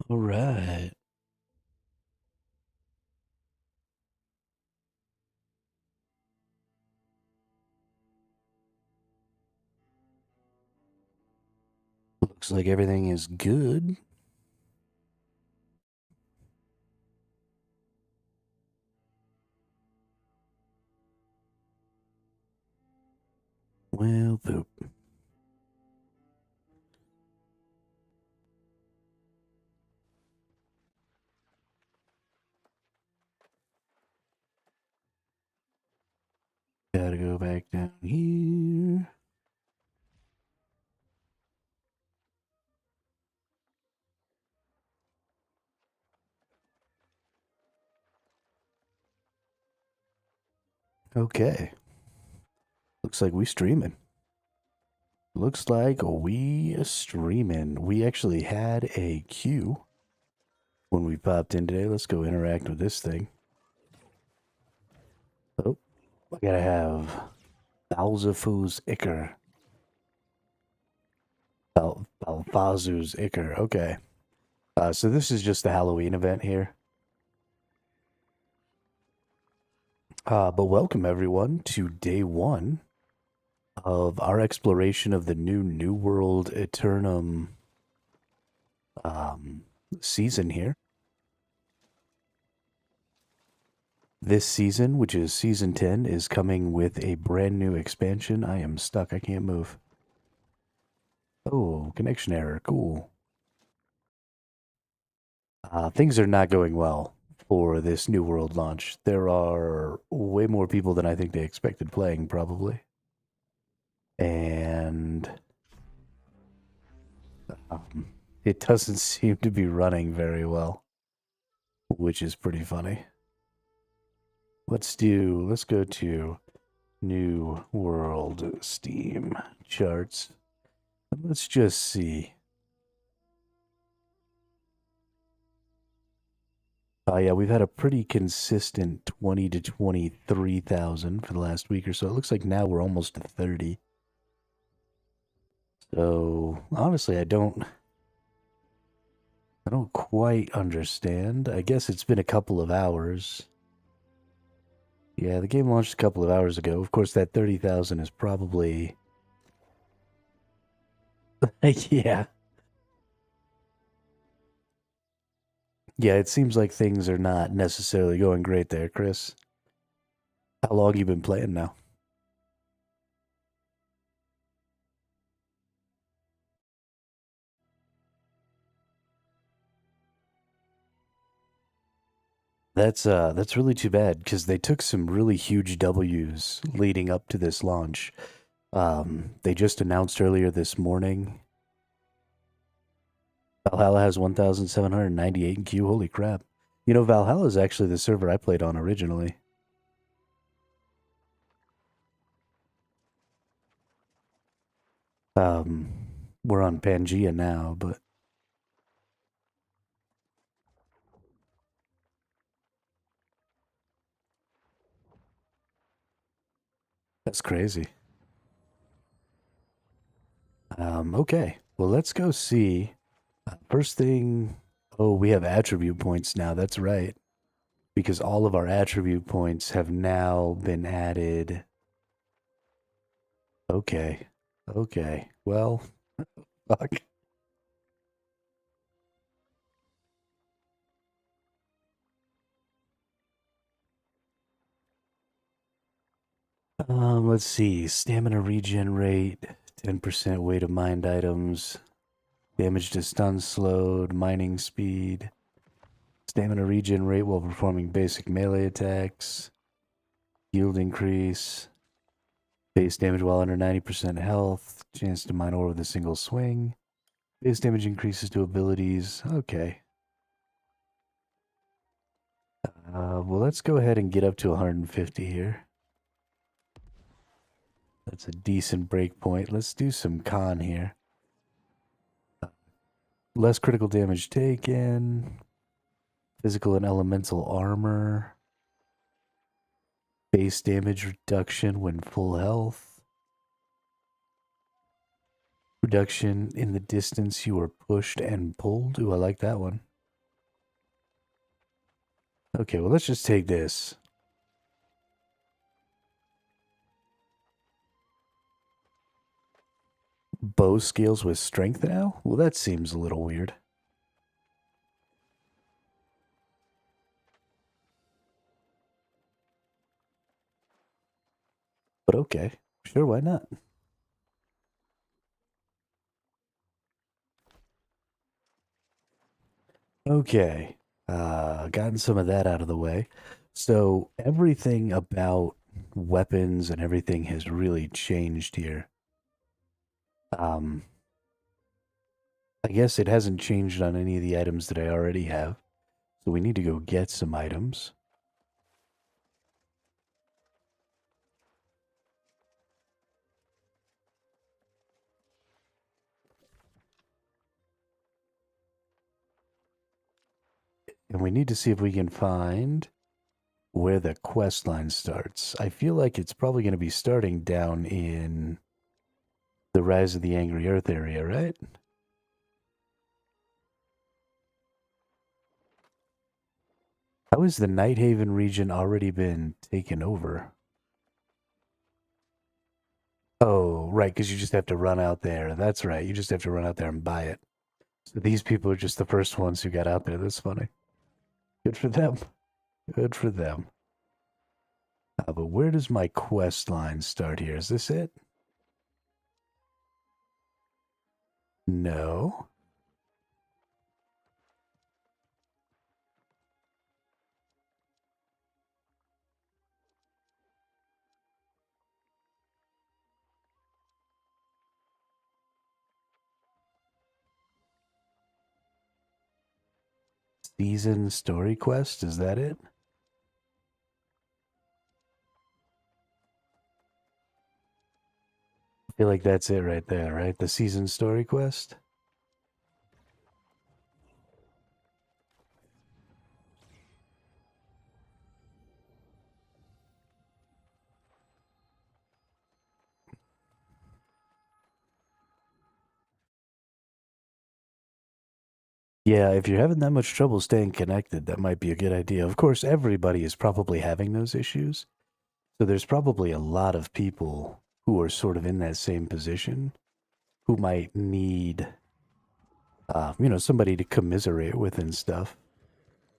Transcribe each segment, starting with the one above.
All right. Looks like everything is good. Well, poop. Gotta go back down here. Okay. Looks like we streaming. Looks like we streaming. We actually had a queue when we popped in today. Let's go interact with this thing. Oh, I gotta have Balzafu's Icker. Balfazu's Icker. Okay. So this is just the Halloween event here. But welcome everyone to day one of our exploration of the New World Eternum season here. This season, which is season 10, is coming with a brand new expansion. I am stuck. I can't move. Oh, connection error. Cool. Things are not going well for this New World launch. There are way more people than I think they expected playing, probably. And it doesn't seem to be running very well, which is pretty funny. Let's go to New World Steam charts. Let's just see. Yeah, we've had a pretty consistent 20 to 23,000 for the last week or so. It looks like now we're almost to 30. So, honestly, I don't quite understand. I guess it's been a couple of hours. Yeah, the game launched a couple of hours ago. Of course, that 30,000 is probably... yeah. Yeah, it seems like things are not necessarily going great there, Chris. How long you been playing now? That's really too bad because they took some really huge W's leading up to this launch. They just announced earlier this morning Valhalla has 1,798 in queue. Holy crap. You know, Valhalla is actually the server I played on originally. We're on Pangea now, but that's crazy. Okay. Well, let's go see. First thing, oh, we have attribute points now. That's right. Because all of our attribute points have now been added. Okay. Okay. Well, fuck. Let's see. Stamina regen rate, 10% weight of mined items, damage to stun slowed, mining speed, stamina regen rate while performing basic melee attacks, yield increase, base damage while under 90% health, chance to mine ore with a single swing, base damage increases to abilities. Okay. Well, let's go ahead and get up to 150 here. That's a decent breakpoint. Let's do some con here. Less critical damage taken. Physical and elemental armor. Base damage reduction when full health. Reduction in the distance you are pushed and pulled. Ooh, I like that one. Okay, well, let's just take this. Bow scales with strength now? Well, that seems a little weird. But okay. Sure, why not? Okay. Gotten some of that out of the way. So everything about weapons and everything has really changed here. I guess it hasn't changed on any of the items that I already have. So we need to go get some items. And we need to see if we can find where the quest line starts. I feel like it's probably going to be starting down in the Rise of the Angry Earth area, right? How has the Nighthaven region already been taken over? Oh, right, because you just have to run out there. That's right. You just have to run out there and buy it. So these people are just the first ones who got out there. That's funny. Good for them. Good for them. But where does my quest line start here? Is this it? No. Season story quest? Is that it? I feel like that's it right there, right? The season story quest? Yeah, if you're having that much trouble staying connected, that might be a good idea. Of course, everybody is probably having those issues. So there's probably a lot of people who are sort of in that same position who might need, somebody to commiserate with and stuff,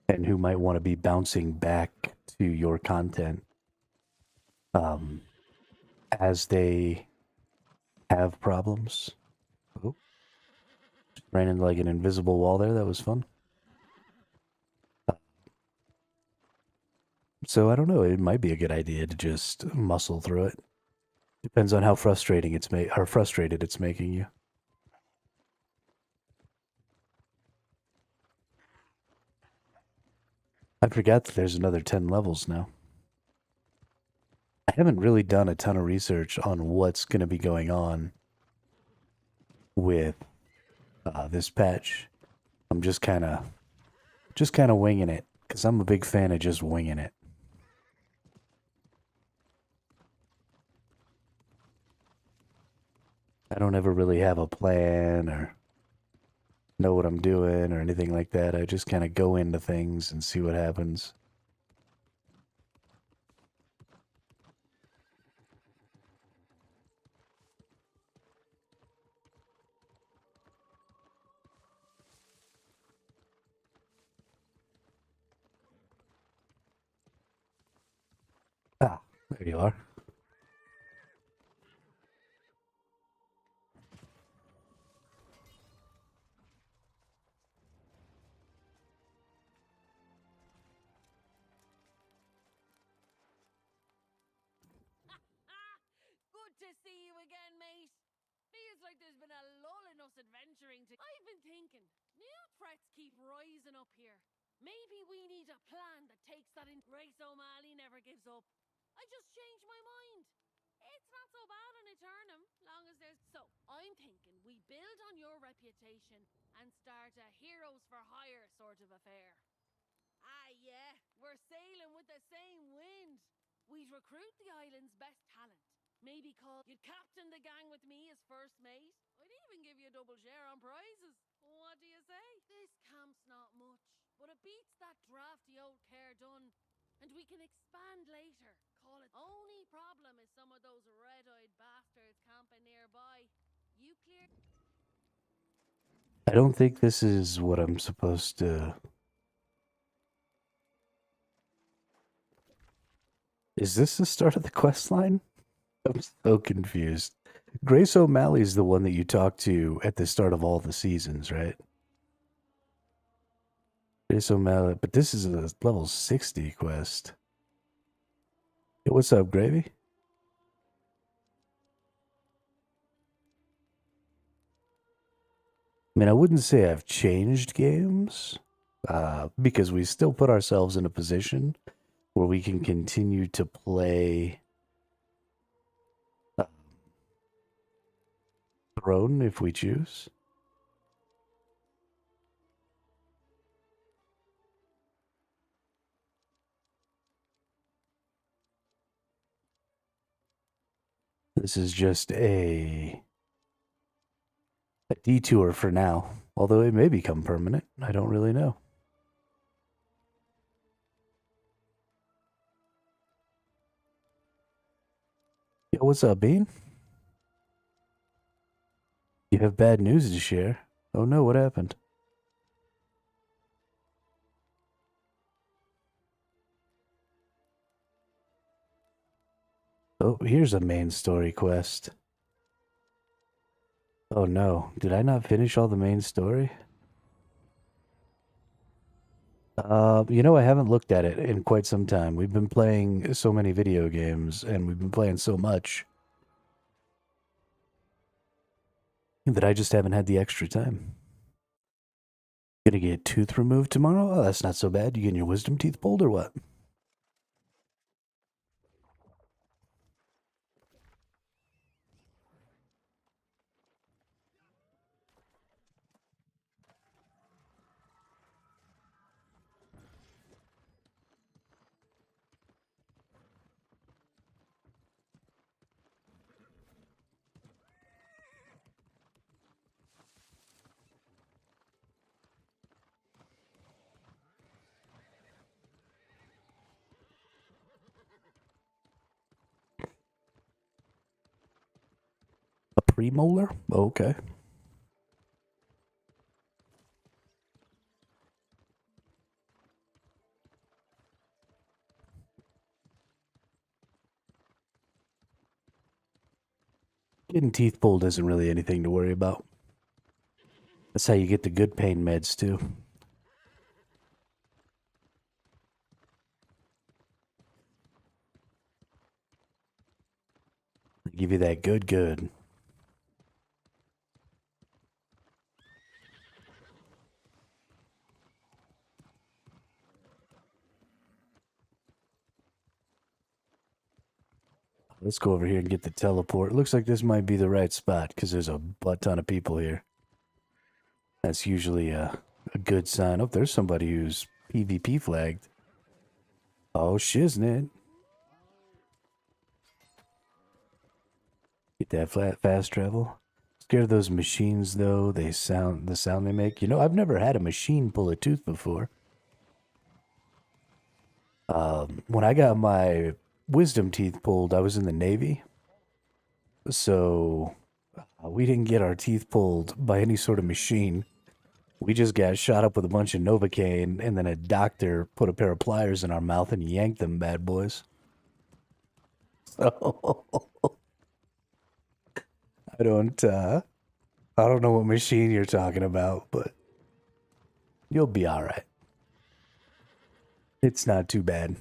and who might want to be bouncing back to your content um, as they have problems. Oh, just ran into like an invisible wall there. That was fun. So I don't know. It might be a good idea to just muscle through it. Depends on how frustrated it's making you. I forgot that there's another 10 levels now. I haven't really done a ton of research on what's going to be going on with this patch. I'm just kind of winging it because I'm a big fan of just winging it. I don't ever really have a plan or know what I'm doing or anything like that. I just kind of go into things and see what happens. Ah, there you are. Good to see you again, mate. Feels like there's been a lull in us adventuring. I've been thinking, new threats keep rising up here. Maybe we need a plan that takes that in. Grace O'Malley never gives up. I just changed my mind. It's not so bad on Eternum, long as there's. So, I'm thinking we build on your reputation and start a heroes for hire sort of affair. Ah, yeah, we're sailing with the same wind. We'd recruit the island's best talent. Maybe you'd captain the gang with me as first mate. I'd even give you a double share on prizes. What do you say? This camp's not much, but it beats that drafty old care done. And we can expand later. Call it. Only problem is some of those red-eyed bastards camping nearby. You clear? I don't think this is what I'm supposed to... Is this the start of the quest line? I'm so confused. Grace O'Malley's the one that you talk to at the start of all the seasons, right? Grace O'Malley, but this is a level 60 quest. Hey, what's up, Gravy? I mean, I wouldn't say I've changed games, because we still put ourselves in a position where we can continue to play Throne if we choose. This is just a detour for now, although it may become permanent. I don't really know. Yo, what's up, Bean? You have bad news to share. Oh no, what happened? Oh, here's a main story quest. Oh no, did I not finish all the main story? You know, I haven't looked at it in quite some time. We've been playing so many video games, and we've been playing so much that I just haven't had the extra time. Gonna get tooth removed tomorrow? Oh, that's not so bad. You getting your wisdom teeth pulled or what? A premolar? Okay. Getting teeth pulled isn't really anything to worry about. That's how you get the good pain meds, too. They give you that good. Let's go over here and get the teleport. Looks like this might be the right spot because there's a butt ton of people here. That's usually a good sign. Oh, there's somebody who's PvP flagged. Oh, shiznit. Get that fast travel. Scared of those machines, though. The sound they make. You know, I've never had a machine pull a tooth before. When I got my wisdom teeth pulled, I was in the Navy. So we didn't get our teeth pulled by any sort of machine. We just got shot up with a bunch of Novocaine, and then a doctor put a pair of pliers in our mouth and yanked them bad boys. So I don't know what machine you're talking about, but you'll be all right. It's not too bad.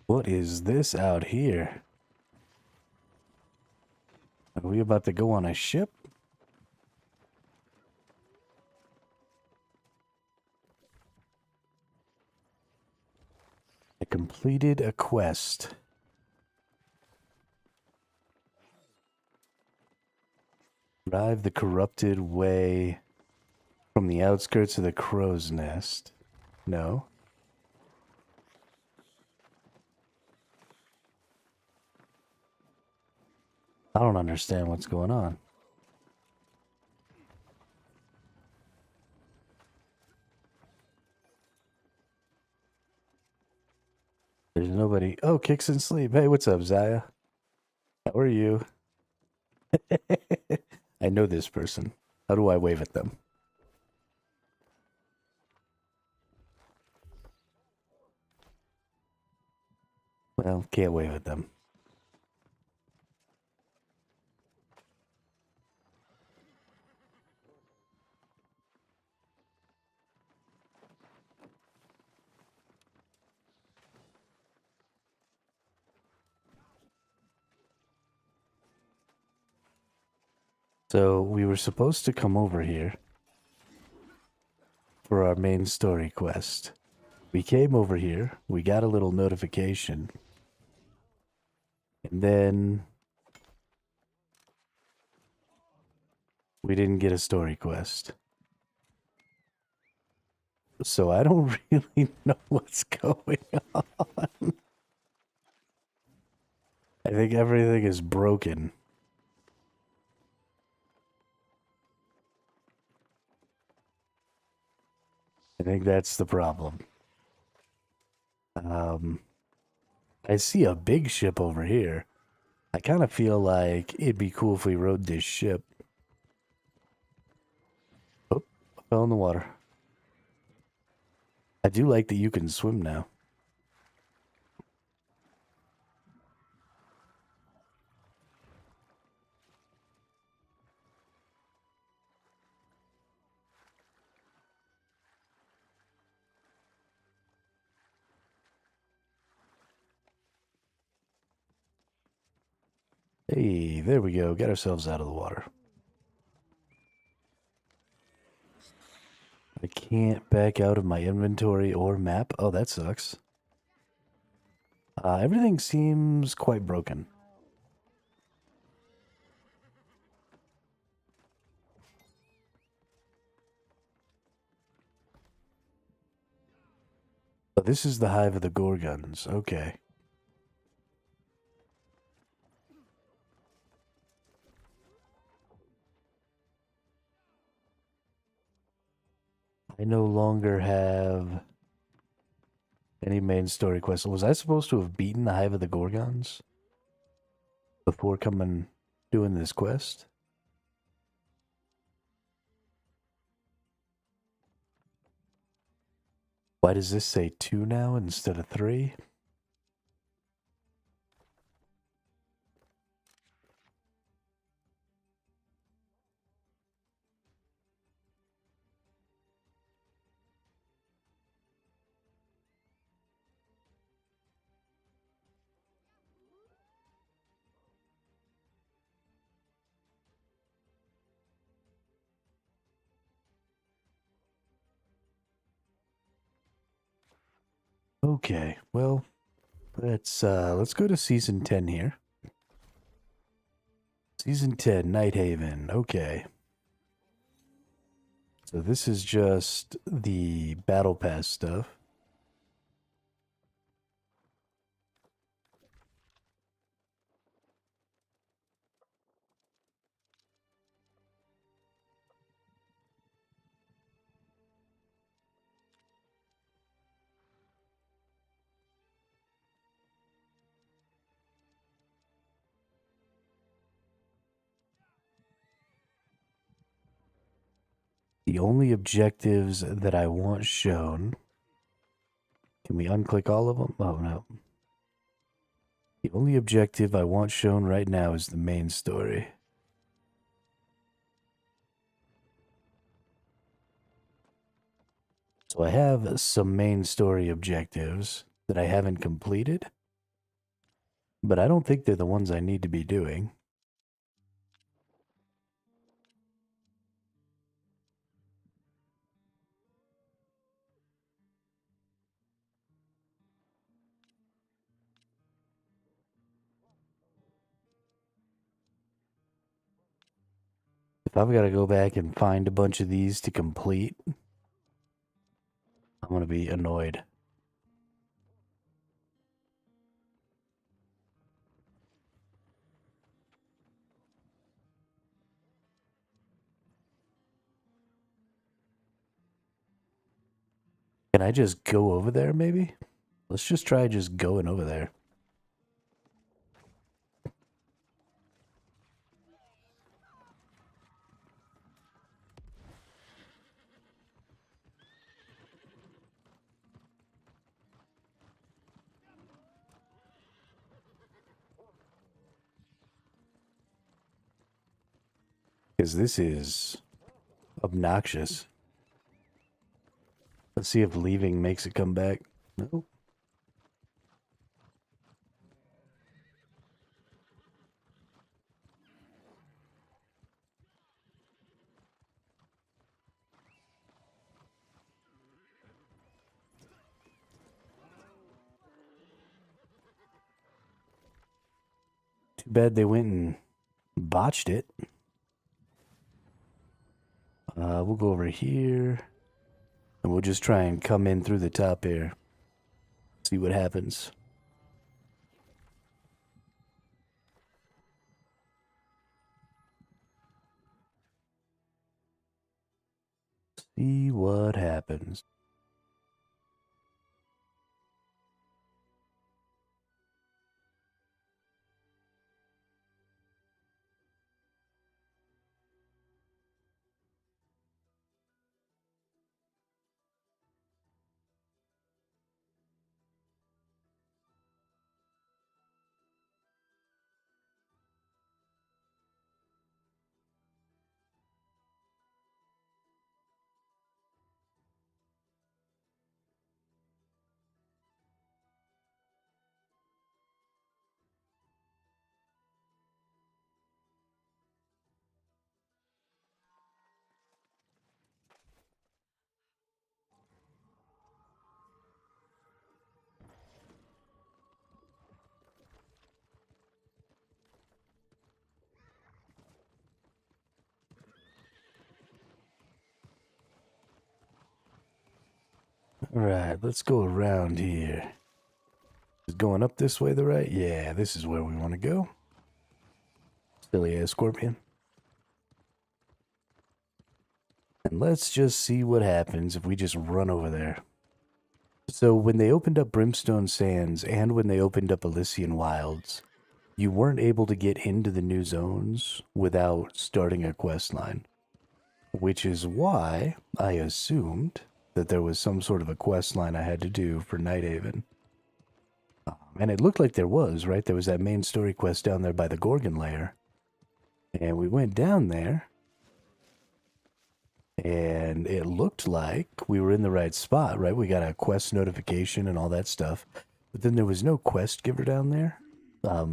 What is this out here? Are we about to go on a ship? I completed a quest. Drive the corrupted way from the outskirts of the crow's nest. No. I don't understand what's going on. There's nobody. Oh, Kicks and Sleep. Hey, what's up, Zaya? How are you? I know this person. How do I wave at them? Well, can't wave at them. So we were supposed to come over here for our main story quest. We came over here, we got a little notification, and then we didn't get a story quest. So I don't really know what's going on. I think everything is broken. I think that's the problem. I see a big ship over here. I kind of feel like it'd be cool if we rode this ship. Oh, I fell in the water. I do like that you can swim now. Hey, there we go. Get ourselves out of the water. I can't back out of my inventory or map. Oh, that sucks. Everything seems quite broken. Oh, this is the Hive of the Gorgons. Okay. I no longer have any main story quests. Was I supposed to have beaten the Hive of the Gorgons before doing this quest? Why does this say 2 now instead of 3? Okay, well, let's go to season 10 here. Season 10, Nighthaven. Okay. So this is just the battle pass stuff. The only objectives that I want shown. Can we unclick all of them? Oh, no. The only objective I want shown right now is the main story. So I have some main story objectives that I haven't completed, but I don't think they're the ones I need to be doing. If I've got to go back and find a bunch of these to complete, I'm want to be annoyed. Can I just go over there, maybe? Let's just try just going over there. Because this is obnoxious. Let's see if leaving makes it come back. No. Too bad they went and botched it. We'll go over here. And we'll just try and come in through the top here. See what happens. See what happens. Alright, let's go around here. Is going up this way the right? Yeah, this is where we want to go. Silly ass scorpion. And let's just see what happens if we just run over there. So when they opened up Brimstone Sands and when they opened up Elysian Wilds, you weren't able to get into the new zones without starting a quest line. Which is why I assumed that there was some sort of a quest line I had to do for Nighthaven. And it looked like there was, right? There was that main story quest down there by the Gorgon lair. And we went down there. And it looked like we were in the right spot, right? We got a quest notification and all that stuff. But then there was no quest giver down there. I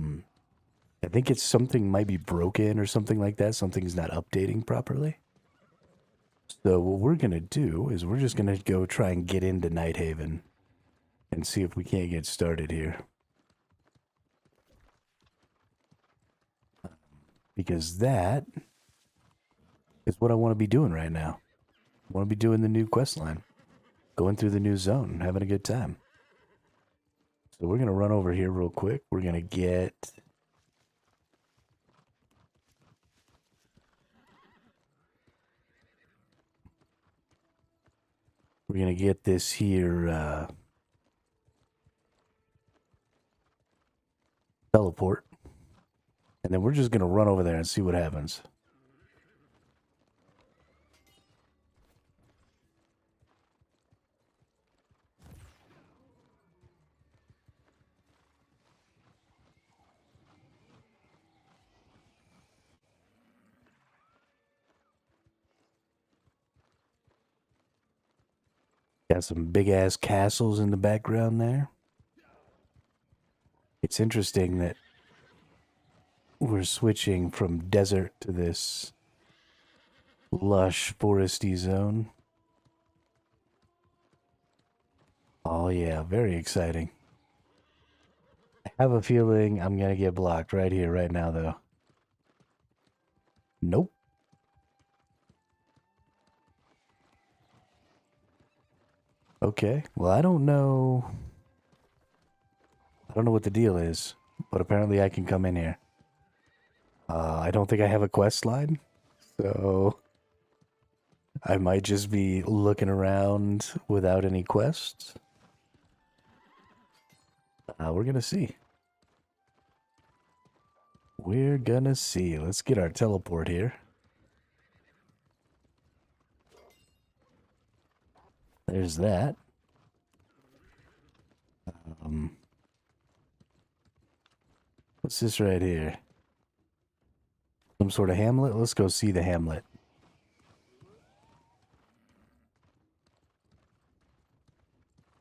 think it's something might be broken or something like that. Something's not updating properly. So what we're going to do is we're just going to go try and get into Nighthaven and see if we can't get started here. Because that is what I want to be doing right now. I want to be doing the new quest line. Going through the new zone, having a good time. So we're going to run over here real quick. We're going to get... We're going to get this here teleport. And then we're just going to run over there and see what happens. Got some big ass castles in the background there. It's interesting that we're switching from desert to this lush foresty zone. Oh yeah, very exciting. I have a feeling I'm gonna get blocked right here, right now though. Nope. Okay, well, I don't know. I don't know what the deal is, but apparently I can come in here. I don't think I have a quest line, so I might just be looking around without any quests. We're gonna see. We're gonna see. Let's get our teleport here. There's that. What's this right here? Some sort of hamlet? Let's go see the hamlet.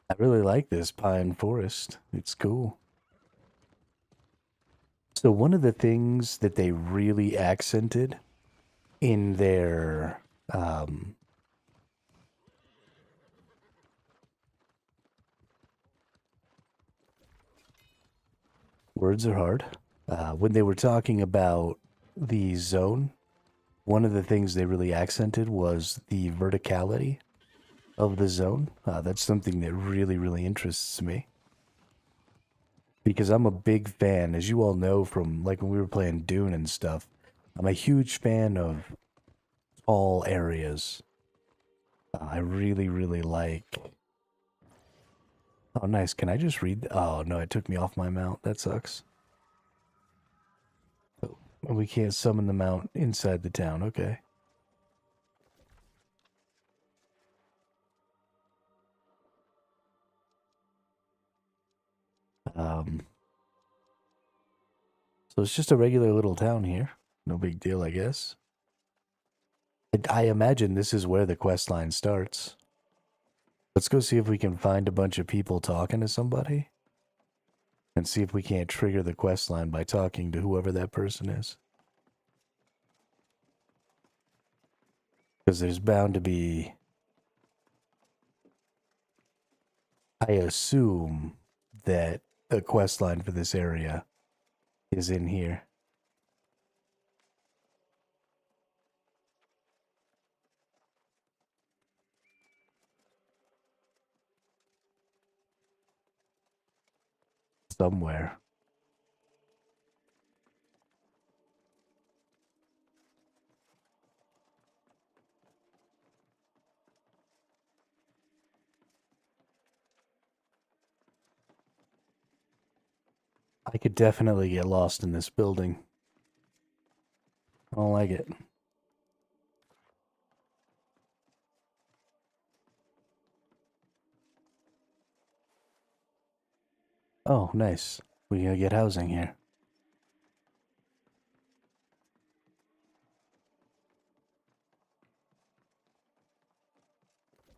I really like this pine forest. It's cool. So one of the things that they really accented in their words are hard. When they were talking about the zone, one of the things they really accented was the verticality of the zone. That's something that really, really interests me. Because I'm a big fan, as you all know from like when we were playing Dune and stuff, I'm a huge fan of tall areas. I really, really like... Oh, nice. Can I just read? Oh, no, it took me off my mount. That sucks. Oh, we can't summon the mount inside the town. Okay. So it's just a regular little town here. No big deal, I guess. And I imagine this is where the quest line starts. Let's go see if we can find a bunch of people talking to somebody. And see if we can't trigger the quest line by talking to whoever that person is. Because there's bound to be... I assume that a quest line for this area is in here. Somewhere. I could definitely get lost in this building. I don't like it. Oh, nice. We gotta get housing here.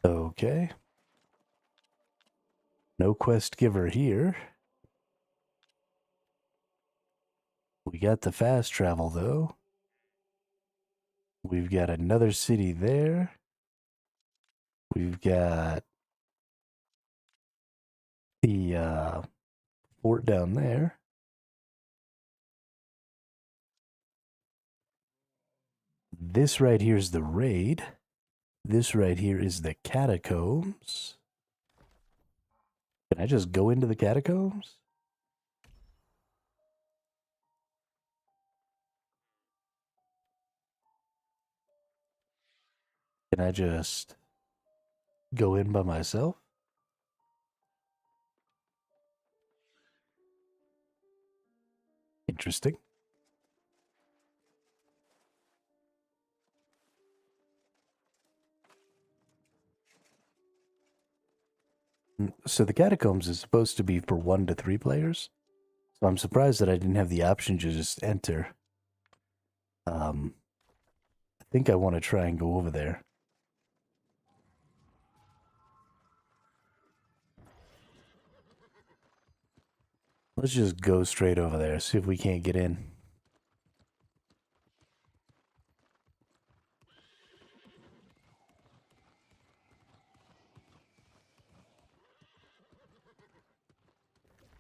Okay. No quest giver here. We got the fast travel, though. We've got another city there. We've got the fort down there. This right here is the raid. This right here is the catacombs. Can I just go into the catacombs? Can I just go in by myself? Interesting. So the catacombs is supposed to be for 1 to 3 players. So I'm surprised that I didn't have the option to just enter. I think I want to try and go over there. Let's just go straight over there, see if we can't get in.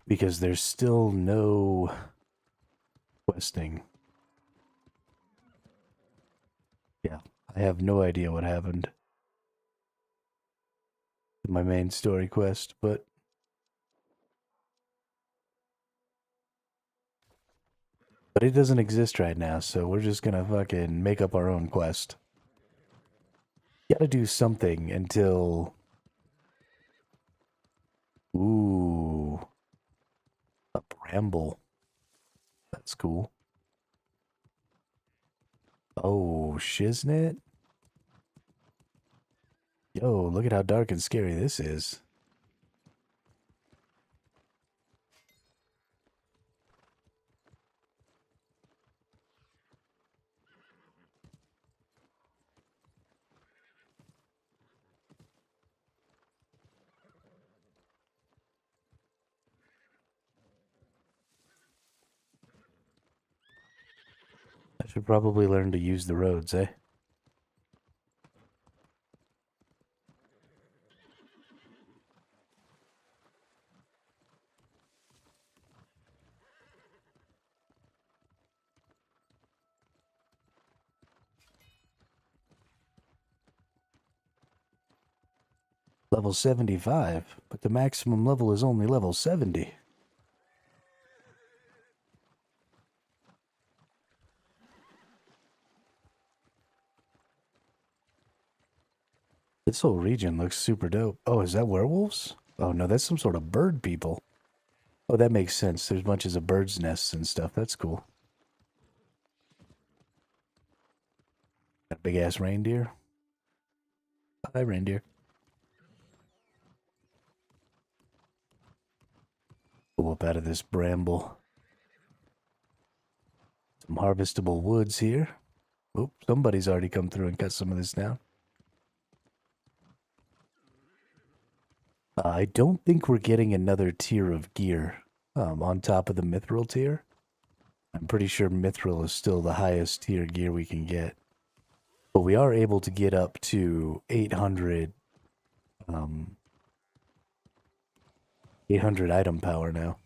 Because there's still no questing. Yeah, I have no idea what happened. my main story quest, but it doesn't exist right now, so we're just gonna fucking make up our own quest. Gotta do something until... Ooh. A bramble. That's cool. Oh, shiznit? Yo, look at how dark and scary this is. I should probably learn to use the roads, eh? Level 75, but the maximum level is only level 70. This whole region looks super dope. Oh, is that werewolves? Oh no, that's some sort of bird people. Oh, that makes sense. There's bunches of birds' nests and stuff. That's cool. Got a big ass reindeer. Hi, reindeer. Pull up out of this bramble. Some harvestable woods here. Oop, somebody's already come through and cut some of this down. I don't think we're getting another tier of gear on top of the mithril tier. I'm pretty sure mithril is still the highest tier gear we can get. But we are able to get up to 800 item power now.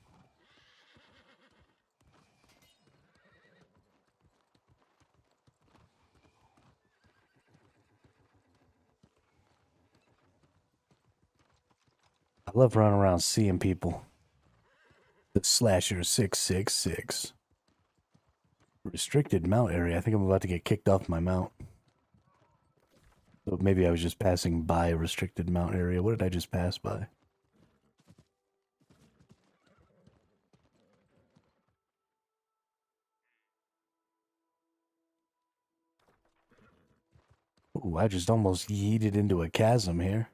I love running around seeing people. The Slasher 666. Restricted mount area. I think I'm about to get kicked off my mount. So maybe I was just passing by a restricted mount area. What did I just pass by? Ooh, I just almost yeeted into a chasm here.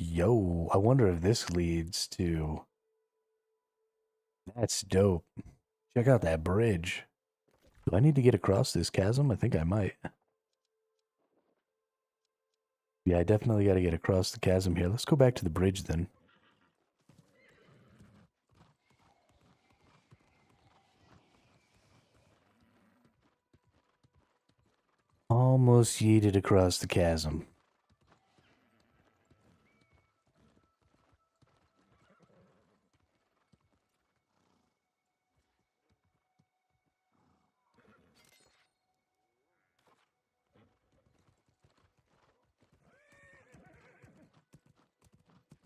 Yo, I wonder if this leads to... That's dope. Check out that bridge. Do I need to get across this chasm? I think I might. Yeah, I definitely got to get across the chasm here. Let's go back to the bridge then. Almost yeeted across the chasm.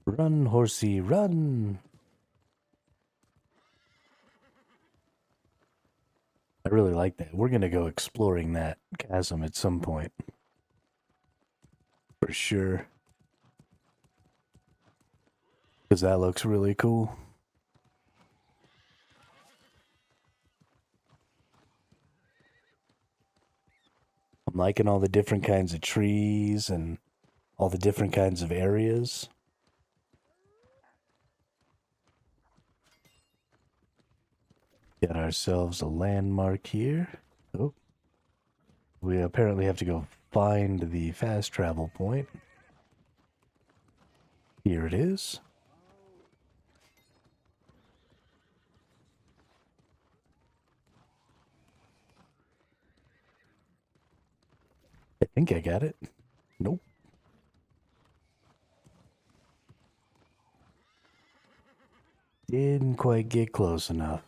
Run, horsey, run! I really like that. We're gonna go exploring that chasm at some point. For sure. Because that looks really cool. I'm liking all the different kinds of trees and all the different kinds of areas. Got ourselves a landmark here. Oh. We apparently have to go find the fast travel point. Here it is. I think I got it. Nope. Didn't quite get close enough.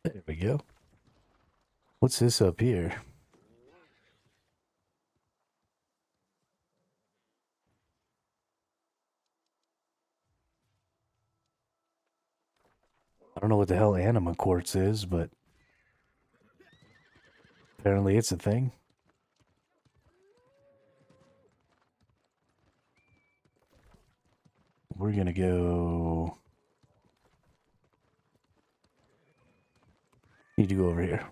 There we go. What's this up here? I don't know what the hell anima quartz is, but apparently it's a thing. We're gonna go... Need to go over here.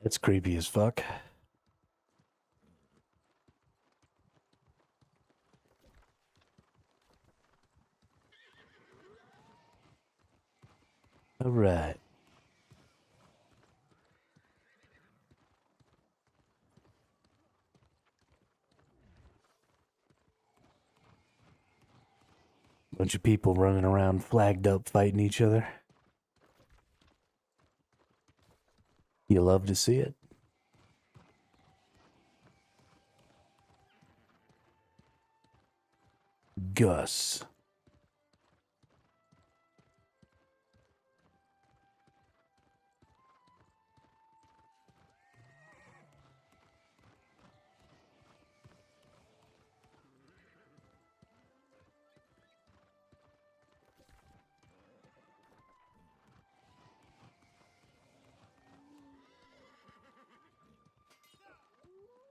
That's creepy as fuck. All right. Bunch of people running around flagged up fighting each other. You love to see it. Gus.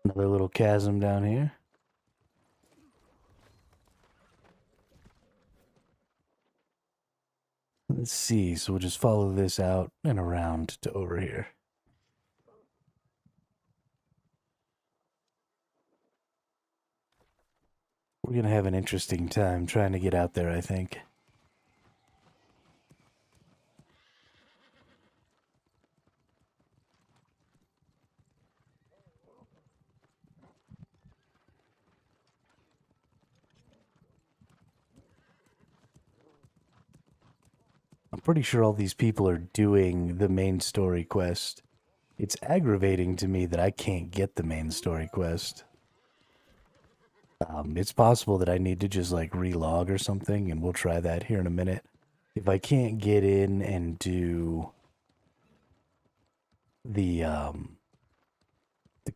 Another little chasm down here. Let's see, so we'll just follow this out and around to over here. We're gonna have an interesting time trying to get out there, I think. I'm pretty sure all these people are doing the main story quest. It's aggravating to me that I can't get the main story quest. It's possible that I need to just like relog or something, and we'll try that here in a minute. If I can't get in and do the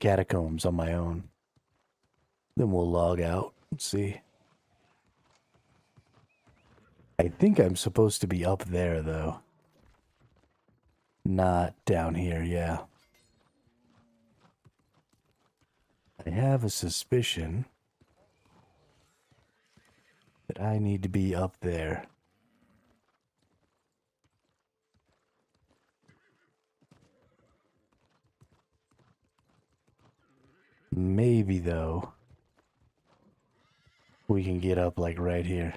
catacombs on my own, then we'll log out. Let's see. I think I'm supposed to be up there, though. Not down here, yeah. I have a suspicion that I need to be up there. Maybe, though, we can get up, like, right here.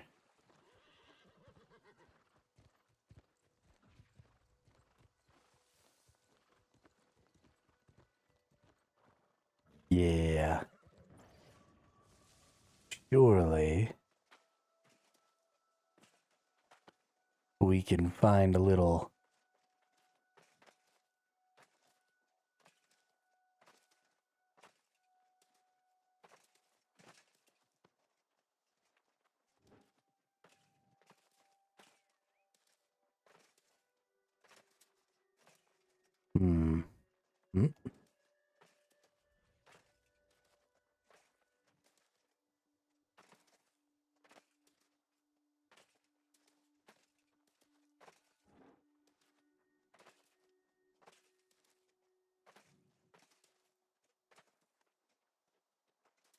Yeah. Surely we can find a little... Hmm.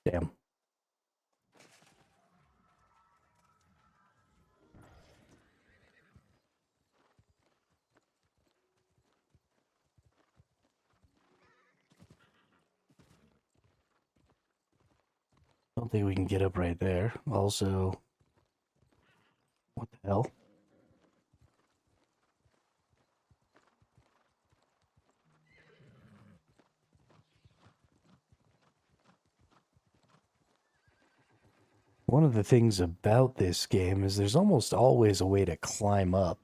Damn. Don't think we can get up right there. Also, what the hell? One of the things about this game is there's almost always a way to climb up.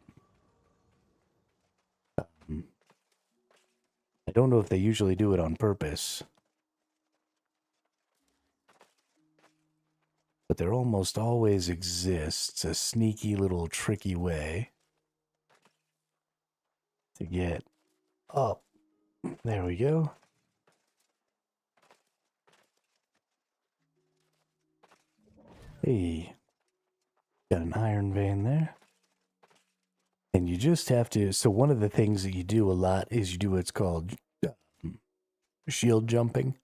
I don't know if they usually do it on purpose, but there almost always exists a sneaky little tricky way to get up. There we go. Hey, got an iron vein there. And you just have to, so one of the things that you do a lot is you do what's called shield jumping.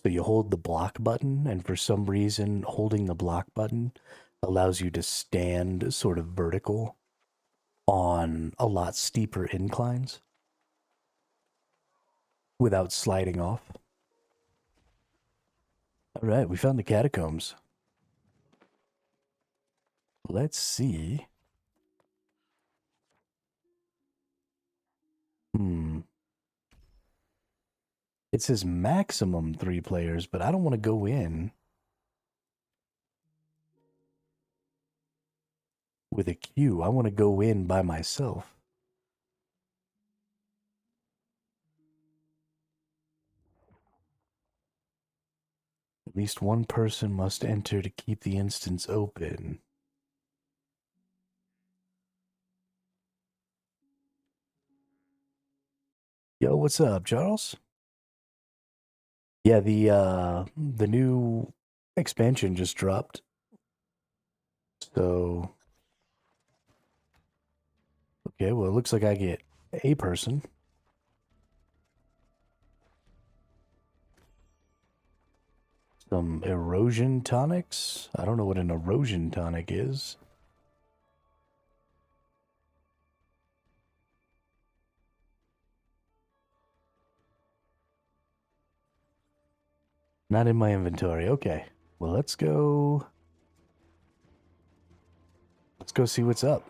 So you hold the block button, and for some reason, holding the block button allows you to stand sort of vertical on a lot steeper inclines without sliding off. All right, we found the catacombs. Let's see. It says maximum 3 players, but I don't want to go in with a queue. I want to go in by myself. At least one person must enter to keep the instance open. Yo, what's up, Charles? Yeah, the new expansion just dropped. So okay, well it looks like I get a person. Some erosion tonics. I don't know what an erosion tonic is. Not in my inventory. Okay. Well, let's go. Let's go see what's up.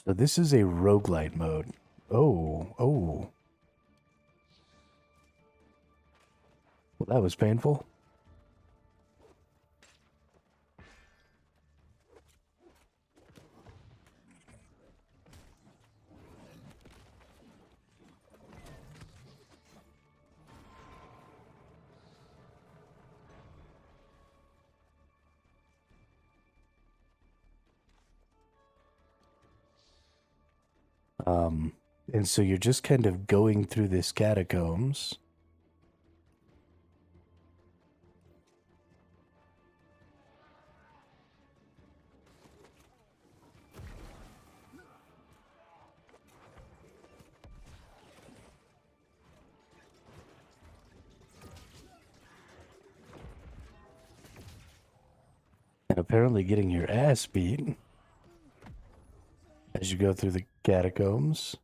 So this is a roguelite mode. Oh. Well, that was painful. And so you're just kind of going through this catacombs. And apparently getting your ass beat as you go through the catacombs.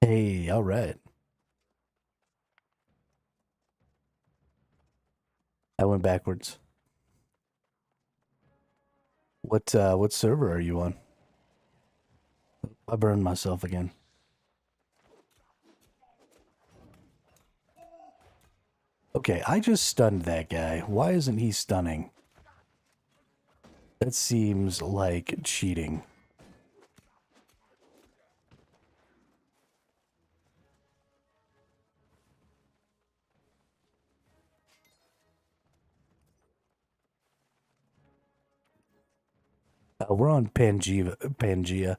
Hey, all right. I went backwards. What server are you on? I burned myself again. Okay, I just stunned that guy. Why isn't he stunning? That seems like cheating. We're on Pangea.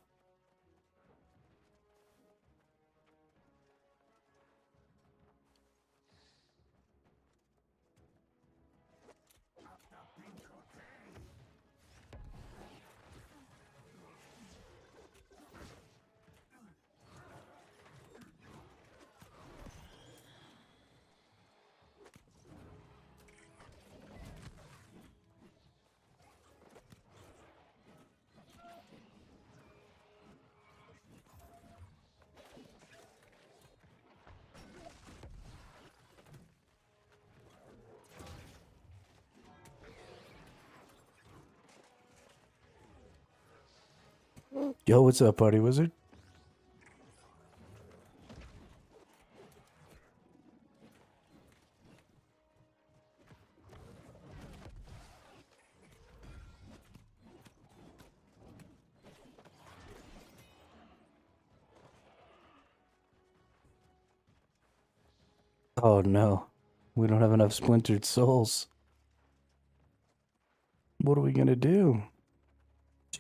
Yo, what's up, party wizard? Oh no, we don't have enough splintered souls. What are we gonna do?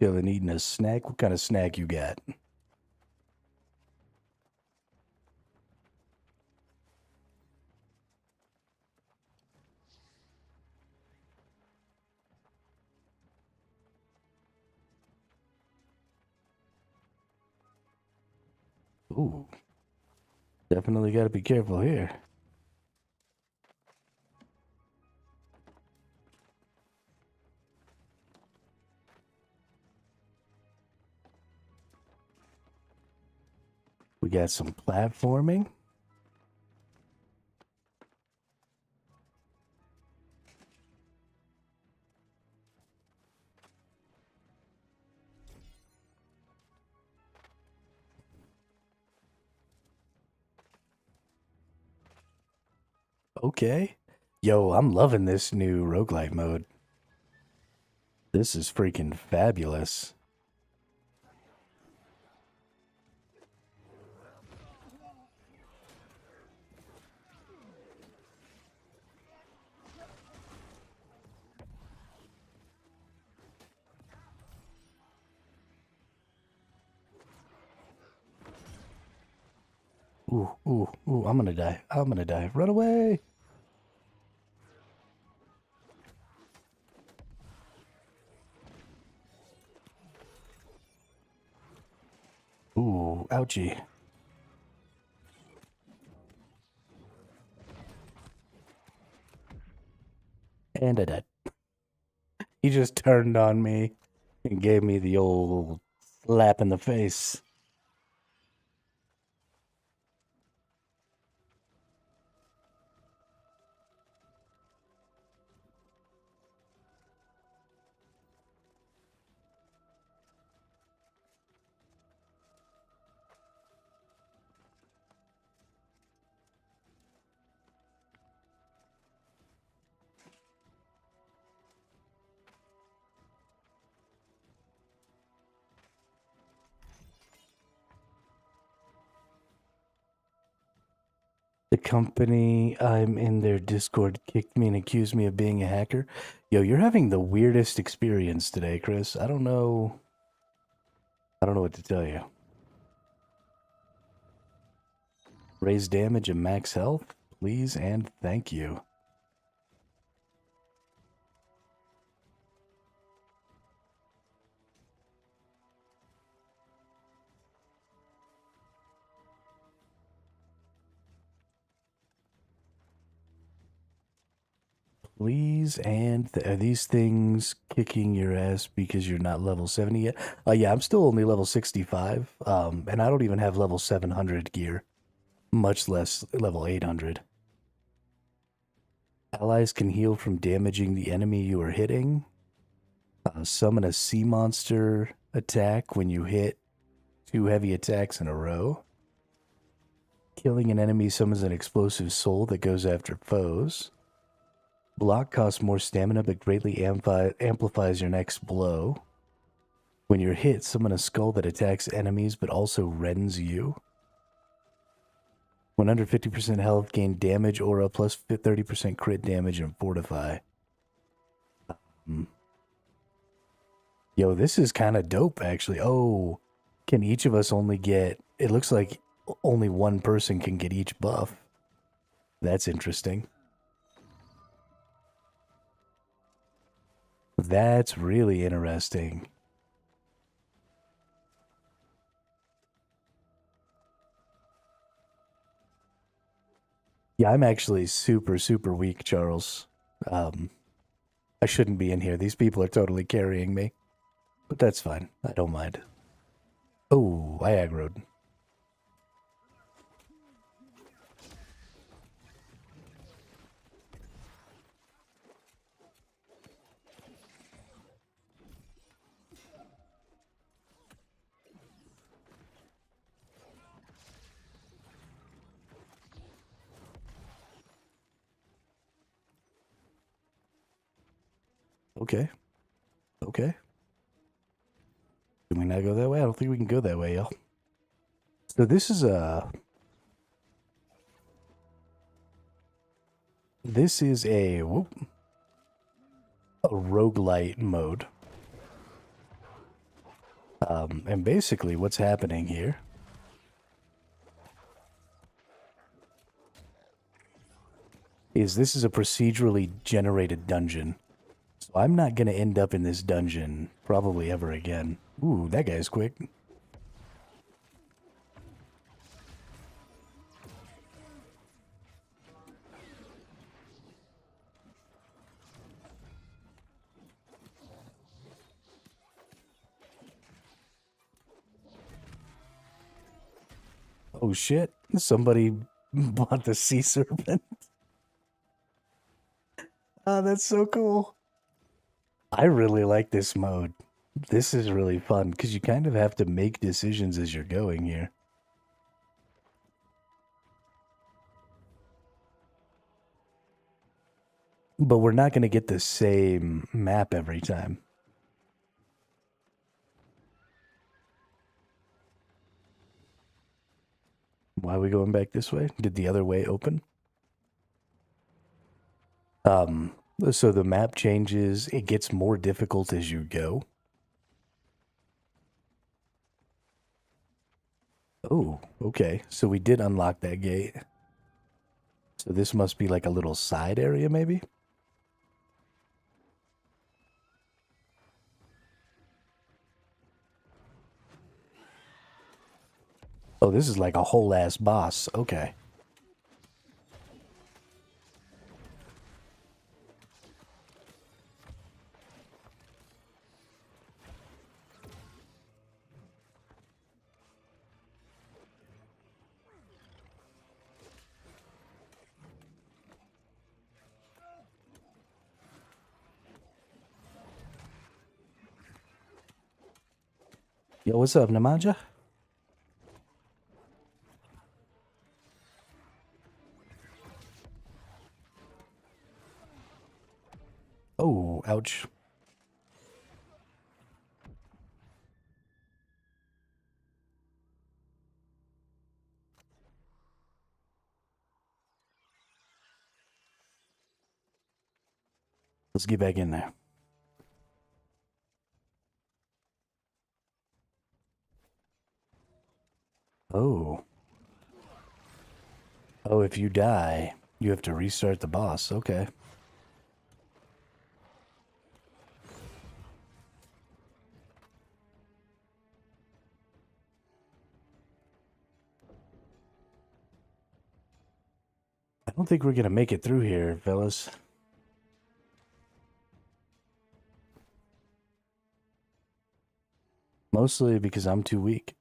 Chilling, eating a snack. What kind of snack you got? Ooh. Definitely got to be careful here. We got some platforming. Okay. Yo, I'm loving this new roguelite mode. This is freaking fabulous. Ooh, ooh, ooh, I'm gonna die. I'm gonna die. Run away! Ooh, ouchie. And I died. He just turned on me and gave me the old slap in the face. The company I'm in their Discord kicked me and accused me of being a hacker. Yo, you're having the weirdest experience today, Chris. I don't know what to tell you. Raise damage and max health, please and thank you. Please and are these things kicking your ass because you're not level 70 yet? Yeah, I'm still only level 65. And I don't even have level 700 gear, much less level 800. Allies can heal from damaging the enemy you are hitting. Summon a sea monster attack when you hit 2 heavy attacks in a row. Killing an enemy summons an explosive soul that goes after foes. Block costs more stamina but greatly amplifies your next blow. When you're hit, summon a skull that attacks enemies but also rends you. When under 50% health, gain damage aura plus 30% crit damage and fortify. Yo, this is kind of dope, actually. Oh, can each of us only get... It looks like only one person can get each buff. That's interesting. That's really interesting. Yeah, I'm actually super, super weak, Charles. I shouldn't be in here. These people are totally carrying me. But that's fine. I don't mind. Oh, I aggroed. Okay. Okay. Can we not go that way? I don't think we can go that way, y'all. So this is a... This is a... Whoop, a roguelite mode. And basically what's happening here is this is a procedurally generated dungeon. So I'm not going to end up in this dungeon probably ever again. Ooh, that guy's quick. Oh shit, somebody bought the sea serpent. Oh, that's so cool. I really like this mode. This is really fun because you kind of have to make decisions as you're going here. But we're not going to get the same map every time. Why are we going back this way? Did the other way open? So the map changes, it gets more difficult as you go. Oh, okay. So we did unlock that gate. So this must be like a little side area, maybe? Oh, this is like a whole ass boss. Okay. Yo, what's up, Namaja? Oh, ouch. Let's get back in there. Oh. Oh, if you die, you have to restart the boss. Okay. I don't think we're gonna make it through here, fellas. Mostly because I'm too weak.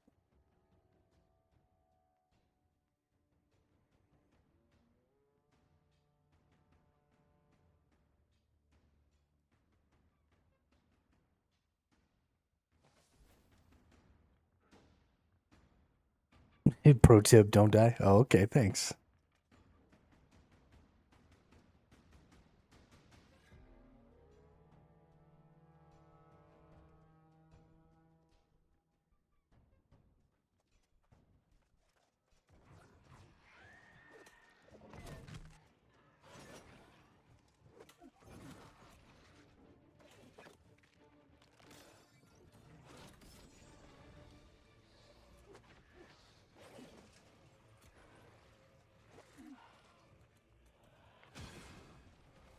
Hey, pro tip, don't die. Oh, okay, thanks.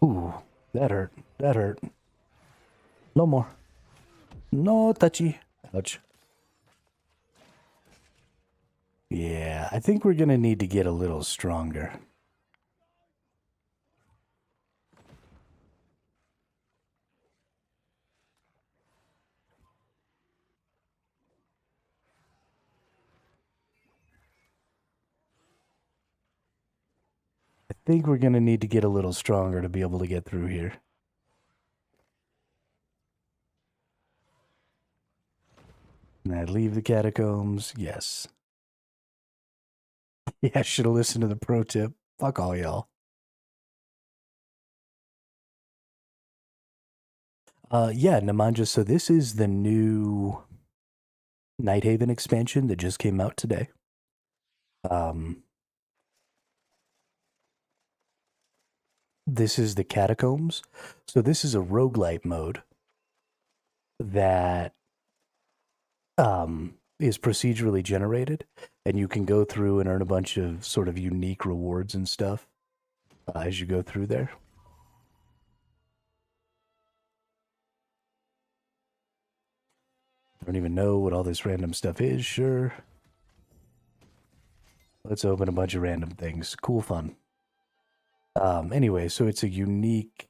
Ooh, that hurt. That hurt. No more. No touchy. Ouch. Yeah, I think we're gonna need to get a little stronger. I think we're gonna need to get a little stronger to be able to get through here. And I leave the catacombs. Yes. Yeah, I should have listened to the pro tip. Fuck all y'all. Yeah, Nemanja, so this is the new Nighthaven expansion that just came out today. This is the catacombs. So this is a roguelite mode that is procedurally generated, and you can go through and earn a bunch of sort of unique rewards and stuff as you go through there. I don't even know what all this random stuff is, sure. Let's open a bunch of random things. Cool fun. Anyway, so it's a unique,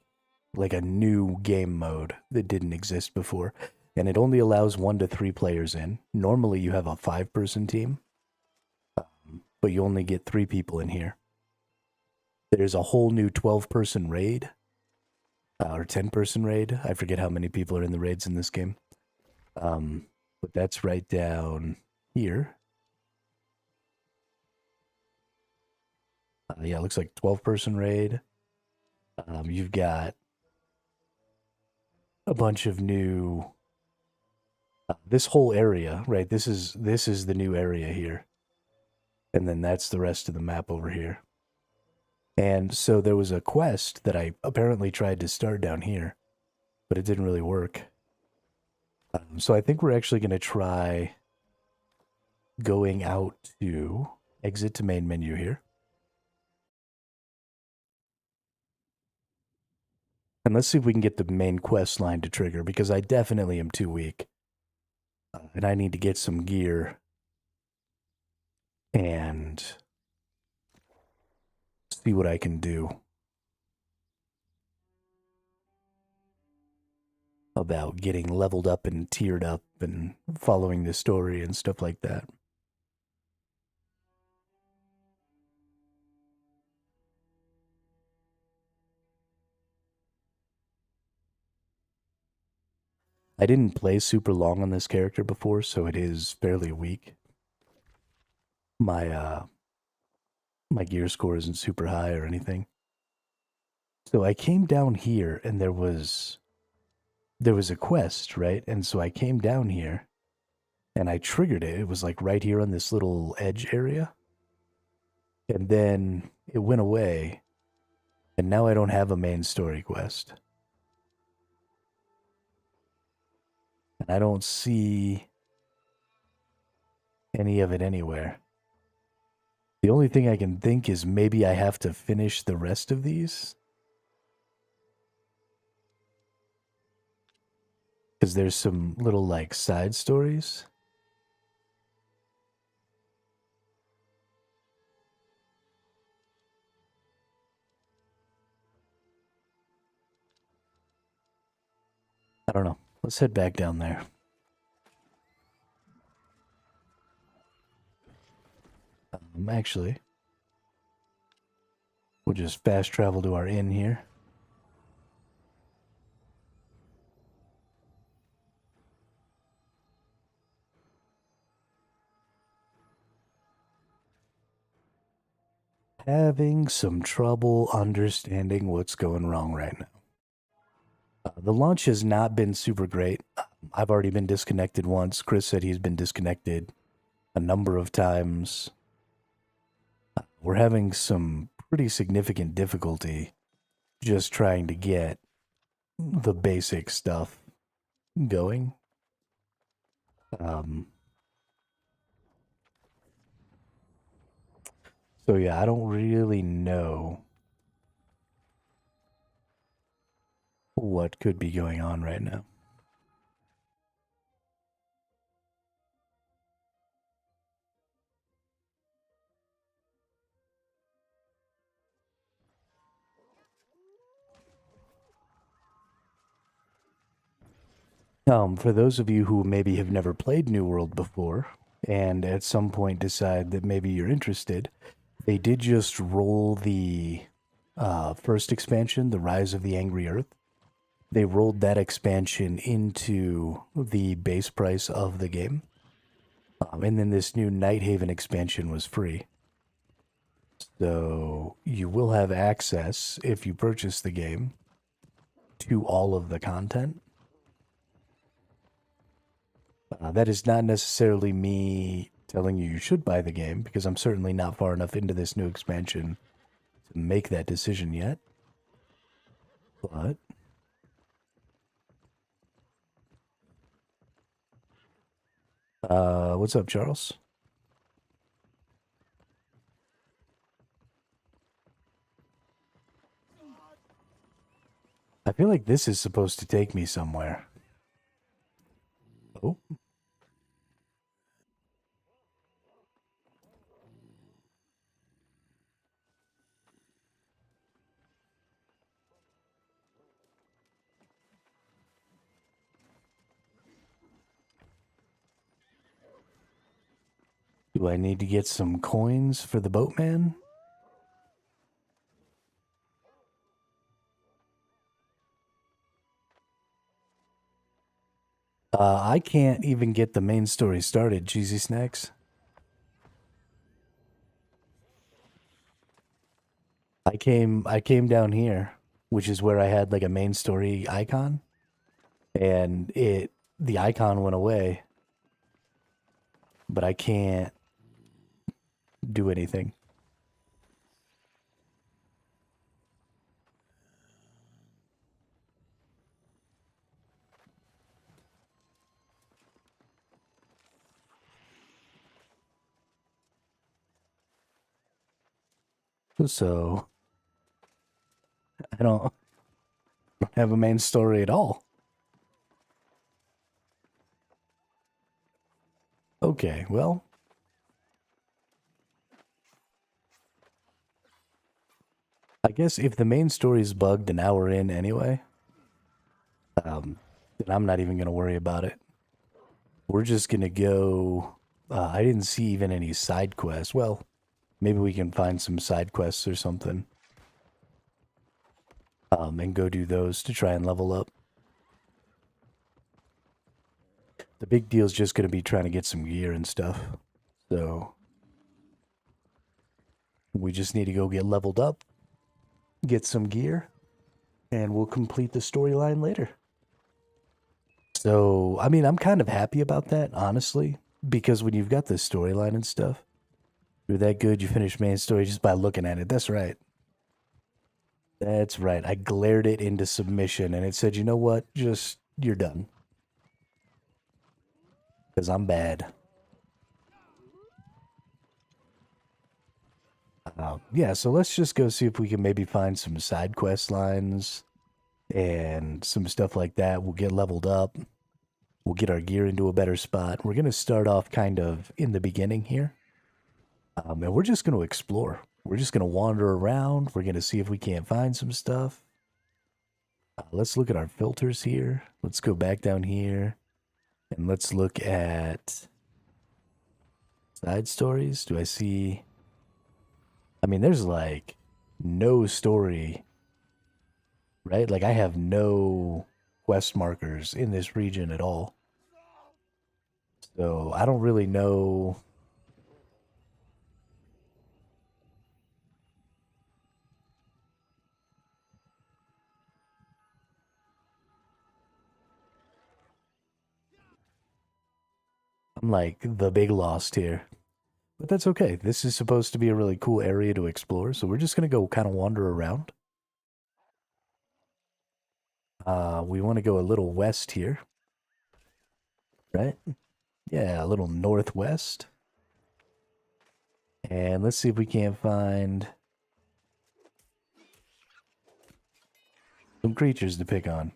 like a new game mode that didn't exist before. And it only allows 1 to 3 players in. Normally you have a 5-person team, but you only get 3 people in here. There's a whole new 12-person raid, or 10-person raid. I forget how many people are in the raids in this game. But that's right down here. Yeah, it looks like 12-person raid. You've got a bunch of new... this whole area, right? This is the new area here. And then that's the rest of the map over here. And so there was a quest that I apparently tried to start down here, but it didn't really work. So I think we're actually going to try going out to exit to main menu here. And let's see if we can get the main quest line to trigger, because I definitely am too weak. And I need to get some gear and see what I can do about getting leveled up and tiered up and following the story and stuff like that. I didn't play super long on this character before, so it is fairly weak. My gear score isn't super high or anything. So I came down here and there was a quest, right? And so I came down here and I triggered it. It was like right here on this little edge area. And then it went away. And now I don't have a main story quest. And I don't see any of it anywhere. The only thing I can think is maybe I have to finish the rest of these. Because there's some little, like, side stories. I don't know. Let's head back down there. Actually, we'll just fast travel to our inn here. Having some trouble understanding what's going wrong right now. The launch has not been super great. I've already been disconnected once. Chris said he's been disconnected a number of times. We're having some pretty significant difficulty just trying to get the basic stuff going. So yeah, I don't really know what could be going on right now. For those of you who maybe have never played New World before, and at some point decide that maybe you're interested, they did just roll the first expansion, The Rise of the Angry Earth. They rolled that expansion into the base price of the game. And then this new Nighthaven expansion was free. So you will have access, if you purchase the game, to all of the content. That is not necessarily me telling you should buy the game, because I'm certainly not far enough into this new expansion to make that decision yet. But What's up, Charles? I feel like this is supposed to take me somewhere. Oh. Do I need to get some coins for the boatman? I can't even get the main story started, Cheesy Snacks. I came down here, which is where I had like a main story icon, and the icon went away, but I can't do anything. So I don't have a main story at all. Okay, well, I guess if the main story is bugged an hour in anyway, then I'm not even gonna worry about it. We're just gonna go. I didn't see even any side quests. Well, maybe we can find some side quests or something. And go do those to try and level up. The big deal is just going to be trying to get some gear and stuff. So we just need to go get leveled up, get some gear, and we'll complete the storyline later. So, I mean, I'm kind of happy about that, honestly, because when you've got the storyline and stuff, you're that good, you finish main story just by looking at it. That's right. That's right. I glared it into submission and it said, you know what? Just, you're done. Because I'm bad. Yeah, so let's just go see if we can maybe find some side quest lines and some stuff like that. We'll get leveled up. We'll get our gear into a better spot. We're going to start off kind of in the beginning here. And we're just going to explore. We're just going to wander around. We're going to see if we can't find some stuff. Let's look at our filters here. Let's go back down here. And let's look at side stories. Do I see... I mean, there's like no story, right? Like I have no quest markers in this region at all. So I don't really know. I'm like the big lost here. But that's okay. This is supposed to be a really cool area to explore. So we're just going to go kind of wander around. We want to go a little west here. Right? Yeah, a little northwest. And let's see if we can't find some creatures to pick on.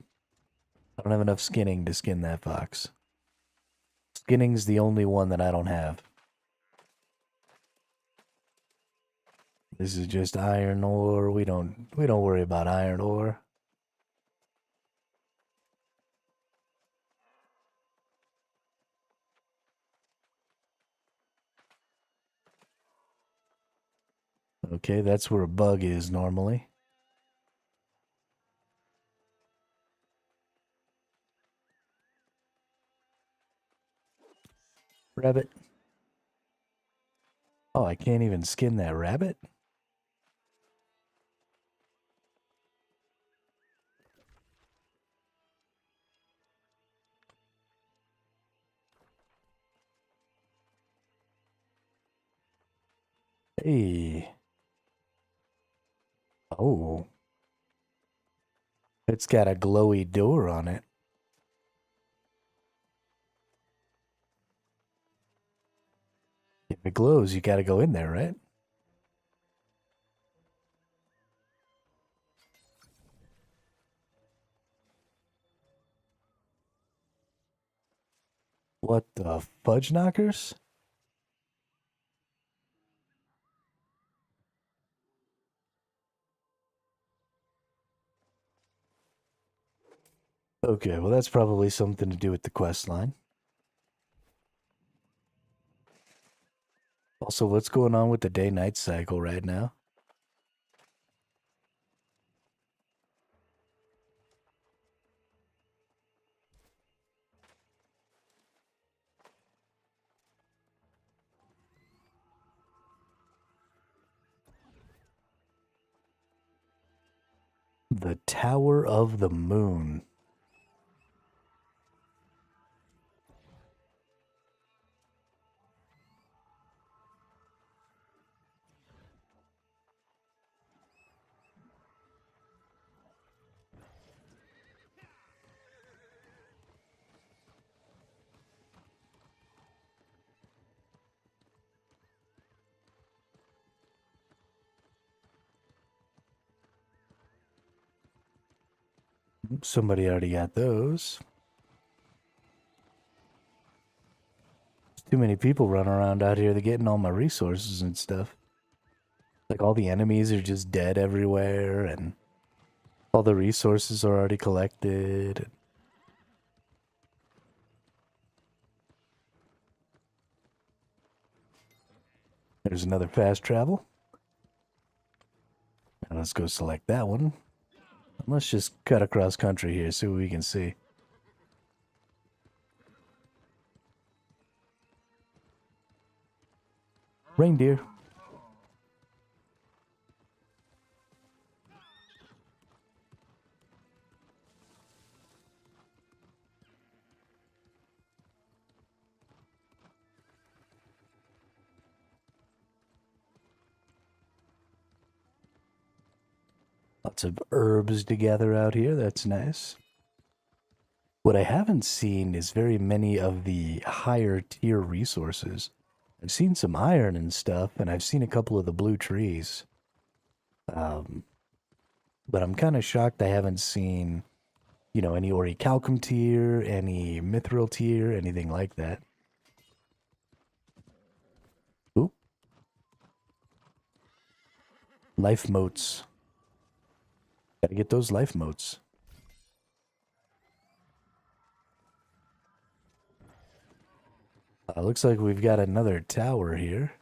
I don't have enough skinning to skin that fox. Skinning's the only one that I don't have. This is just iron ore. We don't worry about iron ore. Okay, that's where a bug is normally. Rabbit. Oh, I can't even skin that rabbit? Hey. Oh. It's got a glowy door on it. It glows, you gotta go in there, right? What the fudge knockers? Okay, well that's probably something to do with the quest line. Also, what's going on with the day-night cycle right now? The Tower of the Moon. Somebody already got those. There's too many people running around out here. They're getting all my resources and stuff. Like all the enemies are just dead everywhere, and all the resources are already collected. There's another fast travel. And let's go select that one. Let's just cut across country here, see what we can see. Reindeer. Lots of herbs to gather out here. That's nice. What I haven't seen is very many of the higher tier resources. I've seen some iron and stuff, and I've seen a couple of the blue trees. But I'm kind of shocked I haven't seen, you know, any orichalcum tier, any mithril tier, anything like that. Oop. Life motes. Gotta get those life motes. Looks like we've got another tower here.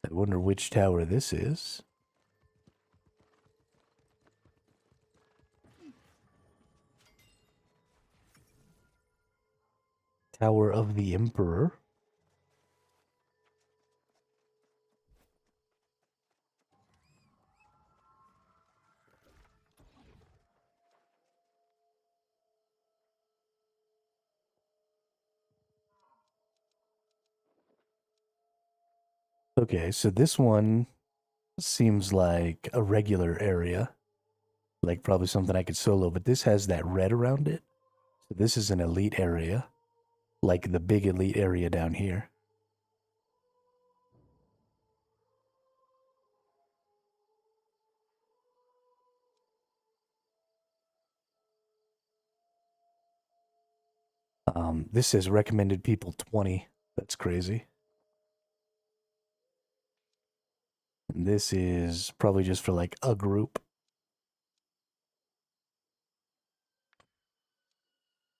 I wonder which tower this is. Tower of the Emperor. Okay, so this one seems like a regular area. Like probably something I could solo, but this has that red around it. So this is an elite area. Like the big elite area down here. This says recommended people 20. That's crazy. And this is probably just for like a group.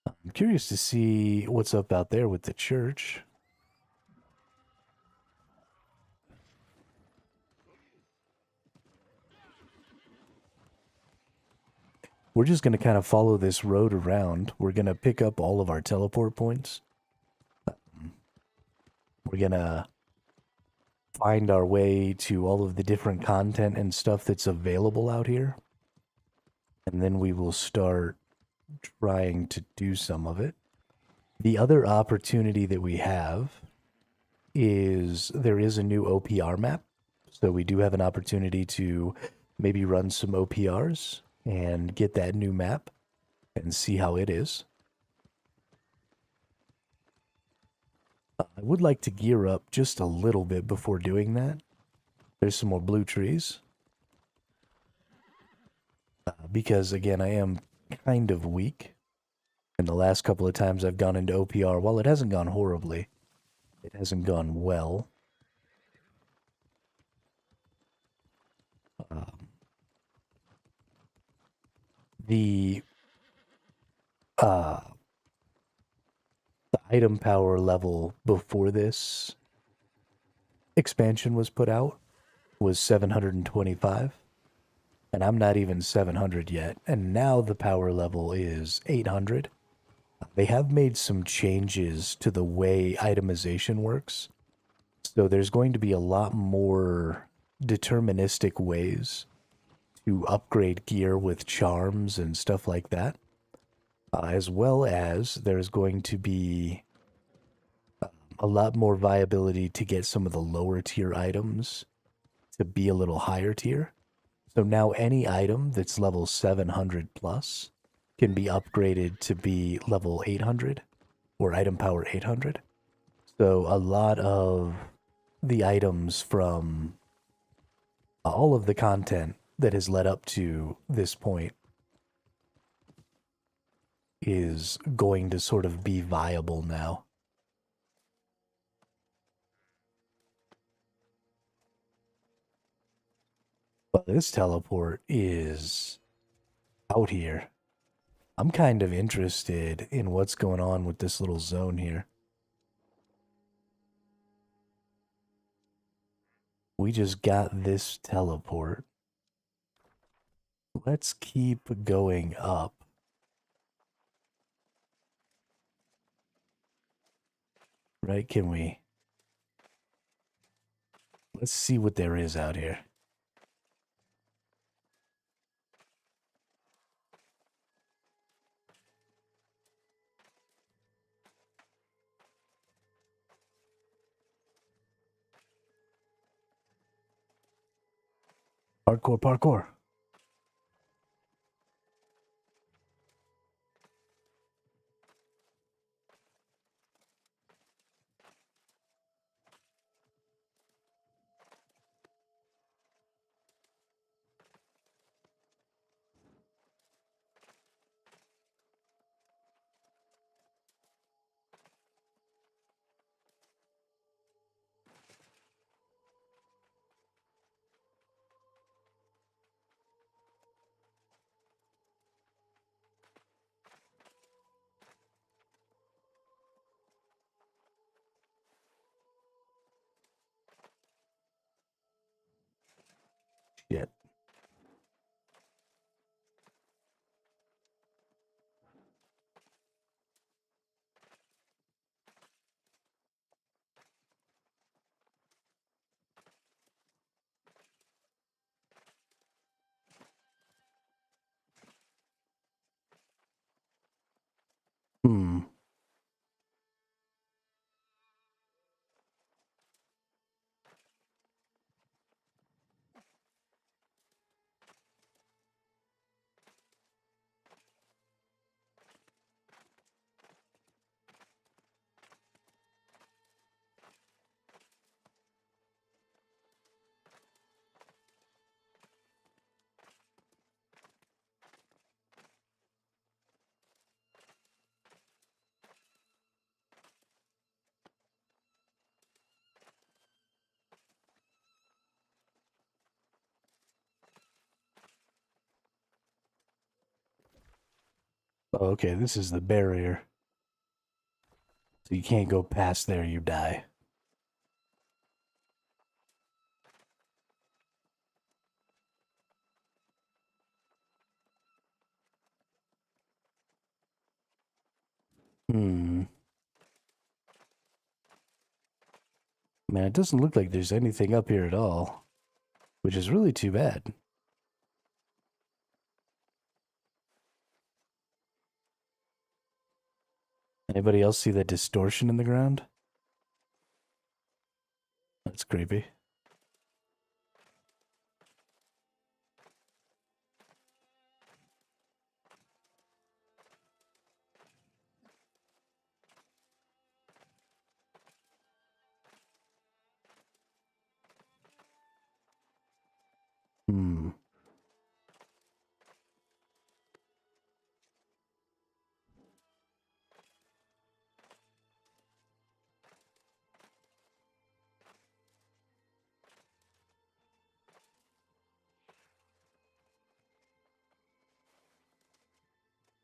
I'm curious to see what's up out there with the church. We're just going to kind of follow this road around. We're going to pick up all of our teleport points. We're going to find our way to all of the different content and stuff that's available out here. And then we will start trying to do some of it. The other opportunity that we have is there is a new OPR map. So we do have an opportunity to maybe run some OPRs and get that new map and see how it is. I would like to gear up just a little bit before doing that. There's some more blue trees. Because, again, I am kind of weak. And the last couple of times I've gone into OPR, while it hasn't gone horribly, it hasn't gone well. The item power level before this expansion was put out was 725, and I'm not even 700 yet, and now the power level is 800. They have made some changes to the way itemization works, so there's going to be a lot more deterministic ways to upgrade gear with charms and stuff like that, as well as there's going to be a lot more viability to get some of the lower tier items to be a little higher tier. So now any item that's level 700 plus can be upgraded to be level 800 or item power 800. So a lot of the items from all of the content that has led up to this point is going to sort of be viable now. But this teleport is out here. I'm kind of interested in what's going on with this little zone here. We just got this teleport. Let's keep going up. Right, can we? Let's see what there is out here. Parkour, parkour. Shit. Hmm. Okay, this is the barrier. So you can't go past there, you die. Hmm. Man, it doesn't look like there's anything up here at all, which is really too bad. Anybody else see that distortion in the ground? That's creepy.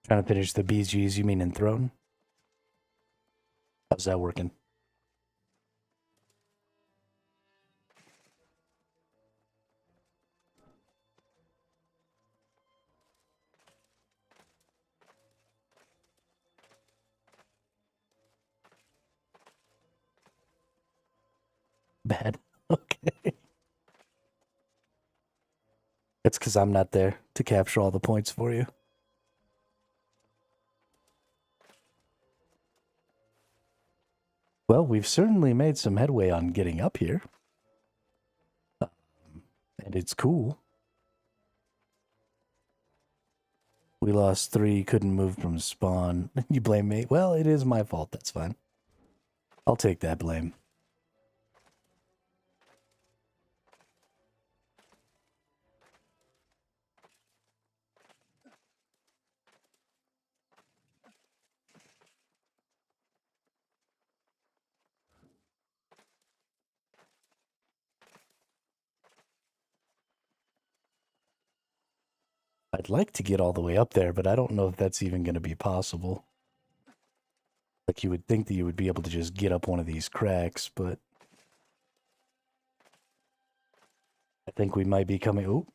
Trying to finish the BGs, you mean in Throne? How's that working? Bad. Okay. It's because I'm not there to capture all the points for you. Well, we've certainly made some headway on getting up here. And it's cool. We lost 3, couldn't move from spawn. You blame me? Well, it is my fault. That's fine. I'll take that blame. I'd like to get all the way up there, but I don't know if that's even going to be possible. Like, you would think that you would be able to just get up one of these cracks, but I think we might be coming... Ooh.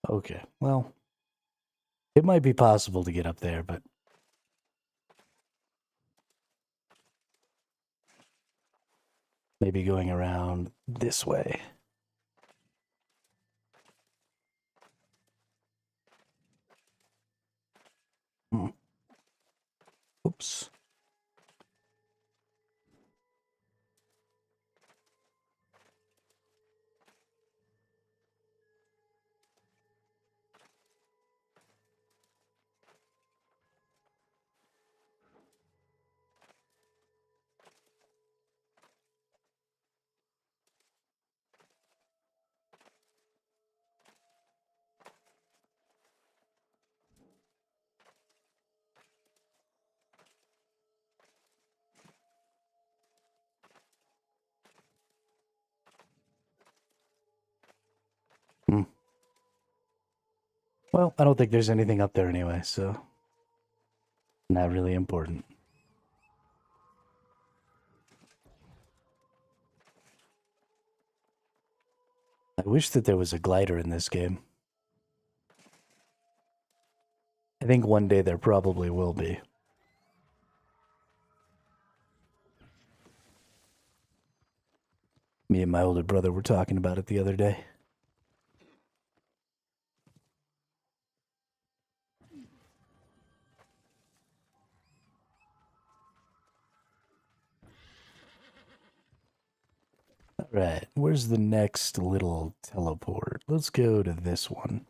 Okay, well, it might be possible to get up there, but maybe going around this way. Oops. Well, I don't think there's anything up there anyway, so not really important. I wish that there was a glider in this game. I think one day there probably will be. Me and my older brother were talking about it the other day. Alright, where's the next little teleport? Let's go to this one.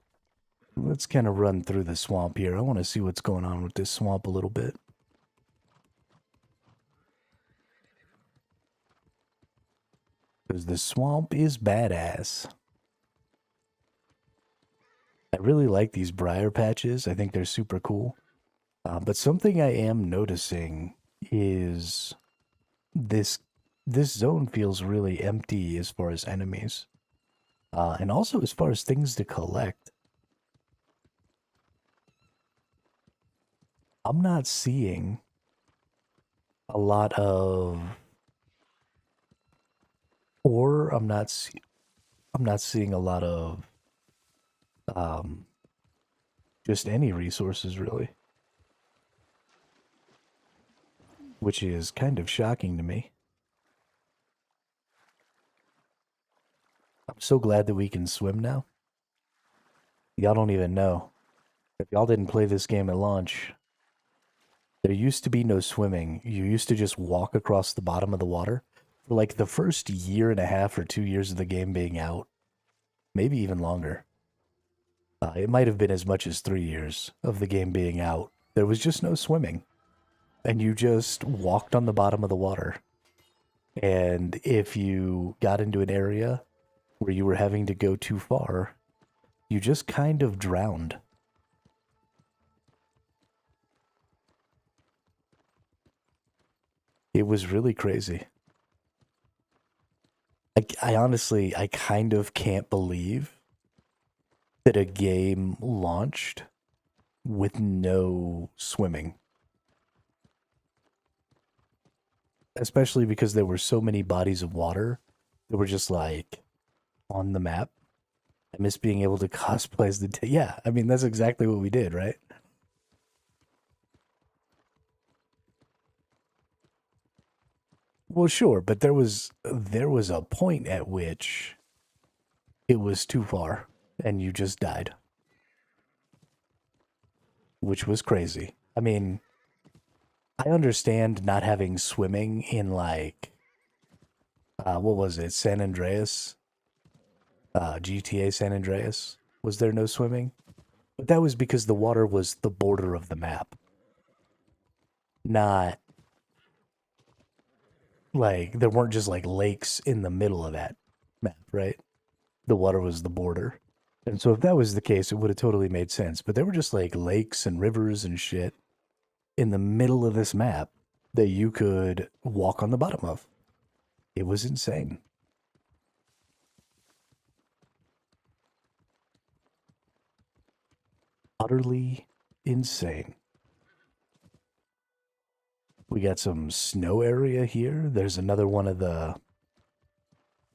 Let's kind of run through the swamp here. I want to see what's going on with this swamp a little bit. Because the swamp is badass. I really like these briar patches. I think they're super cool. But something I am noticing is this zone feels really empty as far as enemies. And also as far as things to collect. I'm not seeing a lot of ore. I'm not seeing a lot of just any resources really. Which is kind of shocking to me. I'm so glad that we can swim now. Y'all don't even know. If y'all didn't play this game at launch, there used to be no swimming. You used to just walk across the bottom of the water for like the first year and a half or 2 years of the game being out. Maybe even longer. It might have been as much as 3 years of the game being out. There was just no swimming. And you just walked on the bottom of the water. And if you got into an area where you were having to go too far, you just kind of drowned. It was really crazy. I honestly, I kind of can't believe that a game launched with no swimming. Especially because there were so many bodies of water that were just like on the map. I miss being able to cosplay as the... Yeah, I mean, that's exactly what we did, right? Well, sure, but there was a point at which it was too far and you just died. Which was crazy. I mean, I understand not having swimming in like what was it? San Andreas? GTA San Andreas? Was there no swimming? But that was because the water was the border of the map. Not like there weren't just like lakes in the middle of that map, right? The water was the border. And so if that was the case, it would have totally made sense. But there were just like lakes and rivers and shit in the middle of this map that you could walk on the bottom of. It was insane. Utterly insane. We got some snow area here. There's another one of the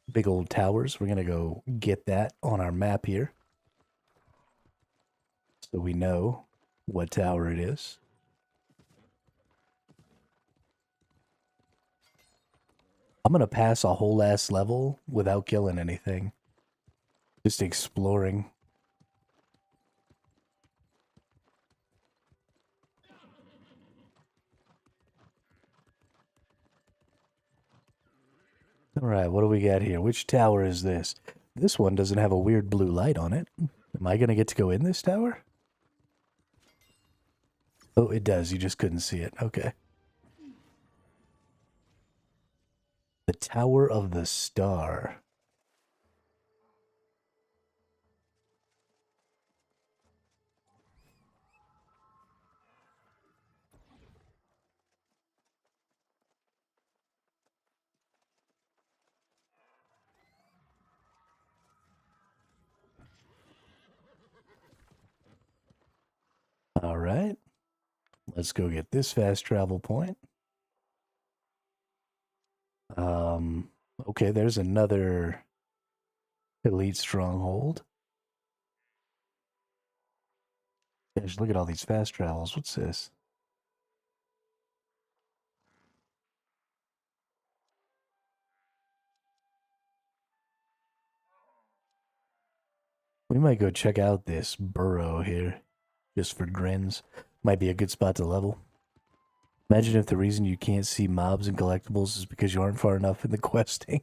big old towers. We're going to go get that on our map here, so we know what tower it is. I'm going to pass a whole ass level without killing anything. Just exploring. All right, what do we got here? Which tower is this? This one doesn't have a weird blue light on it. Am I going to get to go in this tower? Oh, it does. You just couldn't see it. Okay. The Tower of the Star. All right. Let's go get this fast travel point. Okay, there's another elite stronghold. Gosh, look at all these fast travels. What's this? We might go check out this burrow here, just for grins. Might be a good spot to level. Imagine if the reason you can't see mobs and collectibles is because you aren't far enough in the questing.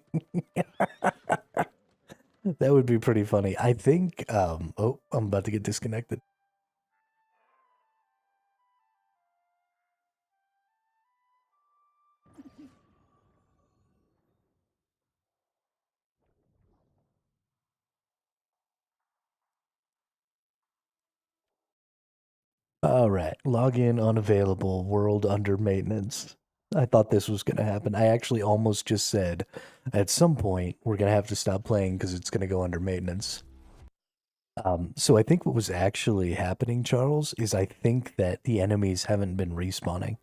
That would be pretty funny. I think, oh, I'm about to get disconnected. All right, login unavailable, world under maintenance. I thought this was going to happen. I actually almost just said, at some point, we're going to have to stop playing because it's going to go under maintenance. So I think what was actually happening, Charles, is I think that the enemies haven't been respawning.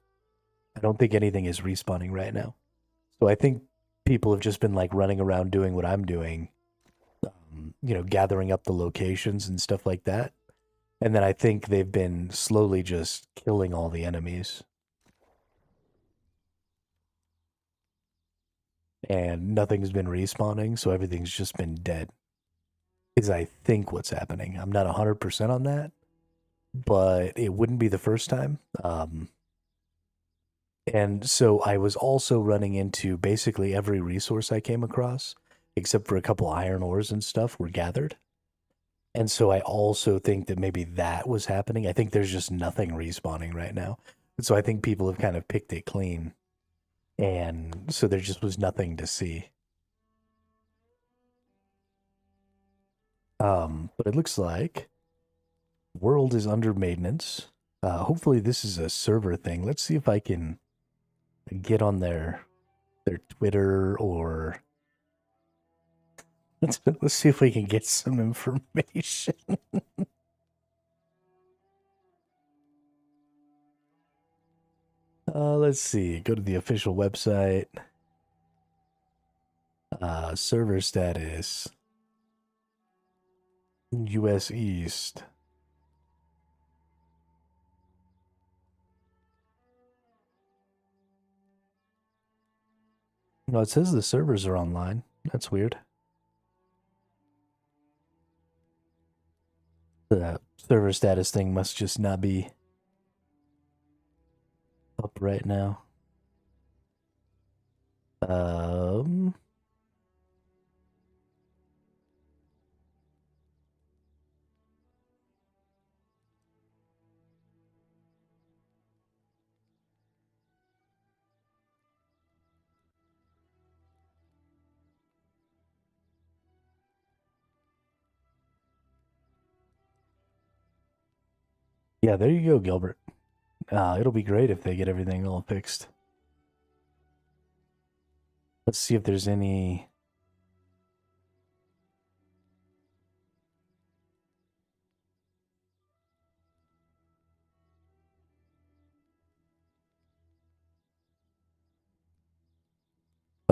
I don't think anything is respawning right now. So I think people have just been like running around doing what I'm doing, you know, gathering up the locations and stuff like that. And then I think they've been slowly just killing all the enemies. And nothing's been respawning, so everything's just been dead. is I think what's happening. I'm not 100% on that, but it wouldn't be the first time. And so I was also running into basically every resource I came across, except for a couple iron ores and stuff, were gathered. And so I also think that maybe that was happening. I think there's just nothing respawning right now. And so I think people have kind of picked it clean. And so there just was nothing to see. But it looks like world is under maintenance. Hopefully this is a server thing. Let's see if I can get on their Twitter or let's see if we can get some information. Let's see. Go to the official website. Server status. US East. No, it says the servers are online. That's weird. The server status thing must just not be up right now. Yeah, there you go, Gilbert. It'll be great if they get everything all fixed. Let's see if there's any.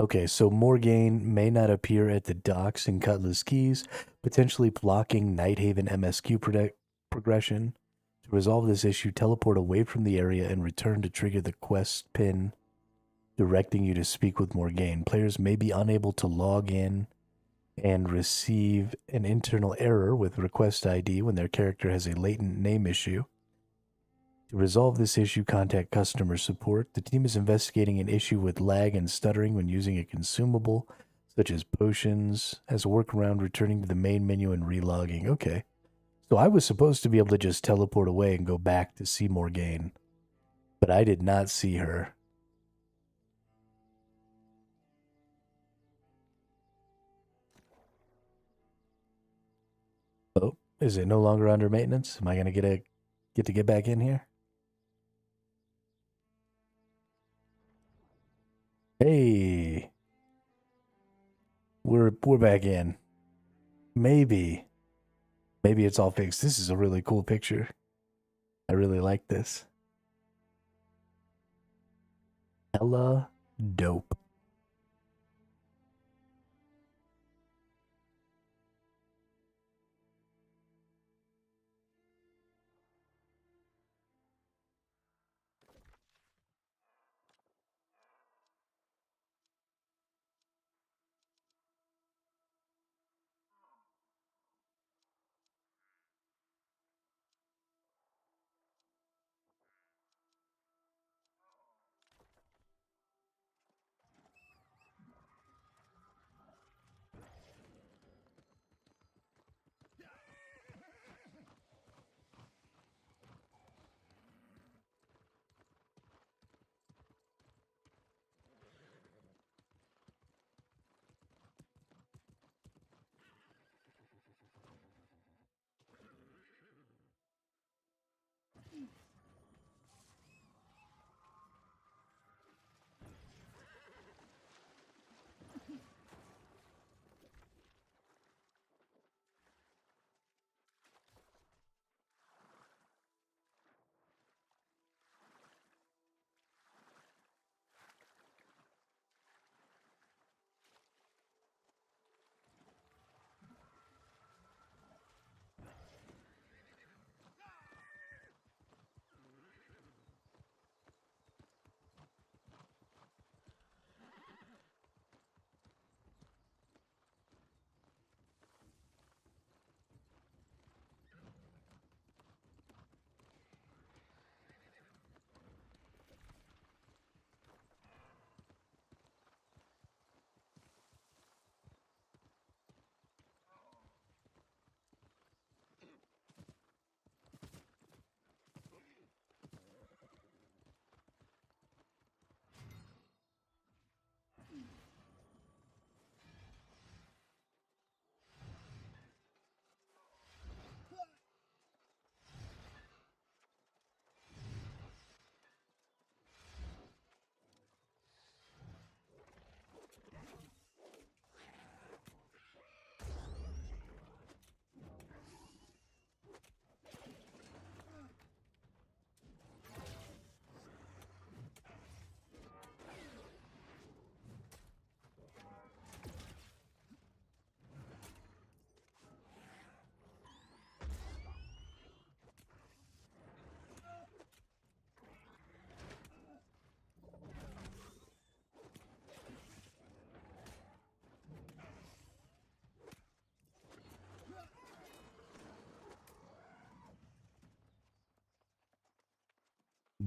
Okay, so Morgaine may not appear at the docks in Cutlass Keys, potentially blocking Nighthaven MSQ progression. To resolve this issue, teleport away from the area and return to trigger the quest pin directing you to speak with Morgaine. Players may be unable to log in and receive an internal error with request ID when their character has a latent name issue. To resolve this issue, contact customer support. The team is investigating an issue with lag and stuttering when using a consumable, such as potions, as a workaround returning to the main menu and relogging. Okay. So I was supposed to be able to just teleport away and go back to see Morgaine, but I did not see her. Oh, is it no longer under maintenance? Am I gonna get back in here? Hey, we're back in. Maybe it's all fixed. This is a really cool picture. I really like this. Hella dope.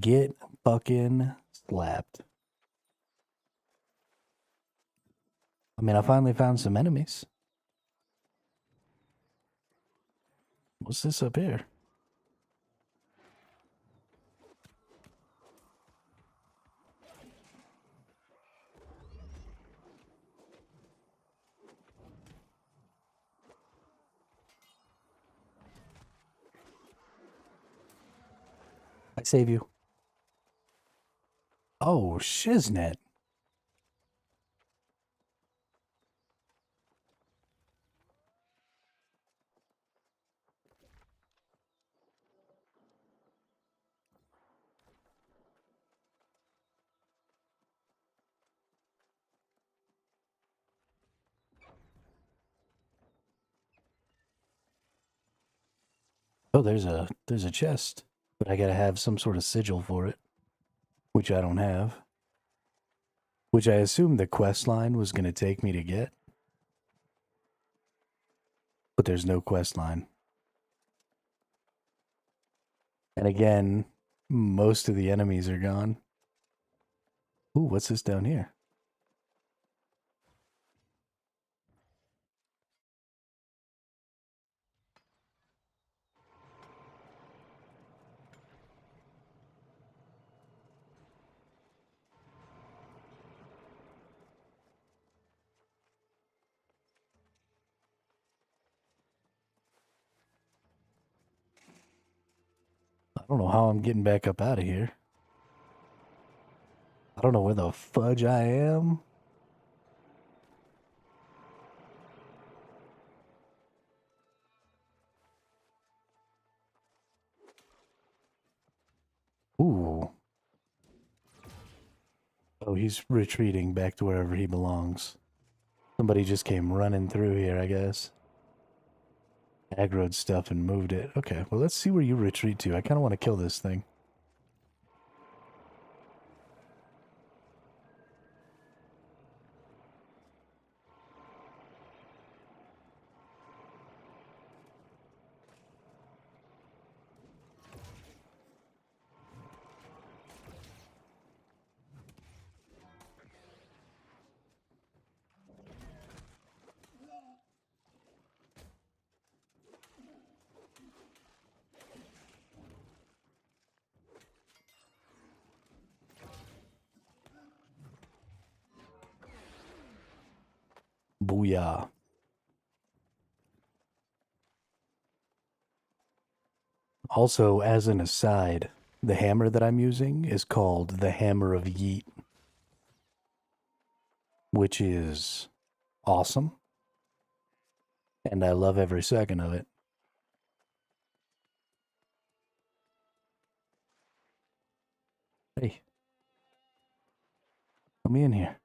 Get fucking slapped. I mean, I finally found some enemies. What's this up here? I save you. Oh, shiznit. Oh, there's a chest, but I gotta have some sort of sigil for it, which I don't have. Which I assumed the quest line was gonna take me to get, but there's no quest line. And again, most of the enemies are gone. Ooh, what's this down here? I don't know how I'm getting back up out of here. I don't know where the fudge I am. Ooh. Oh, he's retreating back to wherever he belongs. Somebody just came running through here, I guess. Aggroed stuff and moved it. Okay, well, let's see where you retreat to. I kind of want to kill this thing. Booyah. Also, as an aside, the hammer that I'm using is called the Hammer of Yeet, which is awesome. And I love every second of it. Hey, let me in here.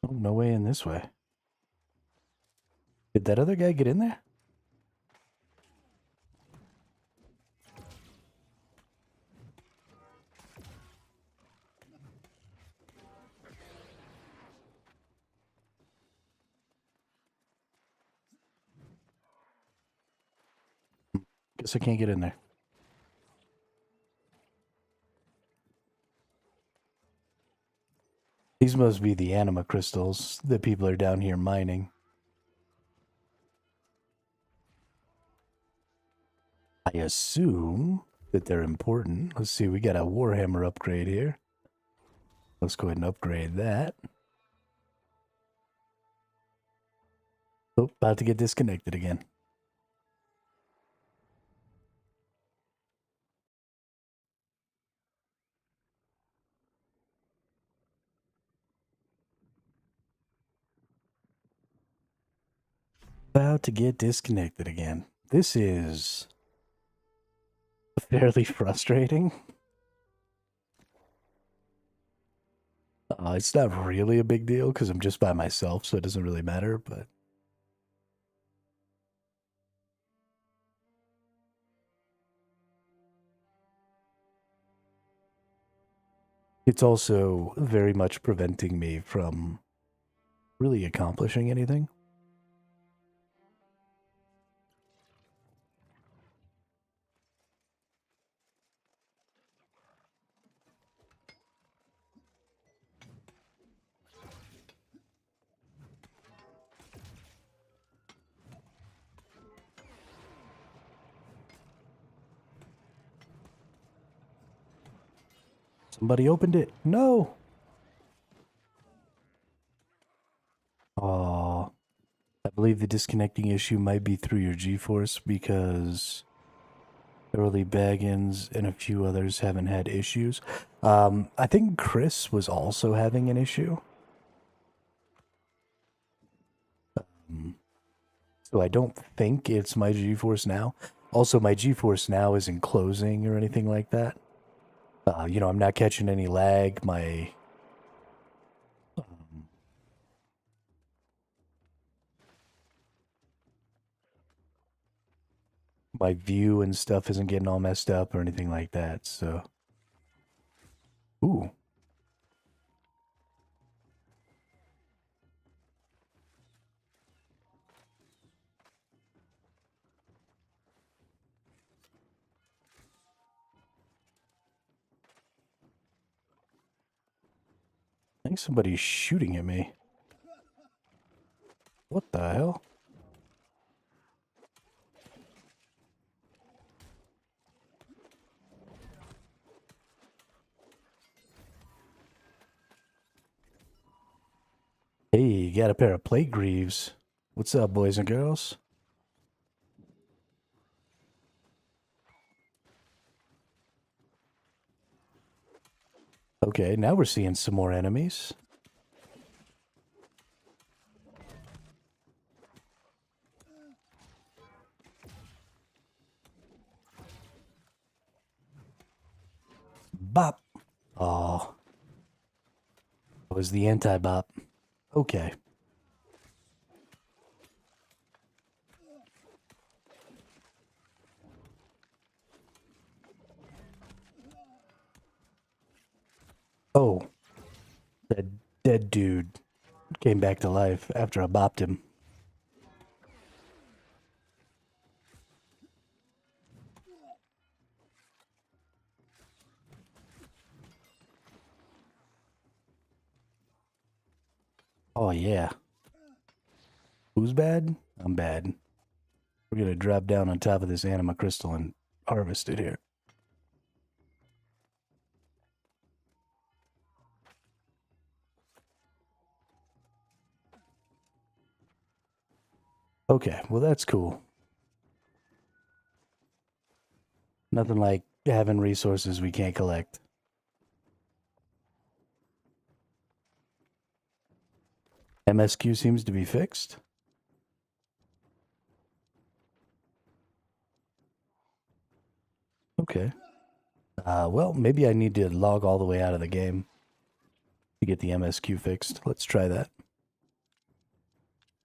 Oh, no way in this way. Did that other guy get in there? Guess I can't get in there. These must be the anima crystals that people are down here mining. I assume that they're important. Let's see, we got a Warhammer upgrade here. Let's go ahead and upgrade that. Oh, about to get disconnected again. About to get disconnected again. This is fairly frustrating. It's not really a big deal because I'm just by myself, so it doesn't really matter, but It's also very much preventing me from really accomplishing anything. Somebody opened it. No. Aw. I believe the disconnecting issue might be through your GeForce because Early Baggins and a few others haven't had issues. I think Chris was also having an issue. So I don't think it's my GeForce Now. Also, my GeForce Now isn't closing or anything like that. You know, I'm not catching any lag. My view and stuff isn't getting all messed up or anything like that. So, ooh. I think somebody's shooting at me. What the hell? Hey, you got a pair of plate greaves. What's up, boys and girls? Okay, now we're seeing some more enemies. Bop. Oh. It was the anti-bop. Okay. Oh. That dead dude came back to life after I bopped him. Oh, yeah. Who's bad? I'm bad. We're gonna drop down on top of this anima crystal and harvest it here. Okay, well that's cool. Nothing like having resources we can't collect. MSQ seems to be fixed. Okay. Well, maybe I need to log all the way out of the game to get the MSQ fixed. Let's try that.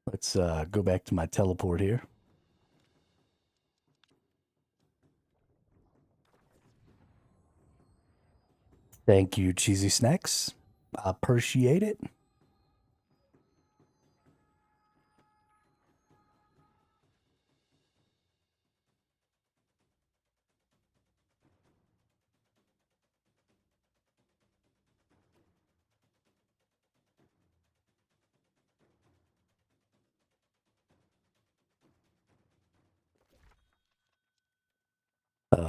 Let's go back to my teleport here. Thank you, Cheesy Snacks. Appreciate it.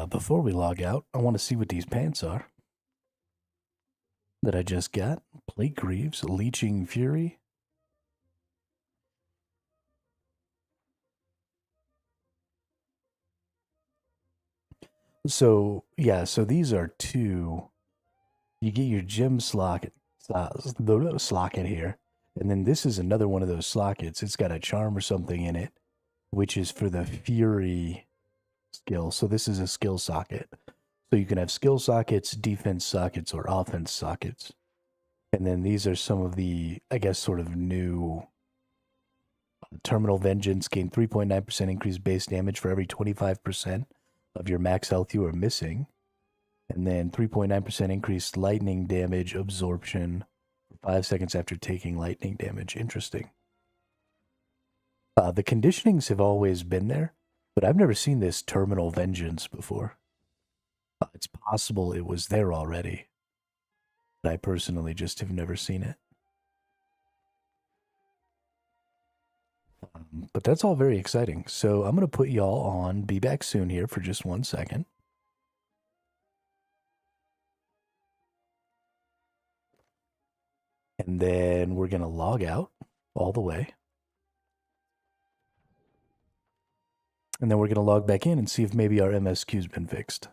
Before we log out, I want to see what these pants are that I just got. Plate Greaves, Leeching Fury. So, yeah, so these are two. You get your gem slocket here. And then this is another one of those slockets. It's got a charm or something in it, which is for the Fury skill. So this is a skill socket. So you can have skill sockets, defense sockets, or offense sockets. And then these are some of the, I guess, sort of new Terminal Vengeance. Gain 3.9% increased base damage for every 25% of your max health you are missing. And then 3.9% increased lightning damage absorption for 5 seconds after taking lightning damage. Interesting. The conditionings have always been there, but I've never seen this terminal vengeance before. It's possible it was there already, but I personally just have never seen it. But that's all very exciting. So I'm going to put y'all on Be Back Soon here for just 1 second. And then we're going to log out all the way. And then we're going to log back in and see if maybe our MSQ's been fixed.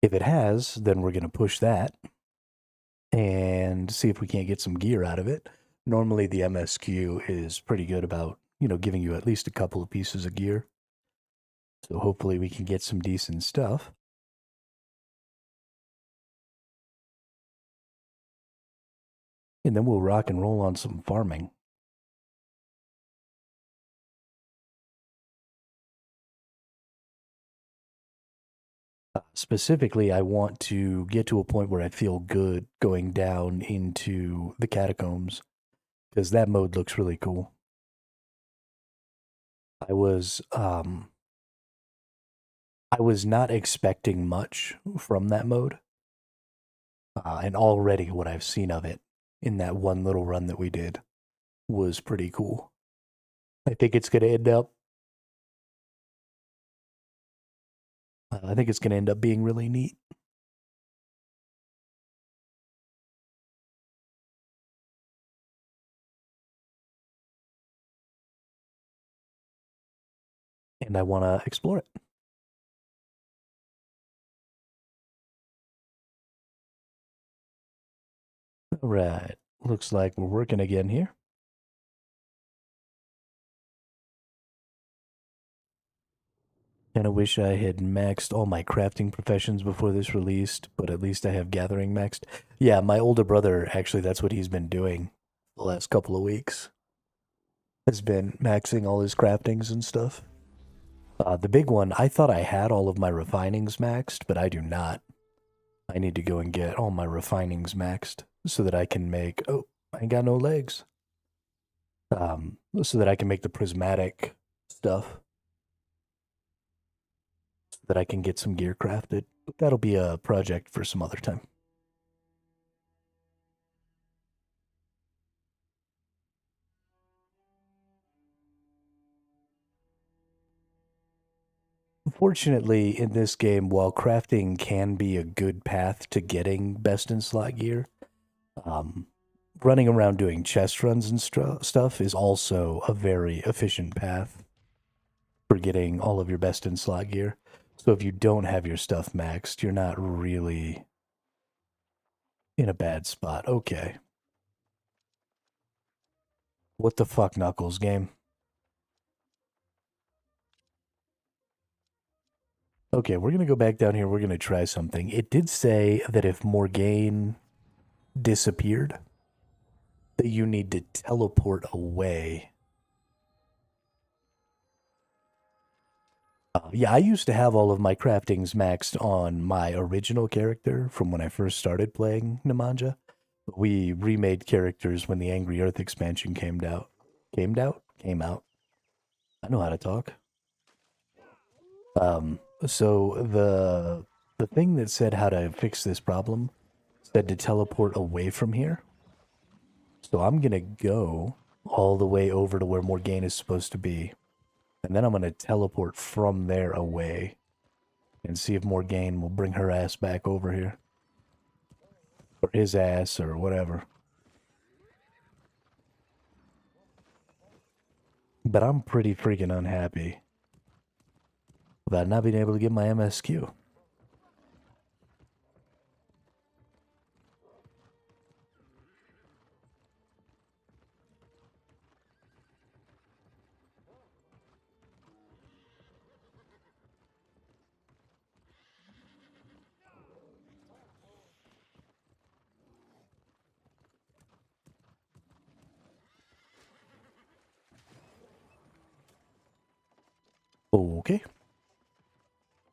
If it has, then we're going to push that and see if we can't get some gear out of it. Normally the MSQ is pretty good about, giving you at least a couple of pieces of gear. So hopefully we can get some decent stuff. And then we'll rock and roll on some farming. Specifically, I want to get to a point where I feel good going down into the catacombs, because that mode looks really cool. I was not expecting much from that mode, and already what I've seen of it in that one little run that we did was pretty cool. I think it's going to end up being really neat. And I want to explore it. All right. Looks like we're working again here. Kind of wish I had maxed all my crafting professions before this released, but at least I have gathering maxed. Yeah, my older brother, actually, that's what he's been doing the last couple of weeks. Has been maxing all his craftings and stuff. The big one, I thought I had all of my refinings maxed, but I do not. I need to go and get all my refinings maxed so that I can make... Oh, I ain't got no legs. So that I can make the prismatic stuff. So that I can get some gear crafted. That'll be a project for some other time. Fortunately, in this game, while crafting can be a good path to getting best in slot gear, running around doing chest runs and stuff is also a very efficient path for getting all of your best in slot gear. So if you don't have your stuff maxed, you're not really in a bad spot. Okay. What the fuck, Knuckles game? Okay, we're going to go back down here. We're going to try something. It did say that if Morgane disappeared, that you need to teleport away. Yeah, I used to have all of my craftings maxed on my original character from when I first started playing Nemanja. But we remade characters when the Angry Earth expansion came out. Came out. I know how to talk. So the thing that said how to fix this problem said to teleport away from here. So I'm gonna go all the way over to where Morgane is supposed to be. And then I'm going to teleport from there away and see if Morgane will bring her ass back over here. Or his ass, or whatever. But I'm pretty freaking unhappy about not being able to get my MSQ. Okay.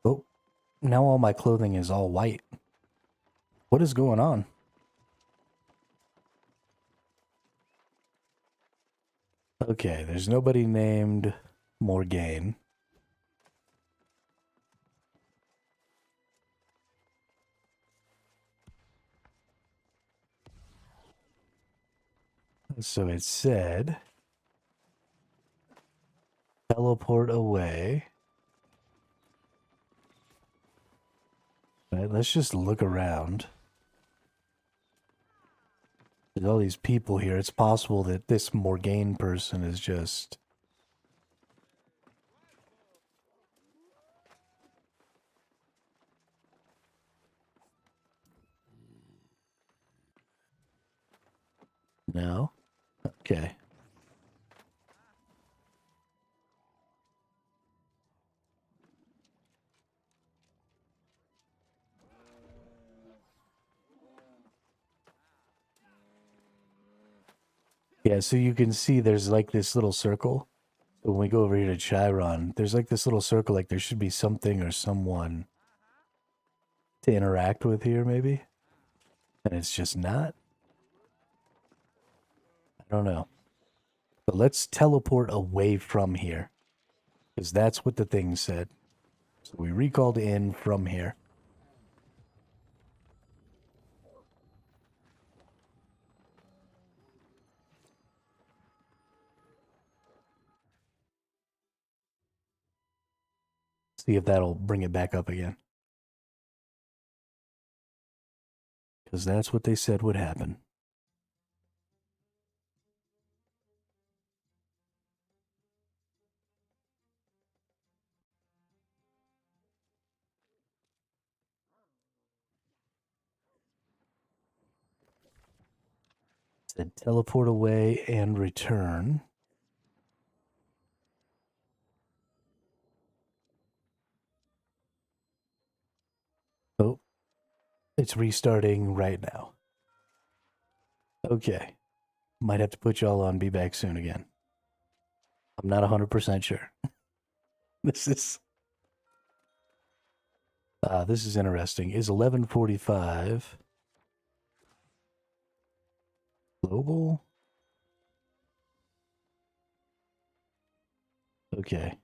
Oh, now all my clothing is all white. What is going on? Okay, there's nobody named Morgaine. So it said, teleport away. Right, let's just look around. There's all these people here. It's possible that this Morgaine person is just... No? Okay. Yeah, so you can see there's like this little circle. When we go over here to Chiron, there's like this little circle, like there should be something or someone to interact with here, maybe? And it's just not? I don't know. But let's teleport away from here. Because that's what the thing said. So we recalled in from here. See if that'll bring it back up again. Because that's what they said would happen. Said teleport away and return. Oh, it's restarting right now. Okay. Might have to put y'all on Be Back Soon again. I'm not 100% sure. This is interesting. Is 11:45 global? Okay.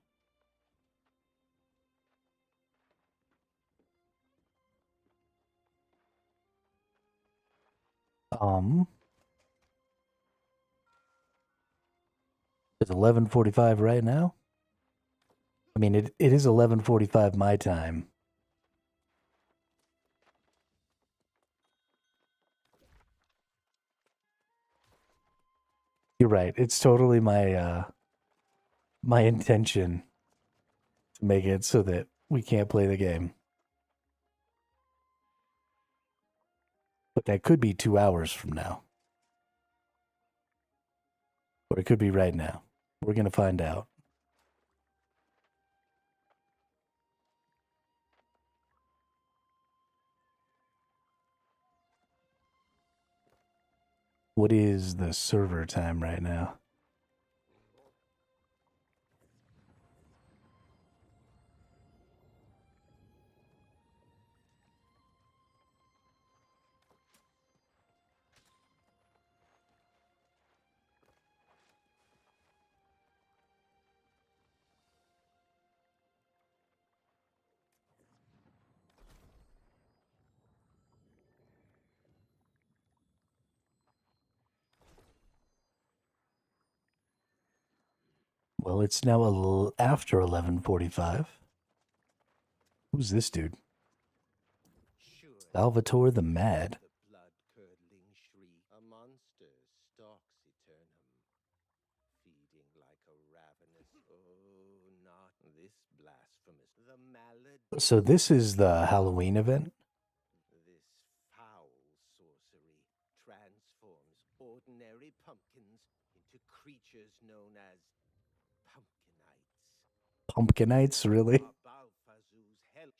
It's 11:45 right now? I mean, it is 11:45 my time. You're right. It's totally my intention to make it so that we can't play the game. But that could be 2 hours from now. Or it could be right now. We're going to find out. What is the server time right now? Well, it's now a little after 11:45. Who's this dude? Salvatore the Mad. The blood-curdling shriek. A monster stalks eternum, feeding like a ravenous. Oh, not this blasphemous. The malady. So this is the Halloween event? This foul sorcery transforms ordinary pumpkins into creatures known as pumpkinites. Pumpkinites, really? Balfazu's hell.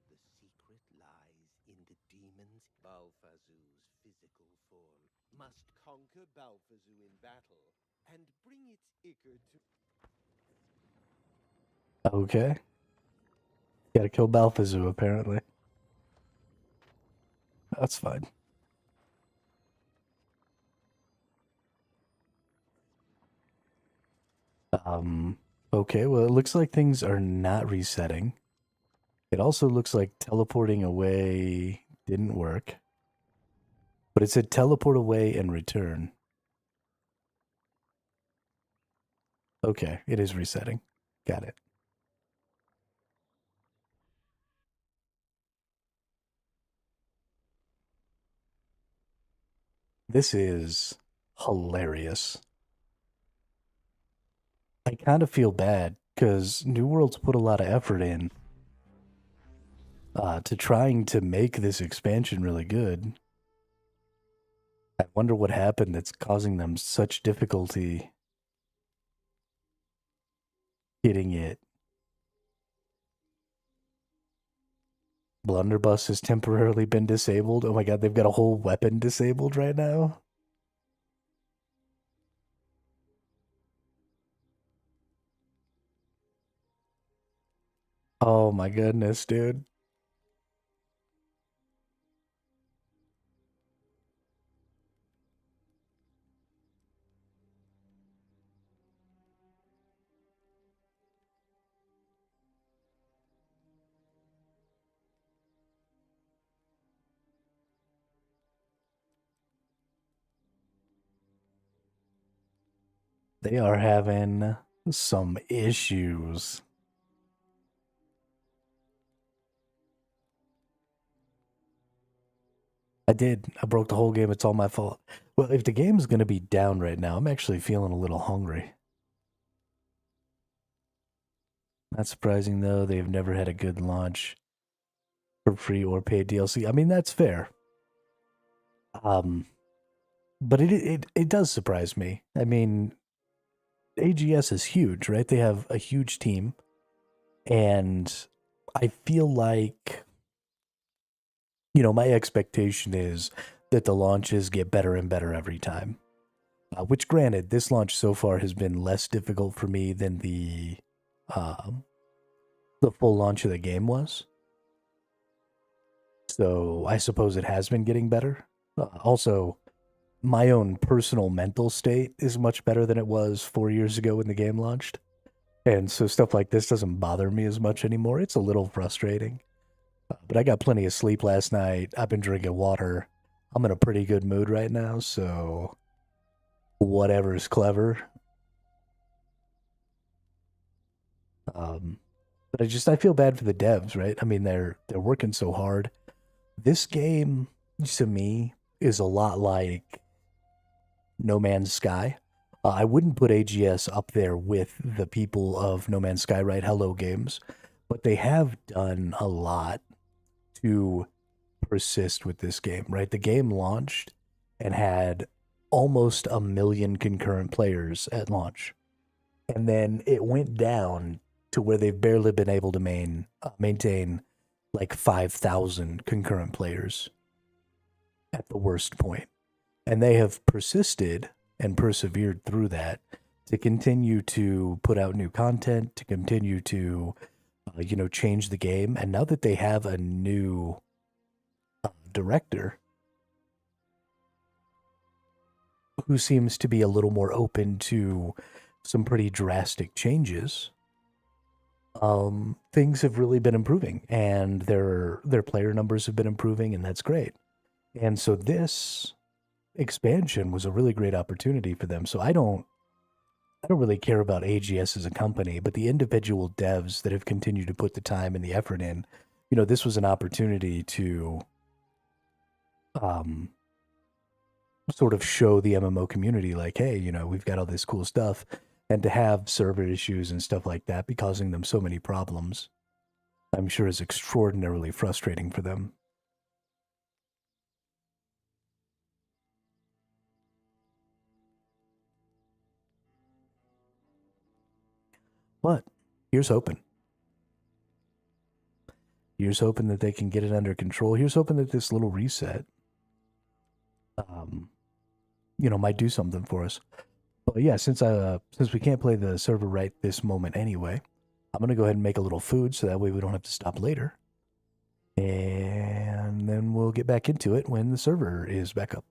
The secret lies in the demons. Balfazu's physical form must conquer Balfazu in battle and bring its ichor to... Okay. Gotta kill Balthazar, apparently. That's fine. Okay, well, it looks like things are not resetting. It also looks like teleporting away didn't work. But it said teleport away and return. Okay, it is resetting. Got it. This is hilarious. I kind of feel bad because New World's put a lot of effort in to trying to make this expansion really good. I wonder what happened that's causing them such difficulty getting it. Blunderbuss has temporarily been disabled. Oh my god, they've got a whole weapon disabled right now. Oh my goodness, dude. They are having some issues. I did. I broke the whole game. It's all my fault. Well, if the game's going to be down right now, I'm actually feeling a little hungry. Not surprising, though. They've never had a good launch for free or paid DLC. I mean, that's fair. But it does surprise me. I mean, AGS is huge, right? They have a huge team. And I feel like, you know, my expectation is that the launches get better and better every time. Which, granted, this launch so far has been less difficult for me than the full launch of the game was. So I suppose it has been getting better. Also, my own personal mental state is much better than it was 4 years ago when the game launched. And so stuff like this doesn't bother me as much anymore. It's a little frustrating. But I got plenty of sleep last night. I've been drinking water. I'm in a pretty good mood right now, so whatever's clever. But I feel bad for the devs, right? I mean, they're working so hard. This game, to me, is a lot like No Man's Sky. I wouldn't put AGS up there with the people of No Man's Sky, right? Hello Games. But they have done a lot to persist with this game, right? The game launched and had almost 1 million concurrent players at launch. And then it went down to where they've barely been able to maintain like 5,000 concurrent players at the worst point. And they have persisted and persevered through that to continue to put out new content, to continue to, change the game. And now that they have a new director who seems to be a little more open to some pretty drastic changes, things have really been improving, and their player numbers have been improving, and that's great. And so this expansion was a really great opportunity for them. So I don't really care about AGS as a company, but the individual devs that have continued to put the time and the effort in, this was an opportunity to sort of show the MMO community like, hey, we've got all this cool stuff. And to have server issues and stuff like that be causing them so many problems, I'm sure is extraordinarily frustrating for them. But here's hoping. Here's hoping that they can get it under control. Here's hoping that this little reset, might do something for us. But yeah, since we can't play the server right this moment anyway, I'm going to go ahead and make a little food so that way we don't have to stop later. And then we'll get back into it when the server is back up.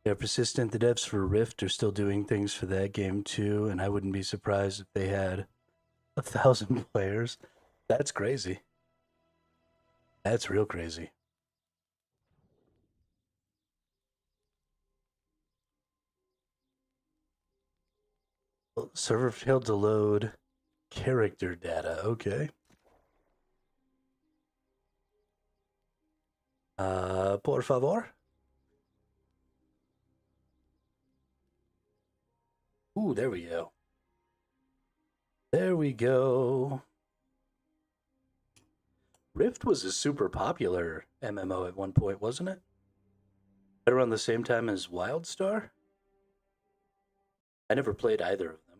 Yeah, persistent. The devs for Rift are still doing things for that game too, and I wouldn't be surprised if they had 1,000 players. That's crazy. That's real crazy. Well, server failed to load character data. Okay. Por favor. Ooh, there we go. There we go. Rift was a super popular MMO at one point, wasn't it? Right around the same time as Wildstar? I never played either of them.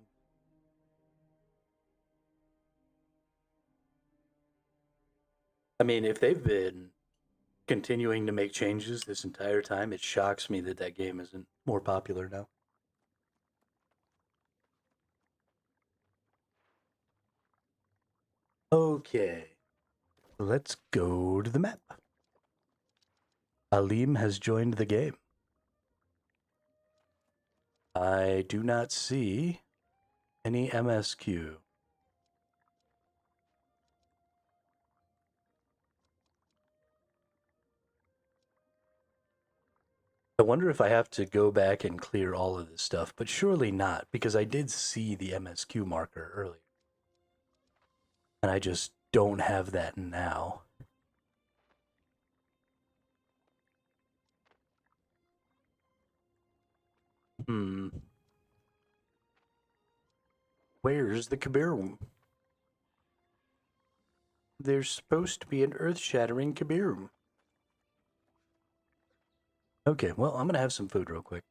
I mean, if they've been continuing to make changes this entire time, it shocks me that that game isn't more popular now. Okay, let's go to the map. Alim has joined the game. I do not see any MSQ. I wonder if I have to go back and clear all of this stuff, but surely not, because I did see the MSQ marker earlier. And I just don't have that now. Where's the Kabirum? There's supposed to be an earth-shattering Kabirum. Okay, well, I'm gonna have some food real quick.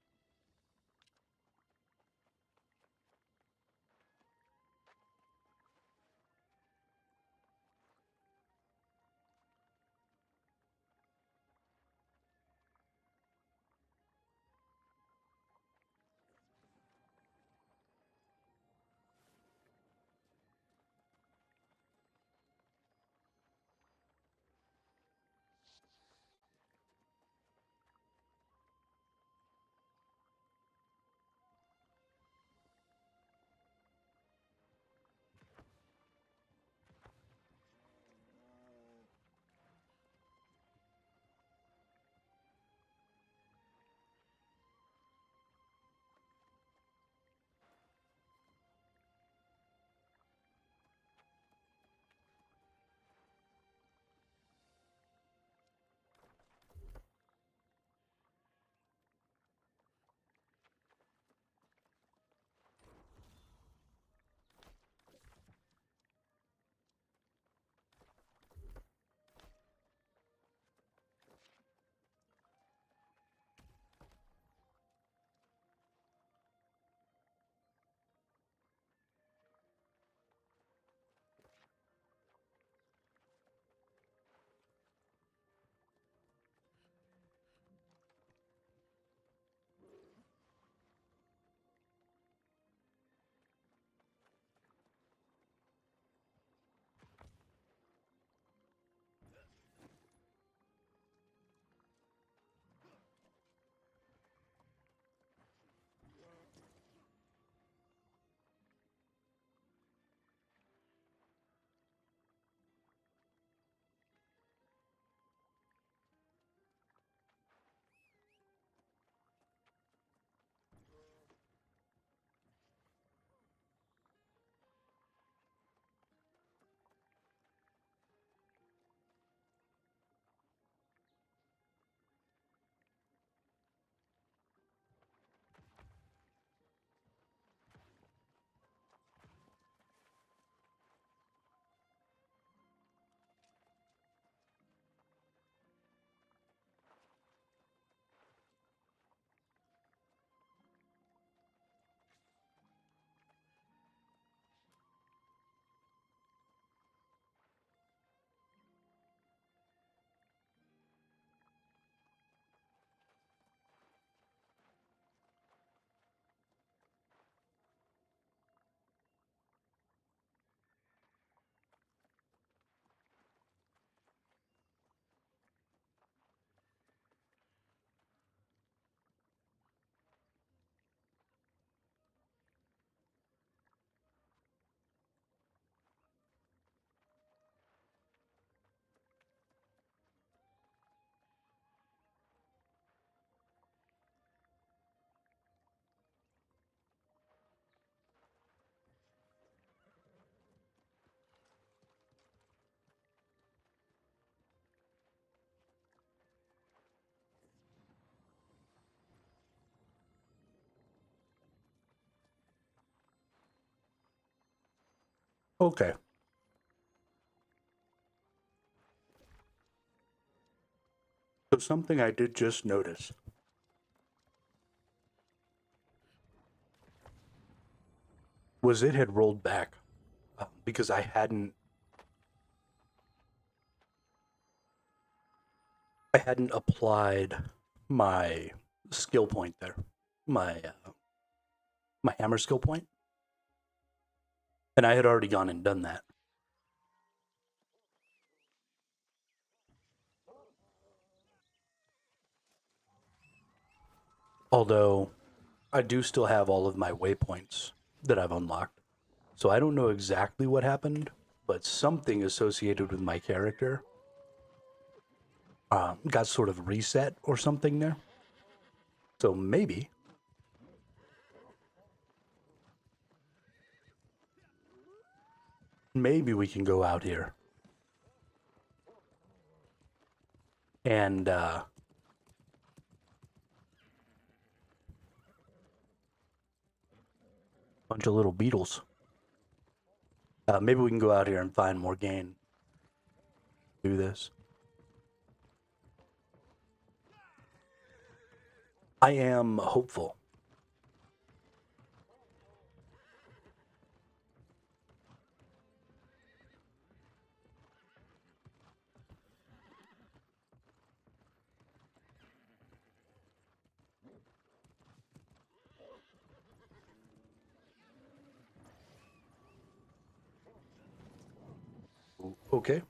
Okay. So something I did just notice was it had rolled back because I hadn't applied my skill point there, my my hammer skill point, and I had already gone and done that. Although I do still have all of my waypoints that I've unlocked, so I don't know exactly what happened, but something associated with my character got sort of reset or something there. So maybe we can go out here and bunch of little beetles. Maybe we can go out here and find more game. Do this. I am hopeful. Okay.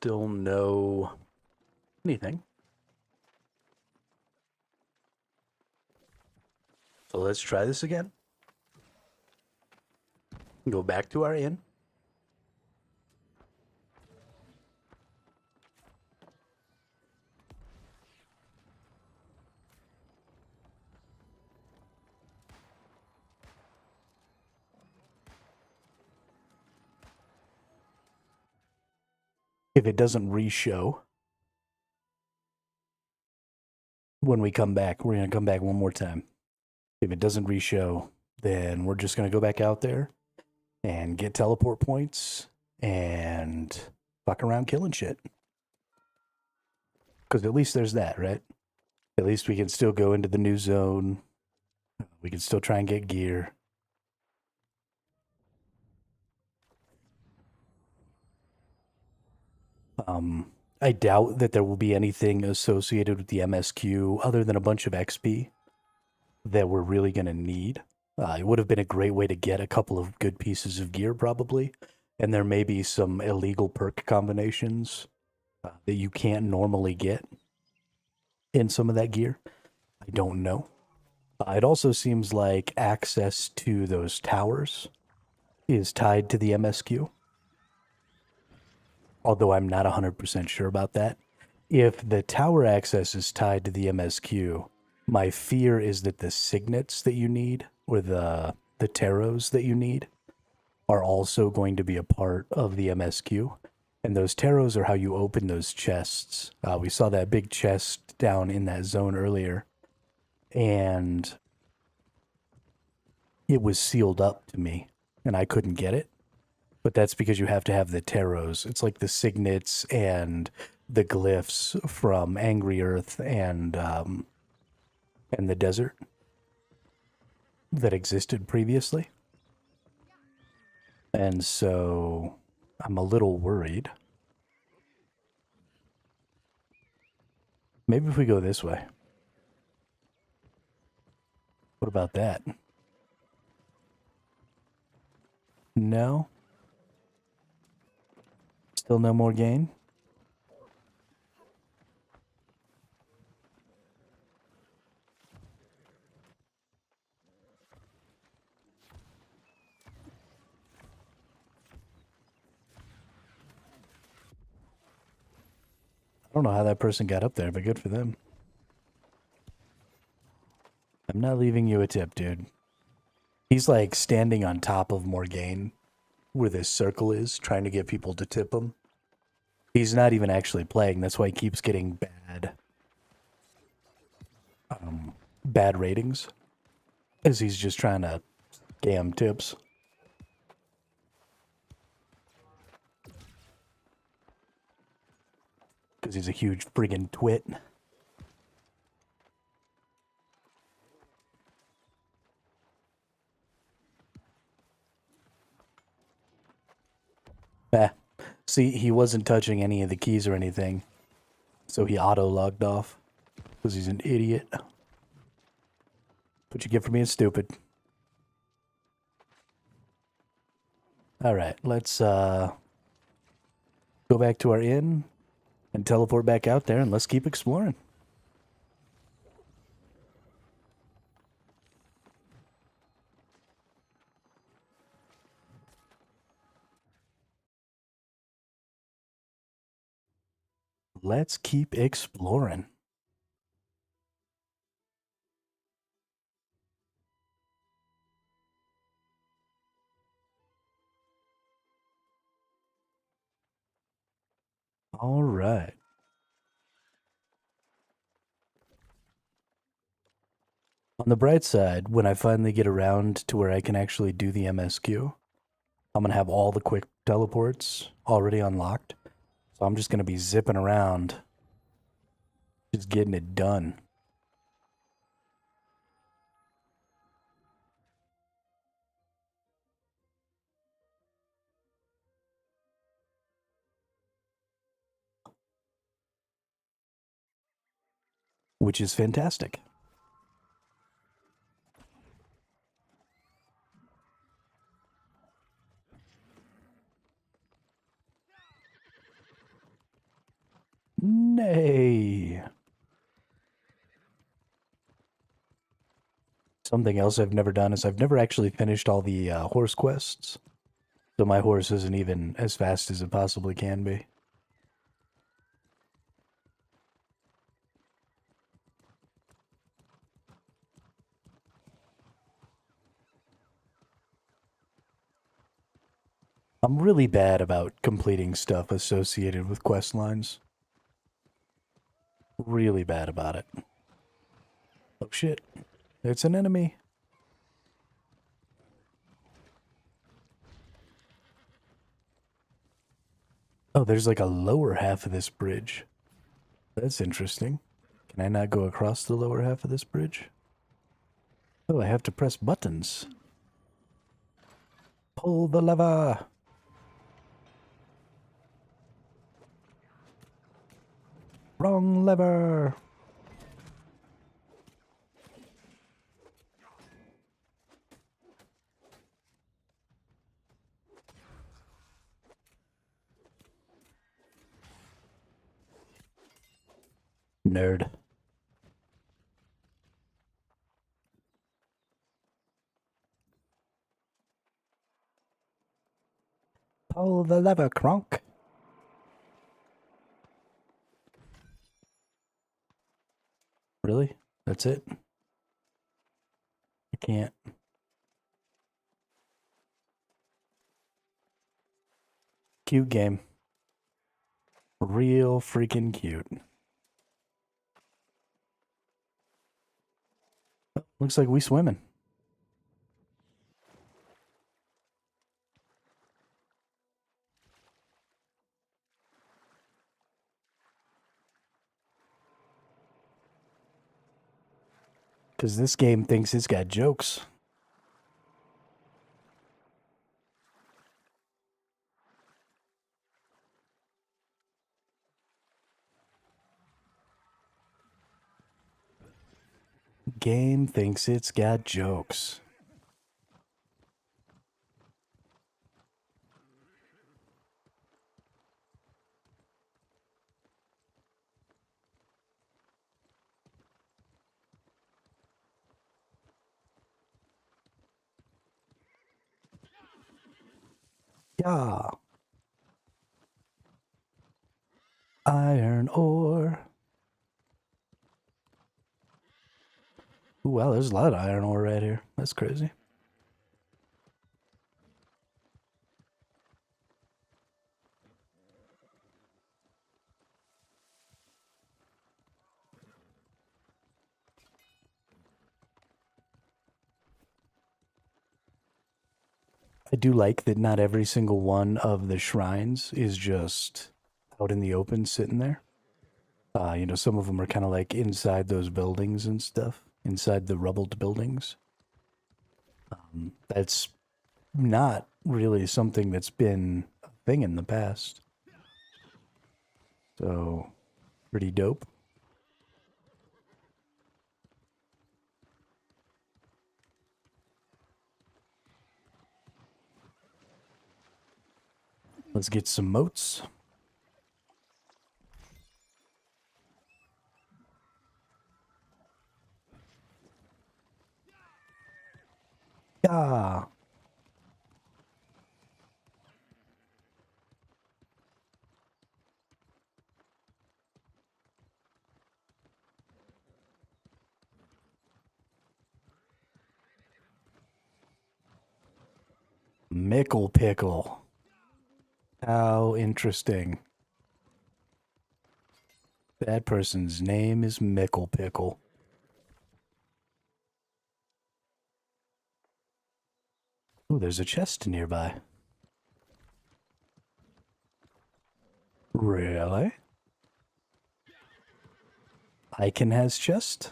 Still no anything. So let's try this again. Go back to our inn. If it doesn't re-show when we come back, we're going to come back one more time. If it doesn't re-show, then we're just going to go back out there and get teleport points and fuck around killing shit. Because at least there's that, right? At least we can still go into the new zone. We can still try and get gear. I doubt that there will be anything associated with the MSQ other than a bunch of XP that we're really going to need. It would have been a great way to get a couple of good pieces of gear, probably. And there may be some illegal perk combinations that you can't normally get in some of that gear. I don't know. It also seems like access to those towers is tied to the MSQ. Although I'm not 100% sure about that. If the tower access is tied to the MSQ, my fear is that the signets that you need, or the tarots that you need, are also going to be a part of the MSQ. And those tarots are how you open those chests. We saw that big chest down in that zone earlier, and it was sealed up to me, and I couldn't get it. But that's because you have to have the tarots. It's like the signets and the glyphs from Angry Earth and the desert that existed previously. And so I'm a little worried. Maybe if we go this way. What about that? No? Still no more gain? I don't know how that person got up there, but good for them. I'm not leaving you a tip, dude. He's like standing on top of Morgaine, where this circle is, trying to get people to tip him. He's not even actually playing. That's why he keeps getting bad ratings. Because he's just trying to scam tips. Because he's a huge friggin' twit. See, he wasn't touching any of the keys or anything. So he auto-logged off. Because he's an idiot. What you get for being stupid. Alright, let's go back to our inn and teleport back out there and let's keep exploring. Let's keep exploring. All right. On the bright side, when I finally get around to where I can actually do the MSQ, I'm going to have all the quick teleports already unlocked. So I'm just going to be zipping around, just getting it done. Which is fantastic. Nay. Something else I've never done is I've never actually finished all the horse quests. So my horse isn't even as fast as it possibly can be. I'm really bad about completing stuff associated with quest lines. Really bad about it. Oh shit. It's an enemy. Oh, there's like a lower half of this bridge. That's interesting. Can I not go across the lower half of this bridge? Oh, I have to press buttons. Pull the lever. Wrong lever. Nerd. Pull the lever, Kronk. Really? That's it? I can't. Cute game. Real freaking cute. Oh, looks like we swimming. Because this game thinks it's got jokes. Game thinks it's got jokes. Yeah. Iron ore. Ooh, wow, there's a lot of iron ore right here. That's crazy. I do like that not every single one of the shrines is just out in the open sitting there. You know, some of them are kind of like inside those buildings and stuff, inside the rubbled buildings. That's not really something that's been a thing in the past. So, pretty dope. Let's get some moats. Yeah. Mickle pickle. How interesting. That person's name is Mickle Pickle. Ooh, there's a chest nearby. Really? Icon has chest?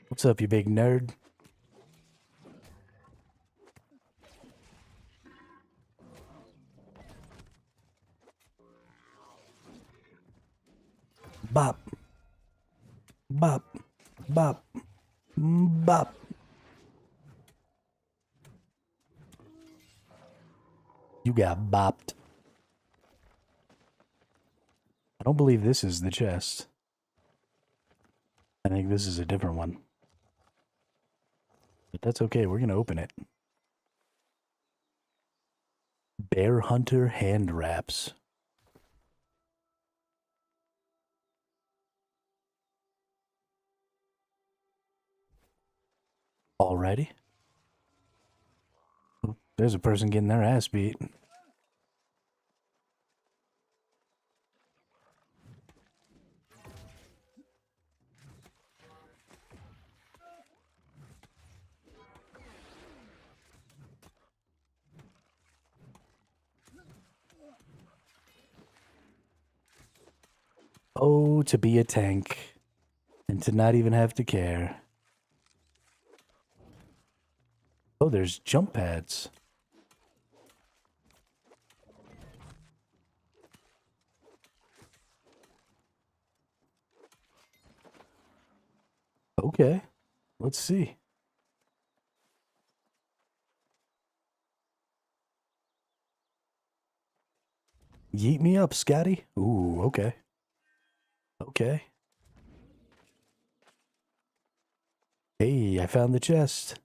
What's up, you big nerd? Bop. Bop. Bop. Bop. You got bopped. I don't believe this is the chest. I think this is a different one. But that's okay, we're gonna open it. Bear Hunter hand wraps. Alrighty. There's a person getting their ass beat. Oh, to be a tank. And to not even have to care. Oh, there's jump pads. Okay. Let's see. Yeet me up, Scotty. Ooh, okay. Okay. Hey, I found the chest.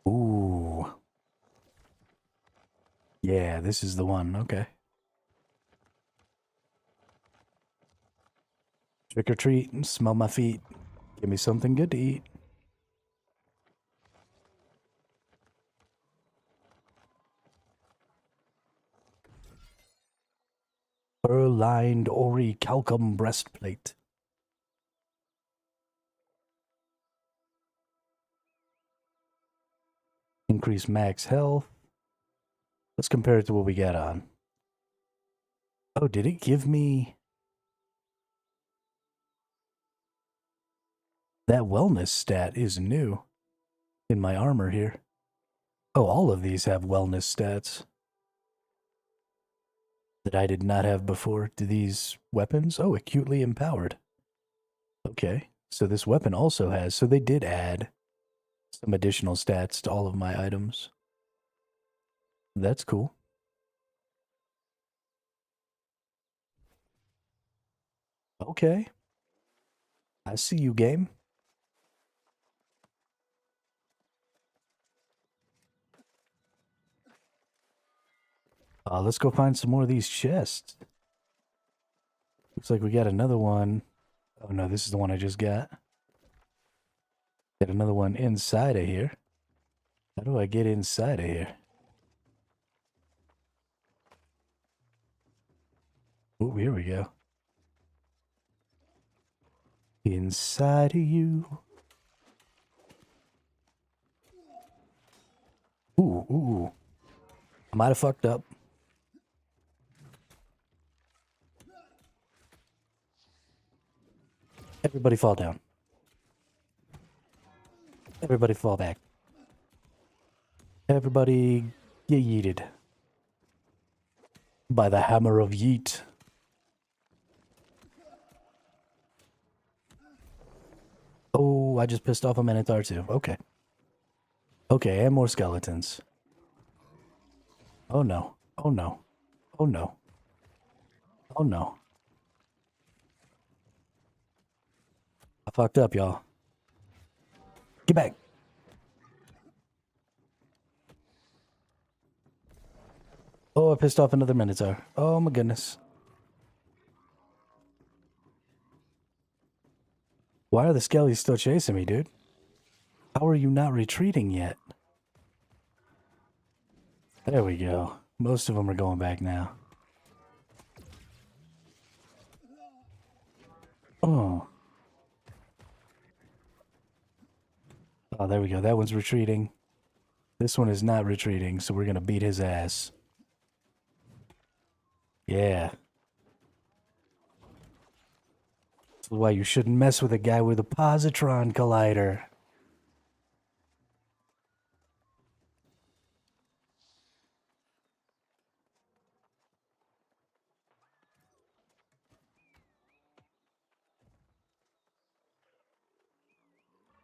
Ooh. Yeah, this is the one. Okay. Trick or treat and smell my feet. Give me something good to eat. Fur-lined orichalcum breastplate. Increase max health. Let's compare it to what we got on. Oh, did it give me... That wellness stat is new in my armor here. Oh, all of these have wellness stats that I did not have before. Do these weapons? Oh, acutely empowered. Okay, so this weapon also has... So they did add some additional stats to all of my items. That's cool. Okay. I see you, game. Let's go find some more of these chests. Looks like we got another one. Oh no, this is the one I just got. Got another one inside of here. How do I get inside of here? Oh, here we go. Inside of you. Ooh. I might have fucked up. Everybody fall down. Everybody fall back. Everybody get yeeted. By the hammer of yeet. Oh, I just pissed off a Minotaur too. Okay. Okay, and more skeletons. Oh no. Oh no. Oh no. Oh no. I fucked up, y'all. Get back. Oh, I pissed off another Minotaur. Oh my goodness. Why are the skellies still chasing me, dude? How are you not retreating yet? There we go. Most of them are going back now. Oh. Oh, there we go. That one's retreating. This one is not retreating, so we're going to beat his ass. Yeah. That's why you shouldn't mess with a guy with a positron collider.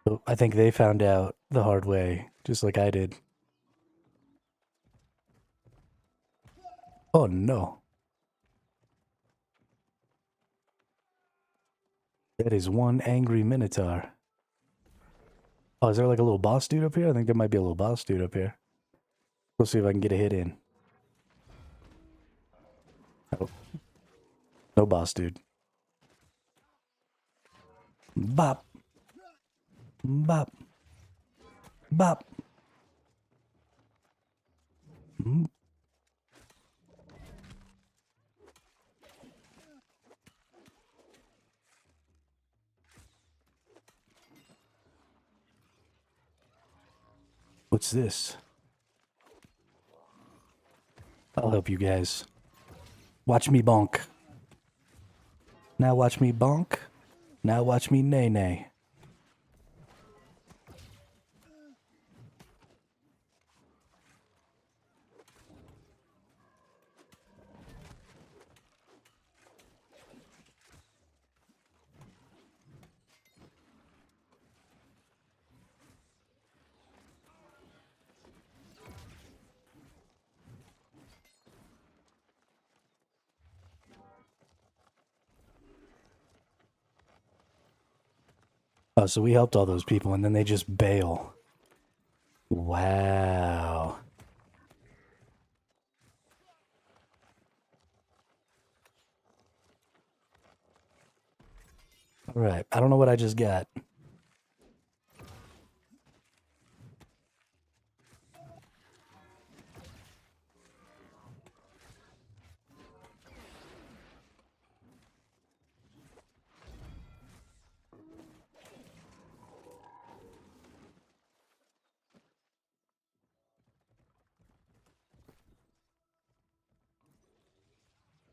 So I think they found out the hard way, just like I did. Oh no. That is one angry Minotaur. Oh, is there like a little boss dude up here? I think there might be a little boss dude up here. We'll see if I can get a hit in. Oh. No boss dude. Bop. Bop. Bop. Mm. What's this? I'll help you guys. Watch me bonk. Now watch me bonk. Now watch me nay-nay. Oh, so we helped all those people and then they just bail. Wow. All right. I don't know what I just got.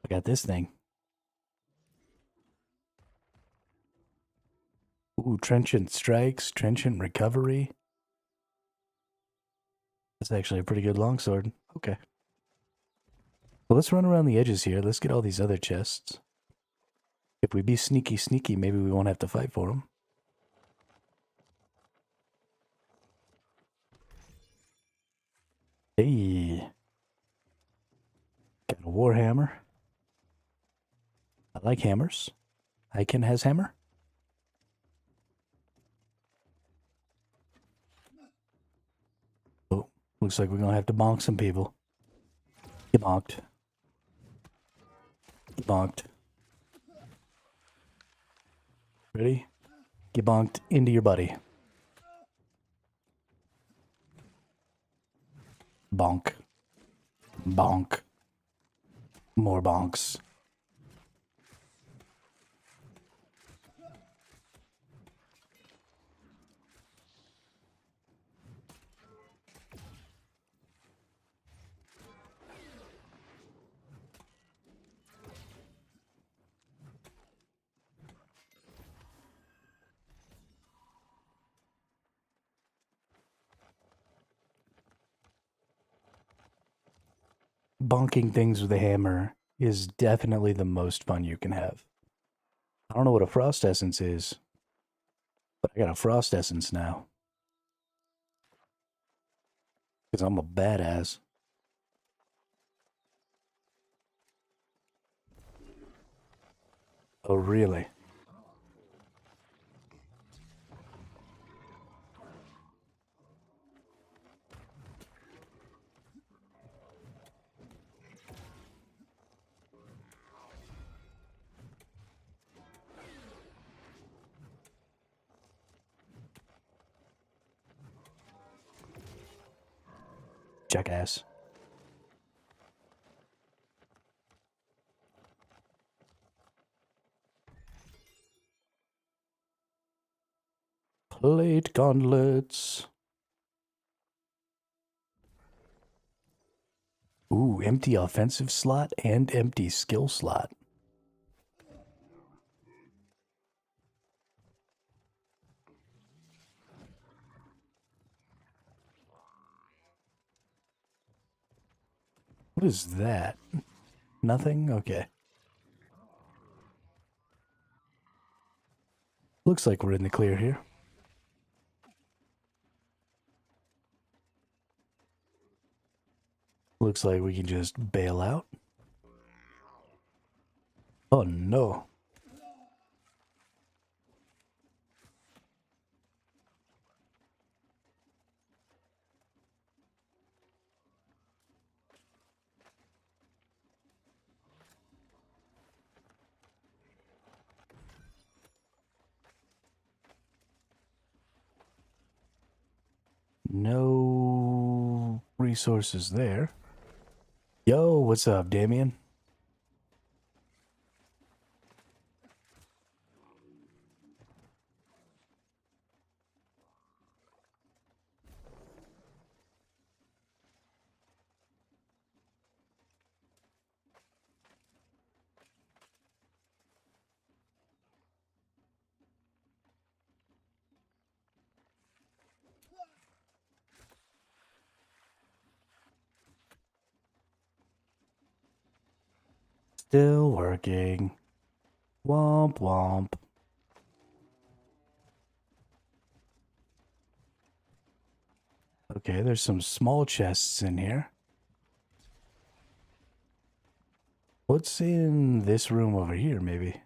I got this thing. Ooh, trenchant strikes, trenchant recovery. That's actually a pretty good longsword. Okay. Well, let's run around the edges here. Let's get all these other chests. If we be sneaky, maybe we won't have to fight for them. Hey. Got a warhammer. I like hammers. Icon has hammer. Oh, looks like we're gonna have to bonk some people. Get bonked. Get bonked. Ready? Get bonked into your buddy. Bonk. Bonk. More bonks. Bonking things with a hammer is definitely the most fun you can have. I don't know what a frost essence is, but I got a frost essence now. Because I'm a badass. Oh, really? Jackass. Plate gauntlets. Ooh, empty offensive slot and empty skill slot. What is that? Nothing? Okay. Looks like we're in the clear here. Looks like we can just bail out. Oh no. No resources there. Yo, what's up, Damien? Still working. Womp womp. Okay, there's some small chests in here. What's in this room over here, maybe?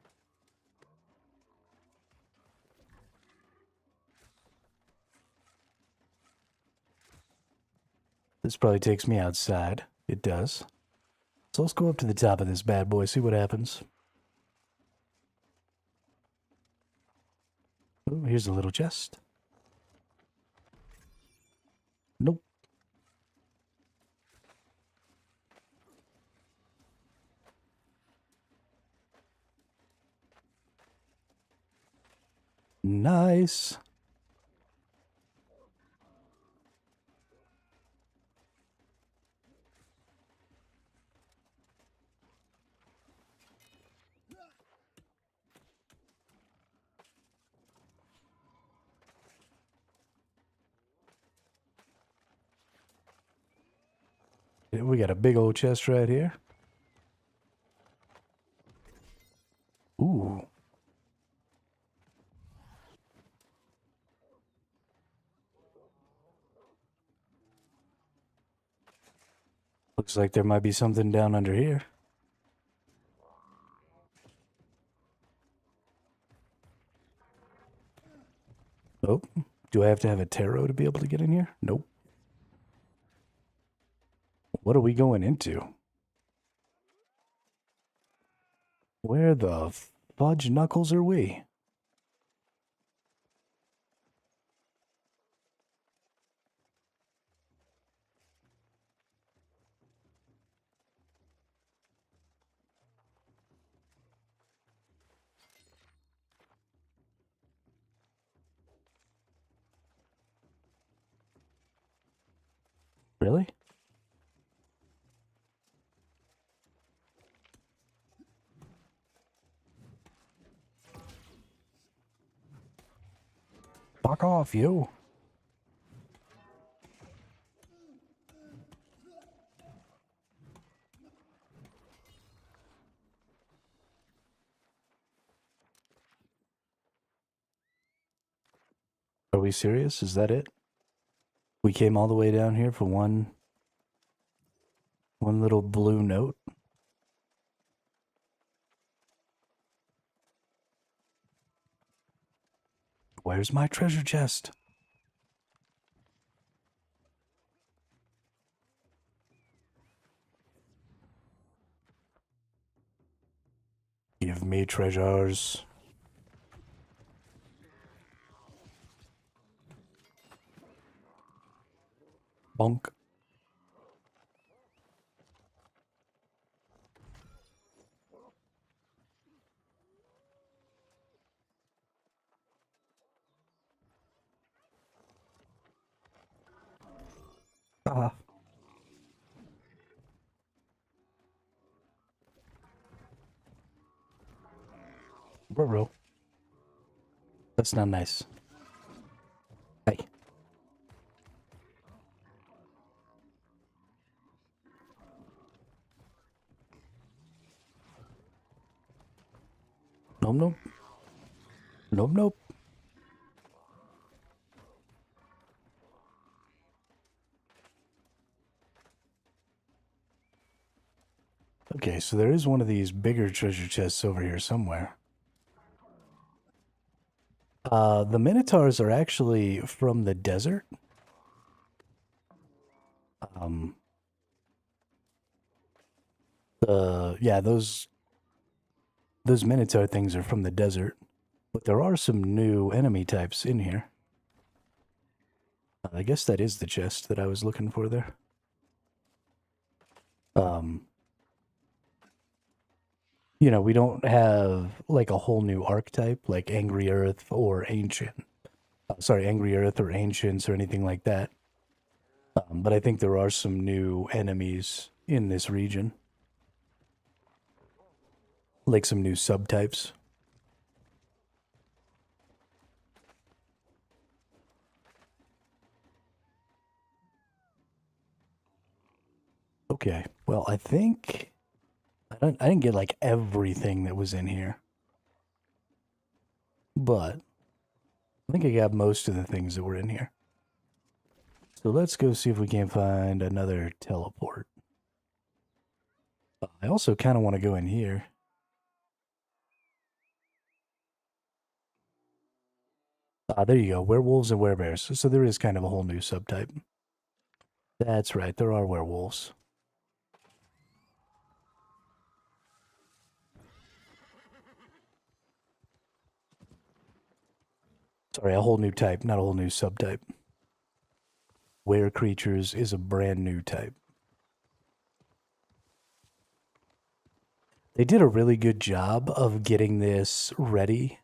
This probably takes me outside. It does. So let's go up to the top of this bad boy, see what happens. Oh, here's a little chest. Nope. Nice. We got a big old chest right here. Ooh. Looks like there might be something down under here. Oh, do I have to have a tarot to be able to get in here? Nope. What are we going into? Where the fudge knuckles are we? Really? Fuck off, you. Are we serious? Is that it? We came all the way down here for one little blue note? Where's my treasure chest? Give me treasures. Bonk. Ah. Bro. That's not nice. Hey. Nope, nope. Nope, nope. Okay, so there is one of these bigger treasure chests over here somewhere. The Minotaurs are actually from the desert. Yeah, those Minotaur things are from the desert. But there are some new enemy types in here. I guess that is the chest that I was looking for there. You know, we don't have like a whole new archetype like Angry Earth or Ancient. Sorry, Angry Earth or Ancients or anything like that. But I think there are some new enemies in this region. Like some new subtypes. Okay, well, I think I didn't get like everything that was in here, but I think I got most of the things that were in here. So let's go see if we can find another teleport. I also kind of want to go in here. There you go, werewolves and werebears. So there is kind of a whole new subtype. That's right, there are werewolves. Sorry, a whole new type, not a whole new subtype. Were creatures is a brand new type. They did a really good job of getting this ready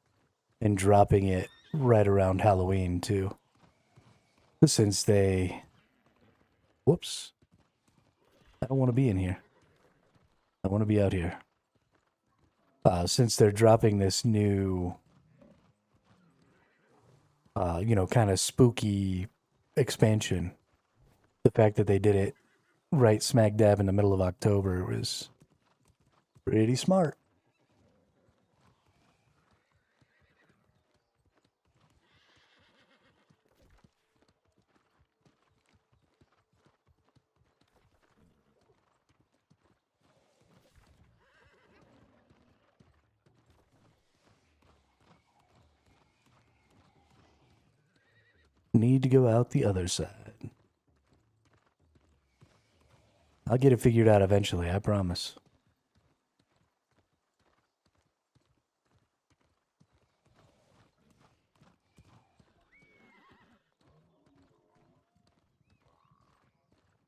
and dropping it right around Halloween, too. Since they... Whoops. I don't want to be in here. I want to be out here. Since they're dropping this new... you know, kind of spooky expansion. The fact that they did it right smack dab in the middle of October was pretty smart. Need to go out the other side. I'll get it figured out eventually, I promise.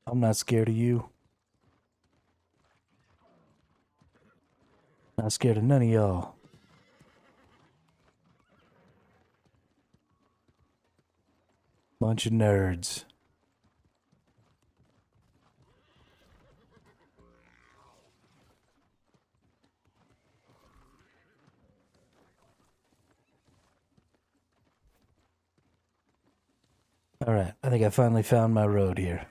I'm not scared of you. Not scared of none of y'all. Bunch of nerds. Alright, I think I finally found my road here.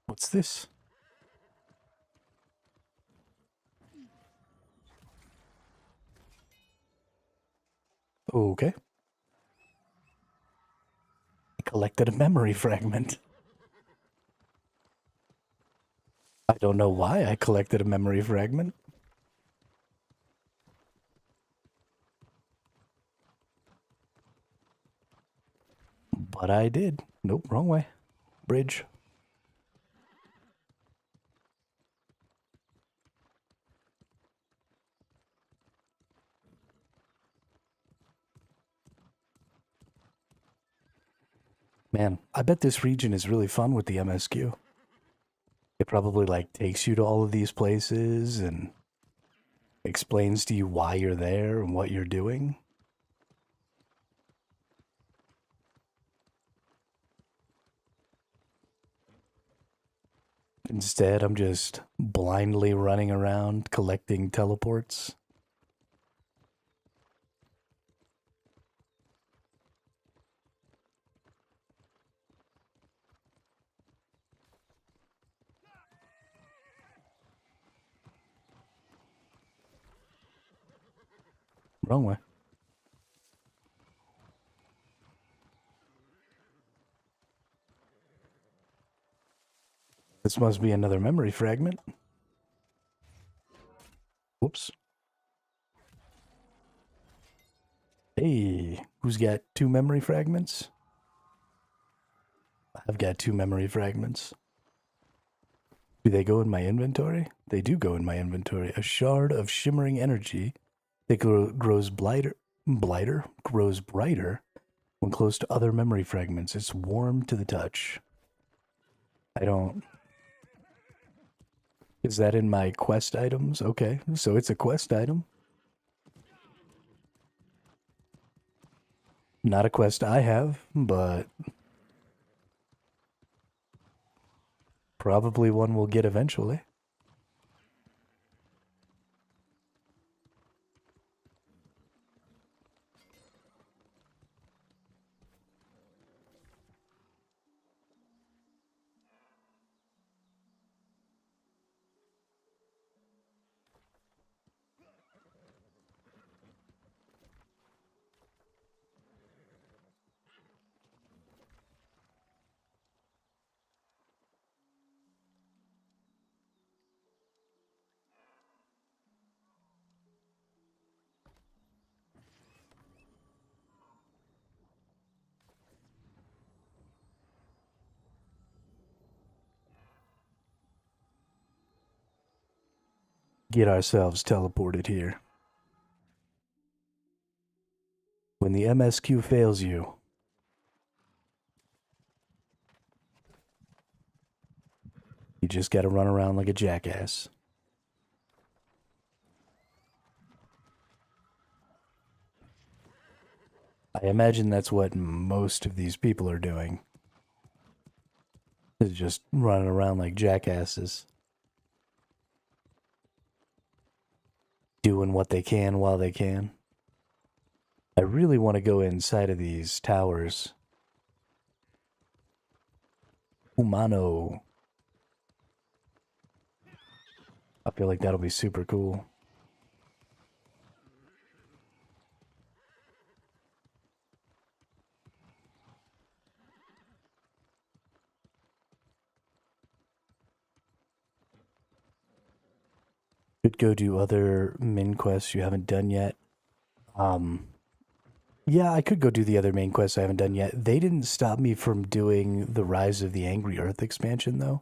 What's this? Okay. I collected a memory fragment. I don't know why I collected a memory fragment. But I did. Nope, wrong way. Bridge. Man, I bet this region is really fun with the MSQ. It probably like takes you to all of these places and explains to you why you're there and what you're doing. Instead, I'm just blindly running around collecting teleports. Wrong way. This must be another memory fragment. Whoops. Hey, who's got 2 memory fragments? I've got 2 memory fragments. Do they go in my inventory? They do go in my inventory. A shard of shimmering energy that grows brighter when close to other memory fragments. It's warm to the touch. I don't... Is that in my quest items? Okay, so it's a quest item. Not a quest I have, but probably one we'll get eventually. Get ourselves teleported here. When the MSQ fails you, you just gotta run around like a jackass. I imagine that's what most of these people are doing. Is just running around like jackasses. Doing what they can while they can. I really want to go inside of these towers. Humano. I feel like that'll be super cool. Could go do other main quests you haven't done yet. Yeah, I could go do the other main quests I haven't done yet. They didn't stop me from doing the Rise of the Angry Earth expansion, though.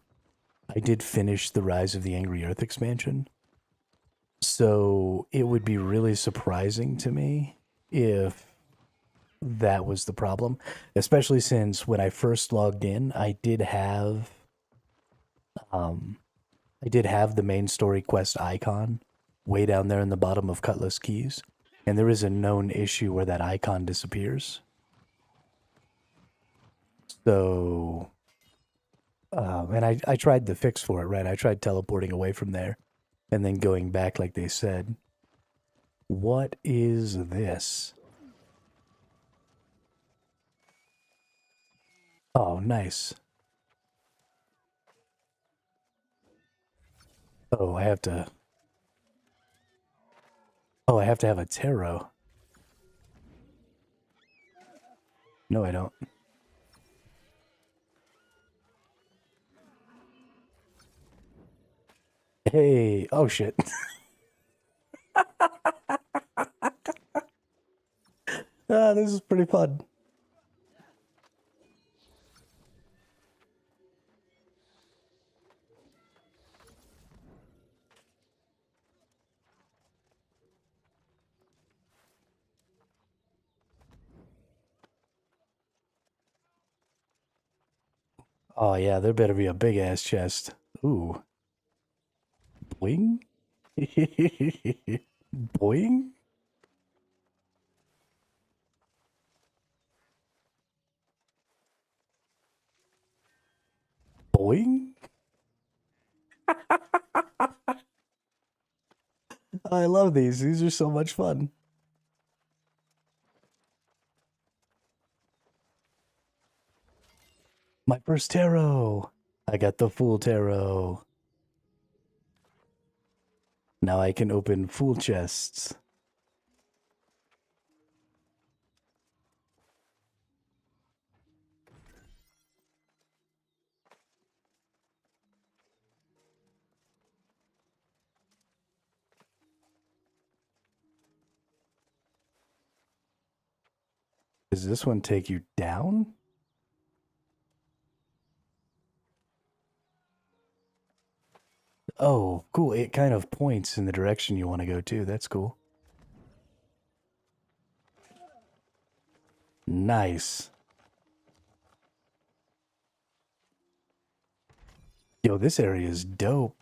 I did finish the Rise of the Angry Earth expansion. So it would be really surprising to me if that was the problem. Especially since when I first logged in, I did have the main story quest icon way down there in the bottom of Cutlass Keys. And there is a known issue where that icon disappears. So, and I tried the fix for it, right? I tried teleporting away from there and then going back like they said. What is this? Oh, nice. Oh, I have to... Oh, I have to have a tarot. No, I don't. Hey, oh shit. This is pretty fun. Oh yeah, there better be a big ass chest. Ooh. Boing? Boing? Boing? I love these. These are so much fun. My first tarot. I got the full tarot. Now I can open full chests. Does this one take you down? Oh, cool. It kind of points in the direction you want to go to. That's cool. Nice. Yo, this area is dope.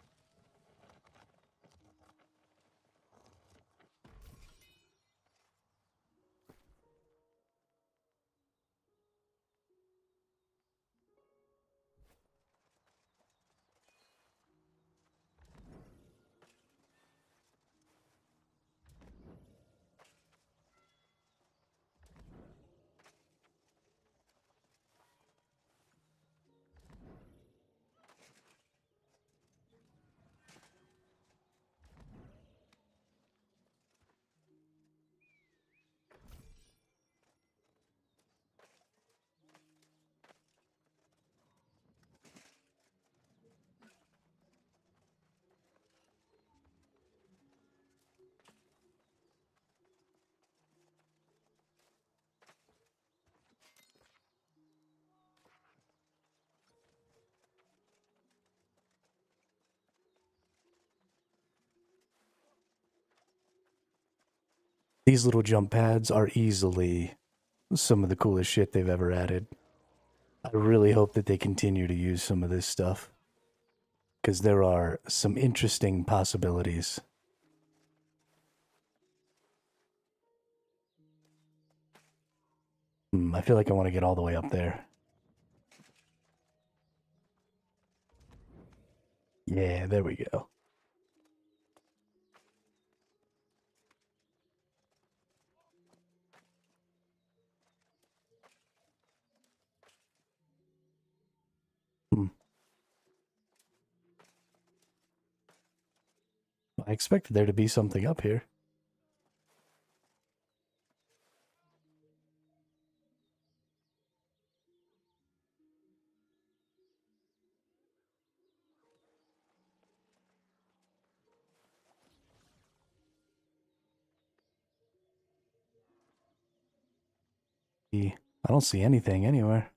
These little jump pads are easily some of the coolest shit they've ever added. I really hope that they continue to use some of this stuff, because there are some interesting possibilities. I feel like I want to get all the way up there. Yeah, there we go. I expected there to be something up here. I don't see anything anywhere.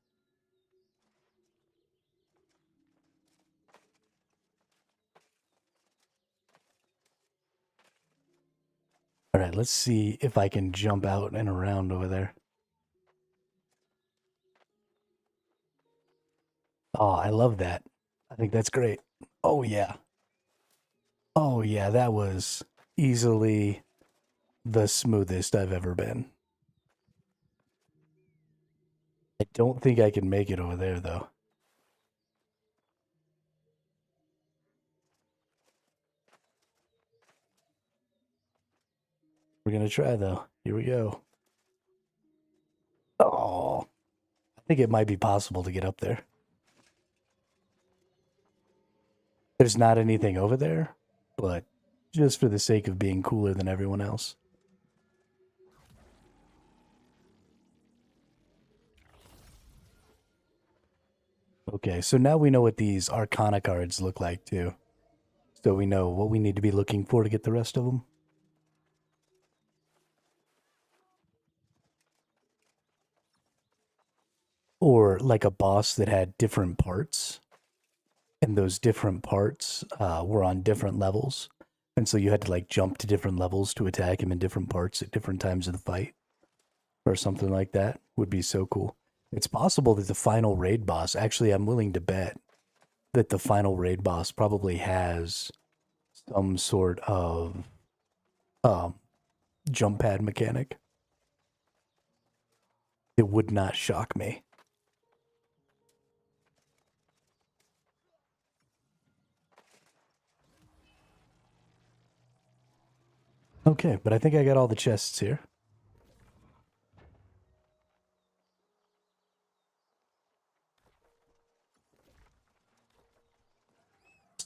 All right, let's see if I can jump out and around over there. Oh, I love that. I think that's great. Oh, yeah. Oh, yeah, that was easily the smoothest I've ever been. I don't think I can make it over there, though. We're going to try, though. Here we go. Oh, I think it might be possible to get up there. There's not anything over there, but just for the sake of being cooler than everyone else. Okay, so now we know what these Arcana cards look like, too. So we know what we need to be looking for to get the rest of them. Or like a boss that had different parts. And those different parts were on different levels. And so you had to like jump to different levels to attack him in different parts at different times of the fight. Or something like that would be so cool. It's possible that the final raid boss, actually I'm willing to bet that the final raid boss probably has some sort of jump pad mechanic. It would not shock me. Okay, but I think I got all the chests here.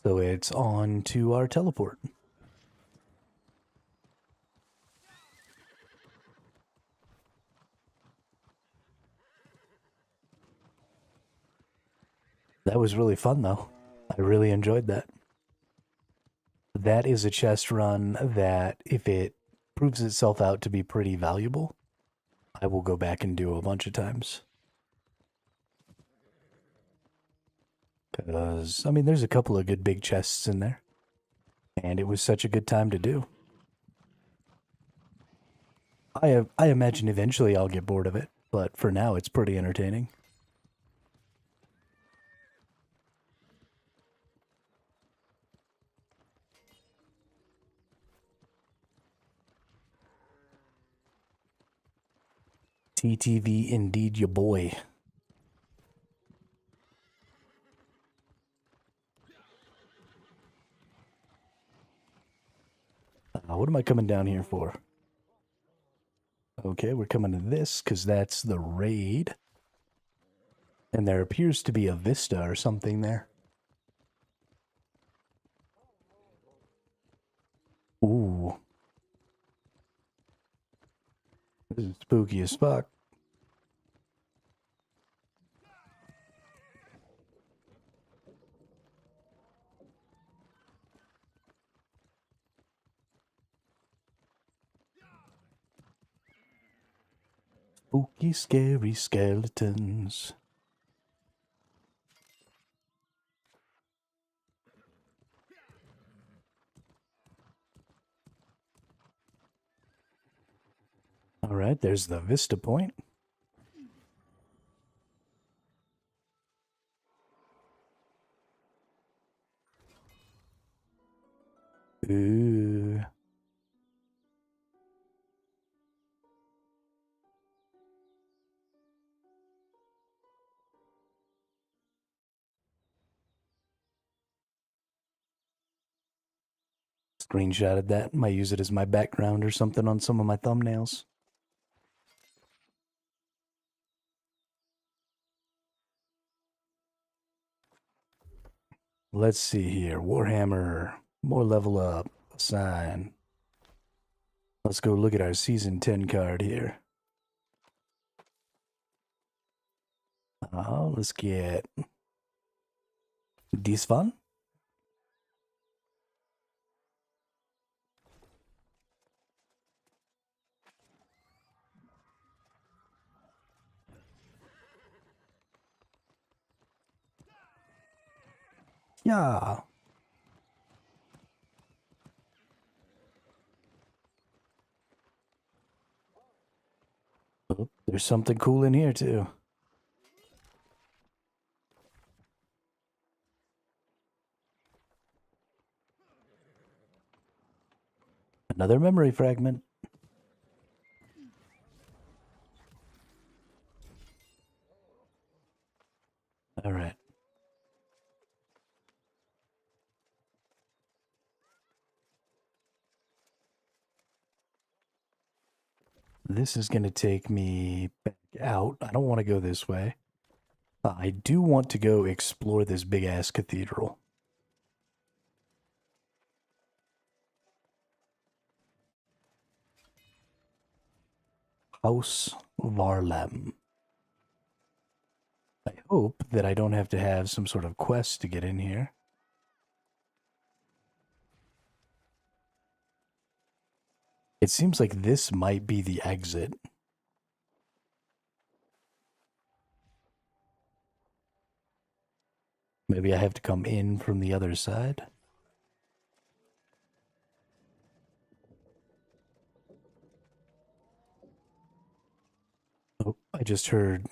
So it's on to our teleport. That was really fun, though. I really enjoyed that. That is a chest run that, if it proves itself out to be pretty valuable, I will go back and do a bunch of times. Because, I mean, there's a couple of good big chests in there. And it was such a good time to do. I imagine eventually I'll get bored of it, but for now it's pretty entertaining. TTV indeed, your boy. What am I coming down here for? Okay, we're coming to this because that's the raid. And there appears to be a vista or something there. Ooh. This is spooky as fuck. Spooky, scary skeletons. All right, there's the vista point. Ooh. Screenshotted that. Might use it as my background or something on some of my thumbnails. Let's see here. Warhammer. More level up. Assign. Let's go look at our Season 10 card here. Let's get this one. Yeah. Oh, there's something cool in here too. Another memory fragment. All right. This is going to take me back out. I don't want to go this way. I do want to go explore this big-ass cathedral. House Varlam. I hope that I don't have to have some sort of quest to get in here. It seems like this might be the exit. Maybe I have to come in from the other side. Oh, I just heard.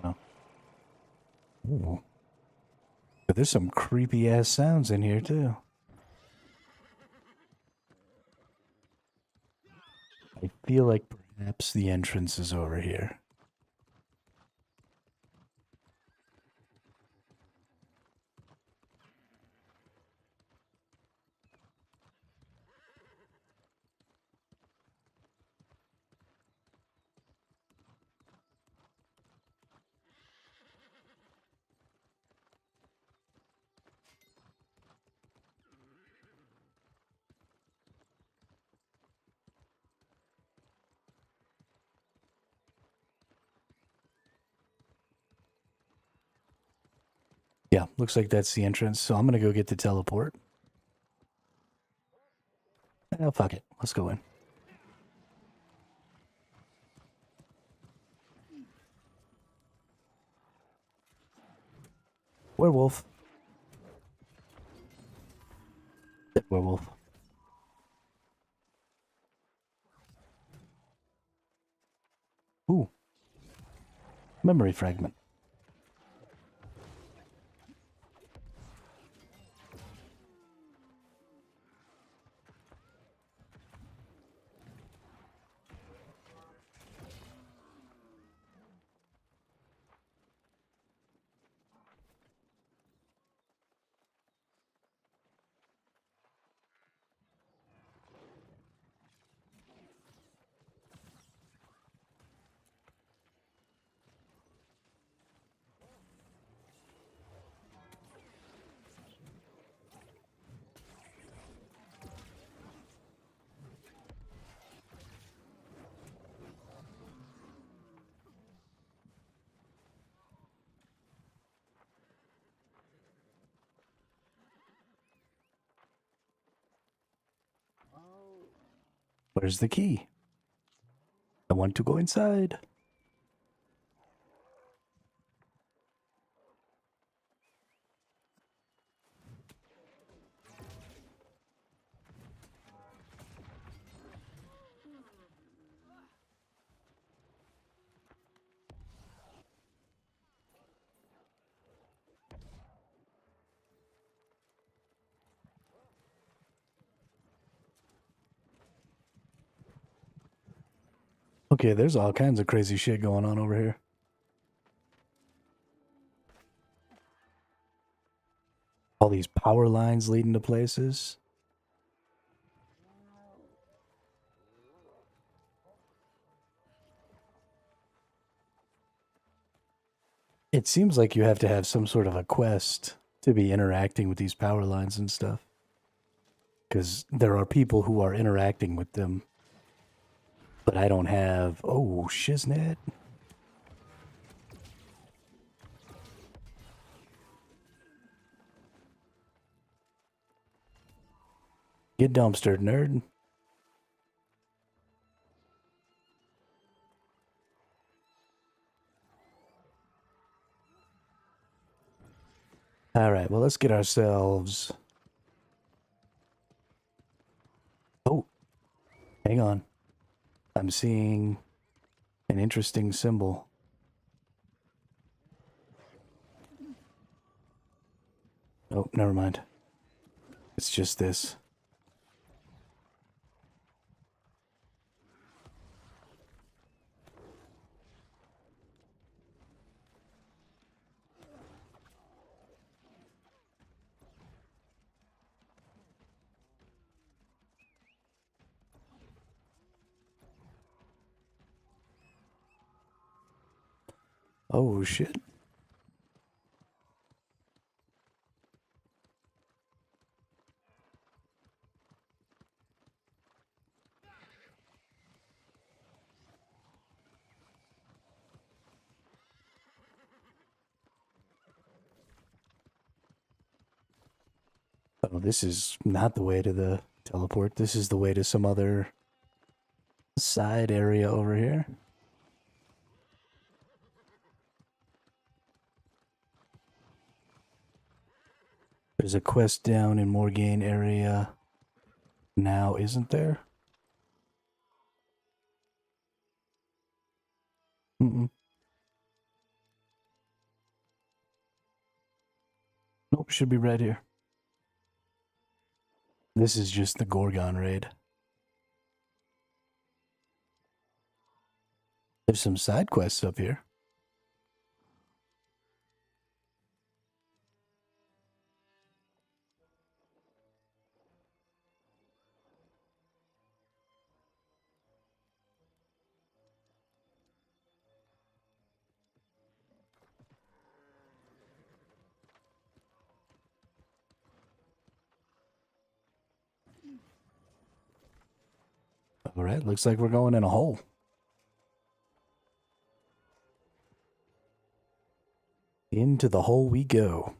Oh. Ooh. But there's some creepy ass sounds in here too. I feel like perhaps the entrance is over here. Yeah, looks like that's the entrance, so I'm gonna go get the teleport. Oh, fuck it. Let's go in. Werewolf. Dead werewolf. Ooh. Memory fragment. Where's the key? I want to go inside. Okay, there's all kinds of crazy shit going on over here. All these power lines leading to places. It seems like you have to have some sort of a quest to be interacting with these power lines and stuff. Because there are people who are interacting with them. But I don't have... Oh, shiznit. Get dumpstered, nerd. All right, well, let's get ourselves... Oh, hang on. I'm seeing an interesting symbol. Oh, never mind. It's just this. Oh, shit. Oh, this is not the way to the teleport. This is the way to some other side area over here. There's a quest down in Morgaine area now, isn't there? Mm-mm. Nope, should be right here. This is just the Gorgon raid. There's some side quests up here. All right, looks like we're going in a hole. Into the hole we go.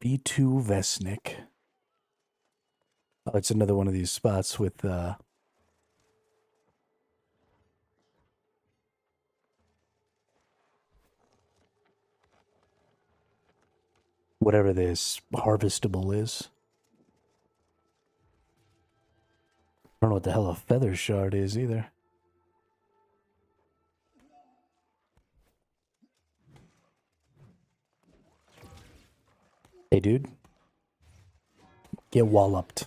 B2 Vesnik. Oh, it's another one of these spots with whatever this harvestable is. I don't know what the hell a feather shard is either. Hey, dude. Get walloped.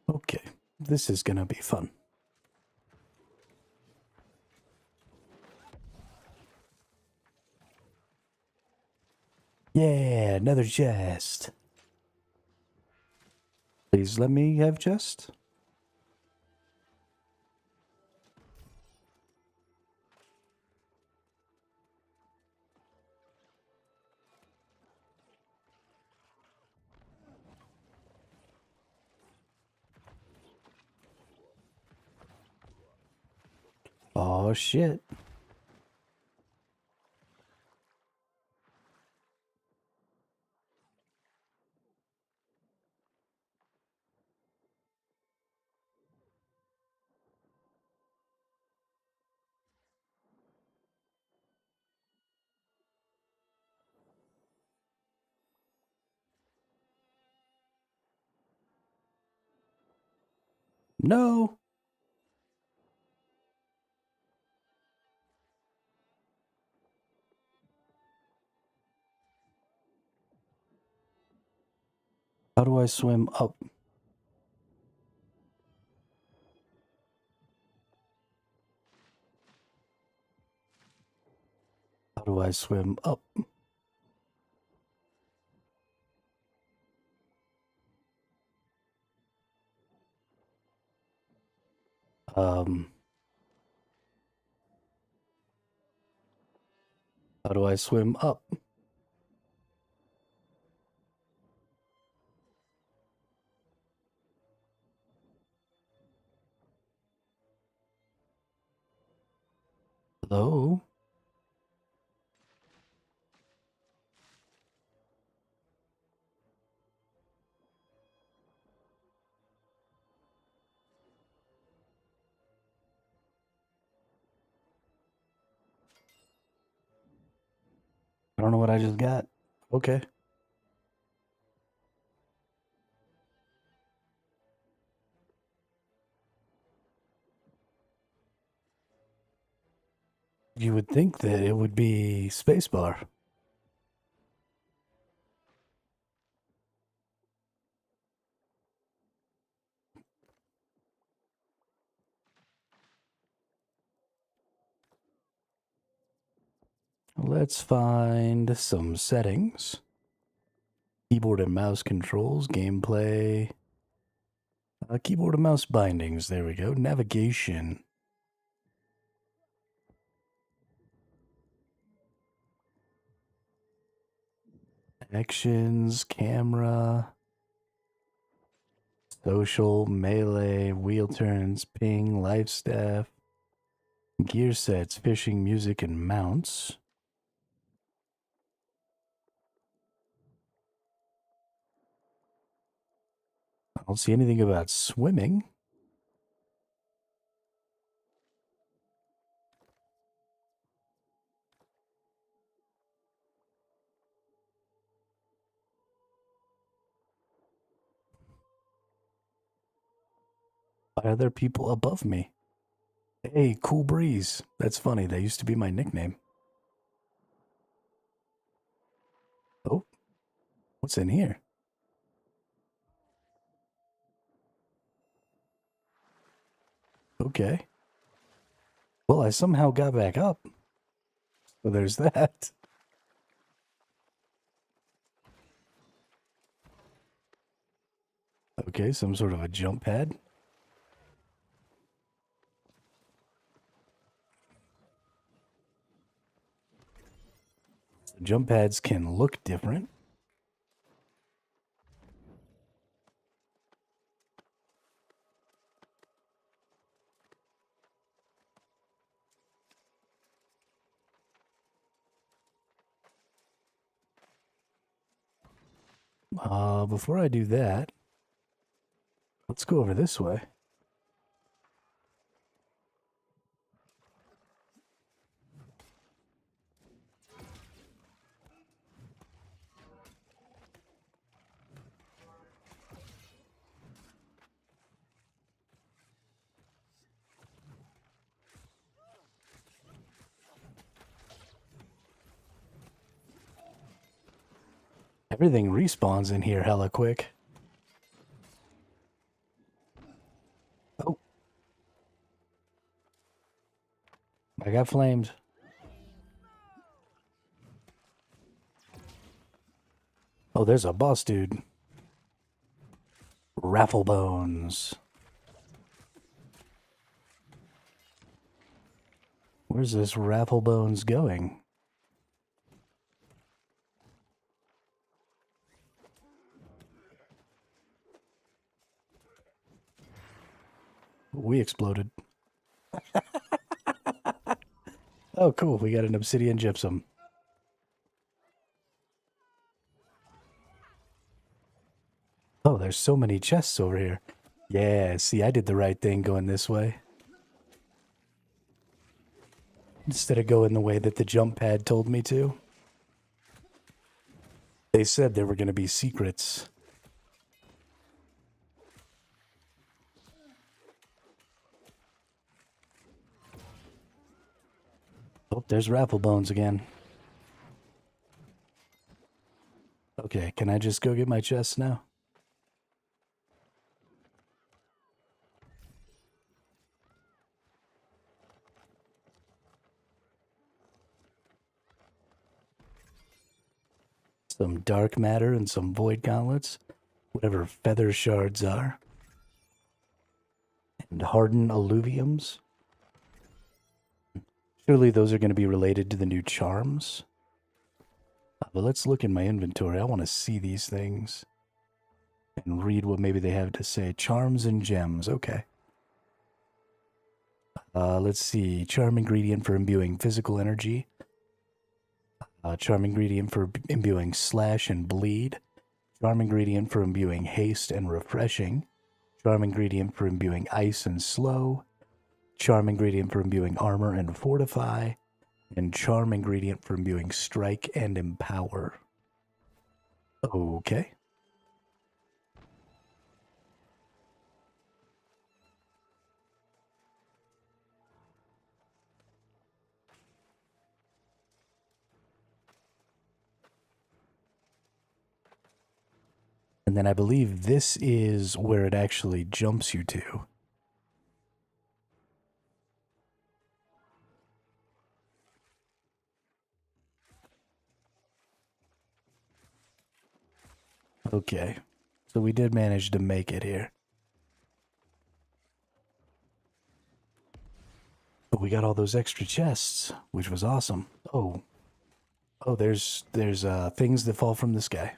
Okay, this is gonna be fun. Yeah, another chest. Please let me have chest. Oh shit. No. How do I swim up? How do I swim up? Um. How do I swim up? Hello? I don't know what I just got. Okay. You would think that it would be spacebar. Let's find some settings. Keyboard and mouse controls, gameplay. Keyboard and mouse bindings, there we go. Navigation. Actions, camera. Social, melee, wheel turns, ping, life staff. Gear sets, fishing, music, and mounts. I don't see anything about swimming. Why are there people above me? Hey, Cool Breeze. That's funny. That used to be my nickname. Oh, what's in here? Okay. Well, I somehow got back up. So there's that. Okay, some sort of a jump pad. Jump pads can look different. Before I do that, let's go over this way. Everything respawns in here hella quick. Oh. I got flamed. Oh, there's a boss dude. Rafflebones. Where's this Rafflebones going? We exploded. Oh, cool. We got an obsidian gypsum. Oh, there's so many chests over here. Yeah, see, I did the right thing going this way. Instead of going the way that the jump pad told me to. They said there were going to be secrets. Oh, there's Rafflebones again. Okay, can I just go get my chest now? Some dark matter and some void gauntlets. Whatever feather shards are. And hardened alluviums. Surely those are going to be related to the new charms. But let's look in my inventory. I want to see these things and read what maybe they have to say. Charms and gems. Okay. Let's see. Charm ingredient for imbuing physical energy. Charm ingredient for imbuing slash and bleed. Charm ingredient for imbuing haste and refreshing. Charm ingredient for imbuing ice and slow. Charm ingredient for imbuing armor and fortify. And charm ingredient for imbuing strike and empower. Okay. And then I believe this is where it actually jumps you to. Okay. So we did manage to make it here. But we got all those extra chests, which was awesome. Oh. Oh, there's things that fall from the sky.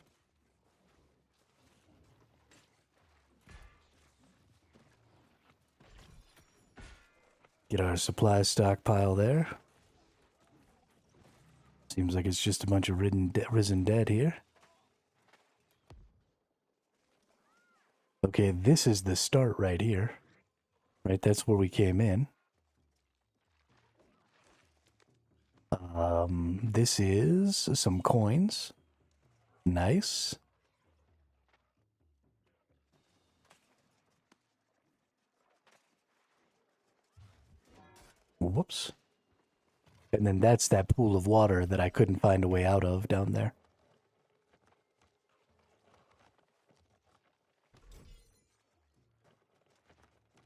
Get our supply stockpile there. Seems like it's just a bunch of risen dead here. Okay, this is the start right here. Right, that's where we came in. This is some coins. Nice. Whoops. And then that's that pool of water that I couldn't find a way out of down there.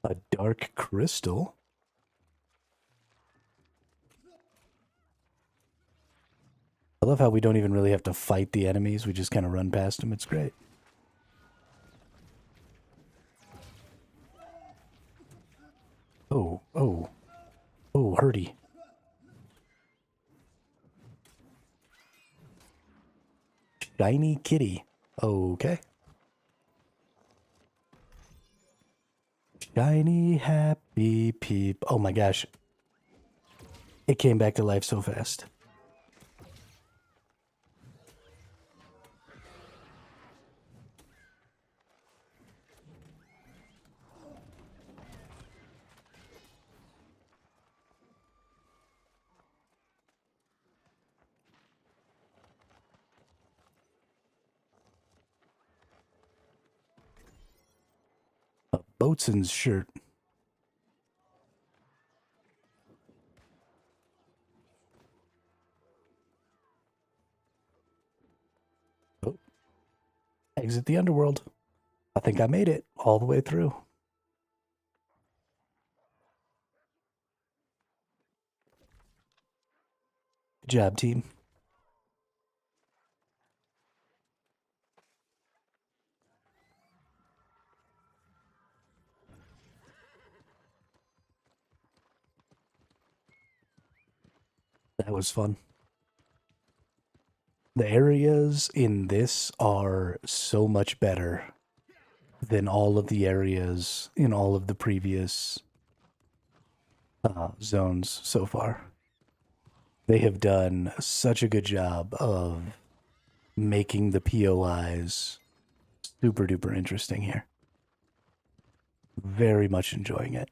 A dark crystal. I love how we don't even really have to fight the enemies. We just kind of run past them. It's great. Oh, oh. Oh, hurty. Shiny kitty. Okay. Shiny happy peep. Oh my gosh. It came back to life so fast. A boatswain's shirt. Oh. Exit the underworld. I think I made it all the way through. Good job, team. That was fun. The areas in this are so much better than all of the areas in all of the previous zones so far. They have done such a good job of making the POIs super duper interesting here. Very much enjoying it.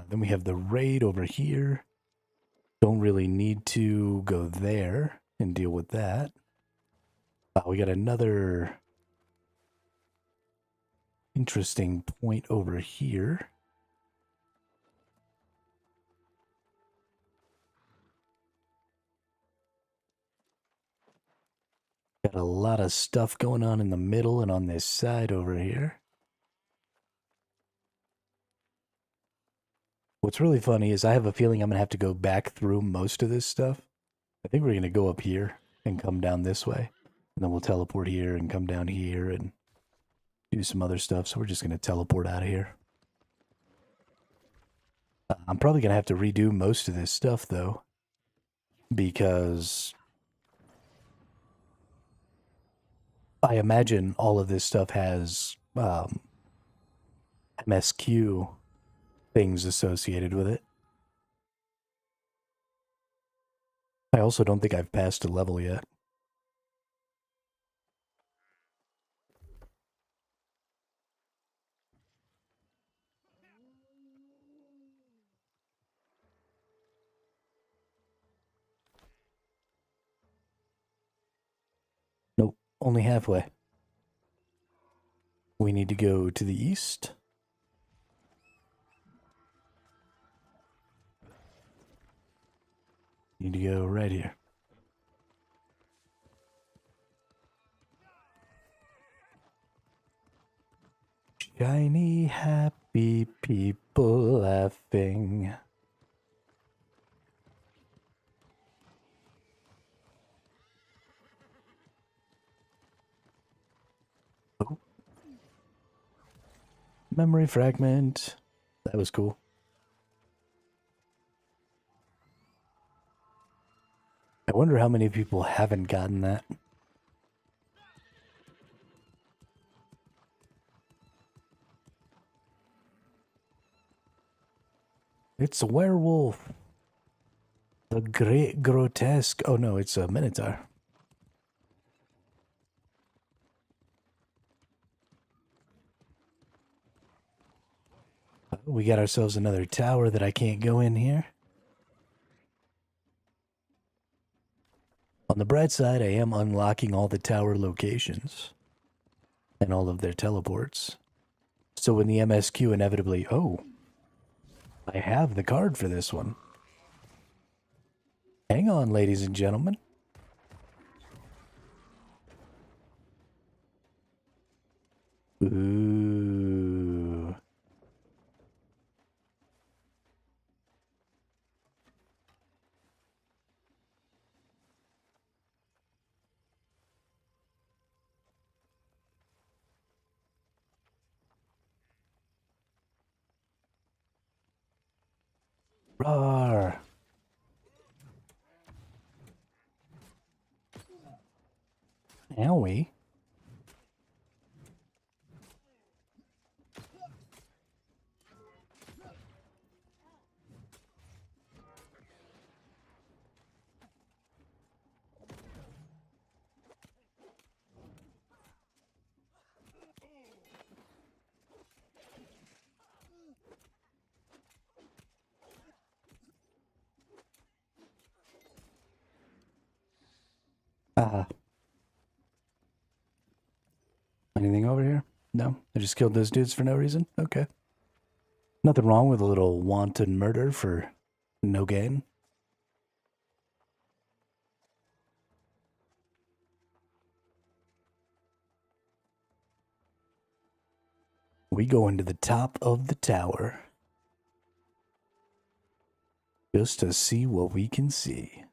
Then we have the raid over here. Don't really need to go there and deal with that. We got another interesting point over here. Got a lot of stuff going on in the middle and on this side over here. What's really funny is I have a feeling I'm going to have to go back through most of this stuff. I think we're going to go up here and come down this way. And then we'll teleport here and come down here and do some other stuff. So we're just going to teleport out of here. I'm probably going to have to redo most of this stuff, though, because I imagine all of this stuff has MSQ things associated with it. I also don't think I've passed a level yet. Nope, only halfway. We need to go to the east. Need to go right here. Shiny, happy people laughing. Oh. Memory fragment. That was cool. I wonder how many people haven't gotten that. It's a werewolf. The Great Grotesque. Oh no, it's a Minotaur. We got ourselves another tower that I can't go in here. On the bright side, I am unlocking all the tower locations and all of their teleports. So when the MSQ inevitably... Oh, I have the card for this one. Hang on, ladies and gentlemen. Ooh. Roar. Owie. Anything over here? No? I just killed those dudes for no reason? Okay. Nothing wrong with a little wanton murder for no gain. We go into the top of the tower just to see what we can see.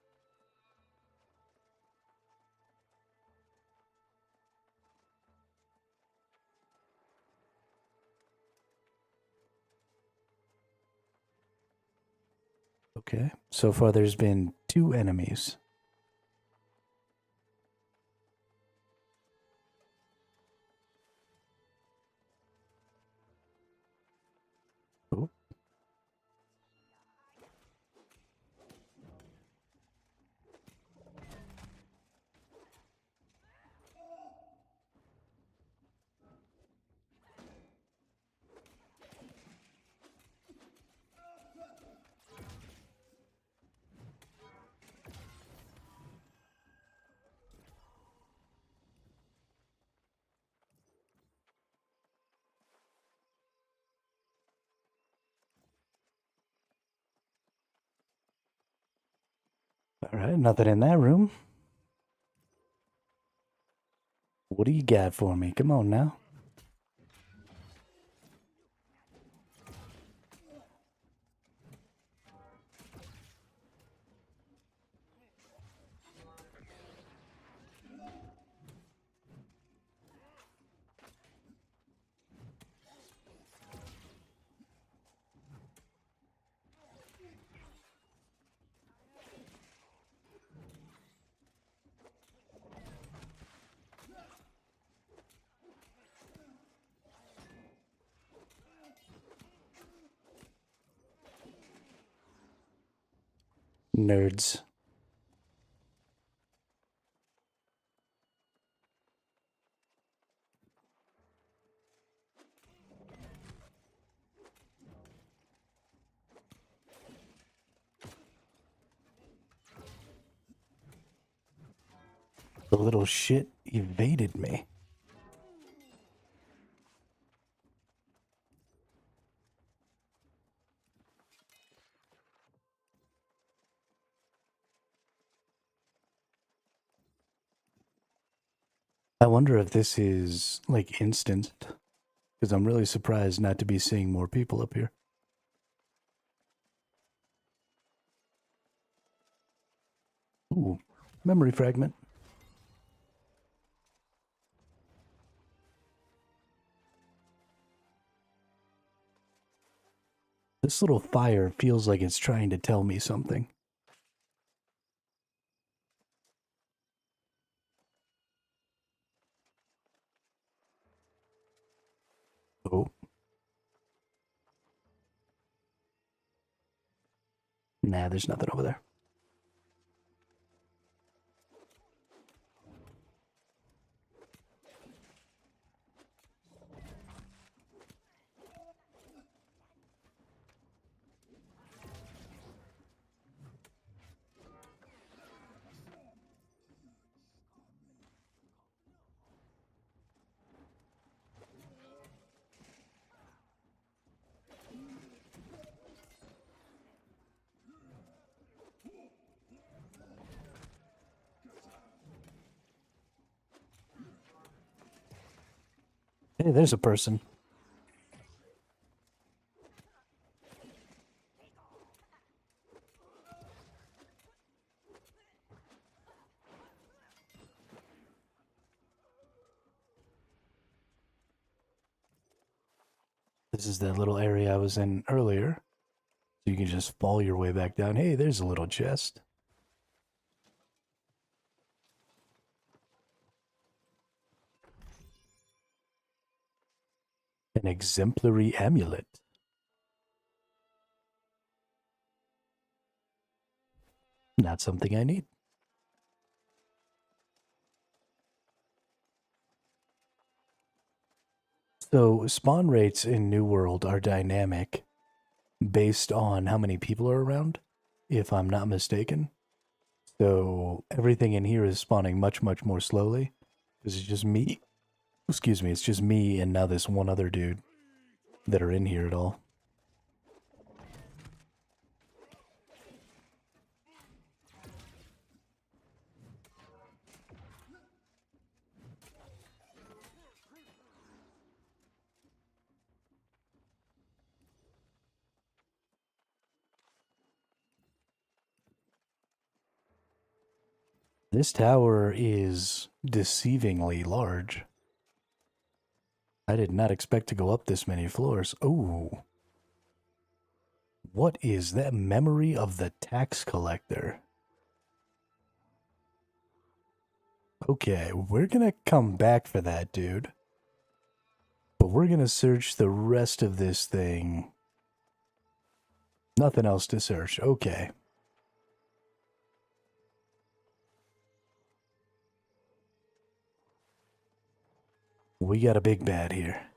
Okay, so far there's been 2 enemies. Oh. All right, nothing in that room. What do you got for me? Come on now. Nerds. The little shit evaded me. I wonder if this is like instant, because I'm really surprised not to be seeing more people up here. Ooh, memory fragment. This little fire feels like it's trying to tell me something. Oh. Nah, there's nothing over there. Hey, there's a person. This is that little area I was in earlier. So you can just fall your way back down. Hey, there's a little chest. An exemplary amulet. Not something I need. So spawn rates in New World are dynamic based on how many people are around, if I'm not mistaken. So everything in here is spawning much, much more slowly. Because it's just me. Excuse me, it's just me and now this one other dude that are in here at all. This tower is deceivingly large. I did not expect to go up this many floors. Oh. What is that? Memory of the tax collector. Okay, we're gonna come back for that, dude. But we're gonna search the rest of this thing. Nothing else to search. Okay. We got a big bad here.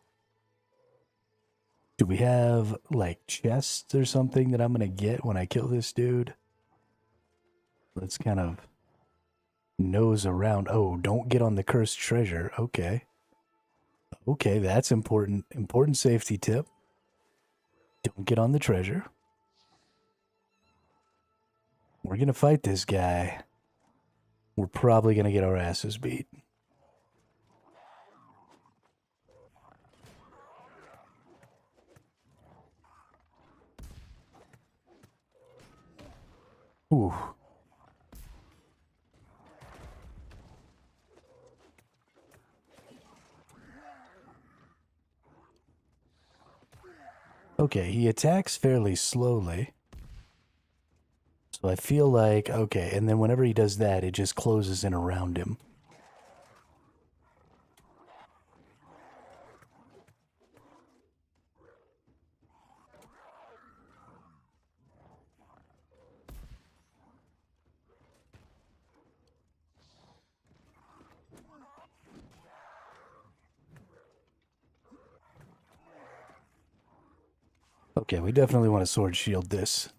Do we have, like, chests or something that I'm gonna get when I kill this dude? Let's kind of nose around. Oh, don't get on the cursed treasure. Okay. Okay, that's important. Important safety tip. Don't get on the treasure. We're gonna fight this guy. We're probably gonna get our asses beat. Ooh. Okay, he attacks fairly slowly. So I feel like, okay, and then whenever he does that, it just closes in around him. Okay, we definitely want to sword shield this.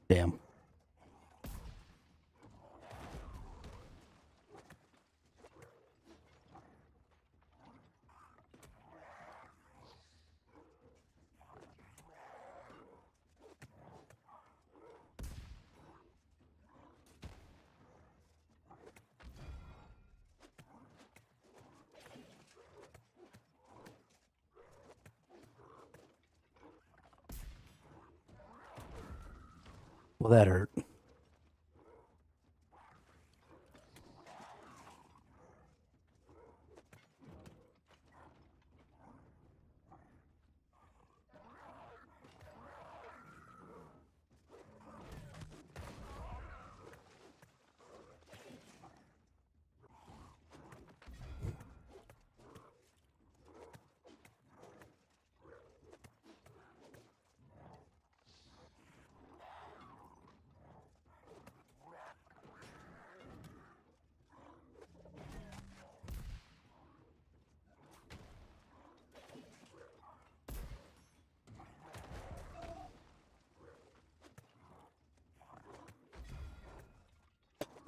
Damn. Well, that hurt.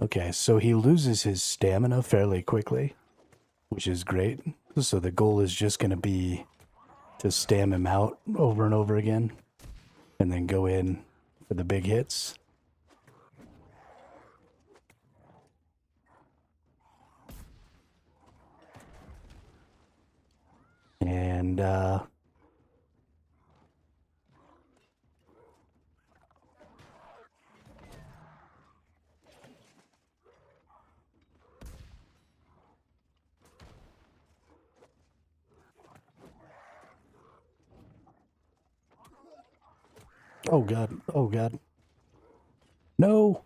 Okay, so he loses his stamina fairly quickly, which is great. So the goal is just going to be to stam him out over and over again, and then go in for the big hits. And, oh god, oh god. No!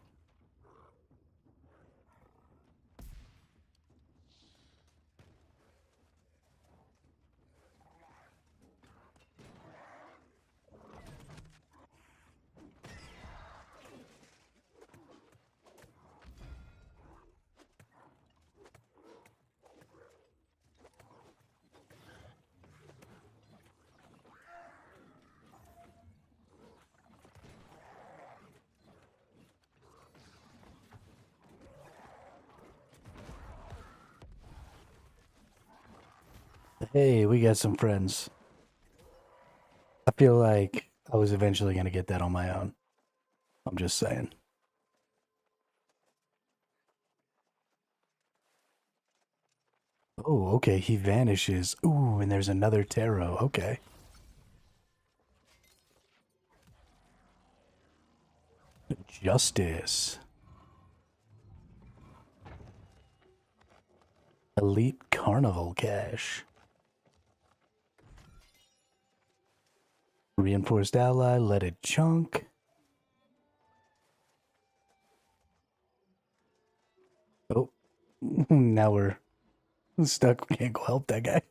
Hey, we got some friends. I feel like I was eventually going to get that on my own. I'm just saying. Oh, okay, he vanishes. Ooh, and there's another tarot. Okay. Justice. Elite Carnival Cache. Reinforced ally, leaded chunk. Oh, now we're stuck. We can't go help that guy.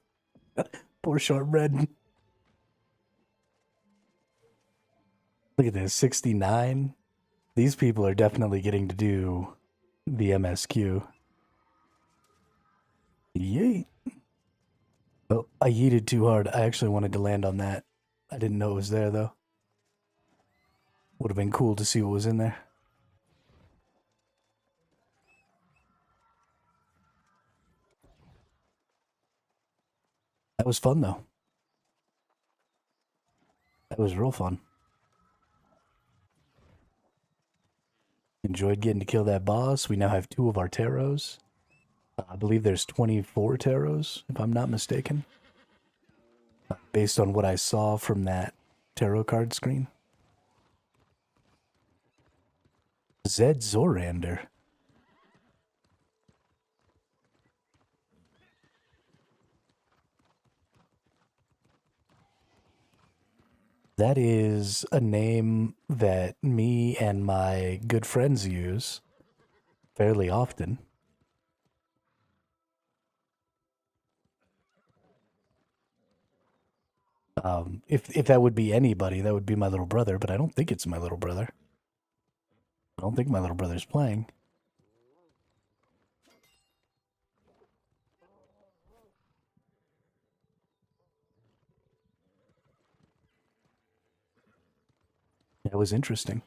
Poor shortbread. Look at this, 69. These people are definitely getting to do the MSQ. Yeet. Oh, I yeeted too hard. I actually wanted to land on that. I didn't know it was there, though. Would have been cool to see what was in there. That was fun, though. That was real fun. Enjoyed getting to kill that boss. We now have 2 of our tarots. I believe there's 24 tarots, if I'm not mistaken. Based on what I saw from that tarot card screen. Zed Zorander. That is a name that me and my good friends use fairly often. If that would be anybody, that would be my little brother, but I don't think it's my little brother. I don't think my little brother's playing. That was interesting.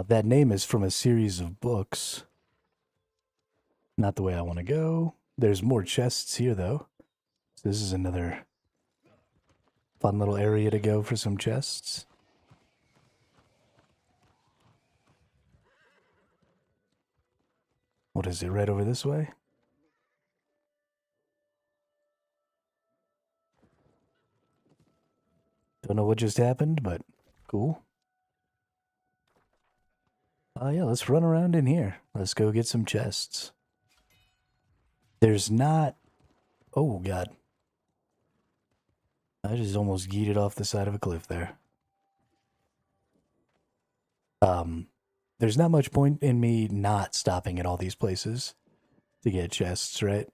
That name is from a series of books. Not the way I want to go. There's more chests here, though. So this is another fun little area to go for some chests. What is it, right over this way? Don't know what just happened, but cool. Yeah, let's run around in here. Let's go get some chests. There's not... Oh, God. I just almost yeeted off the side of a cliff there. There's not much point in me not stopping at all these places to get chests, right?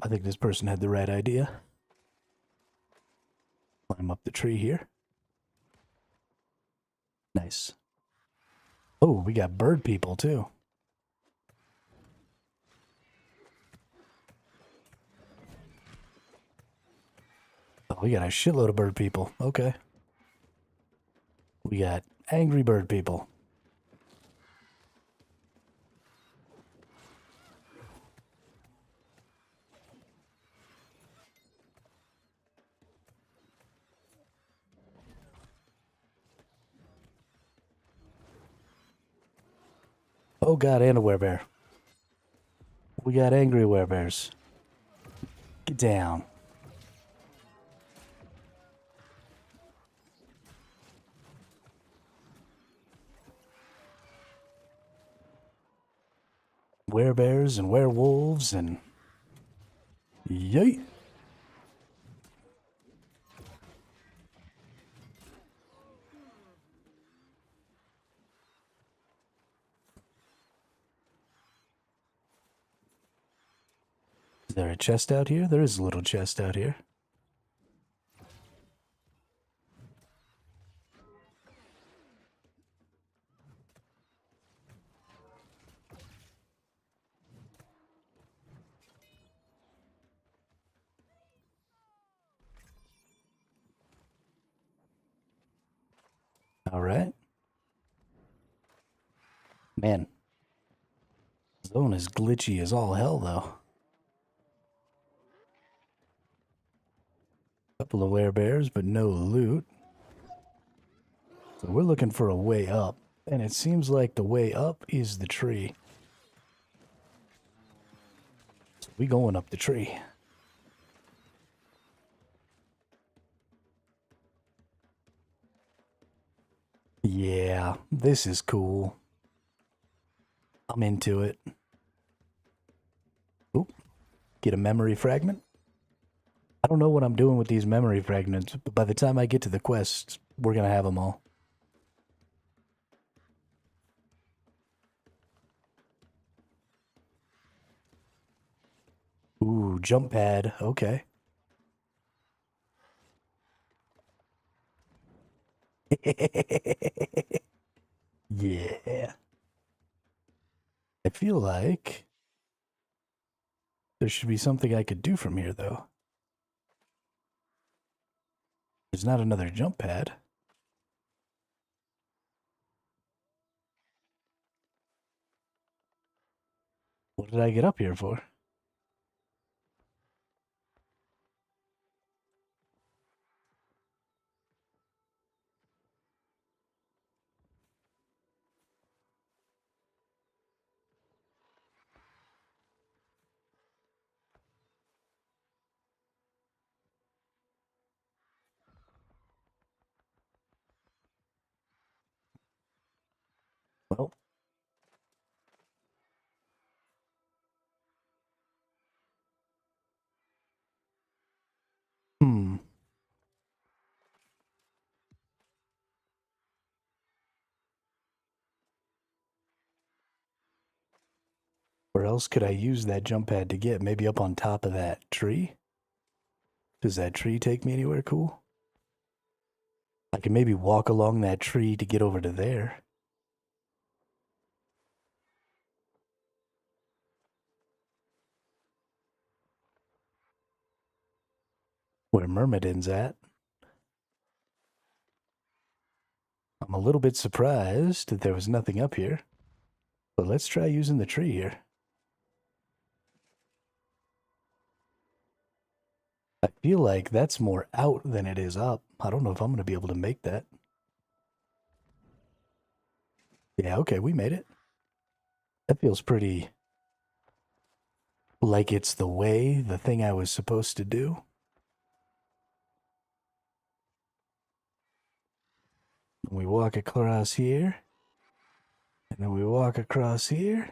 I think this person had the right idea. Climb up the tree here. Nice. Oh, we got bird people too. Oh, we got a shitload of bird people. Okay. We got angry bird people. Oh God, and a werebear. We got angry werebears. Get down. Werebears and werewolves and... Yay! Is there a chest out here? There is a little chest out here. All right. Man. Zone is glitchy as all hell, though. Couple of werebears, but no loot. So we're looking for a way up. And it seems like the way up is the tree. So we going up the tree. Yeah, this is cool. I'm into it. Oop. Get a memory fragment. I don't know what I'm doing with these memory fragments, but by the time I get to the quest, we're gonna have them all. Ooh, jump pad. Okay. Yeah. I feel like there should be something I could do from here, though. There's not another jump pad. What did I get up here for? Well. Where else could I use that jump pad to get? Maybe up on top of that tree? Does that tree take me anywhere cool? I can maybe walk along that tree to get over to there. where Myrmidon's at. I'm a little bit surprised that there was nothing up here. But let's try using the tree here. I feel like that's more out than it is up. I don't know if I'm going to be able to make that. Yeah, okay, we made it. That feels pretty like it's the thing I was supposed to do. We walk across here. And then we walk across here.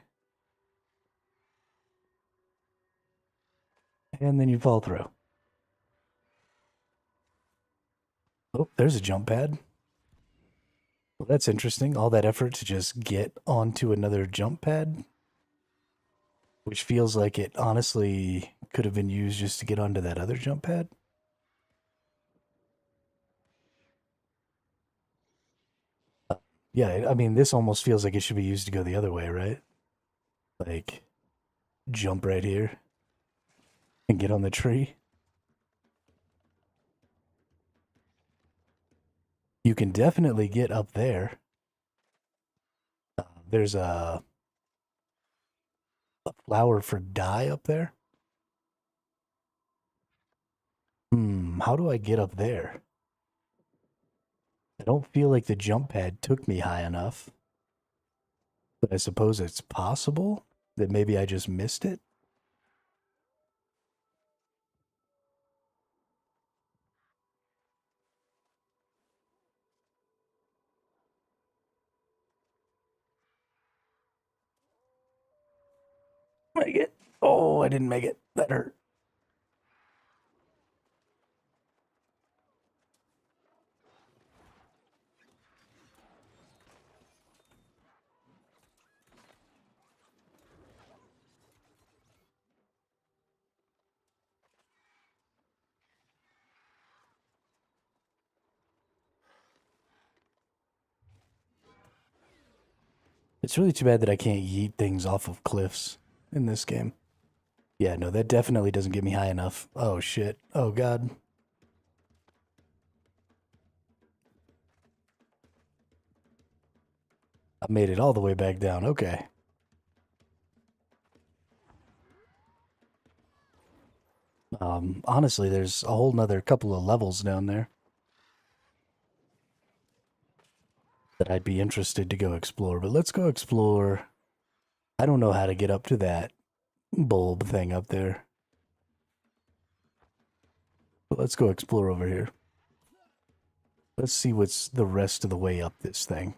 And then you fall through. Oh, there's a jump pad. Well, that's interesting. All that effort to just get onto another jump pad, which feels like it honestly could have been used just to get onto that other jump pad. Yeah, I mean, this almost feels like it should be used to go the other way, right? Like, jump right here and get on the tree. You can definitely get up there. There's a flower for dye up there. How do I get up there? I don't feel like the jump pad took me high enough. But I suppose it's possible that maybe I just missed it. Make it. Oh, I didn't make it. That hurt. It's really too bad that I can't yeet things off of cliffs in this game. Yeah, no, that definitely doesn't get me high enough. Oh, shit. Oh, God. I made it all the way back down. Okay. Honestly, there's a whole nother couple of levels down there that I'd be interested to go explore. But let's go explore. I don't know how to get up to that bulb thing up there. But let's go explore over here. Let's see what's the rest of the way up this thing.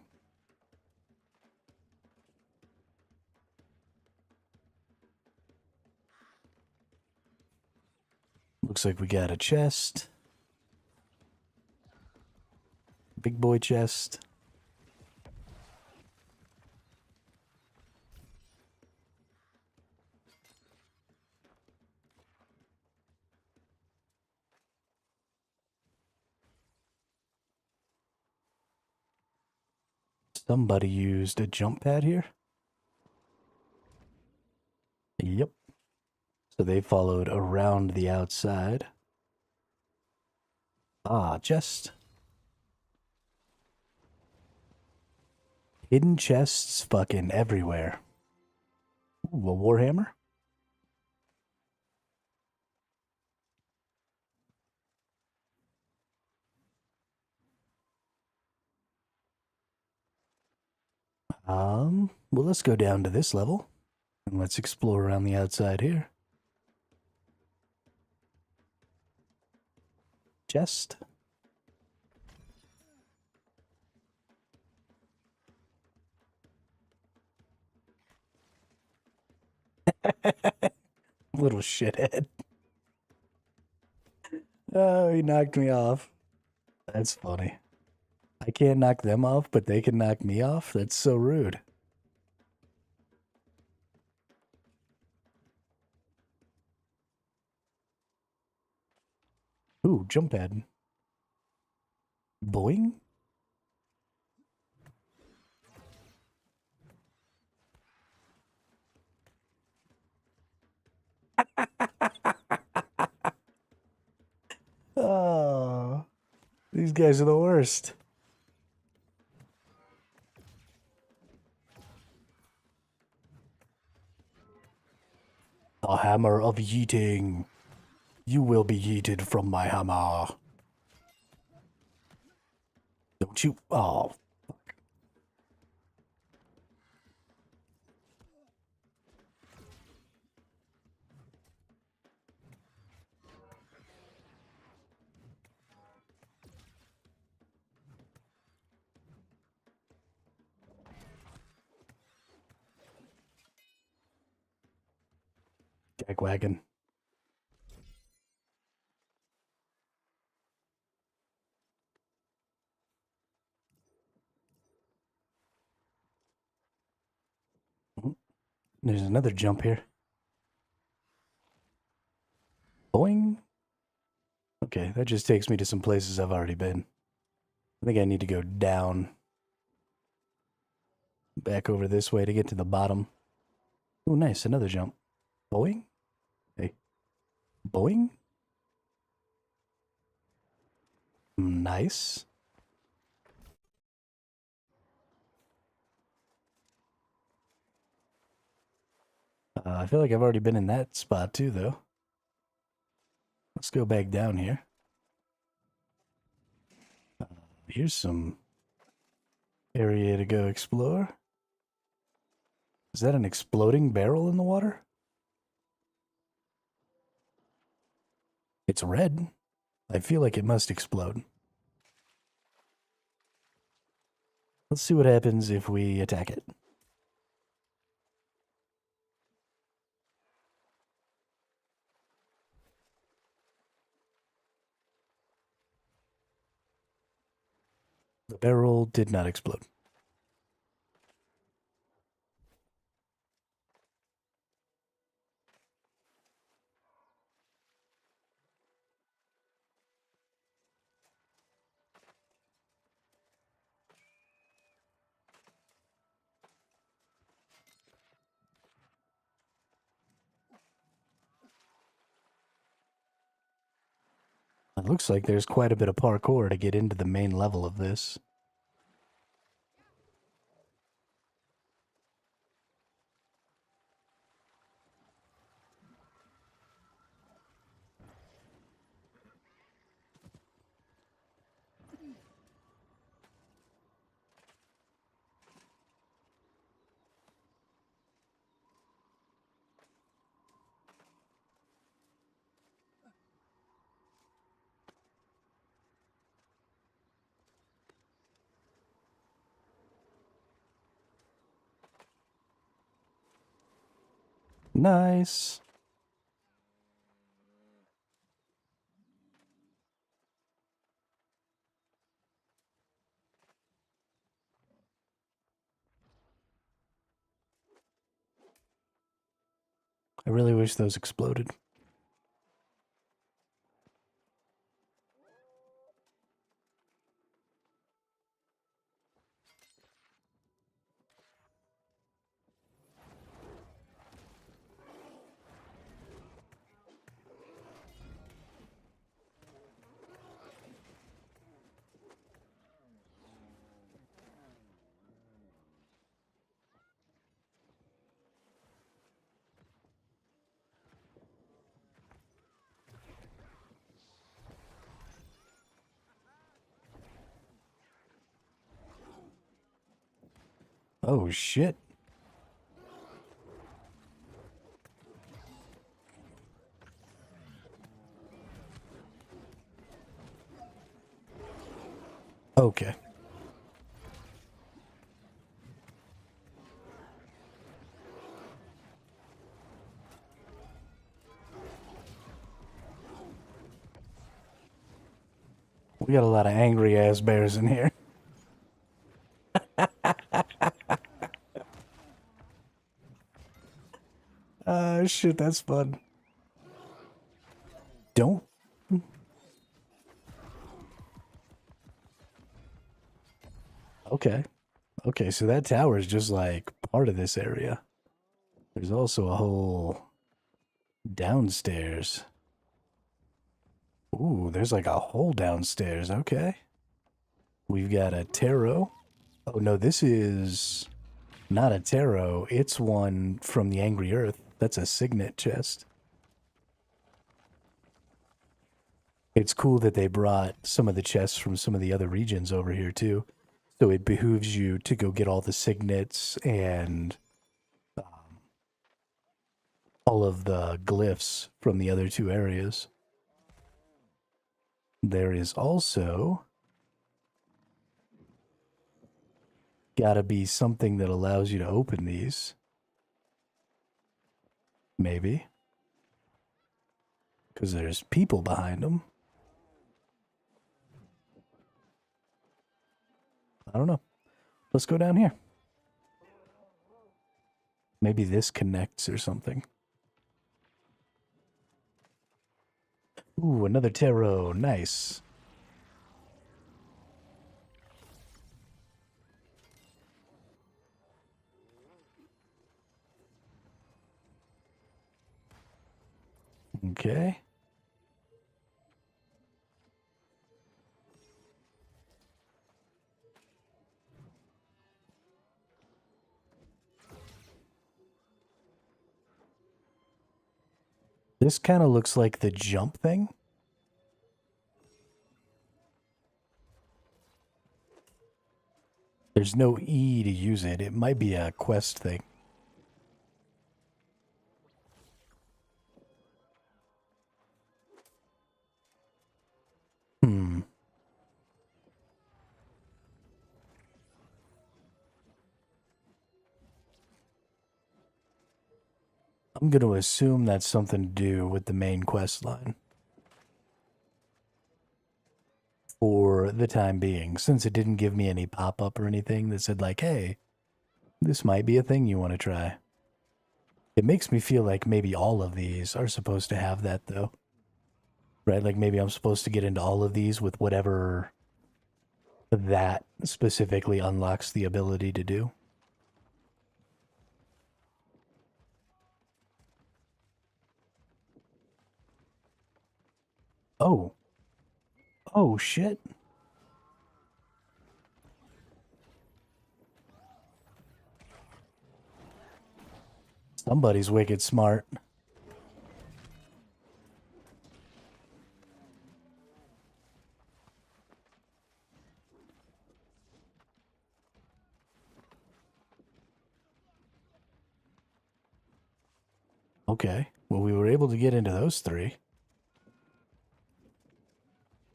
Looks like we got a chest. Big boy chest. Somebody used a jump pad here. Yep. So they followed around the outside. Ah, chest. Hidden chests fucking everywhere. Ooh, a warhammer? Well, let's go down to this level. And let's explore around the outside here. Chest. Little shithead. Oh, he knocked me off. That's funny. I can't knock them off, but they can knock me off? That's so rude. Ooh, jump pad. Boing? These guys are the worst. The hammer of yeeting. You will be yeeted from my hammer. Don't you? Oh, fuck. Jackwagon. There's another jump here. Boing. Okay, that just takes me to some places I've already been. I think I need to go down. Back over this way to get to the bottom. Oh, nice. Another jump. Boing. Hey. Boing. Nice. I feel like I've already been in that spot too, though. Let's go back down here. Here's some area to go explore. Is that an exploding barrel in the water? It's red. I feel like it must explode. Let's see what happens if we attack it. The barrel did not explode. It looks like there's quite a bit of parkour to get into the main level of this. Nice. I really wish those exploded. Oh, shit. Okay. We got a lot of angry ass bears in here. Shit, that's fun. Don't. Okay. Okay, so that tower is just like part of this area. There's also a whole downstairs. Ooh, there's like a hole downstairs. Okay. We've got a tarot. Oh no, this is not a tarot. It's one from the Angry Earth. That's a signet chest. It's cool that they brought some of the chests from some of the other regions over here too. So it behooves you to go get all the signets and all of the glyphs from the other two areas. There is also gotta be something that allows you to open these. Maybe. Because there's people behind them. I don't know. Let's go down here. Maybe this connects or something. Ooh, another tarot. Nice. Okay. This kind of looks like the jump thing. There's no E to use it. It might be a quest thing. I'm going to assume that's something to do with the main quest line. For the time being, since it didn't give me any pop-up or anything that said like, hey, this might be a thing you want to try. It makes me feel like maybe all of these are supposed to have that though. Right? Like maybe I'm supposed to get into all of these with whatever that specifically unlocks the ability to do. Oh. Oh, shit. Somebody's wicked smart. Okay. Well, we were able to get into those three.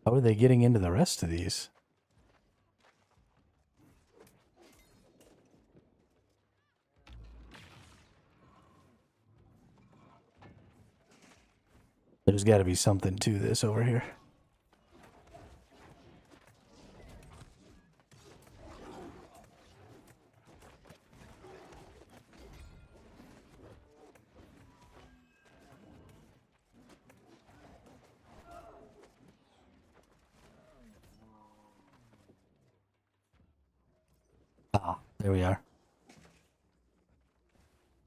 How are they getting into the rest of these? There's got to be something to this over here. Ah, there we are.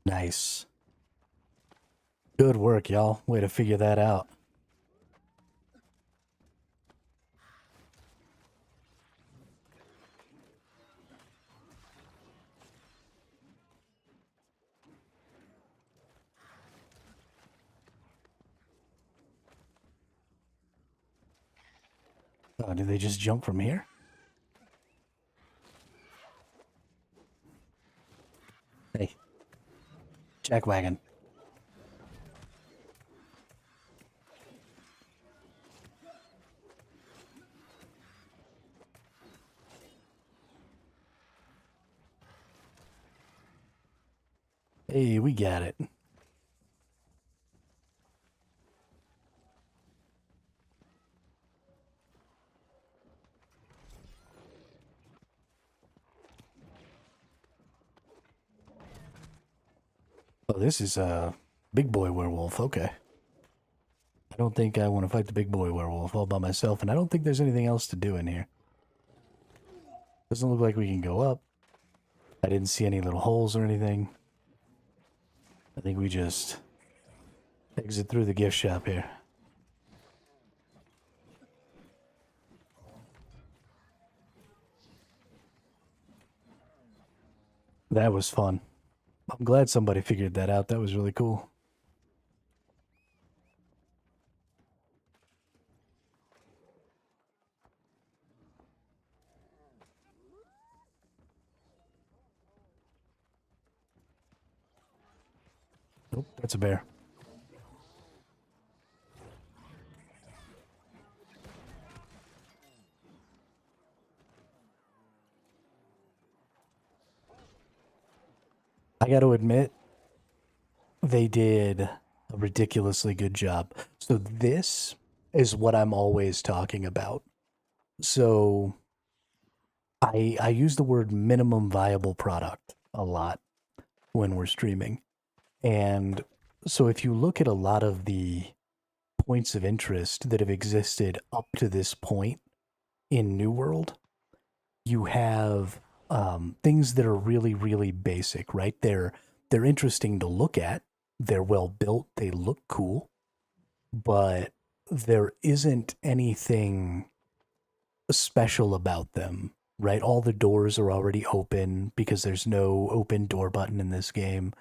Nice. Good work, y'all. Way to figure that out. Oh, did they just jump from here? Hey. Jackwagon. Hey, we got it. Oh, this is a big boy werewolf. Okay. I don't think I want to fight the big boy werewolf all by myself, and I don't think there's anything else to do in here. Doesn't look like we can go up. I didn't see any little holes or anything. I think we just exit through the gift shop here. That was fun. I'm glad somebody figured that out. That was really cool. Nope, that's a bear. I got to admit, they did a ridiculously good job. So this is what I'm always talking about. So I use the word minimum viable product a lot when we're streaming. And so if you look at a lot of the points of interest that have existed up to this point in New World, you have things that are really, really basic, right? They're interesting to look at. They're well built. They look cool, but there isn't anything special about them, right? All the doors are already open because there's no open door button in this game.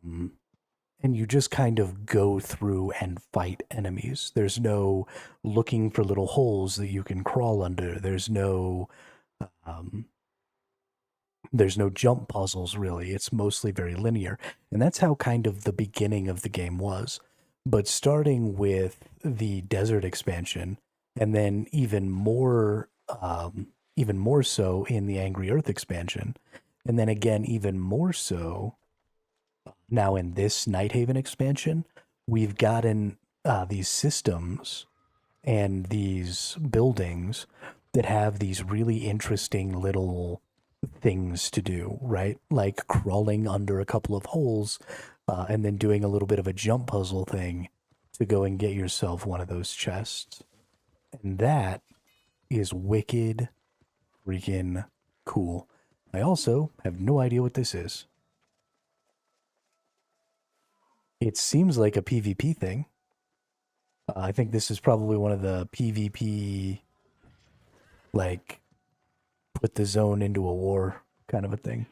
And you just kind of go through and fight enemies. There's no looking for little holes that you can crawl under. There's no jump puzzles, really. It's mostly very linear. And that's how kind of the beginning of the game was. But starting with the desert expansion, and then even more so in the Angry Earth expansion, and then again even more so now in this Nighthaven expansion, we've gotten these systems and these buildings that have these really interesting little things to do, right? Like crawling under a couple of holes and then doing a little bit of a jump puzzle thing to go and get yourself one of those chests. And that is wicked freaking cool. I also have no idea what this is. It seems like a PvP thing. I think this is probably one of the PvP, like, put the zone into a war kind of a thing.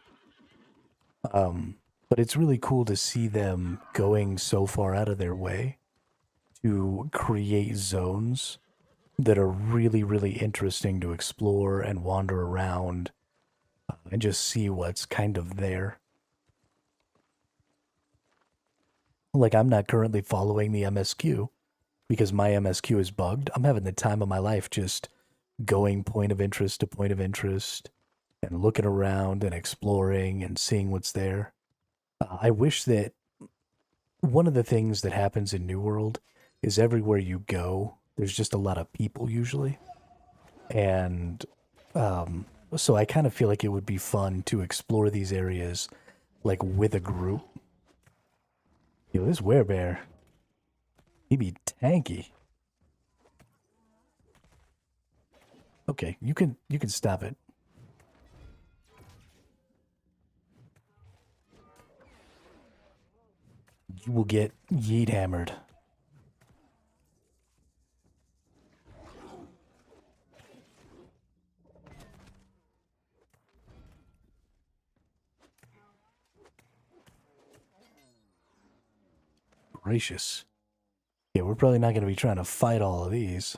But it's really cool to see them going so far out of their way to create zones that are really, really interesting to explore and wander around and just see what's kind of there. Like, I'm not currently following the MSQ because my MSQ is bugged. I'm having the time of my life just going point of interest to point of interest and looking around and exploring and seeing what's there. I wish that one of the things that happens in New World is everywhere you go, there's just a lot of people usually. And so I kind of feel like it would be fun to explore these areas like with a group. Yo, this werebear, he be tanky. Okay, you can stop it. You will get yeet hammered. Gracious. Yeah, we're probably not going to be trying to fight all of these.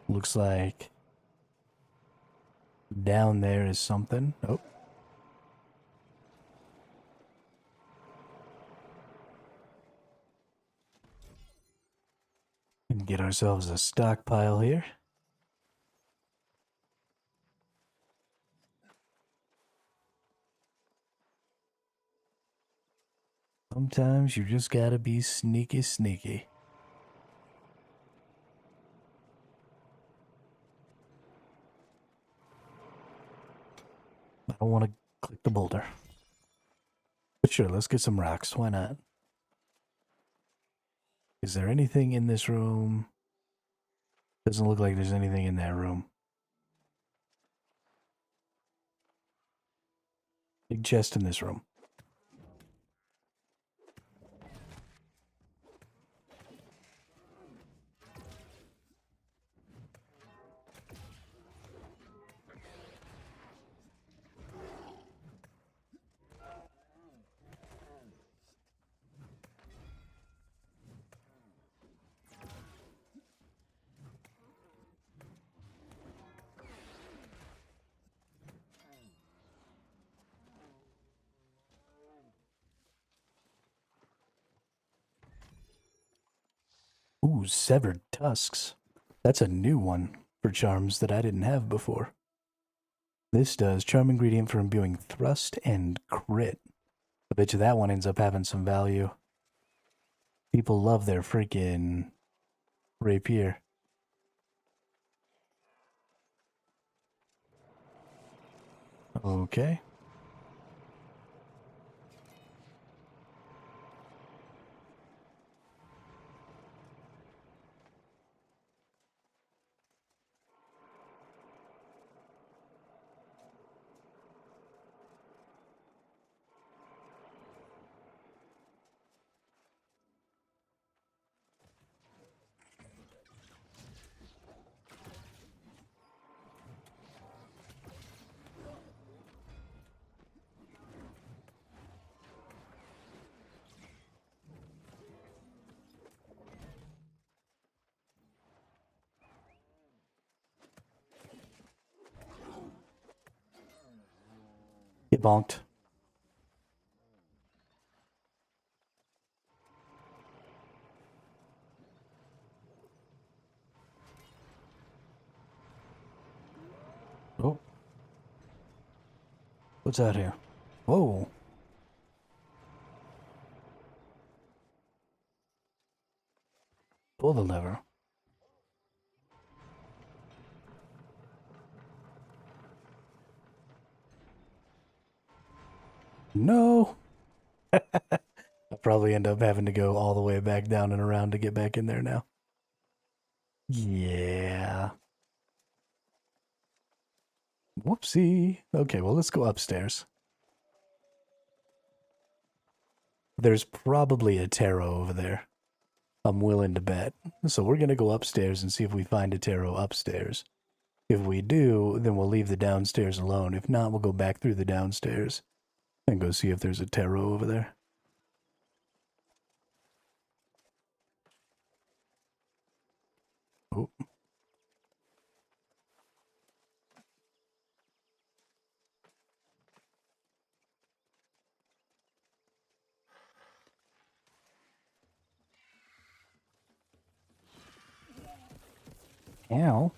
Looks like down there is something. Oh. And get ourselves a stockpile here. Sometimes you just gotta be sneaky, sneaky. I don't want to click the boulder. But sure, let's get some rocks. Why not? Is there anything in this room? Doesn't look like there's anything in that room. Big chest in this room. Ooh, severed tusks. That's a new one for charms that I didn't have before. This does charm ingredient for imbuing thrust and crit. I bet you that one ends up having some value. People love their freaking rapier. Okay. Get bonked. Oh. What's out here? Whoa. Pull the lever. No. I'll probably end up having to go all the way back down and around to get back in there now. Yeah. Whoopsie. Okay, well, let's go upstairs. There's probably a tarot over there. I'm willing to bet. So we're going to go upstairs and see if we find a tarot upstairs. If we do, then we'll leave the downstairs alone. If not, we'll go back through the downstairs and go see if there's a tarot over there. Oh. Ow.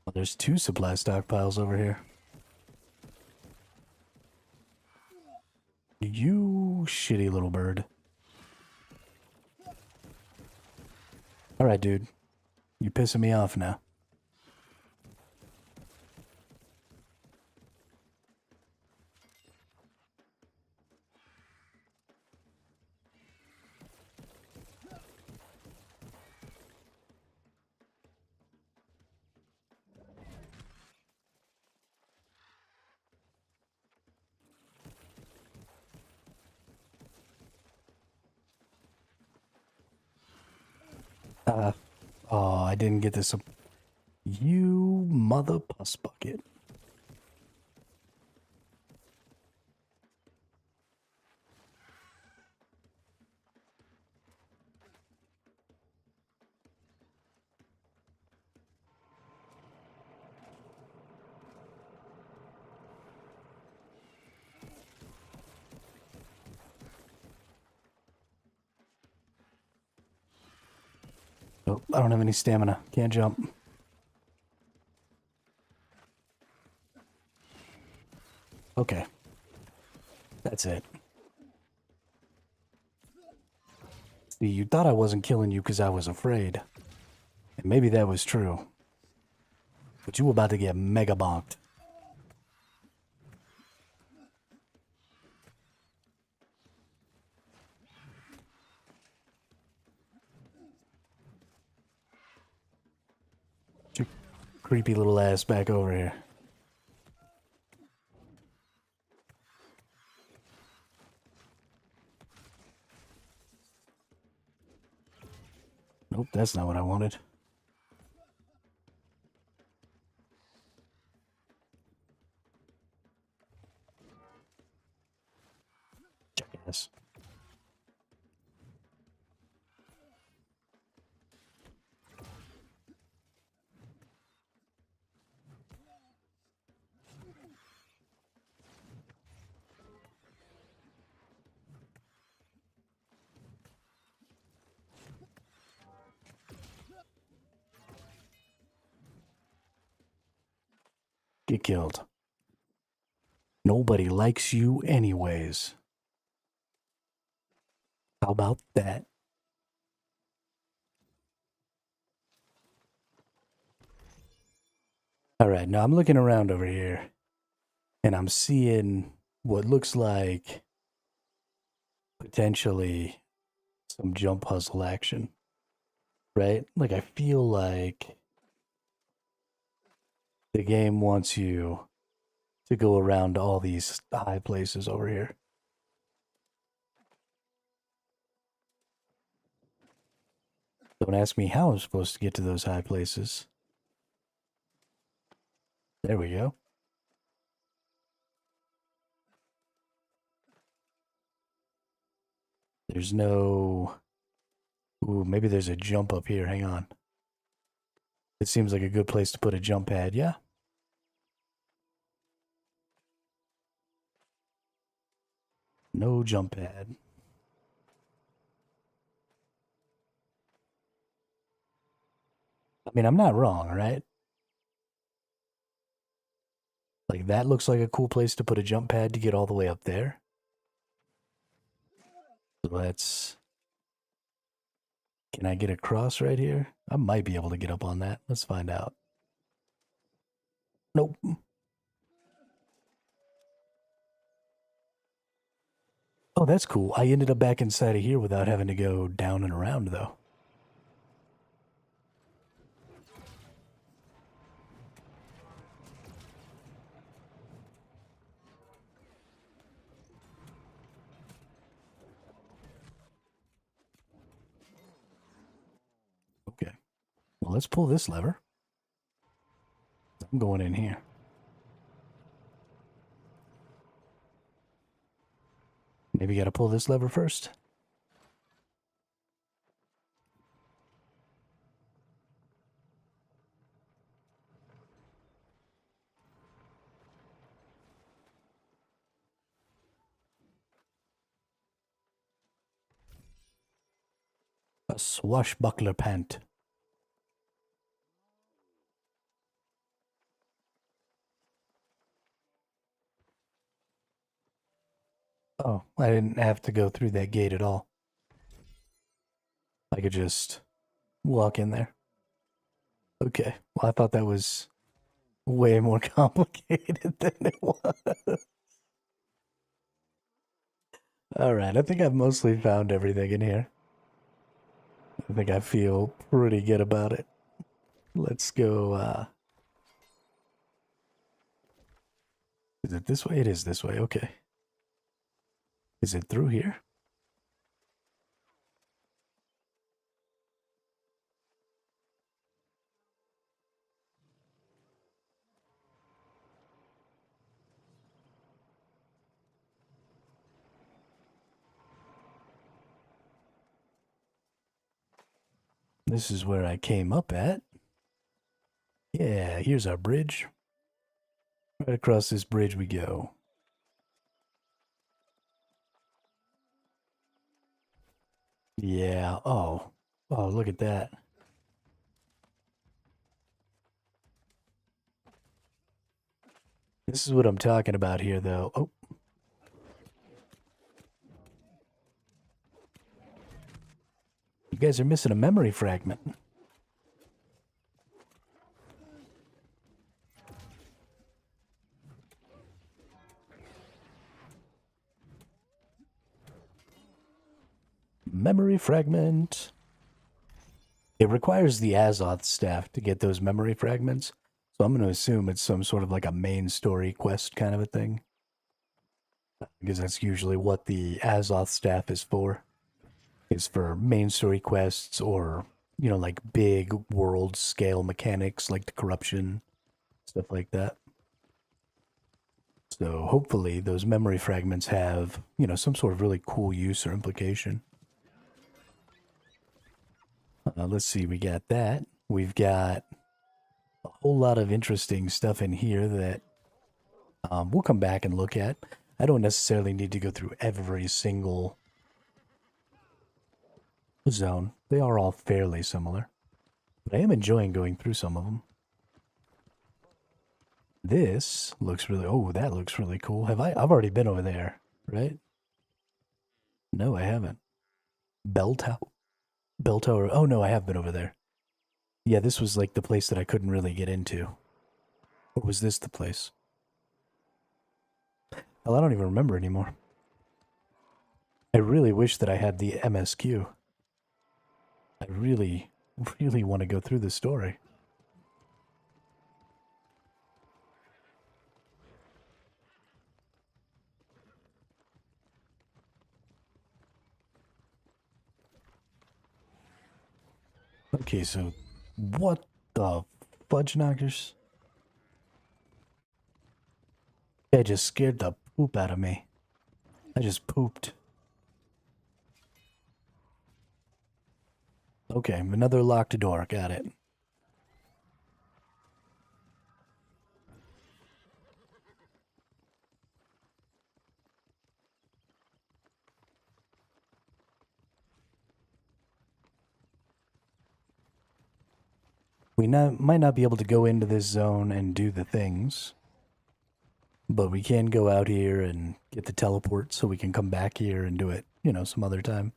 Well, there's 2 supply stockpiles over here. You shitty little bird. Alright, dude. You're pissing me off now. Oh, I didn't get this. You mother puss bucket. Oh, I don't have any stamina. Can't jump. Okay. That's it. See, you thought I wasn't killing you because I was afraid. And maybe that was true. But you were about to get mega bonked. Get your creepy little ass back over here. Nope, that's not what I wanted. Jackass. Get killed. Nobody likes you anyways. How about that? Alright, now I'm looking around over here. And I'm seeing what looks like potentially some jump puzzle action. Right? Like, I feel like the game wants you to go around all these high places over here. Don't ask me how I'm supposed to get to those high places. There we go. There's no... Ooh, maybe there's a jump up here. Hang on. It seems like a good place to put a jump pad, yeah? No jump pad. I mean, I'm not wrong, right? Like, that looks like a cool place to put a jump pad to get all the way up there. Let's... Can I get across right here? I might be able to get up on that. Let's find out. Nope. Oh, that's cool. I ended up back inside of here without having to go down and around, though. Okay. Well, let's pull this lever. I'm going in here. Maybe gotta pull this lever first. A swashbuckler pant. Oh, I didn't have to go through that gate at all. I could just walk in there. Okay. Well, I thought that was way more complicated than it was. Alright, I think I've mostly found everything in here. I think I feel pretty good about it. Let's go, Is it this way? It is this way, okay. Is it through here? This is where I came up at. Yeah, here's our bridge. Right across this bridge we go. Yeah, oh. Oh, look at that. This is what I'm talking about here, though. Oh. You guys are missing a memory fragment. Memory fragment. It requires the Azoth staff to get those memory fragments. So I'm going to assume it's some sort of like a main story quest kind of a thing. Because that's usually what the Azoth staff is for. It's for main story quests or, you know, like big world scale mechanics like the corruption, stuff like that. So hopefully those memory fragments have, you know, some sort of really cool use or implication. Let's see, we got that. We've got a whole lot of interesting stuff in here that we'll come back and look at. I don't necessarily need to go through every single zone. They are all fairly similar. But I am enjoying going through some of them. This looks really... Oh, that looks really cool. I've already been over there, right? No, I haven't. Bell tower. Oh, no, I have been over there. Yeah, this was like the place that I couldn't really get into. Or was this the place? Well, I don't even remember anymore. I really wish that I had the MSQ. I really, really want to go through the story. Okay, so what the fudge knockers? That just scared the poop out of me. I just pooped. Okay, another locked door. Got it. We might not be able to go into this zone and do the things, but we can go out here and get the teleport so we can come back here and do it, you know, some other time.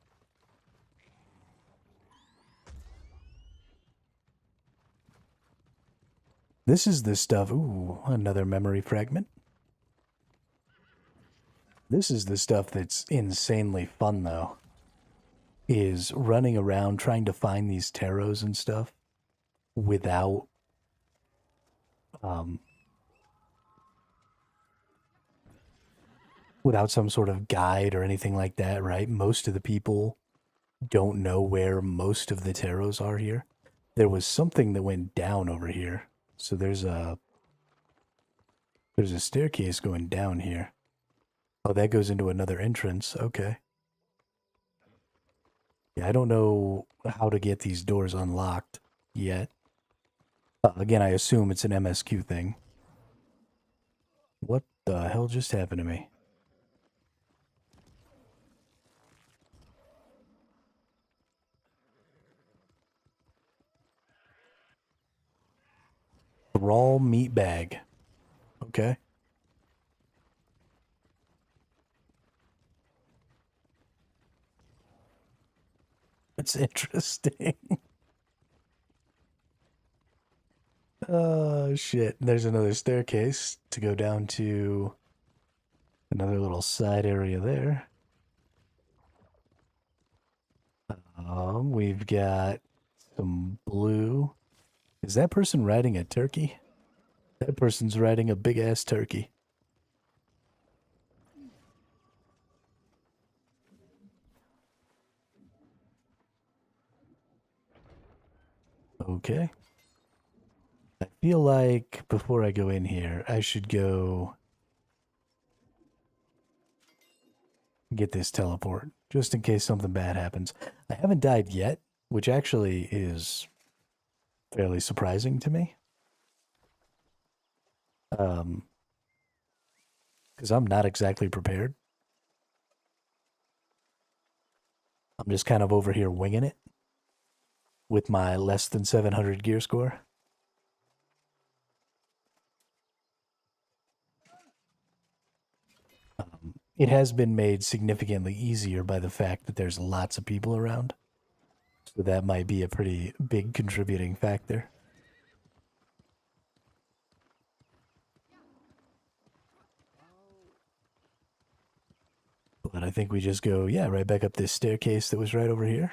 This is the stuff. Ooh, another memory fragment. This is the stuff that's insanely fun, though. Is running around trying to find these tarots and stuff without without some sort of guide or anything like that, right? Most of the people don't know where most of the tarots are here. There was something that went down over here. So there's a staircase going down here. Oh, that goes into another entrance. Okay. Yeah, I don't know how to get these doors unlocked yet. Again, I assume it's an MSQ thing. What the hell just happened to me? Raw meat bag. Okay. That's interesting. Oh, shit. There's another staircase to go down to another little side area there. We've got some blue. Is that person riding a turkey? That person's riding a big-ass turkey. Okay. I feel like before I go in here, I should go get this teleport, just in case something bad happens. I haven't died yet, which actually is fairly surprising to me. Because I'm not exactly prepared. I'm just kind of over here winging it with my less than 700 gear score. It has been made significantly easier by the fact that there's lots of people around. So that might be a pretty big contributing factor. But I think we just go, yeah, right back up this staircase that was right over here.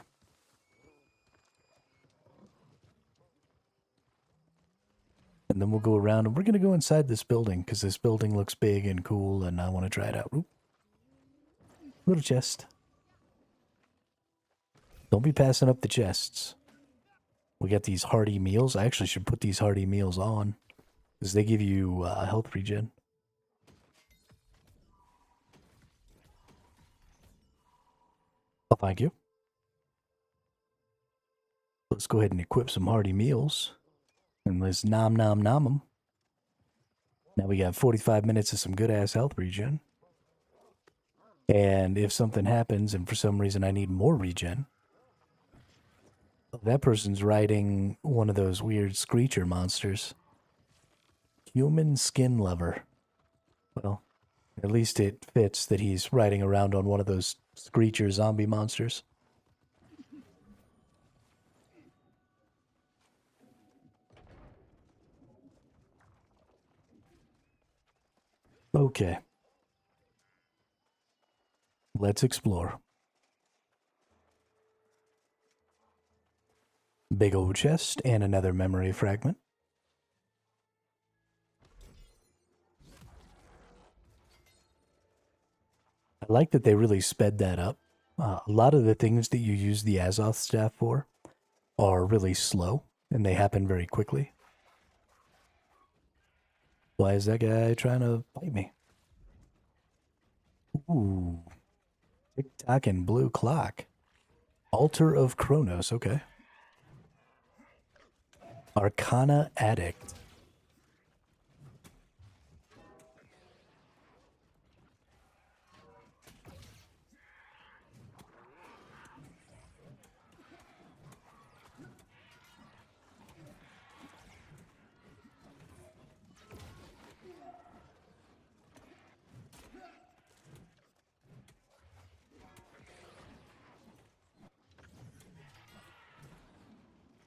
And then we'll go around, and we're going to go inside this building, because this building looks big and cool, and I want to try it out. Oop. Little chest. Don't be passing up the chests. We got these hearty meals. I actually should put these hearty meals on, because they give you health regen. Oh, thank you. Let's go ahead and equip some hearty meals. And let's nom nom nom them. Now we got 45 minutes of some good-ass health regen. And if something happens and for some reason I need more regen, that person's riding one of those weird screecher monsters. Human skin lover. Well, at least it fits that he's riding around on one of those screecher zombie monsters. Okay. Let's explore. Big old chest and another memory fragment. I like that they really sped that up. A lot of the things that you use the Azoth staff for are really slow, and they happen very quickly. Why is that guy trying to fight me? Ooh. Tick-tock and blue clock. Altar of Kronos, okay. Arcana Addict.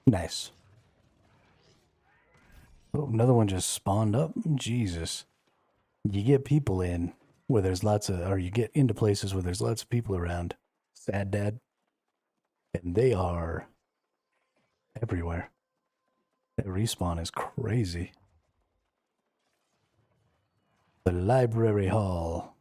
Nice. Oh, another one just spawned up. Jesus. You get people in where there's lots of, or you get into places where there's lots of people around. Sad dad. And they are everywhere. That respawn is crazy. The library hall.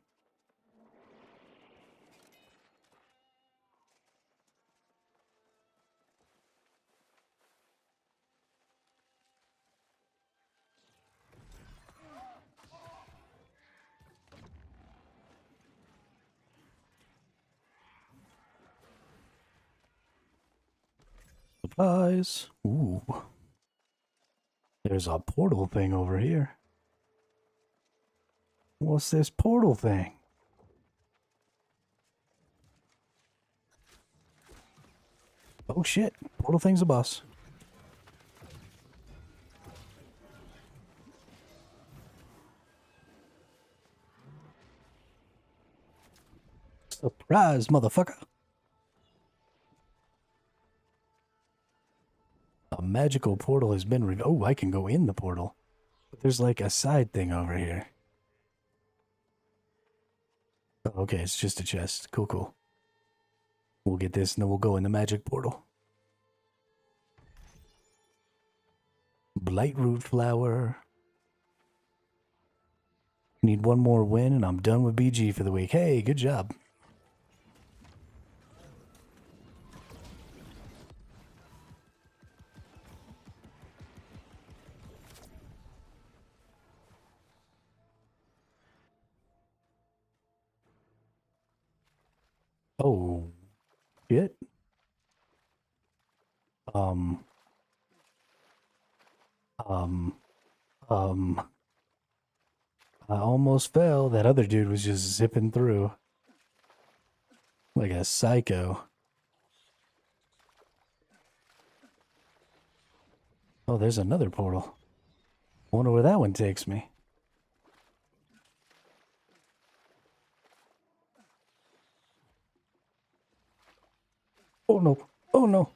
Supplies. Ooh. There's a portal thing over here. What's this portal thing? Oh shit. Portal thing's a boss. Surprise, motherfucker. A magical portal has been revealed. Oh, I can go in the portal. But there's like a side thing over here. Oh, okay, it's just a chest. Cool, cool. We'll get this and then we'll go in the magic portal. Blightroot flower. Need one more win and I'm done with BG for the week. Hey, good job. Oh, shit. Um, I almost fell. That other dude was just zipping through like a psycho. Oh, there's another portal. I wonder where that one takes me. Oh no. Oh no.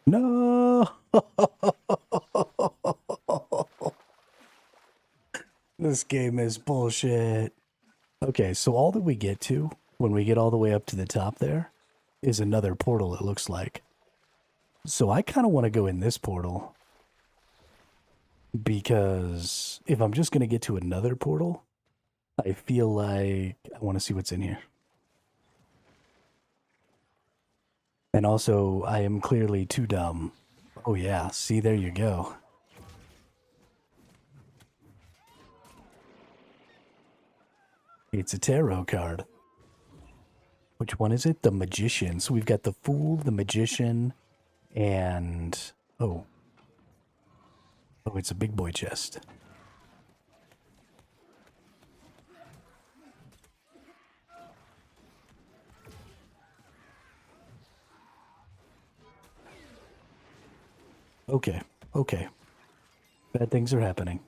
No. This game is bullshit. Okay, so all that we get to when we get all the way up to the top there is another portal, it looks like. So I kind of want to go in this portal. Because if I'm just going to get to another portal, I feel like I want to see what's in here. And also, I am clearly too dumb. Oh yeah, see, there you go. It's a tarot card. Which one is it? The Magician. So we've got the Fool, the Magician, and... Oh. Oh, it's a big boy chest. Okay, okay. Bad things are happening.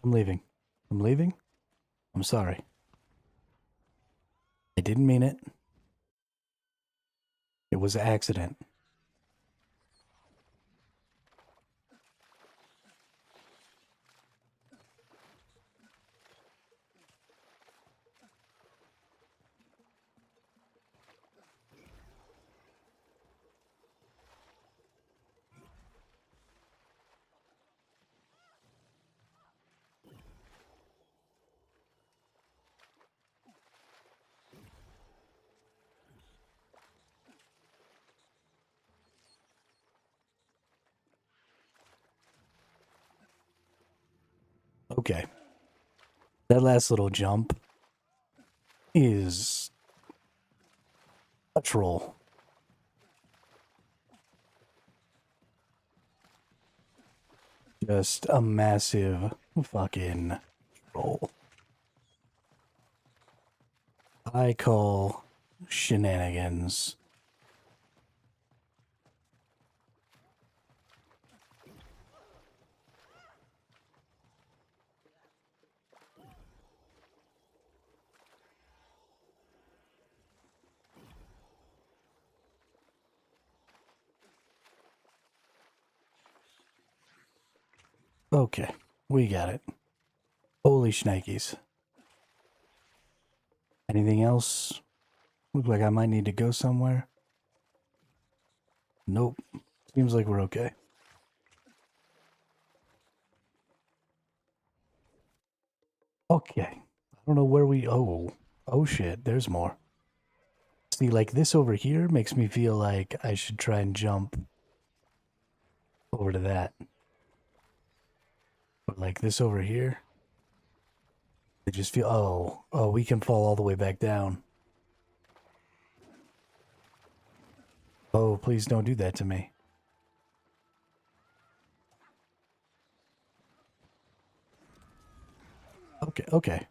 I'm leaving. I'm leaving? I'm sorry. I didn't mean it. It was an accident. Okay. That last little jump is a troll. Just a massive fucking troll. I call shenanigans. Okay, we got it. Holy shnikes. Anything else? Look like I might need to go somewhere. Nope. Seems like we're okay. Okay. I don't know where we... Oh. Oh shit, there's more. See, like this over here makes me feel like I should try and jump over to that. But like this over here, I just feel... Oh. Oh, we can fall all the way back down. Oh, please don't do that to me. Okay, okay.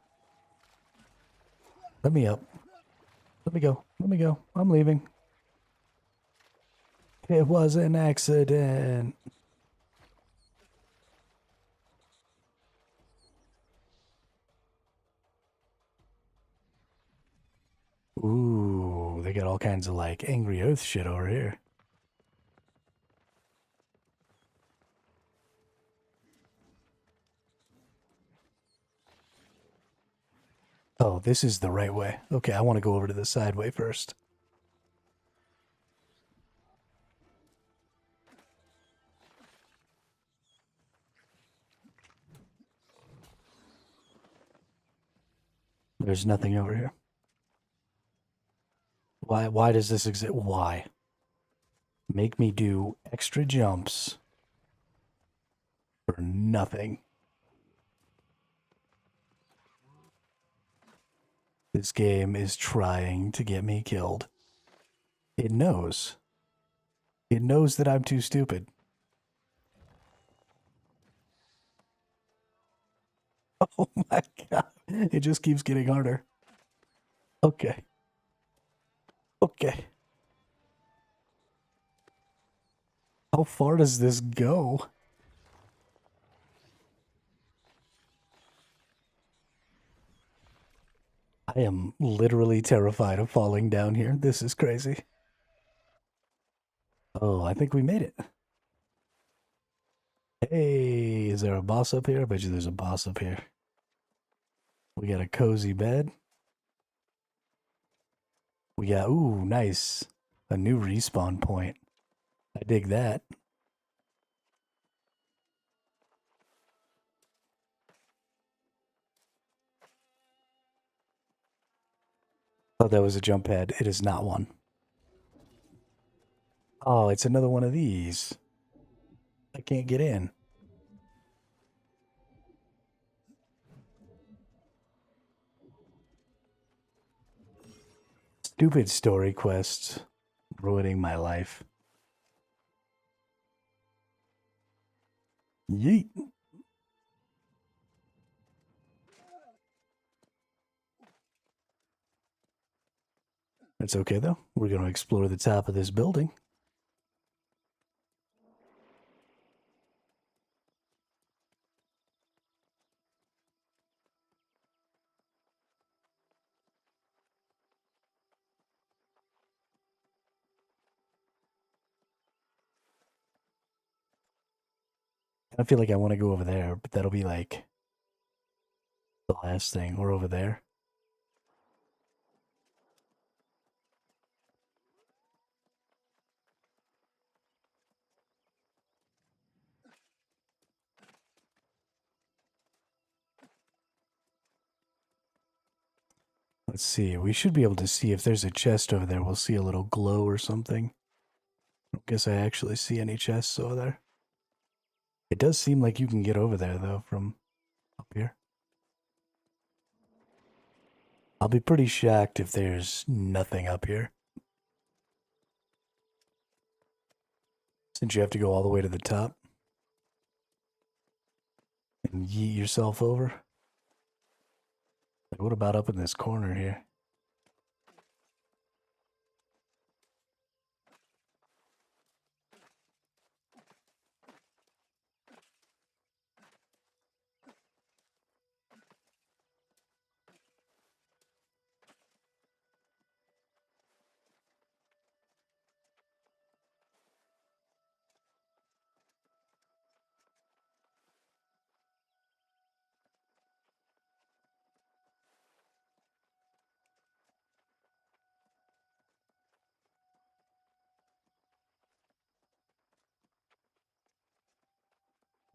Let me up. Let me go. Let me go. I'm leaving. It was an accident. Ooh, they got all kinds of like angry earth shit over here. Oh, this is the right way. Okay, I want to go over to the side way first. There's nothing over here. Why does this exist? Why? Make me do extra jumps for nothing. This game is trying to get me killed. It knows. It knows that I'm too stupid. Oh my god. It just keeps getting harder. Okay. Okay. How far does this go? I am literally terrified of falling down here. This is crazy. Oh, I think we made it. Hey, is there a boss up here? I bet you there's a boss up here. We got a cozy bed. We got, ooh, nice. A new respawn point. I dig that. Thought that was a jump pad. It is not one. Oh, it's another one of these. I can't get in. Stupid story quests. Ruining my life. Yeet. That's okay, though. We're going to explore the top of this building. I feel like I want to go over there, but that'll be like the last thing. Or over there. Let's see. We should be able to see if there's a chest over there. We'll see a little glow or something. I don't guess I actually see any chests over there. It does seem like you can get over there, though, from up here. I'll be pretty shocked if there's nothing up here. Since you have to go all the way to the top. And yeet yourself over. Like, what about up in this corner here?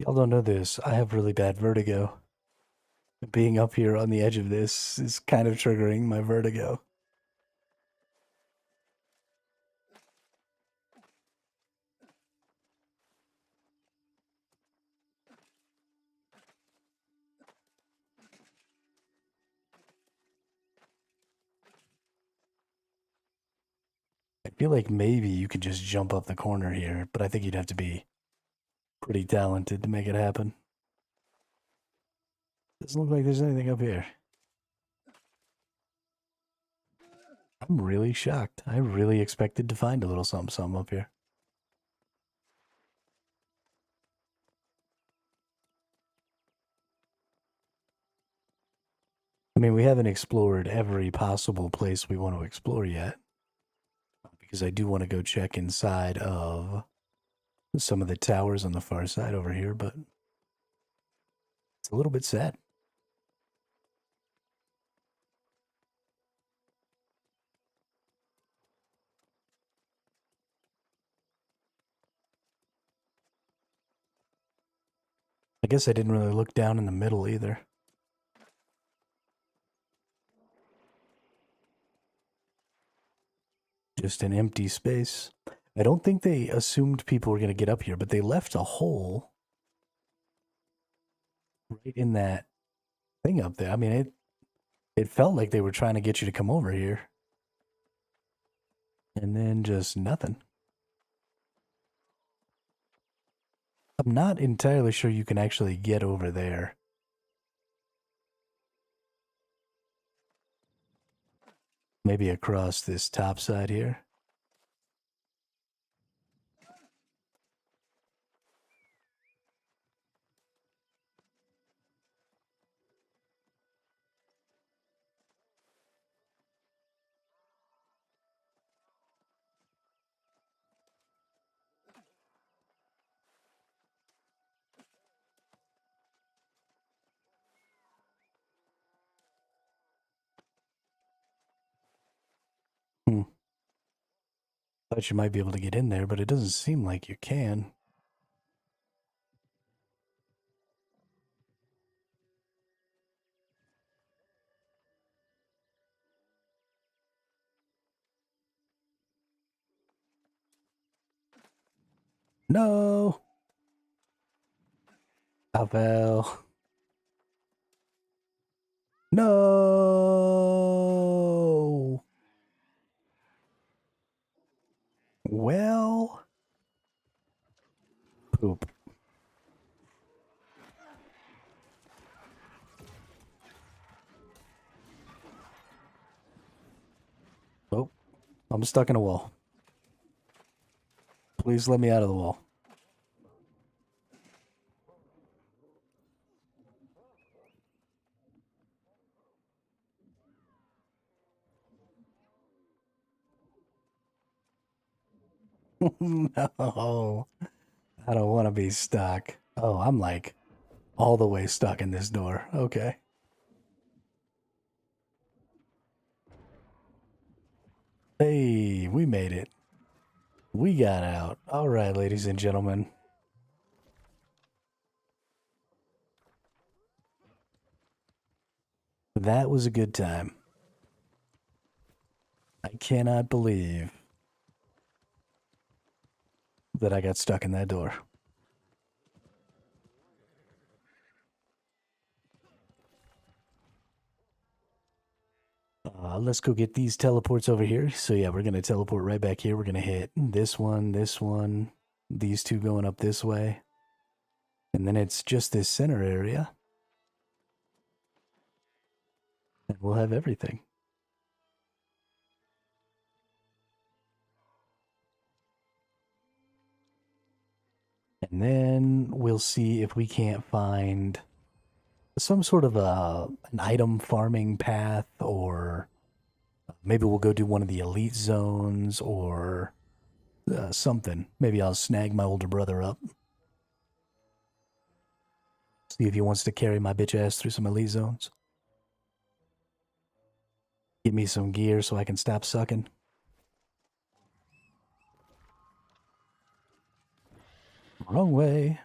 Y'all don't know this. I have really bad vertigo. Being up here on the edge of this is kind of triggering my vertigo. I feel like maybe you could just jump up the corner here, but I think you'd have to be pretty talented to make it happen. Doesn't look like there's anything up here. I'm really shocked. I really expected to find a little something up here. I mean, we haven't explored every possible place we want to explore yet. Because I do want to go check inside of some of the towers on the far side over here, but it's a little bit sad. I guess I didn't really look down in the middle either. Just an empty space. I don't think they assumed people were going to get up here, but they left a hole right in that thing up there. I mean, it felt like they were trying to get you to come over here. And then just nothing. I'm not entirely sure you can actually get over there. Maybe across this top side here. Thought you might be able to get in there, but it doesn't seem like you can. No! I fell. No! Well... Poop. Oh, I'm stuck in a wall. Please let me out of the wall. No, I don't want to be stuck. Oh, I'm like all the way stuck in this door. Okay. Hey, we made it. We got out. All right, ladies and gentlemen. That was a good time. I cannot believe that I got stuck in that door. Let's go get these teleports over here. So yeah, we're going to teleport right back here. We're going to hit this one, these two going up this way. And then it's just this center area. And we'll have everything. And then we'll see if we can't find some sort of an item farming path, or maybe we'll go do one of the elite zones, or something. Maybe I'll snag my older brother up. See if he wants to carry my bitch ass through some elite zones. Give me some gear so I can stop sucking. Wrong way.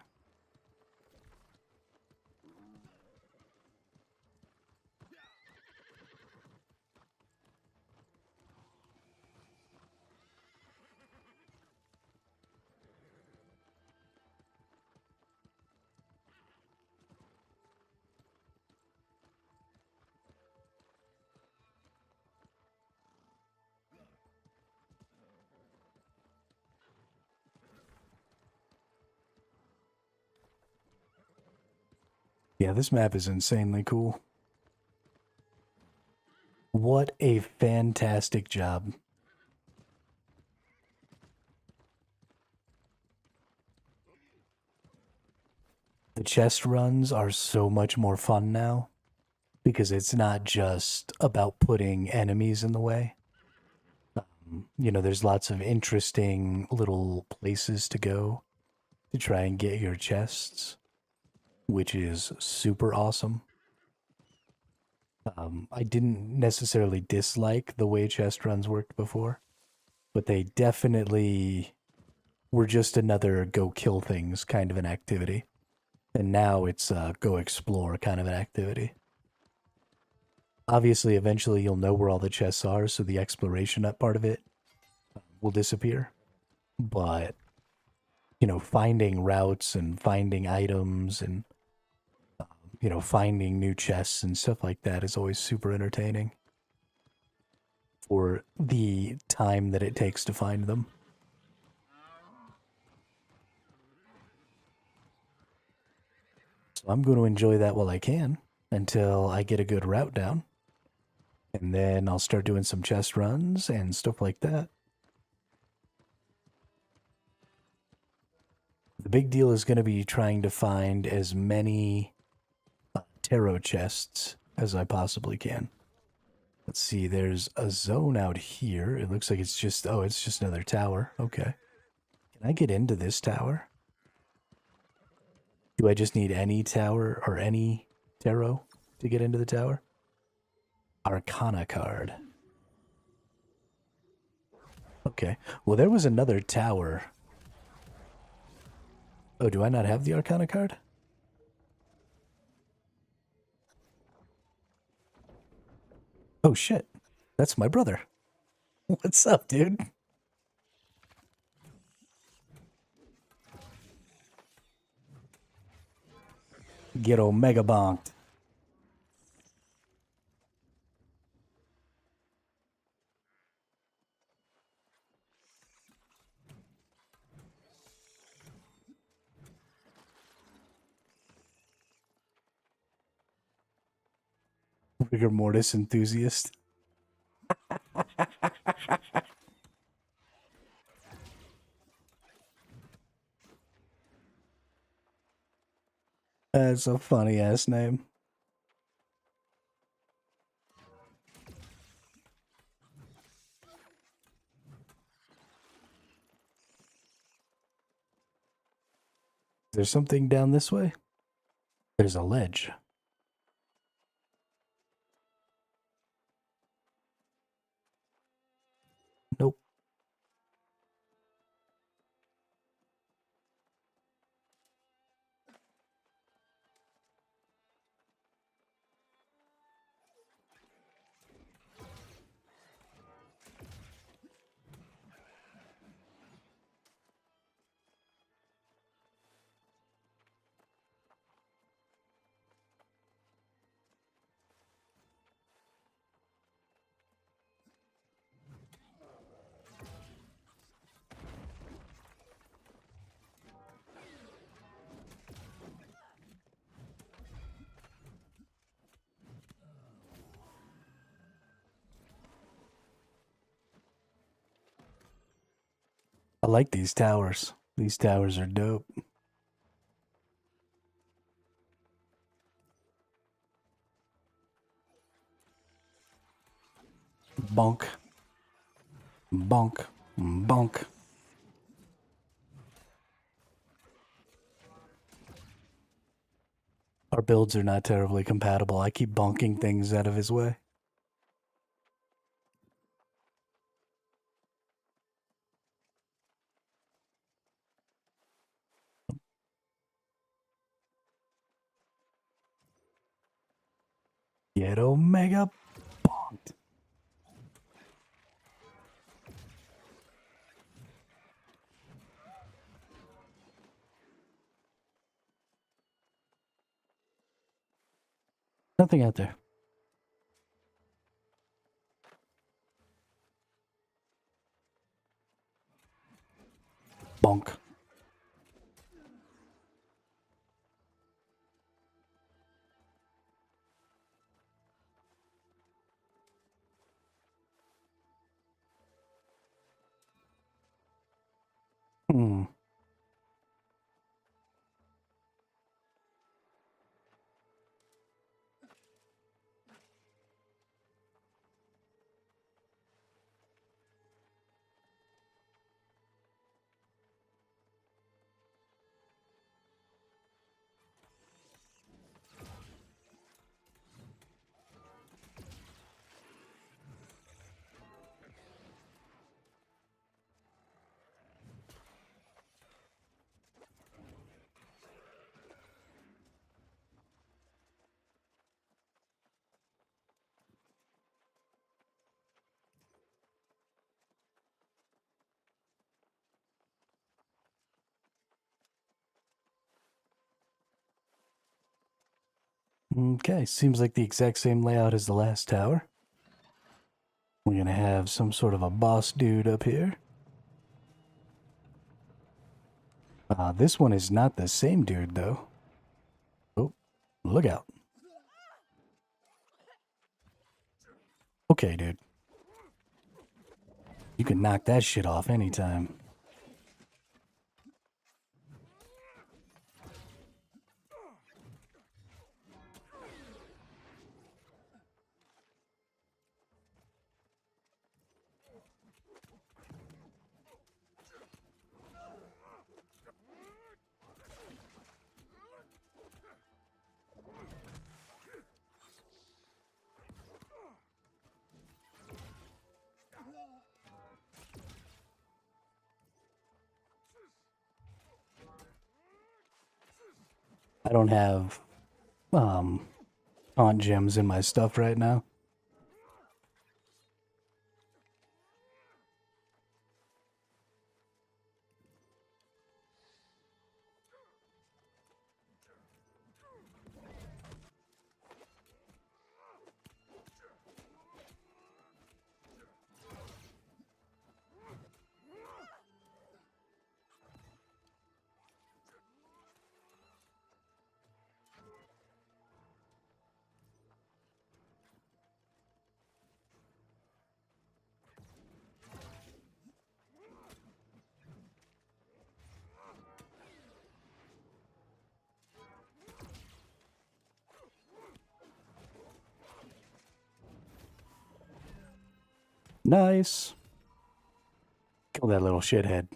Yeah, this map is insanely cool. What a fantastic job. The chest runs are so much more fun now, because it's not just about putting enemies in the way. You know, there's lots of interesting little places to go to try and get your chests, which is super awesome. I didn't necessarily dislike the way chest runs worked before, but they definitely were just another go kill things kind of an activity. And now it's go explore kind of an activity. Obviously, eventually you'll know where all the chests are, so the exploration up part of it will disappear. But, you know, finding routes and finding items and, you know, finding new chests and stuff like that is always super entertaining for the time that it takes to find them. So I'm going to enjoy that while I can until I get a good route down. And then I'll start doing some chest runs and stuff like that. The big deal is going to be trying to find as many tarot chests as I possibly can. Let's see, there's a zone out here. It looks like it's just, oh, it's just another tower. Okay. Can I get into this tower? Do I just need any tower or any tarot to get into the tower? Arcana card. Okay. Well, there was another tower. Oh, do I not have the Arcana card? Oh, shit. That's my brother. What's up, dude? Get Omega bonked. Rigor mortis enthusiast. That's a funny ass name. Is there something down this way? There's a ledge. Nope. I like these towers. These towers are dope. Bonk. Bonk. Bonk. Our builds are not terribly compatible. I keep bonking things out of his way. Get Omega bonked. Nothing out there. Bonk. Hmm. Okay, seems like the exact same layout as the last tower. We're gonna have some sort of a boss dude up here. This one is not the same dude, though. Oh, look out. Okay, dude. You can knock that shit off anytime. I don't have taunt gems in my stuff right now. Nice. Kill that little shithead.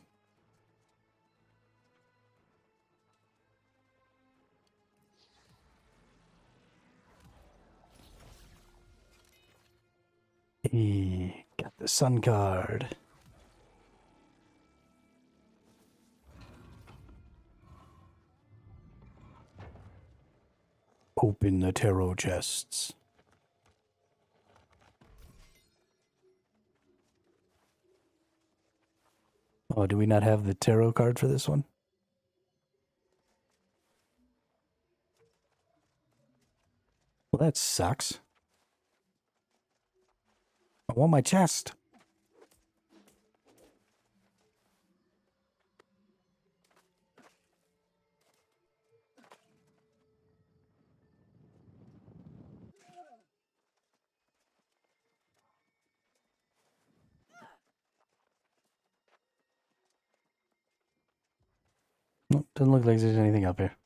Got the sun card. Open the tarot chests. Oh, do we not have the tarot card for this one? Well, that sucks. I want my chest. Nope, doesn't look like there's anything up here.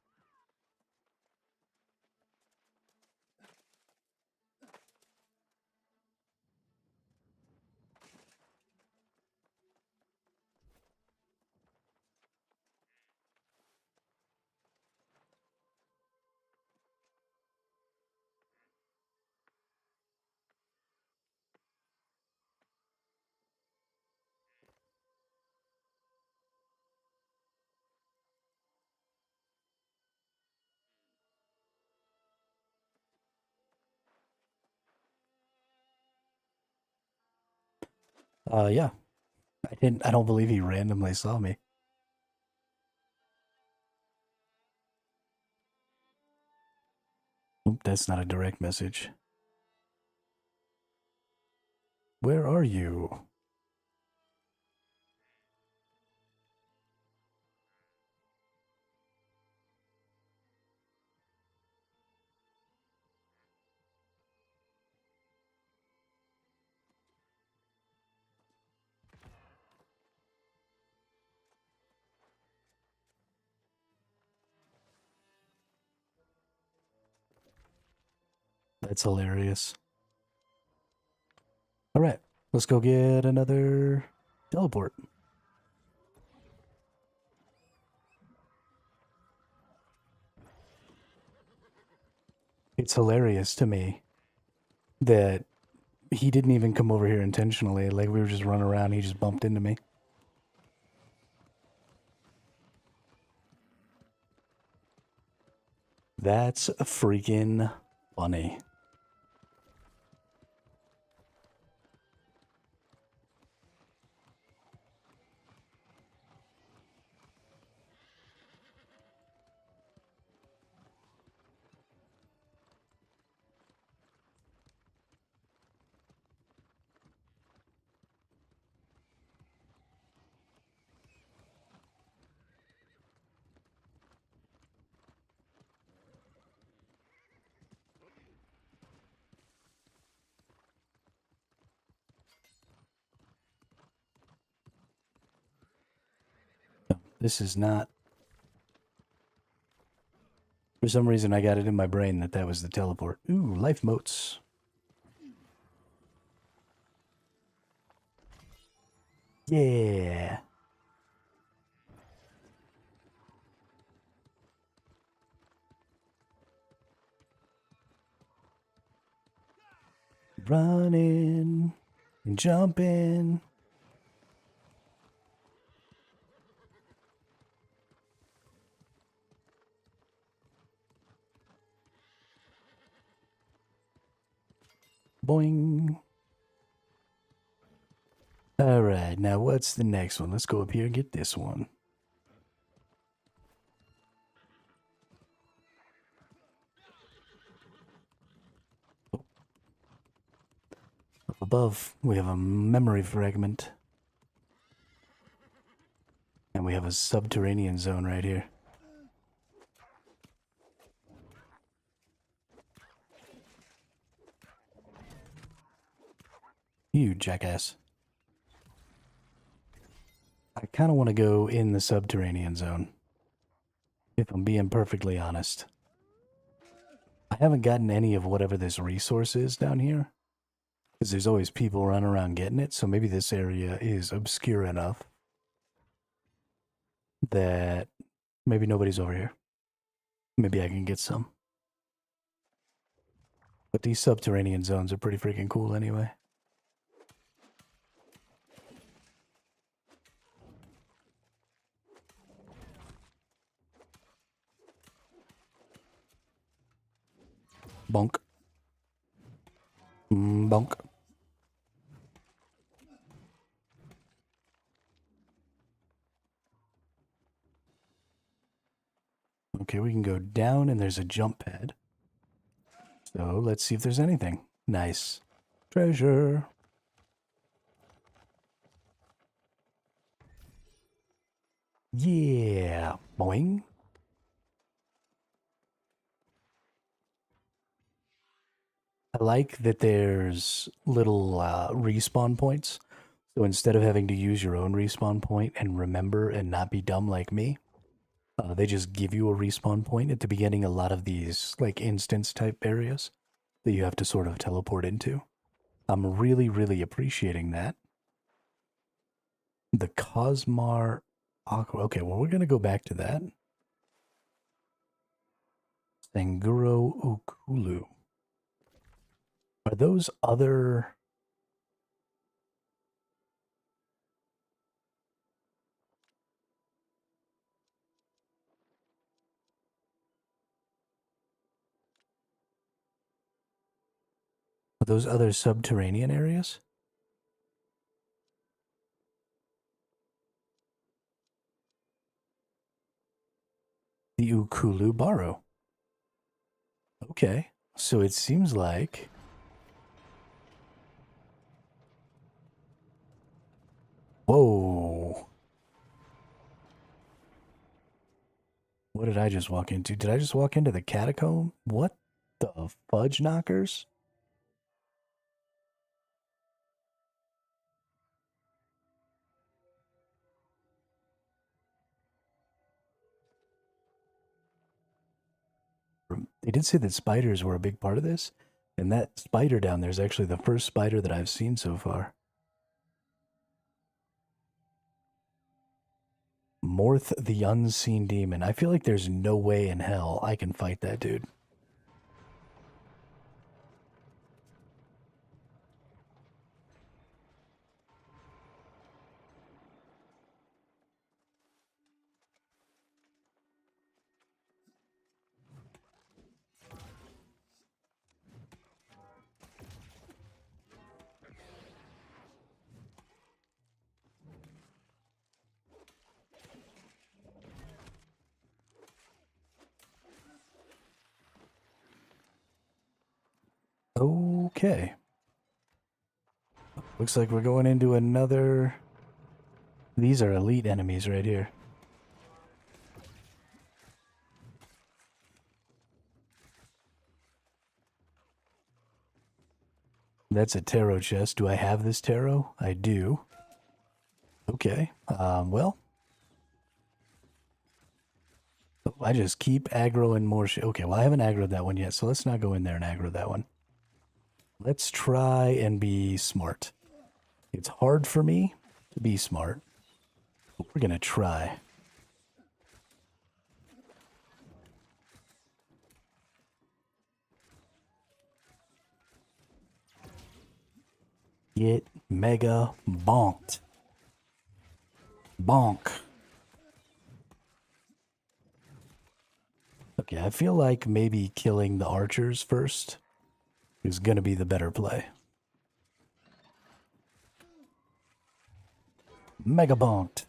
Yeah. I don't believe he randomly saw me. Oop, that's not a direct message. Where are you? That's hilarious. All right, let's go get another teleport. It's hilarious to me that he didn't even come over here intentionally. Like, we were just running around, he just bumped into me. That's freaking funny. This is not... For some reason, I got it in my brain that that was the teleport. Ooh, life motes. Yeah. Running and jumping. Boing. Alright, now what's the next one? Let's go up here and get this one. Up above, we have a memory fragment. And we have a subterranean zone right here. You jackass. I kind of want to go in the subterranean zone, if I'm being perfectly honest. I haven't gotten any of whatever this resource is down here, because there's always people running around getting it, so maybe this area is obscure enough that maybe nobody's over here. Maybe I can get some. But these subterranean zones are pretty freaking cool anyway. Bonk. Bonk. Okay, we can go down and there's a jump pad. So let's see if there's anything. Nice. Treasure. Yeah. Boing. I like that there's little respawn points. So instead of having to use your own respawn point and remember and not be dumb like me, they just give you a respawn point at the beginning of a lot of these like instance type areas that you have to sort of teleport into. I'm really, really appreciating that. The Cosmar Aqua. Okay, well, we're going to go back to that. Sanguro Ukulu. Are those other... Are those other subterranean areas? The Ukulu Baro. Okay, so it seems like... Whoa. What did I just walk into? Did I just walk into the catacomb? What the fudge knockers? They did say that spiders were a big part of this, and that spider down there is actually the first spider that I've seen so far. Morth the Unseen Demon. I feel like there's no way in hell I can fight that dude. Okay. Looks like we're going into another... These are elite enemies right here. That's a tarot chest. Do I have this tarot? I do. Okay. Well. I just keep aggroing more shit. Okay, well, I haven't aggroed that one yet, so let's not go in there and aggro that one. Let's try and be smart. It's hard for me to be smart, but we're going to try. Get mega bonked. Bonk. Okay, I feel like maybe killing the archers first is going to be the better play. Mega bonked.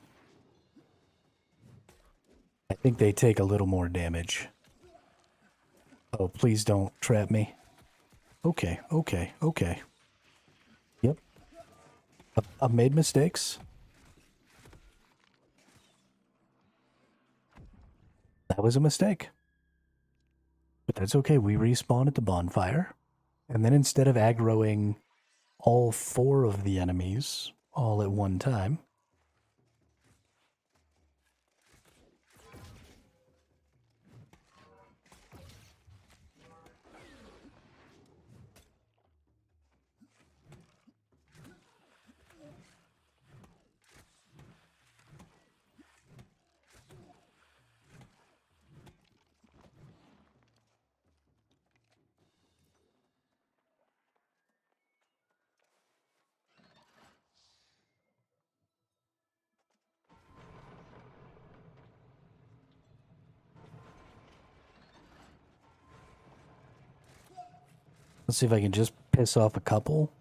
I think they take a little more damage. Oh, please don't trap me. Okay, okay, okay. Yep. I've made mistakes. That was a mistake. But that's okay. We respawn at the bonfire. And then instead of aggroing all 4 of the enemies all at one time, let's see if I can just piss off a couple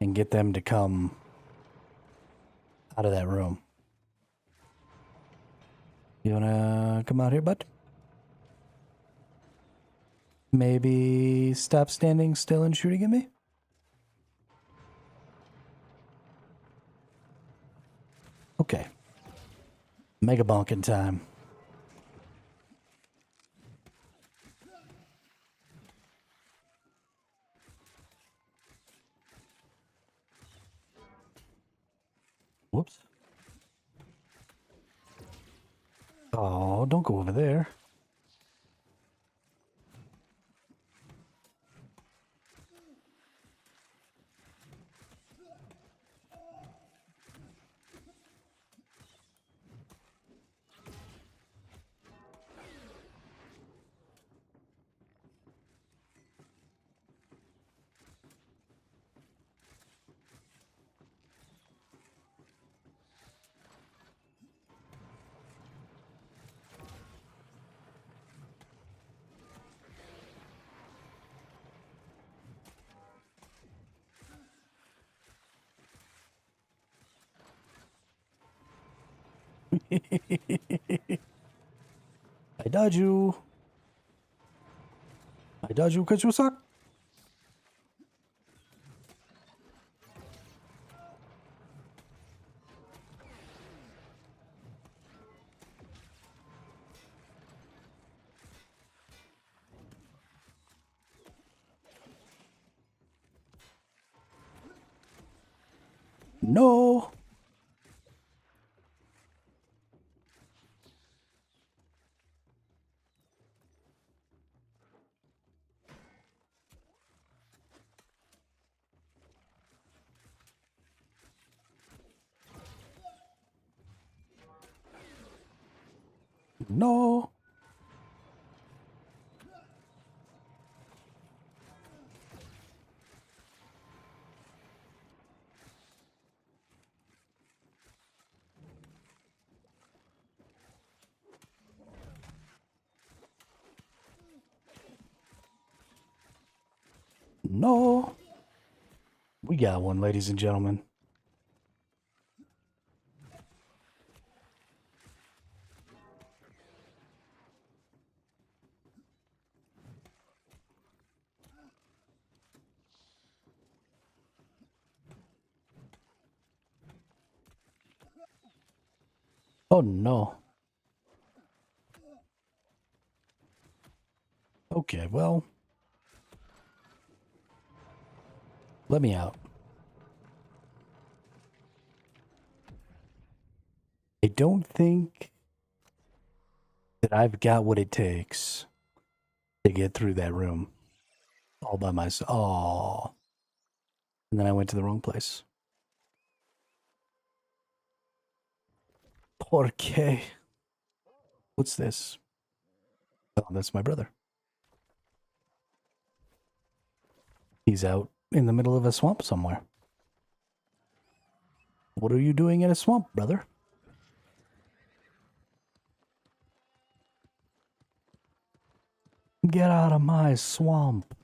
and get them to come out of that room. You wanna come out here, bud? Maybe stop standing still and shooting at me? Okay. Mega bonking time. Whoops. Oh, don't go over there. I dodge you. I dodge you because you suck. No. No. No. We got one, ladies and gentlemen. Oh no. Okay, well. Let me out. I don't think that I've got what it takes to get through that room all by myself. Oh. And then I went to the wrong place. Porque. What's this? Oh, that's my brother. He's out in the middle of a swamp somewhere. What are you doing in a swamp, brother? Get out of my swamp.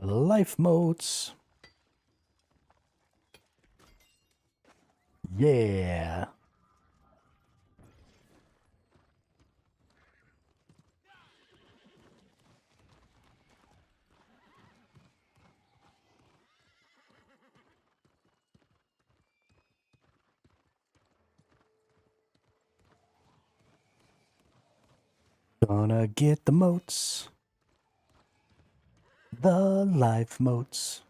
Life motes. Yeah. Gonna get the motes. The life motes.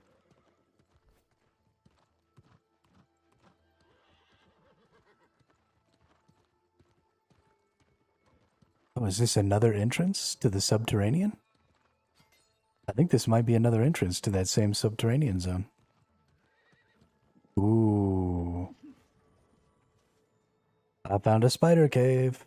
Oh, is this another entrance to the subterranean? I think this might be another entrance to that same subterranean zone. Ooh. I found a spider cave.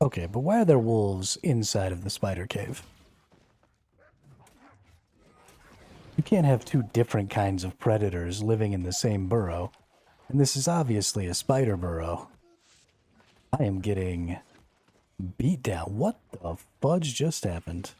Okay, but why are there wolves inside of the spider cave? You can't have two different kinds of predators living in the same burrow. And this is obviously a spider burrow. I am getting beat down. What the fudge just happened?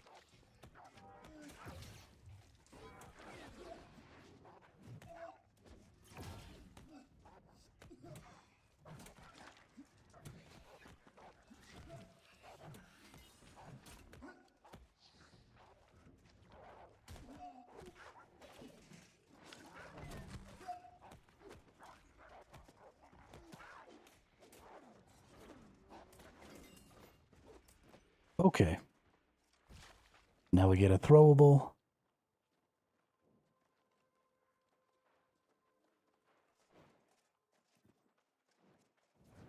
Okay. Now we get a throwable.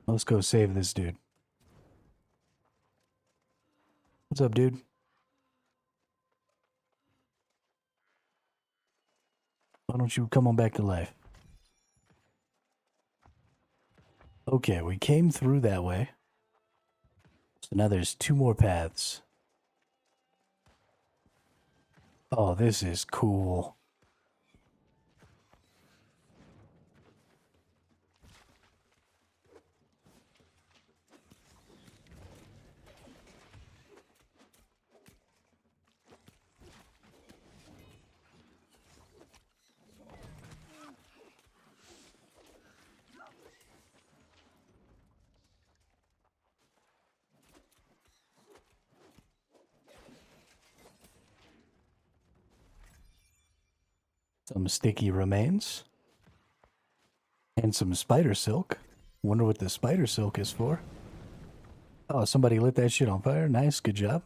Let's go save this dude. What's up, dude? Why don't you come on back to life? Okay, we came through that way. So now there's two more paths. Oh, this is cool. Some sticky remains. And some spider silk. Wonder what the spider silk is for. Oh, somebody lit that shit on fire. Nice, good job.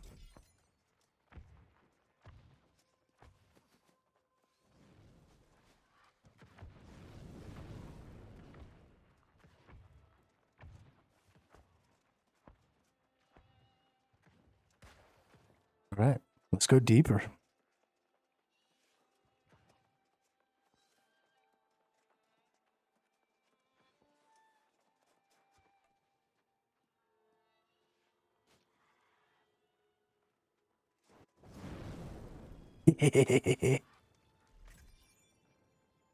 All right, let's go deeper.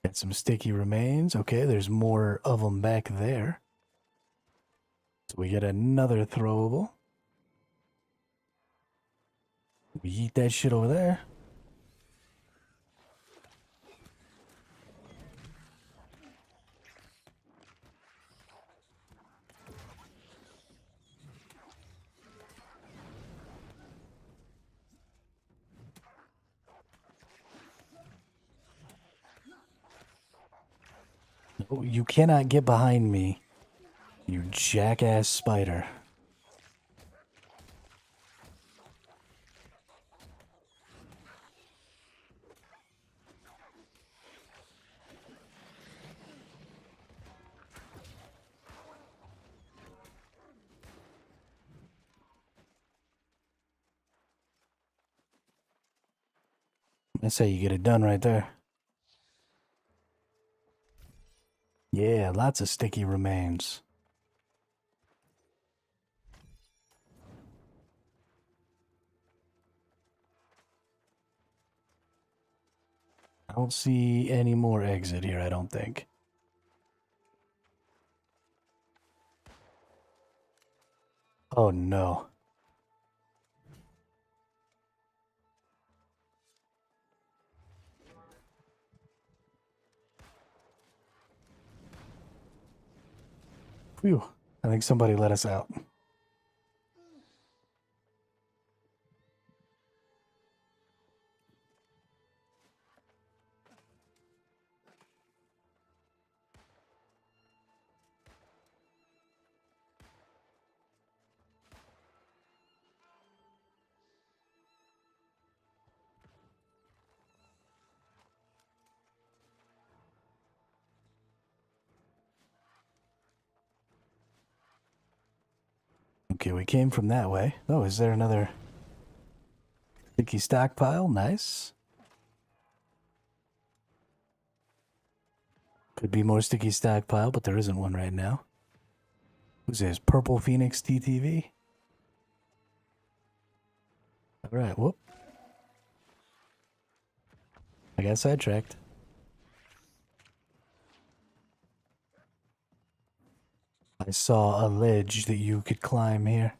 Got some sticky remains. Okay, there's more of them back there. So we get another throwable. We eat that shit over there. Oh, you cannot get behind me, you jackass spider. That's how you get it done right there. Yeah, lots of sticky remains. I don't see any more exit here, I don't think. Oh no. Phew. I think somebody let us out. Okay, we came from that way. Oh, is there another sticky stockpile? Nice. Could be more sticky stockpile, but there isn't one right now. Who's this? Purple Phoenix TTV? Alright, whoop. I got sidetracked. I saw a ledge that you could climb here.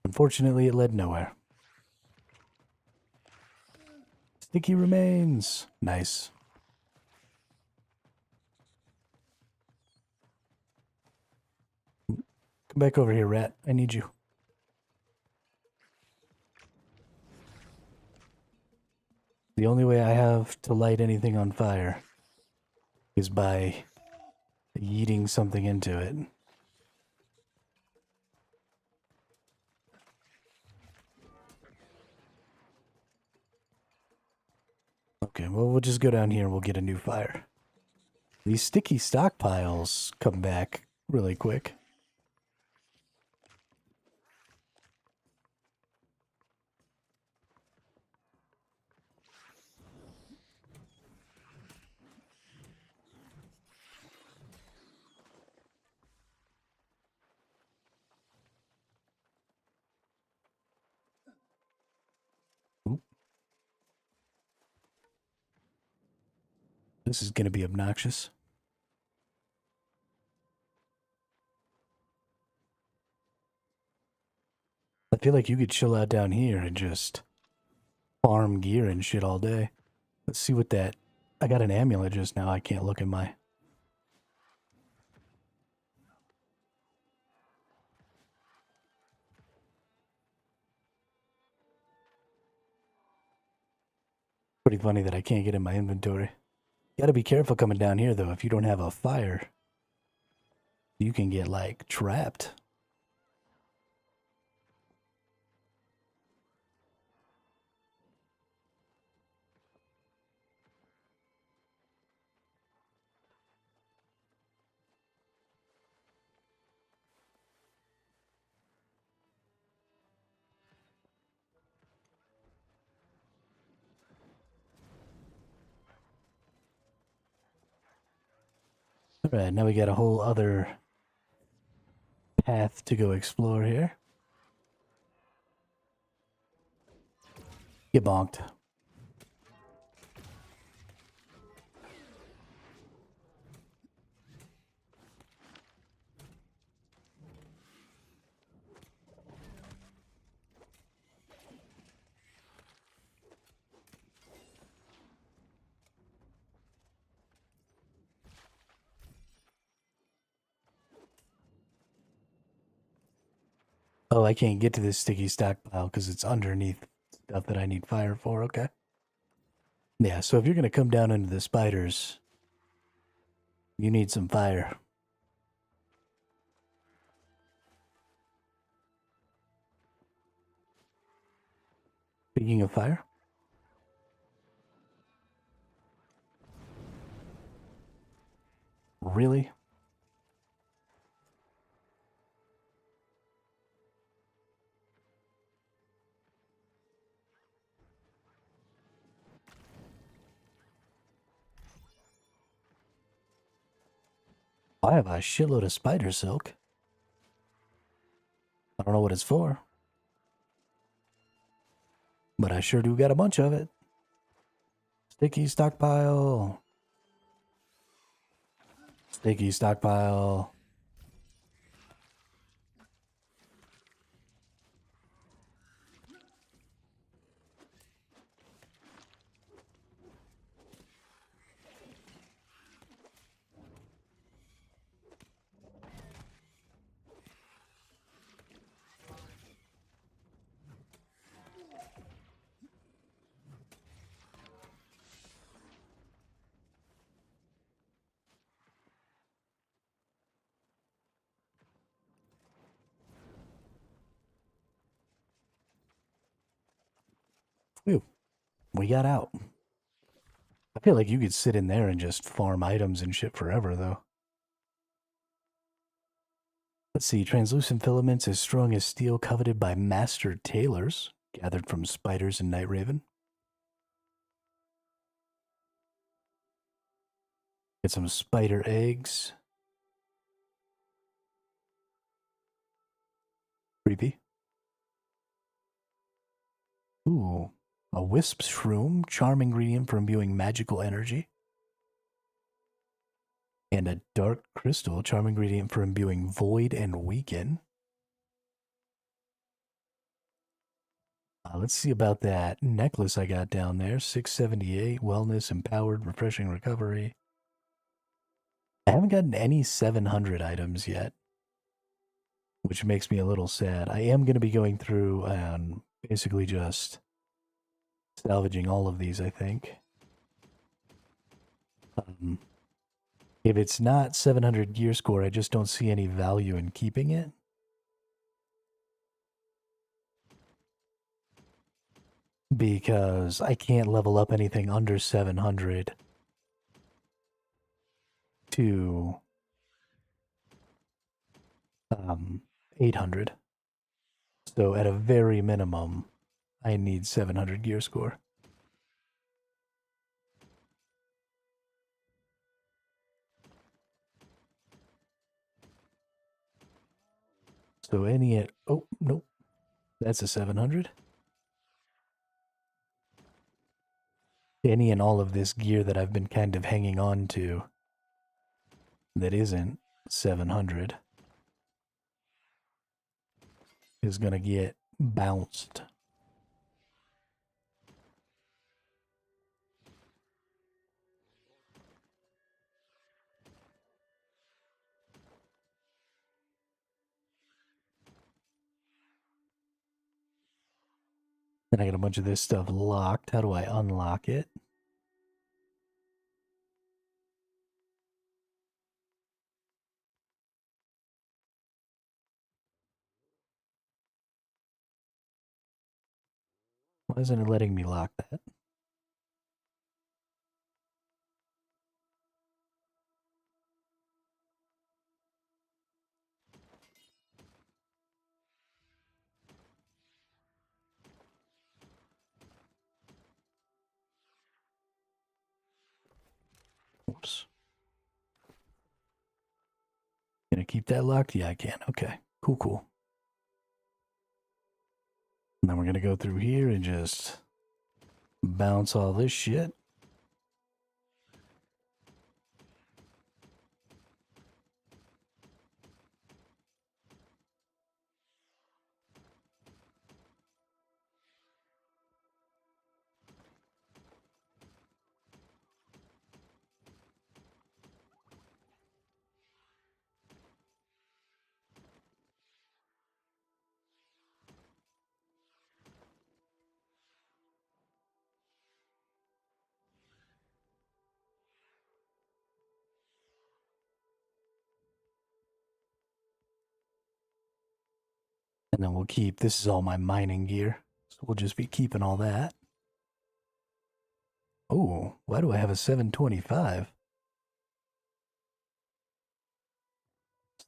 Unfortunately, it led nowhere. Sticky remains. Nice. Come back over here, rat. I need you. The only way I have to light anything on fire is by yeeting something into it. Okay, well, we'll just go down here and we'll get a new fire. These sticky stockpiles come back really quick. Oop. This is going to be obnoxious. I feel like you could chill out down here and just farm gear and shit all day. Let's see what that... I got an amulet just now. I can't look at my... Pretty funny that I can't get in my inventory. You gotta be careful coming down here, though. If you don't have a fire, you can get, like, trapped. Alright, now we got a whole other path to go explore here. Get bonked. Oh, I can't get to this sticky stockpile because it's underneath stuff that I need fire for, okay? Yeah, so if you're gonna come down into the spiders, you need some fire. Speaking of fire. Really? I have a shitload of spider silk. I don't know what it's for. But I sure do got a bunch of it. Sticky stockpile. Sticky stockpile. Phew. We got out. I feel like you could sit in there and just farm items and shit forever, though. Let's see. Translucent filaments as strong as steel coveted by master tailors, gathered from spiders in Nighthaven. Get some spider eggs. Creepy. Ooh. A wisp shroom, charm ingredient for imbuing magical energy. And a dark crystal, charm ingredient for imbuing void and weaken. Let's see about that necklace I got down there. 678, wellness, empowered, refreshing recovery. I haven't gotten any 700 items yet, which makes me a little sad. I am going to be going through and basically just salvaging all of these, I think. If it's not 700 gear score, I just don't see any value in keeping it. Because I can't level up anything under 700 to 800. So at a very minimum, I need 700 gear score. So any at, oh, nope, that's a 700. Any and all of this gear that I've been kind of hanging on to that isn't 700 is going to get bounced. Then I got a bunch of this stuff locked. How do I unlock it? Why isn't it letting me lock that? Oops. Can I keep that locked? Yeah, I can. Okay. Cool, cool. And then we're going to go through here and just bounce all this shit. And then we'll keep, this is all my mining gear. So we'll just be keeping all that. Oh, why do I have a 725?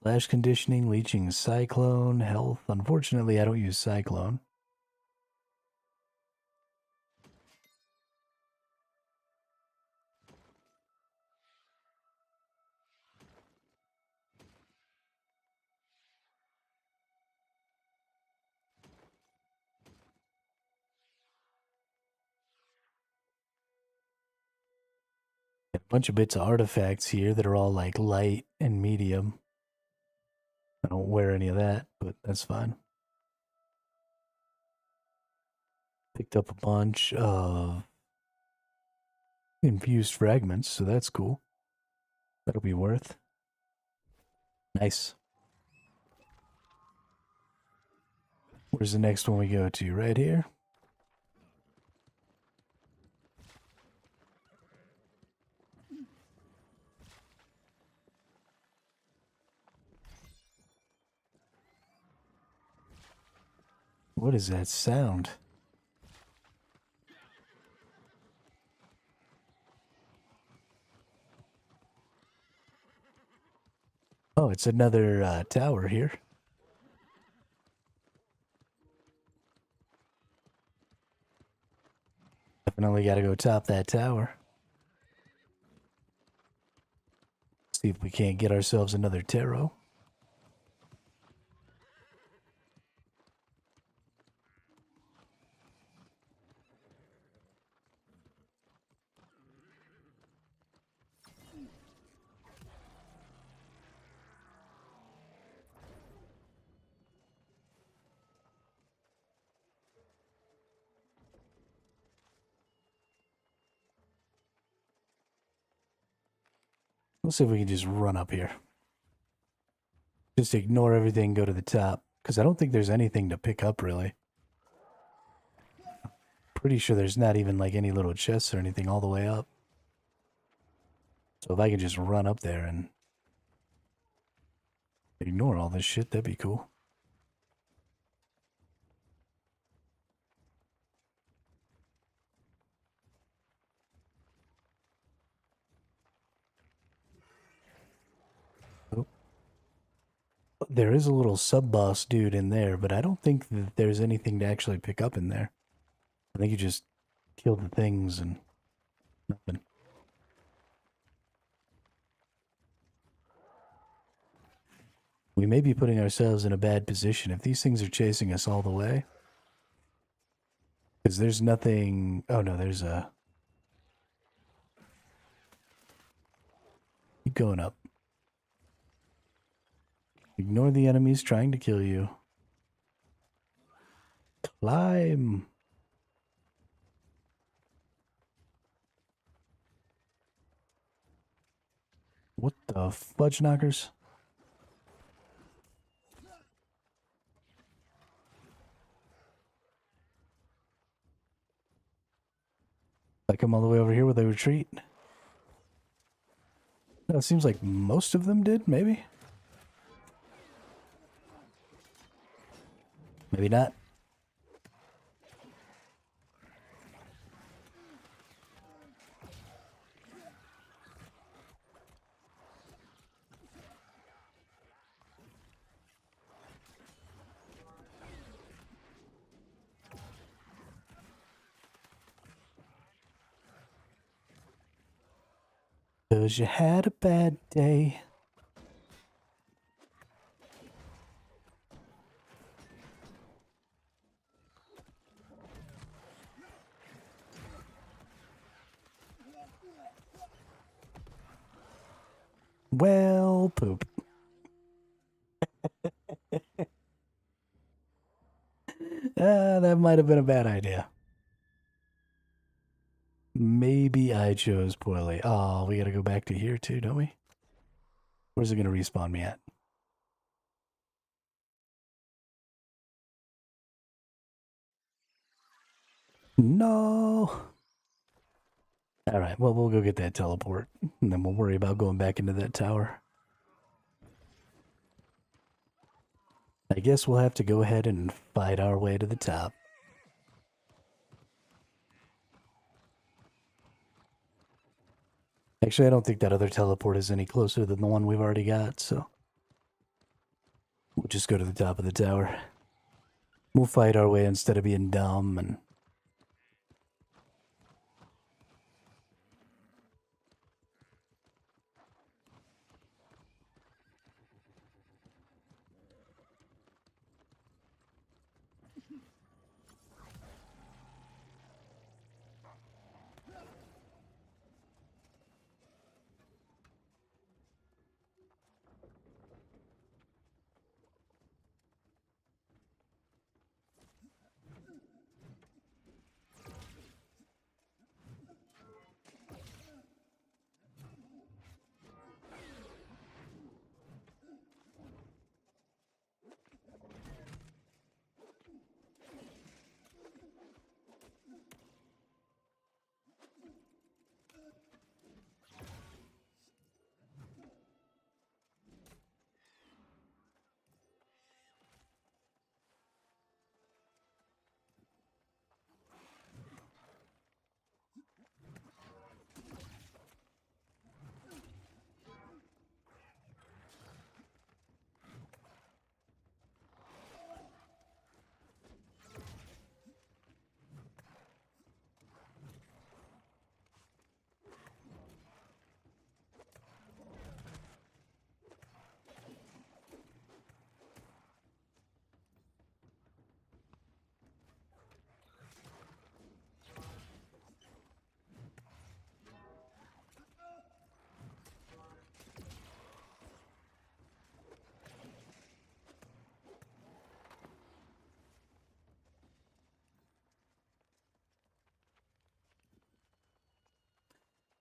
Slash conditioning, leeching cyclone, health. Unfortunately, I don't use cyclone. Bunch of bits of artifacts here that are all like light and medium. I don't wear any of that, but that's fine. Picked up a bunch of infused fragments, so that's cool. That'll be worth. Nice. Where's the next one we go to? Right here? What is that sound? Oh, it's another tower here. Definitely gotta go top that tower. See if we can't get ourselves another tarot. Let's see if we can just run up here. Just ignore everything, go to the top. Because I don't think there's anything to pick up, really. Pretty sure there's not even like any little chests or anything all the way up. So if I could just run up there and ignore all this shit, that'd be cool. There is a little sub-boss dude in there, but I don't think that there's anything to actually pick up in there. I think you just kill the things and nothing. We may be putting ourselves in a bad position if these things are chasing us all the way. Because there's nothing... Oh no, there's a... Keep going up. Ignore the enemies trying to kill you. Climb! What the fudge knockers? I come all the way over here where they retreat. No, it seems like most of them did, maybe? Maybe not. Cause you had a bad day. Well, poop. That might have been a bad idea. Maybe I chose poorly. Oh, we gotta go back to here too, don't we? Where's it gonna respawn me at? No. Alright, well, we'll go get that teleport. And then we'll worry about going back into that tower. I guess we'll have to go ahead and fight our way to the top. Actually, I don't think that other teleport is any closer than the one we've already got, so... We'll just go to the top of the tower. We'll fight our way instead of being dumb and...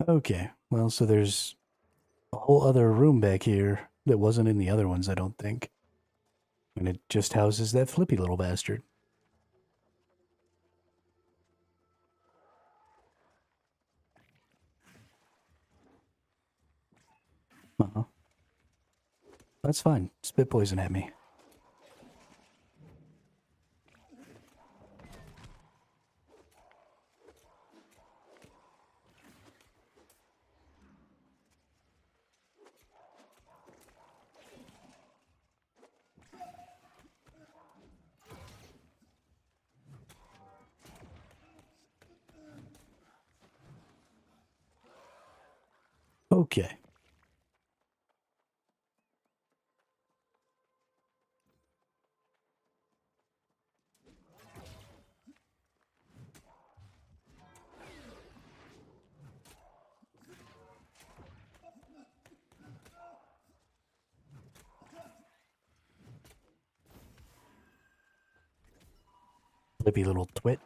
Okay, well, so there's a whole other room back here that wasn't in the other ones, I don't think. And it just houses that flippy little bastard. Uh-huh. That's fine. Spit poison at me. Okay. Flippy little twit.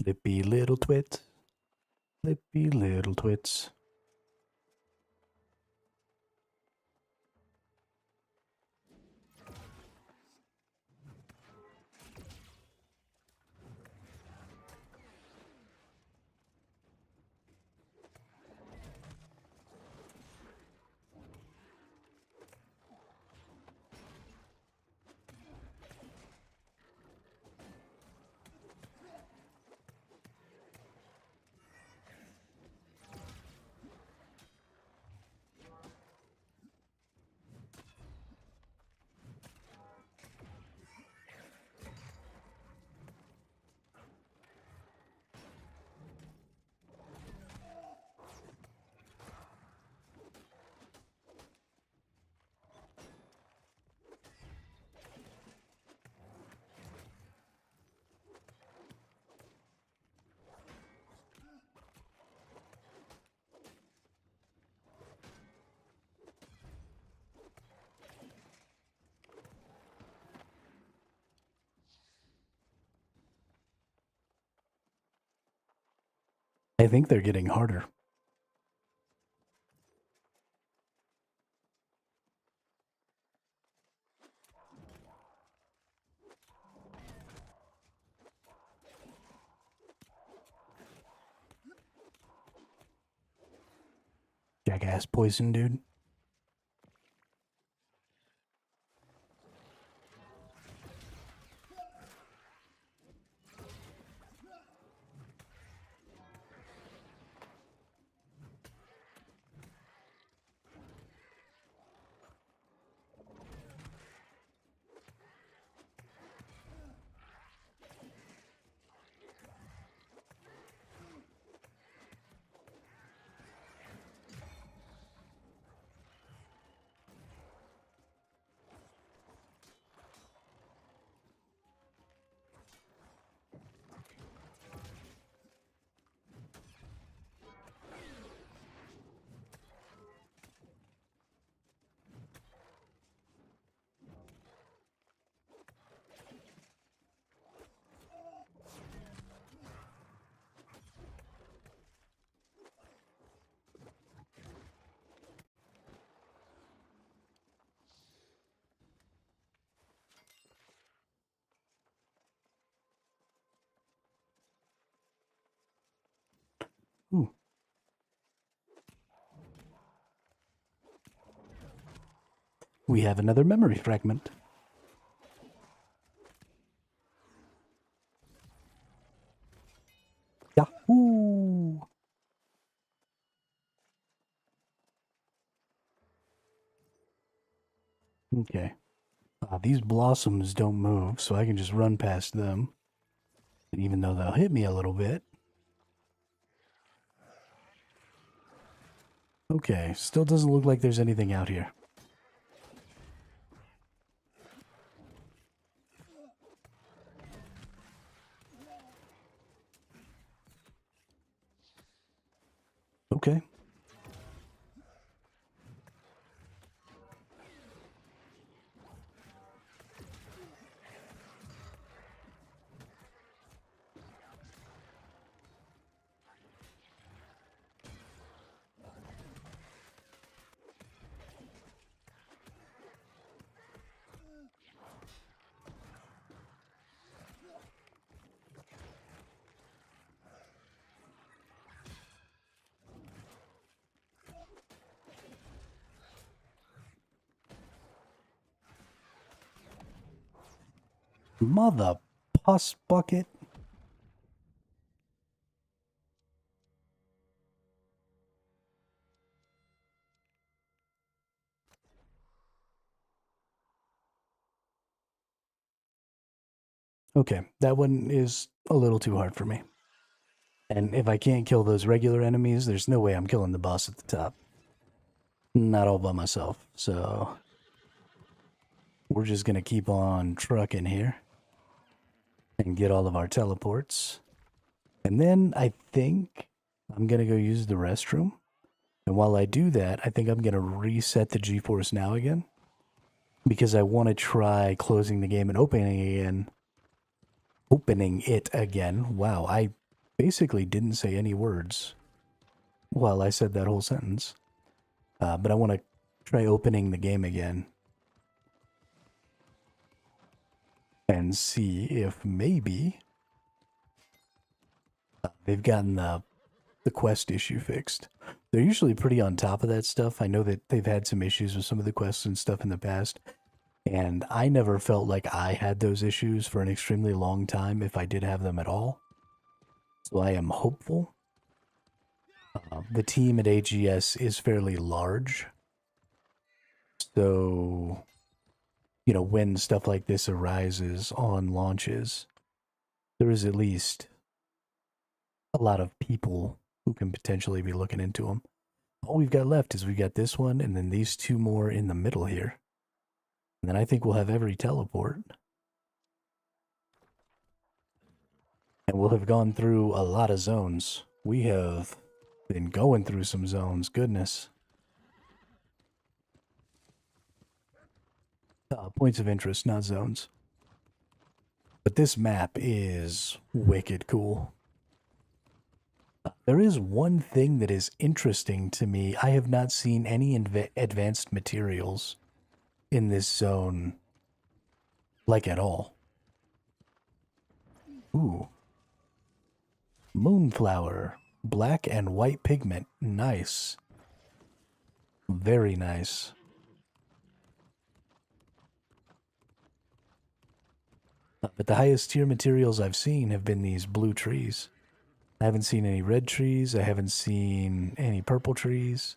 Flippy little twit. Flippy little twits. I think they're getting harder. Jackass poison, dude. Ooh. we have another memory fragment. Yahoo! Okay. These blossoms don't move, so I can just run past them. Even though they'll hit me a little bit. Okay, still doesn't look like there's anything out here. Okay. Mother pus bucket. Okay, that one is a little too hard for me. And if I can't kill those regular enemies, there's no way I'm killing the boss at the top. Not all by myself, so we're just gonna keep on trucking here and get all of our teleports. And then I think I'm gonna go use the restroom. And while I do that, I think I'm gonna reset the GeForce Now again, because I want to try closing the game and opening it again. Wow, I basically didn't say any words while I said that whole sentence. But I want to try opening the game again and see if maybe they've gotten the quest issue fixed. They're usually pretty on top of that stuff. I know that they've had some issues with some of the quests and stuff in the past, and I never felt like I had those issues for an extremely long time, if I did have them at all. So I am hopeful. The team at AGS is fairly large. So, you know, when stuff like this arises on launches, there is at least a lot of people who can potentially be looking into them. All we've got left is we've got this one and then these two more in the middle here. And then I think we'll have every teleport. And we'll have gone through a lot of zones. We have been going through some zones, goodness. Points of interest, not zones. But this map is wicked cool. There is one thing that is interesting to me. I have not seen any advanced materials in this zone, like at all. Ooh. Moonflower. Black and white pigment. Nice. Very nice. But the highest tier materials I've seen have been these blue trees. I haven't seen any red trees. I haven't seen any purple trees.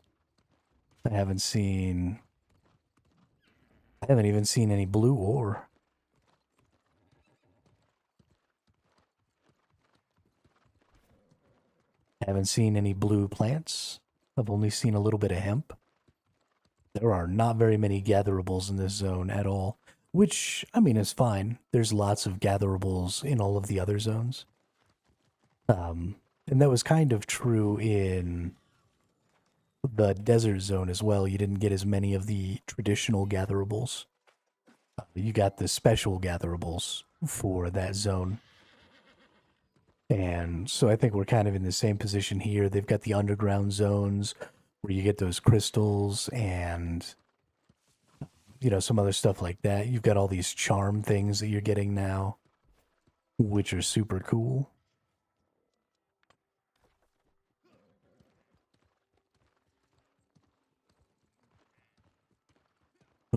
I haven't even seen any blue ore. I haven't seen any blue plants. I've only seen a little bit of hemp. There are not very many gatherables in this zone at all, which, I mean, is fine. There's lots of gatherables in all of the other zones. And that was kind of true in the desert zone as well. You didn't get as many of the traditional gatherables. You got the special gatherables for that zone. And so I think we're kind of in the same position here. They've got the underground zones where you get those crystals and, you know, some other stuff like that. You've got all these charm things that you're getting now, which are super cool.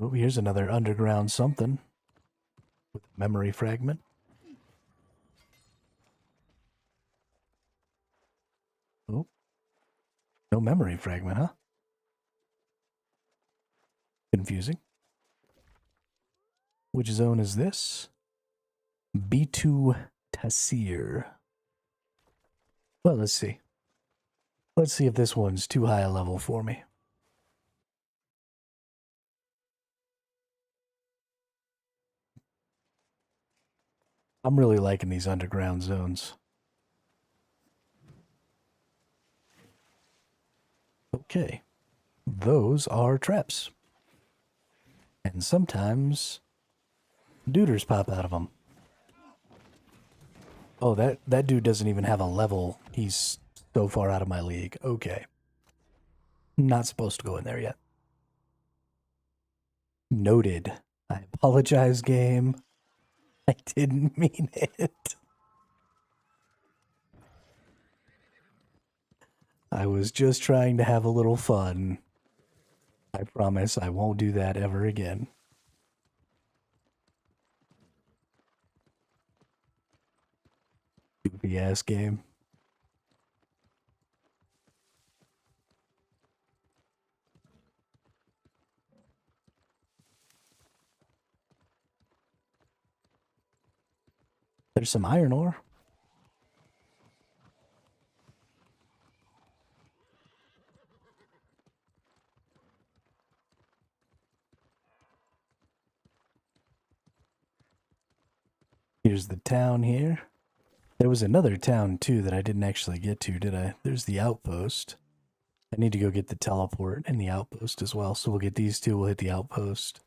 Oh, here's another underground something with a memory fragment. Oh, no memory fragment, huh? Confusing. Which zone is this? B2 Tassir. Well, let's see. Let's see if this one's too high a level for me. I'm really liking these underground zones. Okay. Those are traps. And sometimes duders pop out of them. Oh, that dude doesn't even have a level. He's so far out of my league. Okay. Not supposed to go in there yet. Noted. I apologize, game. I didn't mean it. I was just trying to have a little fun. I promise I won't do that ever again. Goofy ass game. There's some iron ore. Here's the town here. There was another town too that I didn't actually get to, did I? There's the outpost. I need to go get the teleport and the outpost as well. So we'll get these two, we'll hit the outpost.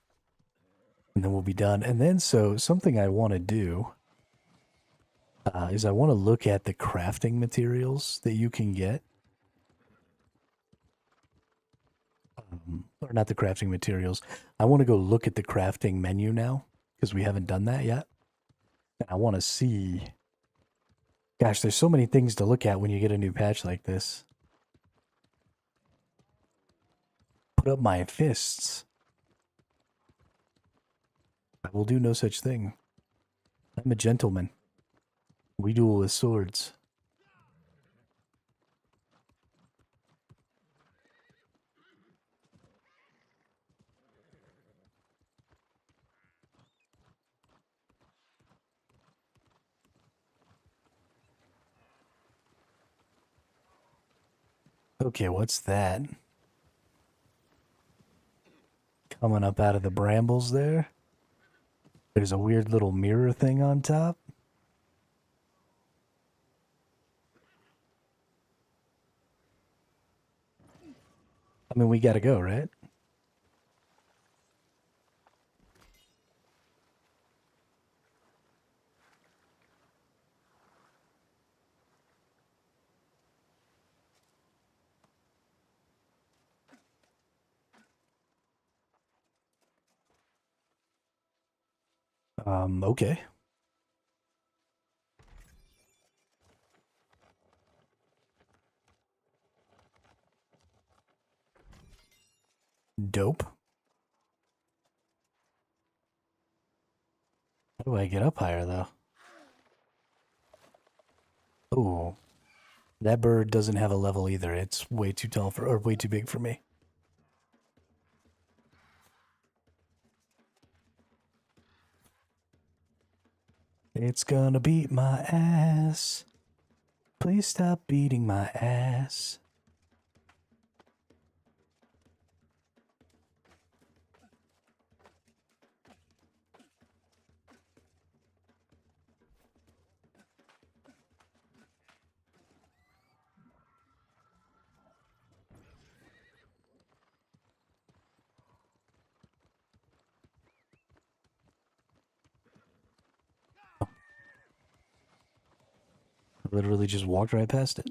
And then we'll be done. And then, so something I want to do is I want to look at the crafting materials that you can get. Or not the crafting materials. I want to go look at the crafting menu now because we haven't done that yet. And I want to see. Gosh, there's so many things to look at when you get a new patch like this. Put up my fists. I will do no such thing. I'm a gentleman. We duel with swords. Okay, what's that? Coming up out of the brambles there. There's a weird little mirror thing on top. I mean, we gotta go, right? Okay. Dope. How do I get up higher, though? Oh, that bird doesn't have a level either. It's way too tall for, or way too big for me. It's gonna beat my ass. Please stop beating my ass. I literally just walked right past it.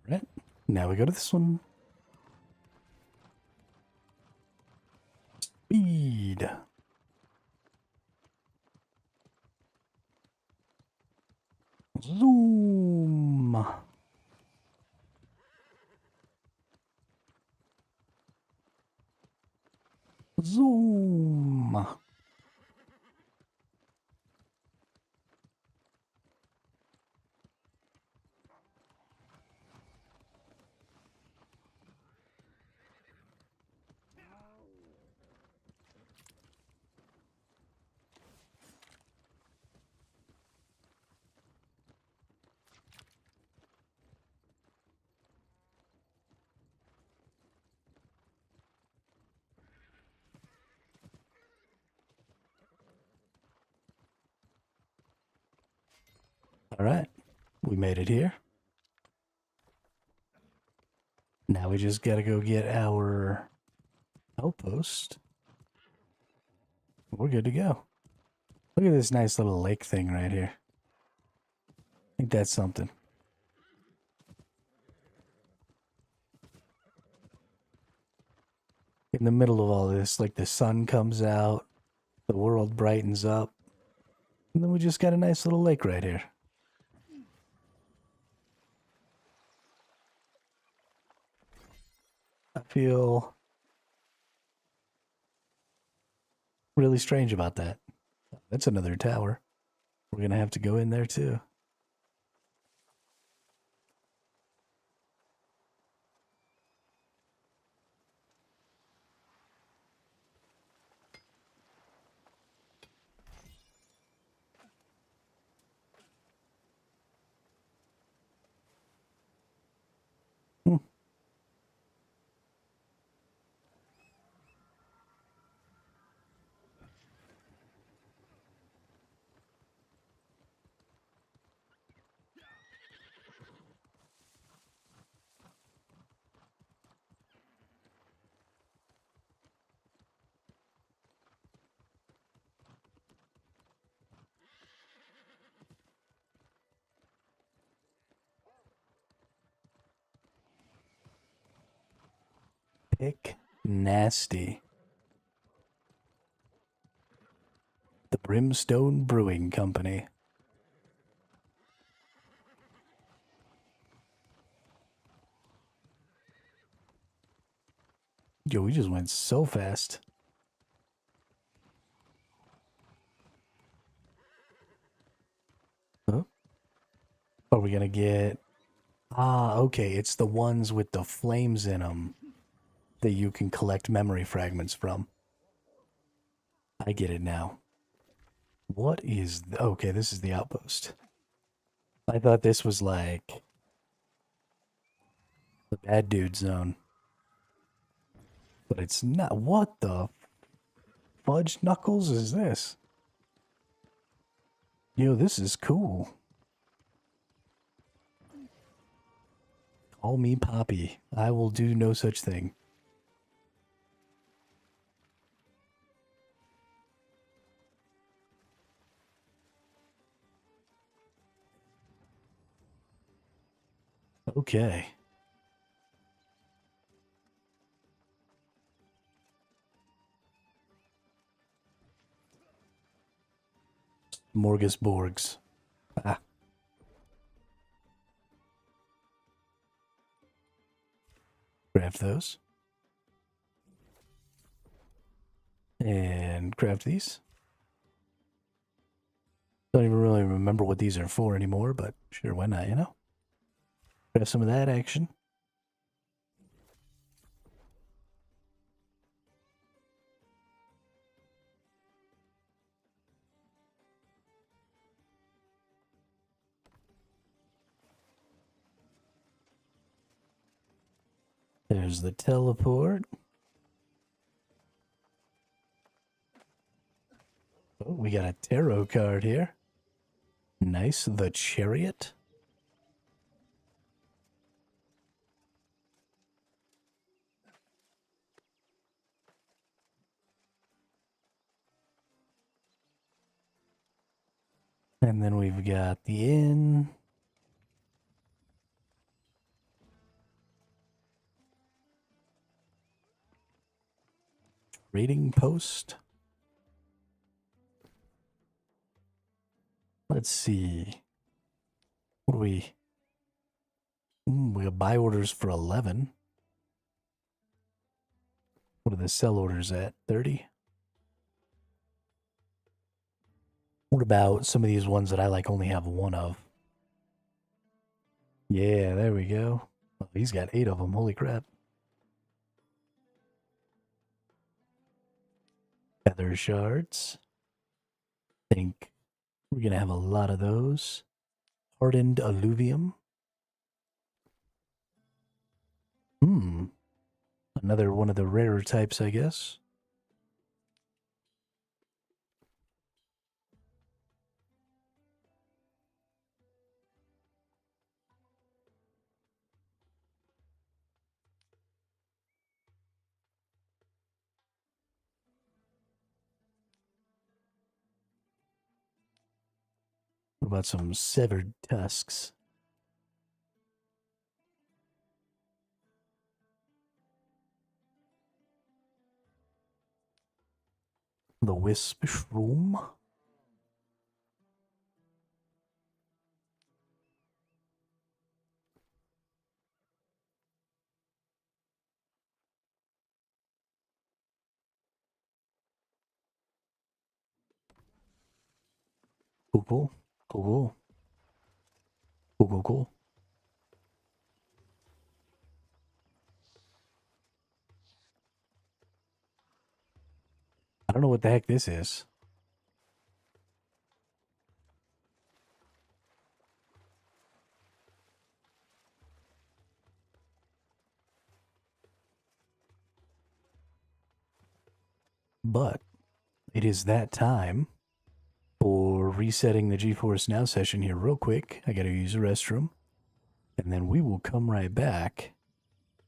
Alright, now we go to this one. Speed. Zoom. Zoom. All right, we made it here. Now we just gotta go get our outpost. We're good to go. Look at this nice little lake thing right here. I think that's something. In the middle of all this, like the sun comes out, the world brightens up, and then we just got a nice little lake right here. I feel really strange about that. That's another tower. We're gonna have to go in there too. Pick nasty. The Brimstone Brewing Company. Yo, we just went so fast. Huh? Are we gonna get... Ah, okay, it's the ones with the flames in them that you can collect memory fragments from. I get it now. What is... Okay, this is the outpost. I thought this was like... the bad dude zone. But it's not. What the fudge knuckles is this? Yo, this is cool. Call me Poppy. I will do no such thing. Okay. Morgasborgs. Ah. Craft those. And craft these. Don't even really remember what these are for anymore, but sure, why not, you know? Craft some of that action. There's the teleport. Oh, we got a tarot card here. Nice. The Chariot. And then we've got the inn. Trading post. Let's see. What do we... we got buy orders for 11. What are the sell orders at? 30? What about some of these ones that I like only have one of? Yeah, there we go. Oh, he's got 8 of them. Holy crap. Feather shards. Think we're going to have a lot of those. Hardened alluvium. Another one of the rarer types, I guess. What about some severed tusks? The wisp shroom. Cool. I don't know what the heck this is. But it is that time for resetting the GeForce Now session here real quick. I gotta use the restroom. And then we will come right back.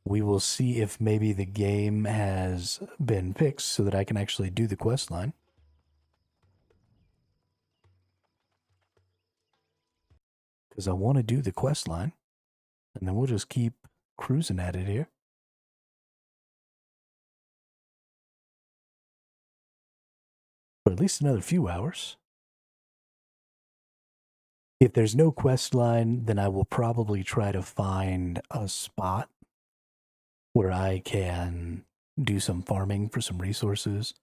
We will see if maybe the game has been fixed so that I can actually do the quest line. Because I want to do the quest line. And then we'll just keep cruising at it here. For at least another few hours. If there's no quest line, then I will probably try to find a spot where I can do some farming for some resources.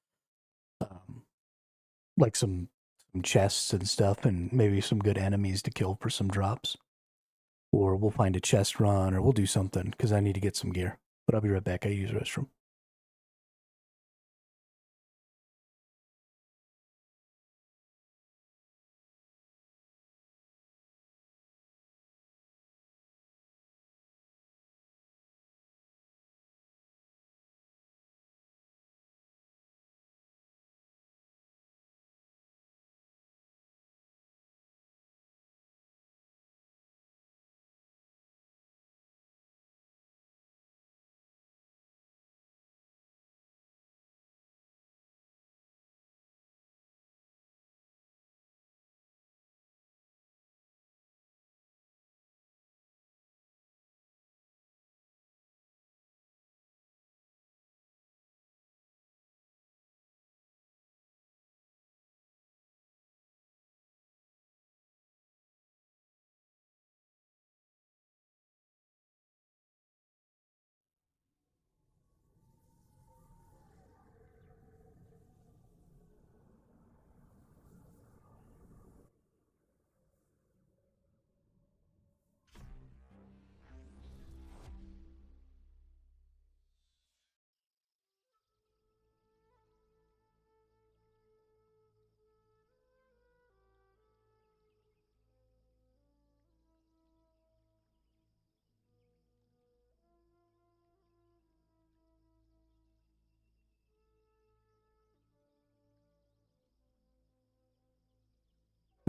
Like some chests and stuff, and maybe some good enemies to kill for some drops. Or we'll find a chest run, or we'll do something, because I need to get some gear. But I'll be right back. I use the restroom.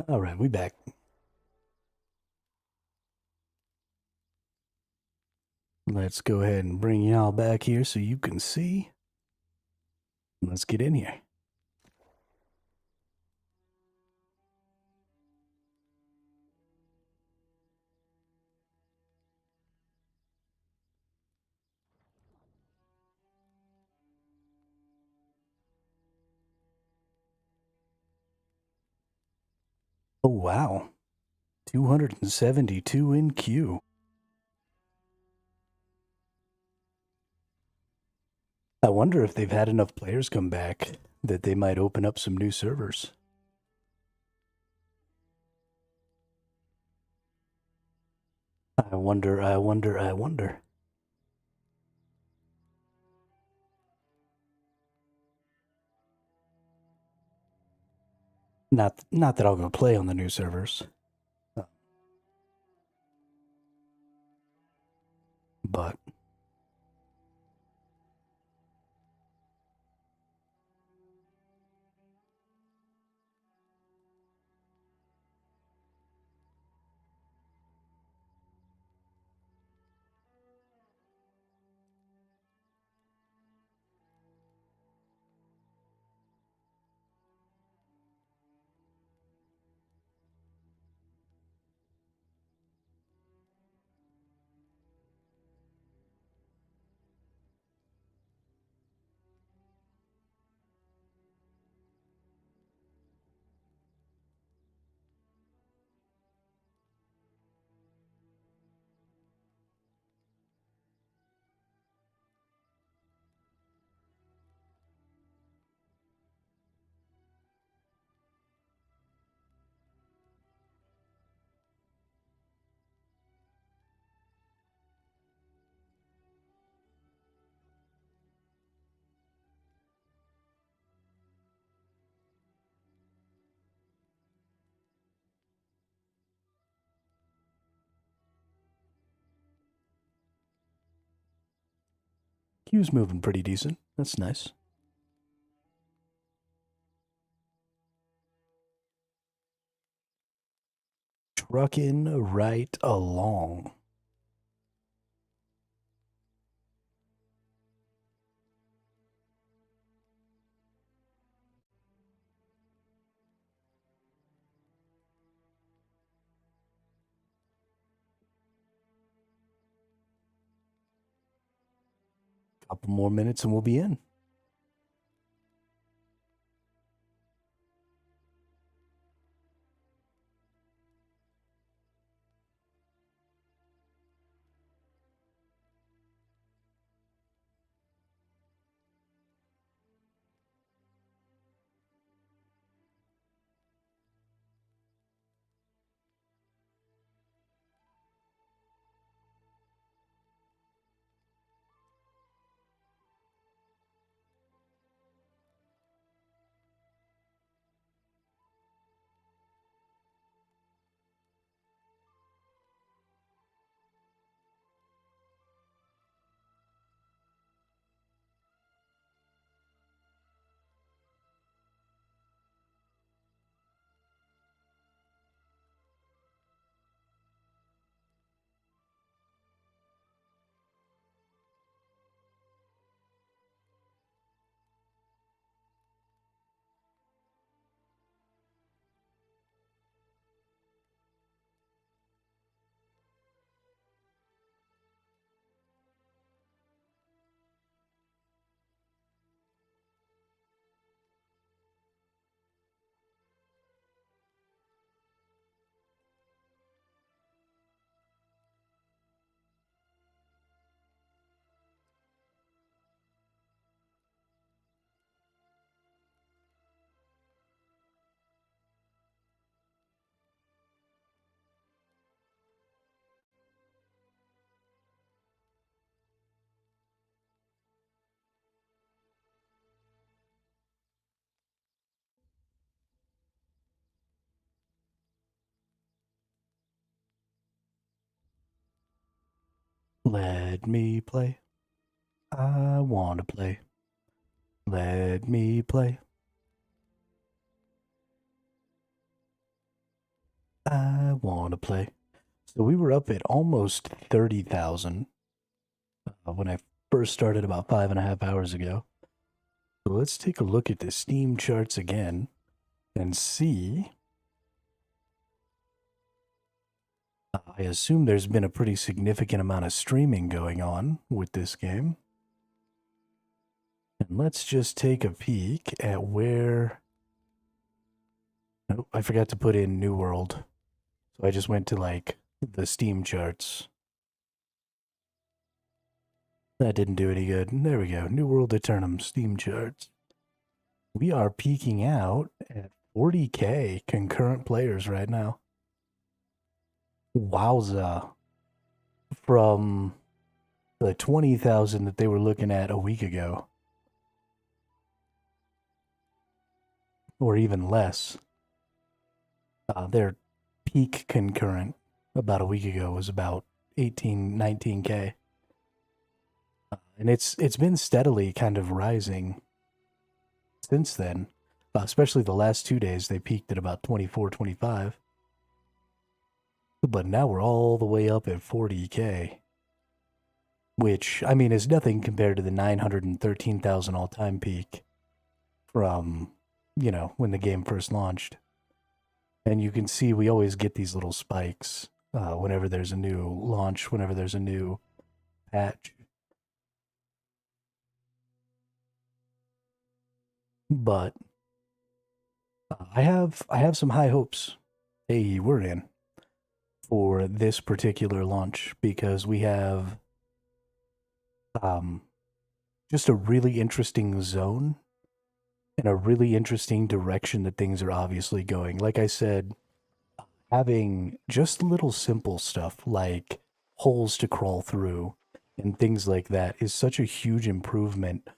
All right, we back. Let's go ahead and bring y'all back here so you can see. Let's get in here. Oh, wow. 272 in queue. I wonder if they've had enough players come back that they might open up some new servers. I wonder. Not that I'll go play on the new servers. But Q's moving pretty decent. That's nice. Trucking right along. Couple more minutes and we'll be in. Let me play. I want to play. Let me play. I want to play. So we were up at almost 30,000 when I first started about 5.5 hours ago. So let's take a look at the Steam charts again and see. I assume there's been a pretty significant amount of streaming going on with this game. And let's just take a peek at where... Oh, I forgot to put in New World. So I just went to, like, the Steam charts. That didn't do any good. There we go. New World Eternum Steam charts. We are peaking out at 40K concurrent players right now. Wowza. From the 20,000 that they were looking at a week ago. Or even less. Their peak concurrent about a week ago was about 18, 19K. And it's been steadily kind of rising since then. Especially the last 2 days, they peaked at about 24, 25. But now we're all the way up at 40K. Which, I mean, is nothing compared to the 913,000 all-time peak from, you know, when the game first launched. And you can see we always get these little spikes whenever there's a new launch, whenever there's a new patch. But I have some high hopes. Hey, we're in for this particular launch because we have just a really interesting zone and a really interesting direction that things are obviously going. Like I said, having just little simple stuff like holes to crawl through and things like that is such a huge improvement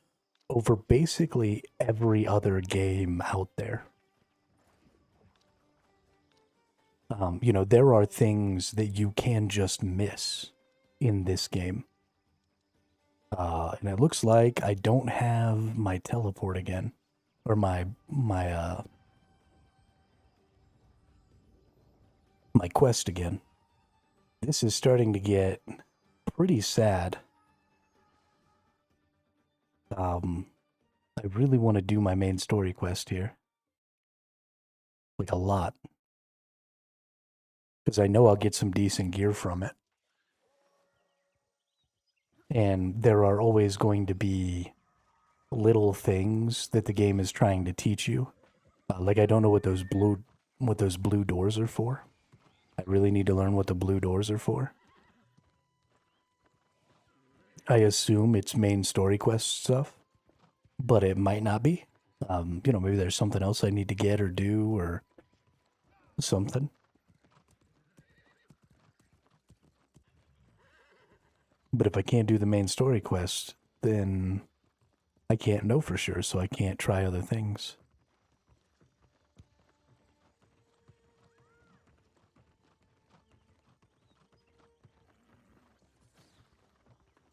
over basically every other game out there. You know, there are things that you can just miss in this game. And it looks like I don't have my teleport again. Or my quest again. This is starting to get pretty sad. I really want to do my main story quest here. Like a lot. Because I know I'll get some decent gear from it. And there are always going to be little things that the game is trying to teach you. Like I don't know what those blue doors are for. I really need to learn what the blue doors are for. I assume it's main story quest stuff, but it might not be. You know, maybe there's something else I need to get or do or something. But if I can't do the main story quest, then I can't know for sure, so I can't try other things.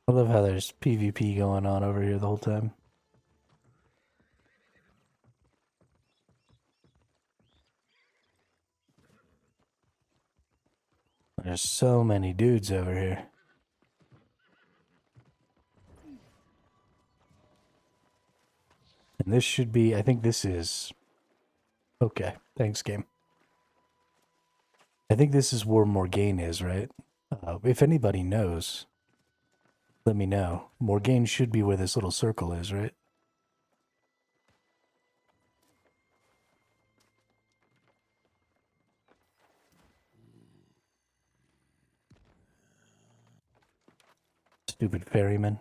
I love how there's PvP going on over here the whole time. There's so many dudes over here. And this should be, I think this is... Okay, thanks, game. I think this is where Morgaine is, right? If anybody knows, let me know. Morgaine should be where this little circle is, right? Stupid ferryman.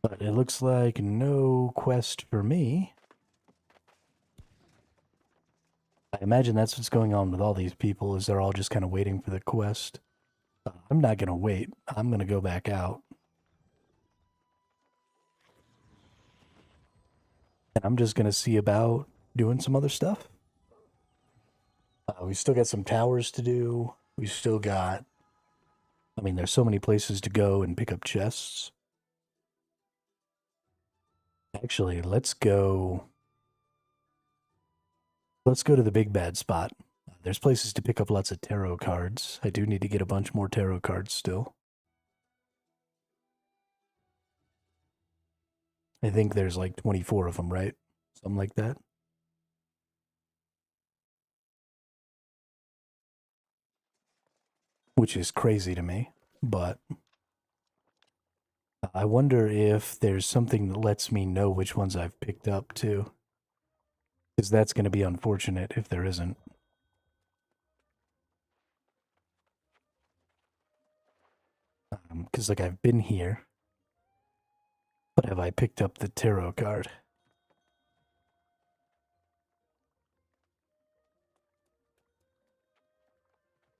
But it looks like no quest for me. I imagine that's what's going on with all these people, is they're all just kind of waiting for the quest. I'm not going to wait. I'm going to go back out. And I'm just going to see about doing some other stuff. We still got some towers to do. We still got... I mean, there's so many places to go and pick up chests. Actually, let's go to the big bad spot. There's places to pick up lots of tarot cards. I do need to get a bunch more tarot cards still. I think there's like 24 of them, right? Something like that. Which is crazy to me, but I wonder if there's something that lets me know which ones I've picked up too. Because that's going to be unfortunate if there isn't. Because, like, I've been here. But have I picked up the tarot card?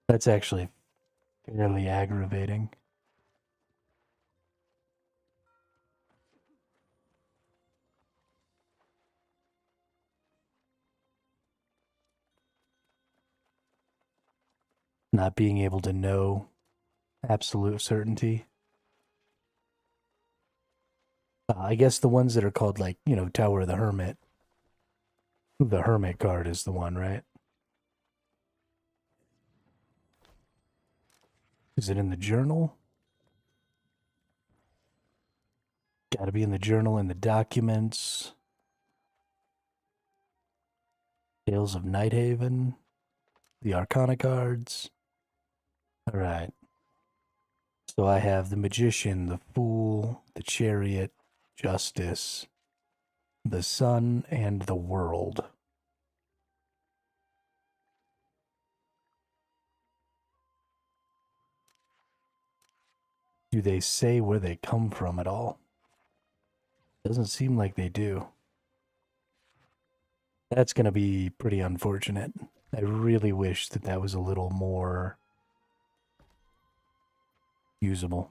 That's actually fairly aggravating. Not being able to know absolute certainty. I guess the ones that are called, like, you know, Tower of the Hermit. The Hermit card is the one, right? Is it in the journal? Gotta be in the journal, in the documents. Tales of Nighthaven. The Arcana cards. Alright. So I have the Magician, the Fool, the Chariot, Justice, the Sun, and the World. Do they say where they come from at all? Doesn't seem like they do. That's going to be pretty unfortunate. I really wish that that was a little more usable.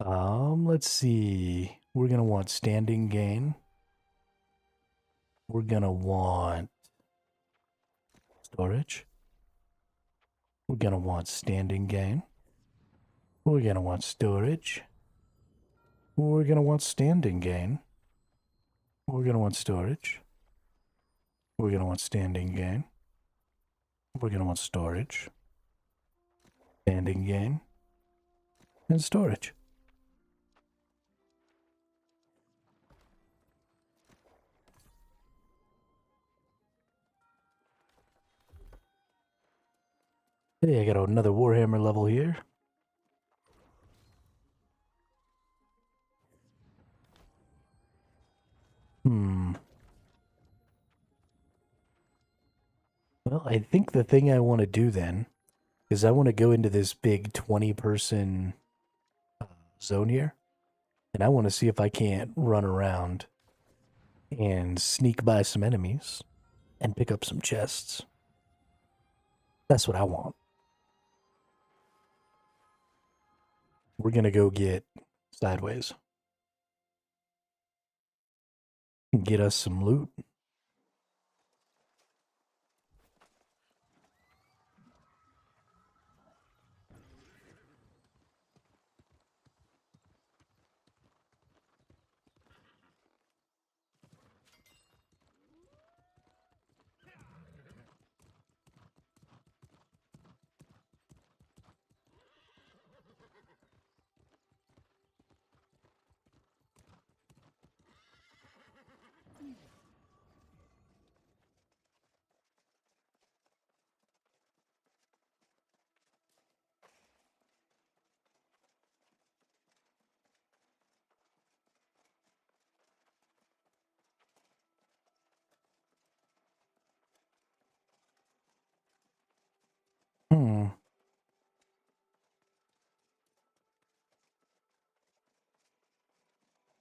Let's see. We're going to want standing gain. We're going to want storage. We're going to want standing gain. We're going to want storage. We're going to want standing gain. We're going to want storage. We're going to want standing gain. We're going to want storage. Standing gain. And storage. Hey, I got another Warhammer level here. Well, I think the thing I want to do then is I want to go into this big 20-person zone here, and I want to see if I can't run around and sneak by some enemies and pick up some chests. That's what I want. We're going to go get sideways. Get us some loot.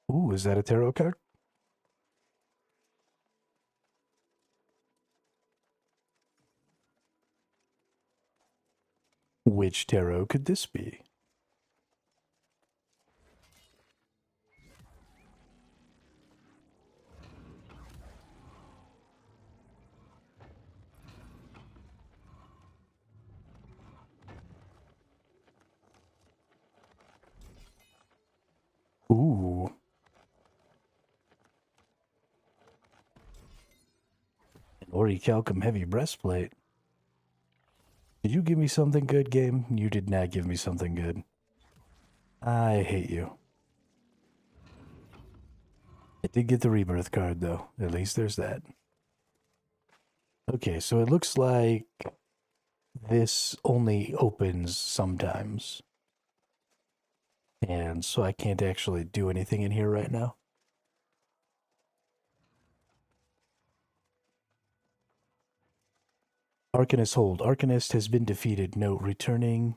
Ooh, is that a tarot card? Which tarot could this be? Ooh. An Orichalcum heavy breastplate. Did you give me something good, game? You did not give me something good. I hate you. I did get the rebirth card, though. At least there's that. Okay, so it looks like this only opens sometimes. And so I can't actually do anything in here right now. Arcanist hold. Arcanist has been defeated. Note, remaining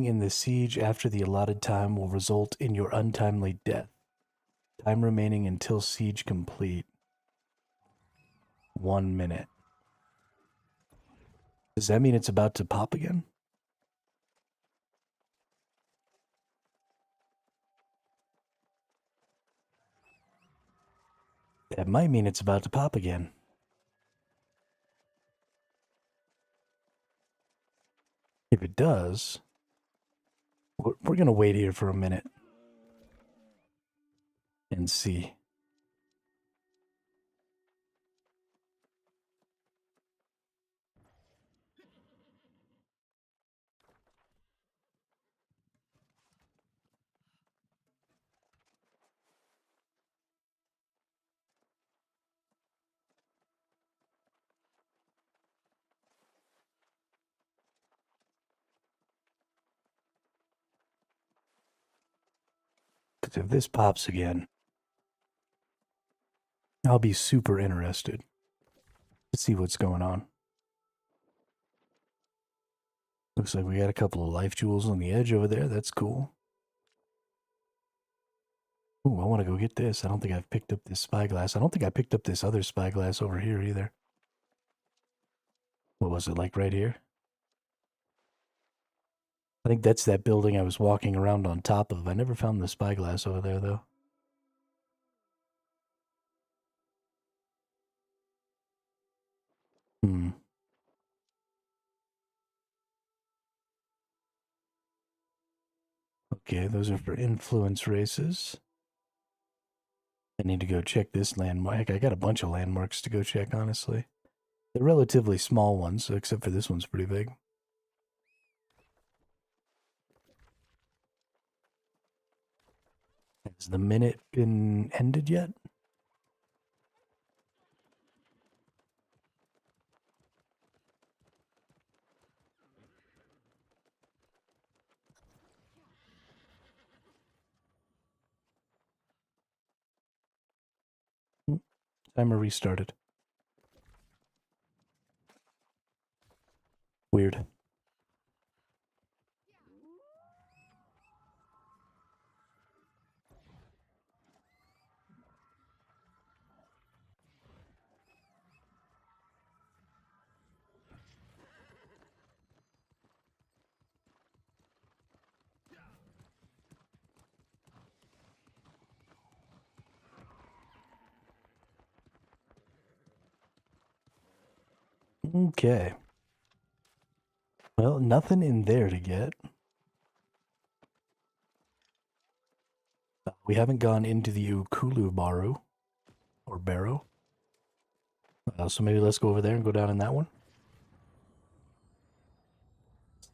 in the siege after the allotted time will result in your untimely death. Time remaining until siege complete. 1 minute. Does that mean it's about to pop again? That might mean it's about to pop again. If it does, we're going to wait here for a minute and see. Because if this pops again, I'll be super interested to see what's going on. Looks like we got a couple of life jewels on the edge over there. That's cool. Ooh, I want to go get this. I don't think I've picked up this spyglass. I don't think I picked up this other spyglass over here either. What was it, like right here? I think that's that building I was walking around on top of. I never found the spyglass over there, though. Okay, those are for influence races. I need to go check this landmark. I got a bunch of landmarks to go check, honestly. They're relatively small ones, except for this one's pretty big. Has the minute been ended yet? Timer restarted. Weird. Okay. Well, nothing in there to get. We haven't gone into the Ukulu Baru. Or Barrow. So maybe let's go over there and go down in that one.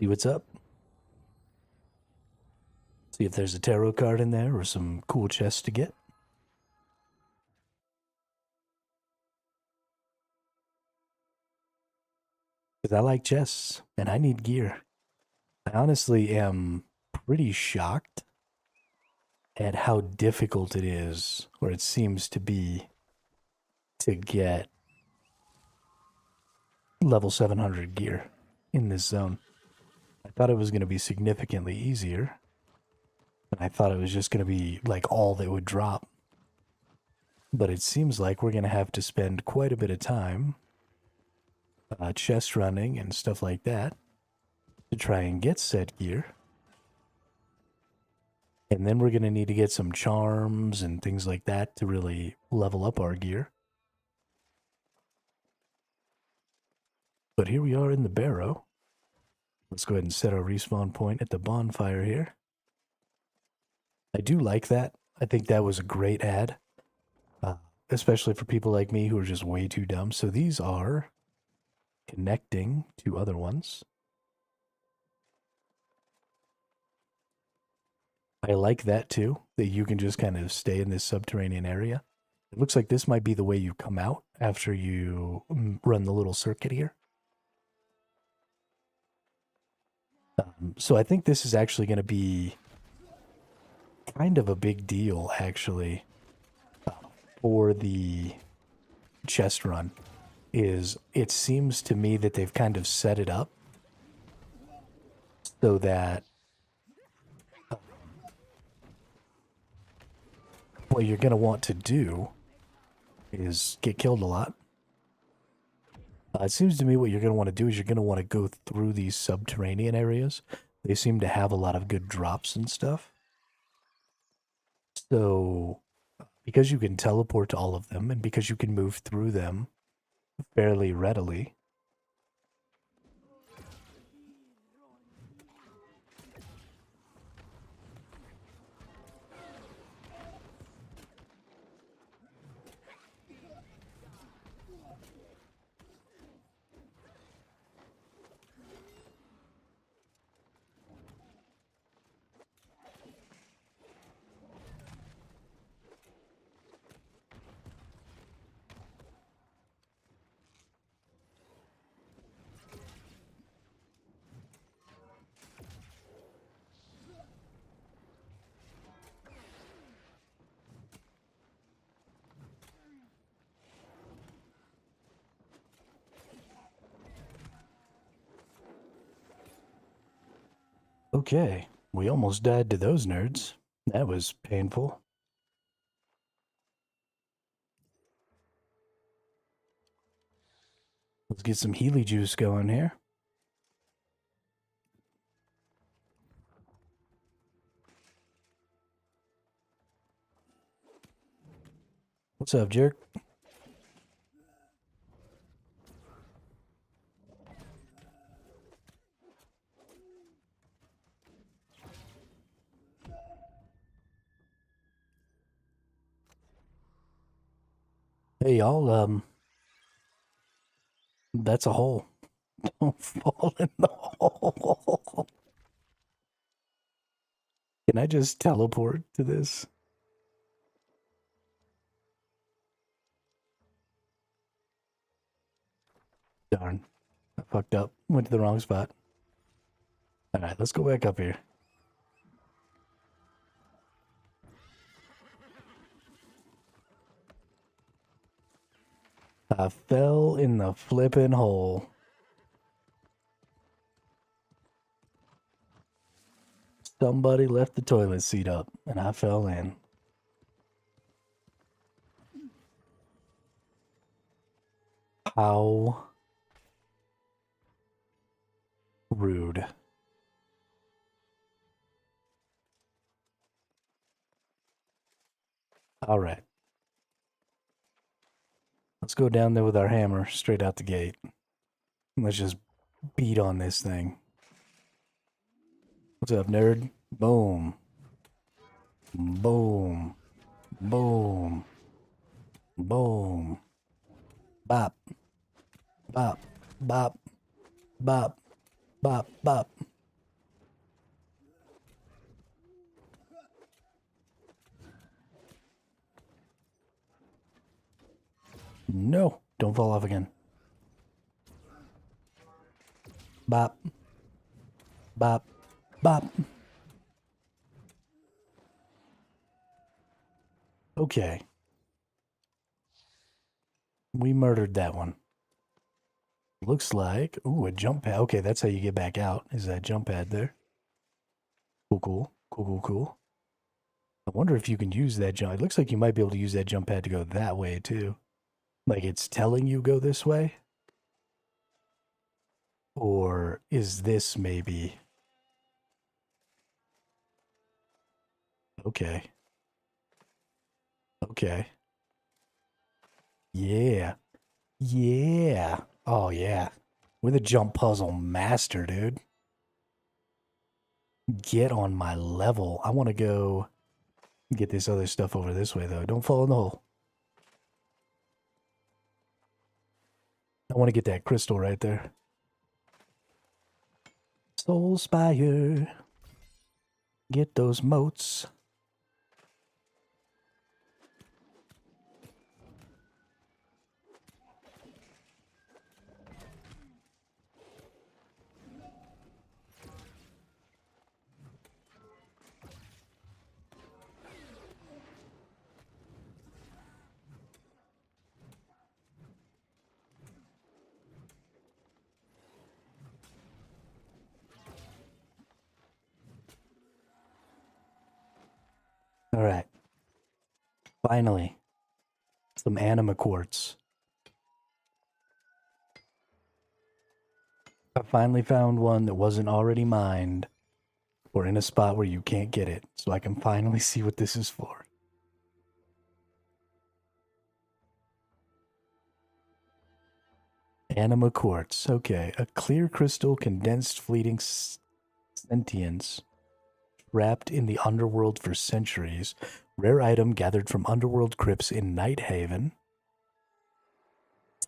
See what's up. See if there's a tarot card in there or some cool chests to get. Because I like chests and I need gear. I honestly am pretty shocked at how difficult it is, or it seems to be, to get level 700 gear in this zone. I thought it was going to be significantly easier. And I thought it was just going to be like all that would drop. But it seems like we're going to have to spend quite a bit of time chest running and stuff like that to try and get set gear. And then we're going to need to get some charms and things like that to really level up our gear. But here we are in the Barrow. Let's go ahead and set our respawn point at the bonfire here. I do like that. I think that was a great ad. Especially for people like me who are just way too dumb. So these are connecting to other ones. I like that too, that you can just kind of stay in this subterranean area. It looks like this might be the way you come out after you run the little circuit here. So I think this is actually going to be kind of a big deal, actually, for the chest run. Is it seems to me that they've kind of set it up so that what you're going to want to do is get killed a lot. It seems to me what you're going to want to do is you're going to want to go through these subterranean areas. They seem to have a lot of good drops and stuff. So, because you can teleport to all of them and because you can move through them fairly readily, okay, we almost died to those nerds. That was painful. Let's get some Healy juice going here. What's up, jerk? Hey, y'all, that's a hole. Don't fall in the hole. Can I just teleport to this? Darn. I fucked up. Went to the wrong spot. Alright, let's go back up here. I fell in the flippin' hole. Somebody left the toilet seat up, and I fell in. How rude. Alright. Let's go down there with our hammer straight out the gate. Let's just beat on this thing. What's up, nerd? Boom. Boom. Boom. Boom. Bop. Bop. Bop. Bop. Bop. Bop. No. Don't fall off again. Bop. Bop. Bop. Okay. We murdered that one. Looks like... Ooh, a jump pad. Okay, that's how you get back out. Is that jump pad there? Cool, cool. Cool, cool, cool. I wonder if you can use that jump. It looks like you might be able to use that jump pad to go that way, too. Like, it's telling you go this way? Or is this maybe... Okay. Okay. Yeah. Yeah. Oh, yeah. We're the jump puzzle master, dude. Get on my level. I want to go get this other stuff over this way, though. Don't fall in the hole. I want to get that crystal right there. Soul Spire. Get those motes. Finally. Some anima quartz. I finally found one that wasn't already mined or in a spot where you can't get it, so I can finally see what this is for. Anima quartz. Okay. A clear crystal, condensed fleeting sentience. Wrapped in the underworld for centuries. Rare item gathered from underworld crypts in Nighthaven.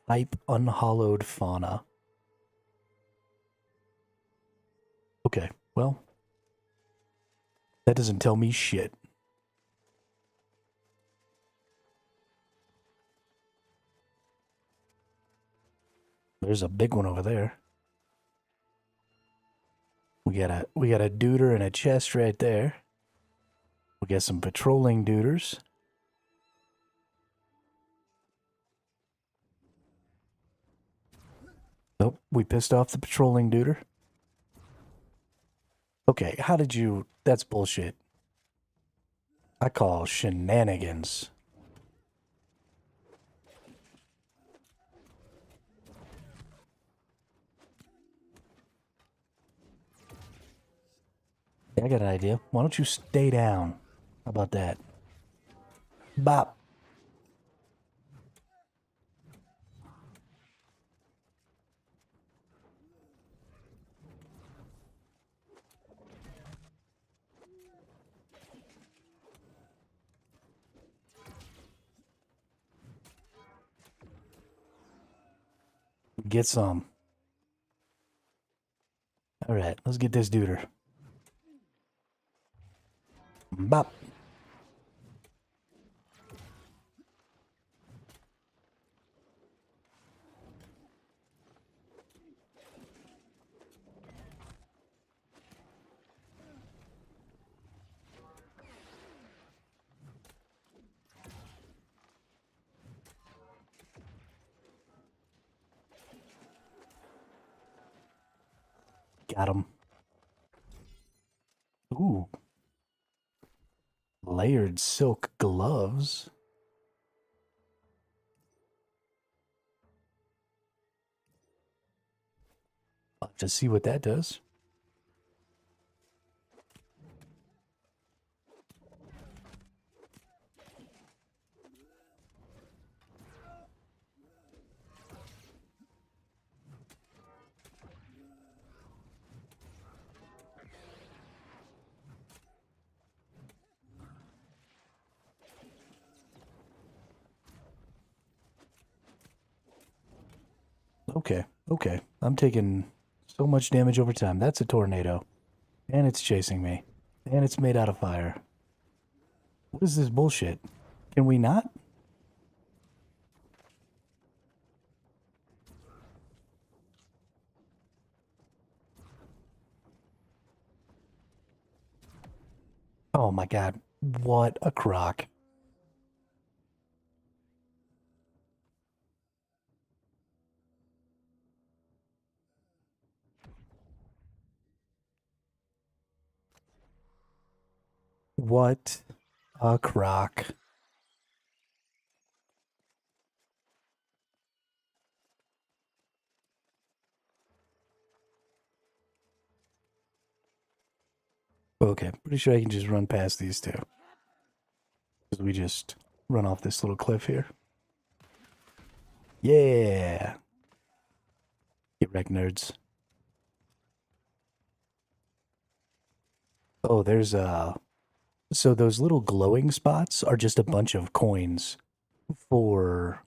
Type unhallowed fauna. Okay, well, that doesn't tell me shit. There's a big one over there. We got a deuter and a chest right there. We got some patrolling deuters. Nope, we pissed off the patrolling deuter. Okay, how did you... That's bullshit. I call shenanigans. I got an idea. Why don't you stay down? How about that? Bop. Get some. All right, let's get this deuter. Bop. Got him. Ooh. Layered silk gloves. I'll have to see what that does. Okay, okay. I'm taking so much damage over time. That's a tornado. And it's chasing me. And it's made out of fire. What is this bullshit? Can we not? Oh my god. What a crock. What a crock. Okay, pretty sure I can just run past these two. Because we just run off this little cliff here. Yeah! Get wrecked, nerds. Oh, there's so those little glowing spots are just a bunch of coins for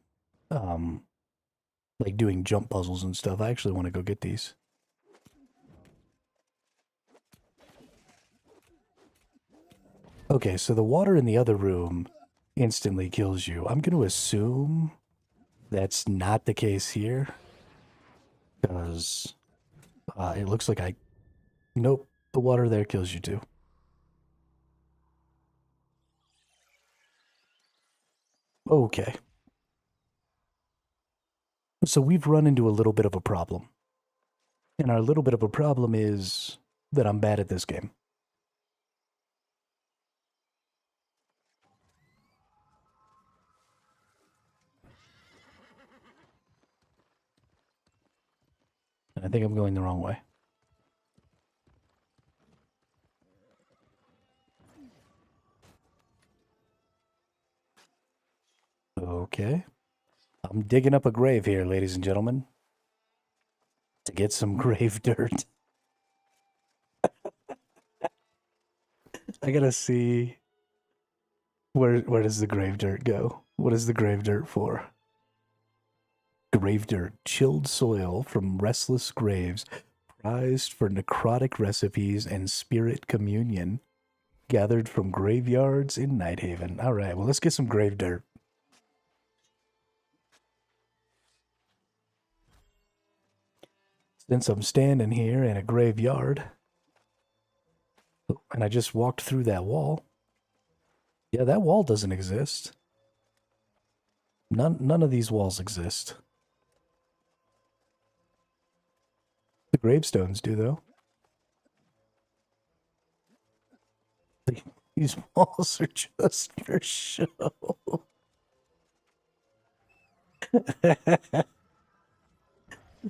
like doing jump puzzles and stuff. I actually want to go get these. Okay, so the water in the other room instantly kills you. I'm going to assume that's not the case here. Because it looks like Nope, the water there kills you too. Okay. So we've run into a little bit of a problem. And our little bit of a problem is that I'm bad at this game. I think I'm going the wrong way. Okay. I'm digging up a grave here, ladies and gentlemen. To get some grave dirt. I gotta see where does the grave dirt go? What is the grave dirt for? Grave dirt, chilled soil from restless graves, prized for necrotic recipes and spirit communion, gathered from graveyards in Nighthaven. All right, well, let's get some grave dirt. Since I'm standing here in a graveyard, and I just walked through that wall. Yeah, that wall doesn't exist. None of these walls exist. The gravestones do, though. These walls are just for show.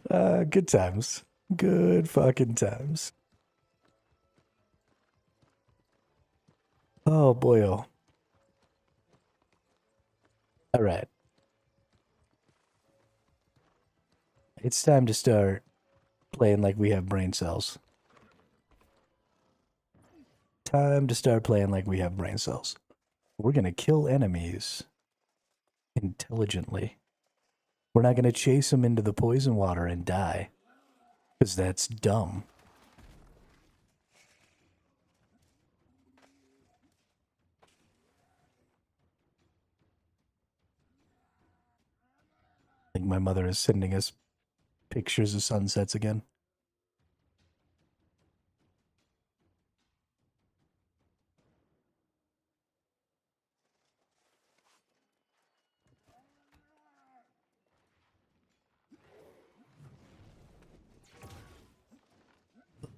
Good times. Good fucking times. Oh, boy, oh. All right. It's time to start playing like we have brain cells. Time to start playing like we have brain cells. We're going to kill enemies intelligently. We're not going to chase them into the poison water and die, because that's dumb. I think my mother is sending us pictures of sunsets again.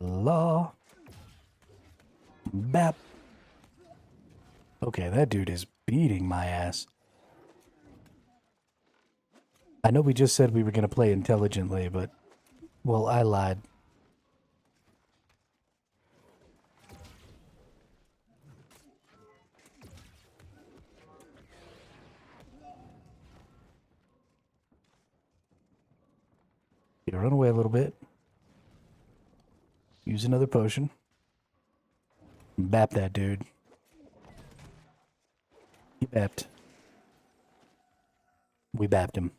Law. Bap. Okay, that dude is beating my ass. I know we just said we were going to play intelligently, but, well, I lied. You run away a little bit. Use another potion. Bap that dude. He bapped. We bapped him.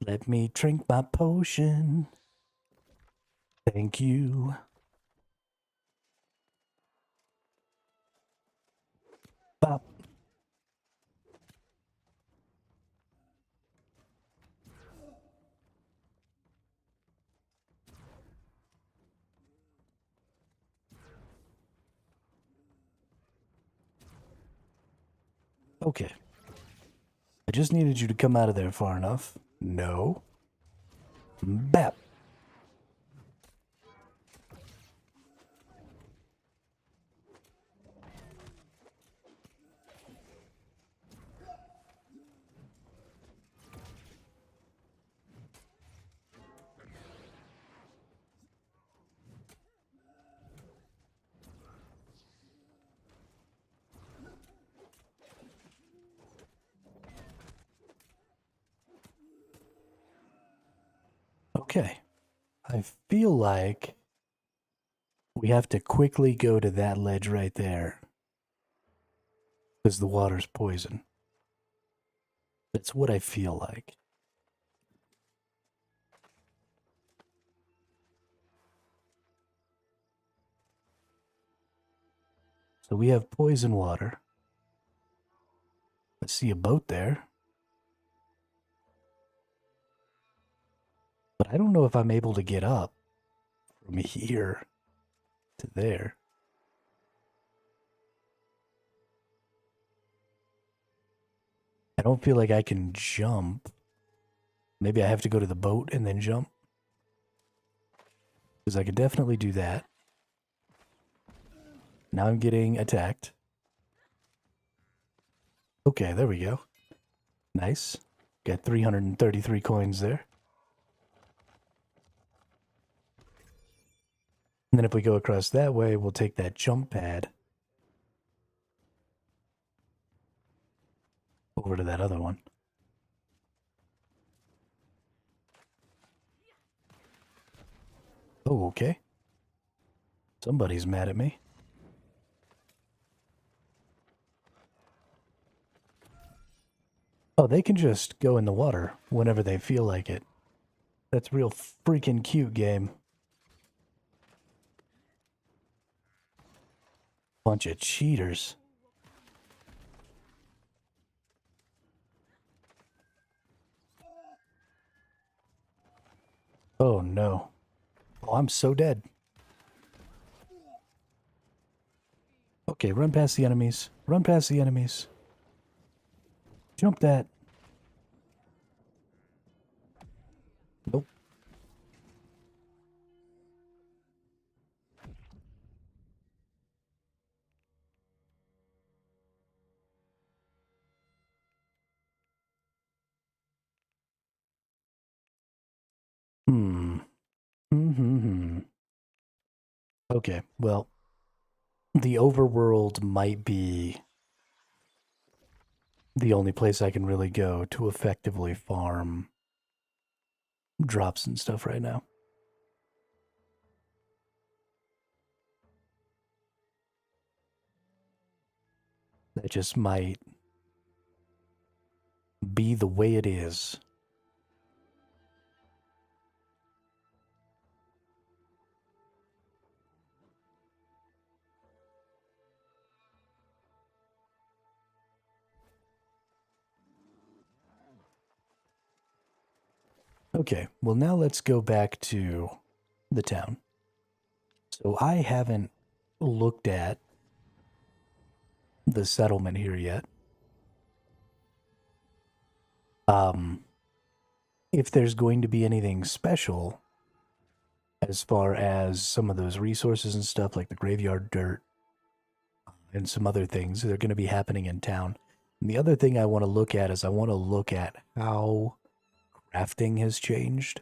Let me drink my potion. Thank you. Bop. Okay. I just needed you to come out of there far enough. No. Bap. Okay. I feel like we have to quickly go to that ledge right there, because the water's poison. That's what I feel like. So we have poison water. I see a boat there. But I don't know if I'm able to get up from here to there. I don't feel like I can jump. Maybe I have to go to the boat and then jump. Because I could definitely do that. Now I'm getting attacked. Okay, there we go. Nice. Got 333 coins there. And then if we go across that way, we'll take that jump pad over to that other one. Oh, okay. Somebody's mad at me. Oh, they can just go in the water whenever they feel like it. That's real freaking cute, game. Bunch of cheaters. Oh no. Oh, I'm so dead. Okay, run past the enemies. Run past the enemies. Jump that. Nope. Hmm. Hmm. Okay, well, the overworld might be the only place I can really go to effectively farm drops and stuff right now. That just might be the way it is. Okay, well now let's go back to the town. So I haven't looked at the settlement here yet. If there's going to be anything special as far as some of those resources and stuff like the graveyard dirt and some other things that are going to be happening in town. And the other thing I want to look at is I want to look at how crafting has changed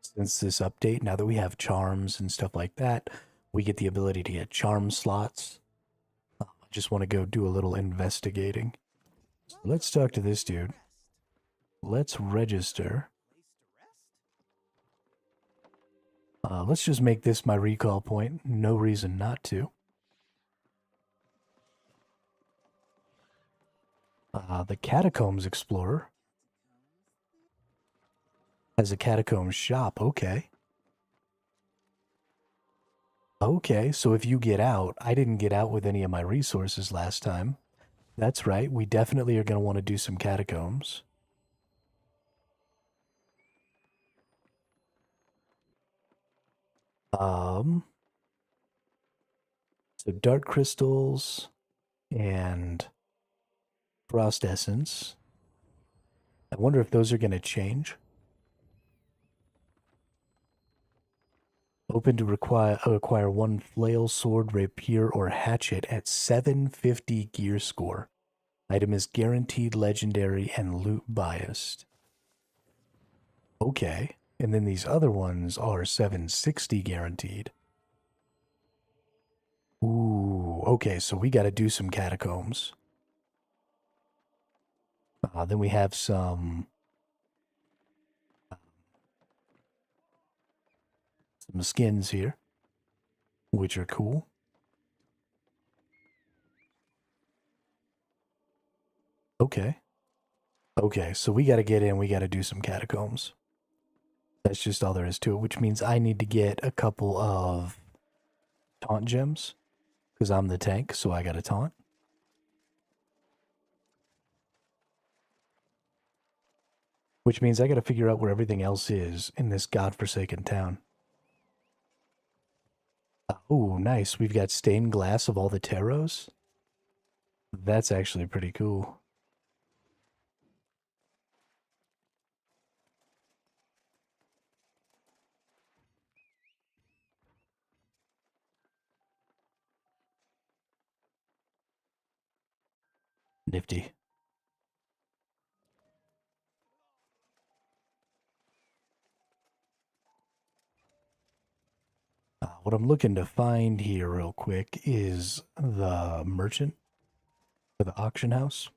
since this update. Now that we have charms and stuff like that, we get the ability to get charm slots. I just want to go do a little investigating. So let's talk to this dude. Let's register. Let's just make this my recall point. No reason not to. The Catacombs Explorer has a catacombs shop. Okay. Okay, so if you get out, I didn't get out with any of my resources last time. That's right, we definitely are going to want to do some catacombs. So dark crystals and frost essence. I wonder if those are going to change. Open to acquire one flail, sword, rapier, or hatchet at 750 gear score. Item is guaranteed legendary and loot biased. Okay, and then these other ones are 760 guaranteed. Ooh, okay, so we got to do some catacombs. Then we have some skins here, which are cool. Okay. Okay, so we got to get in, we got to do some catacombs. That's just all there is to it, which means I need to get a couple of taunt gems, because I'm the tank, so I got to taunt. Which means I got to figure out where everything else is in this godforsaken town. Oh, nice. We've got stained glass of all the tarots. That's actually pretty cool. Nifty. What I'm looking to find here real quick is the merchant for the auction house.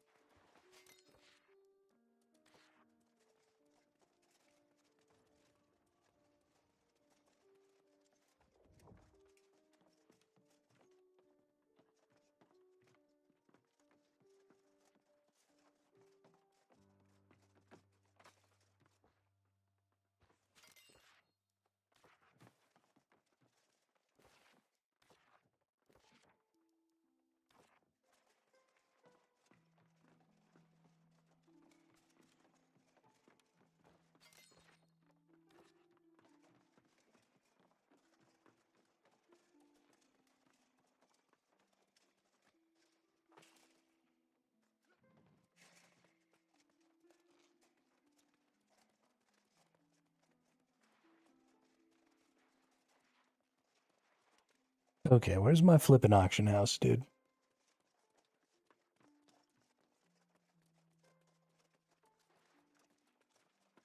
Okay, where's my flippin' auction house, dude?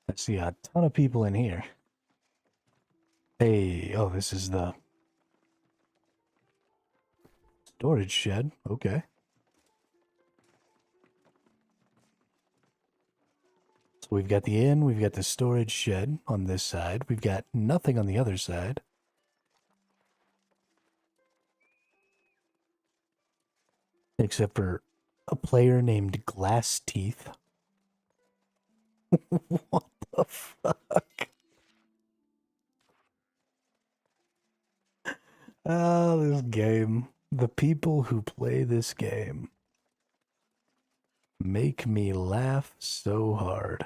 I see a ton of people in here. Hey, oh, this is the storage shed. Okay. So we've got the inn, we've got the storage shed on this side. We've got nothing on the other side. Except for a player named Glass Teeth. What the fuck? Oh, this game. The people who play this game make me laugh so hard.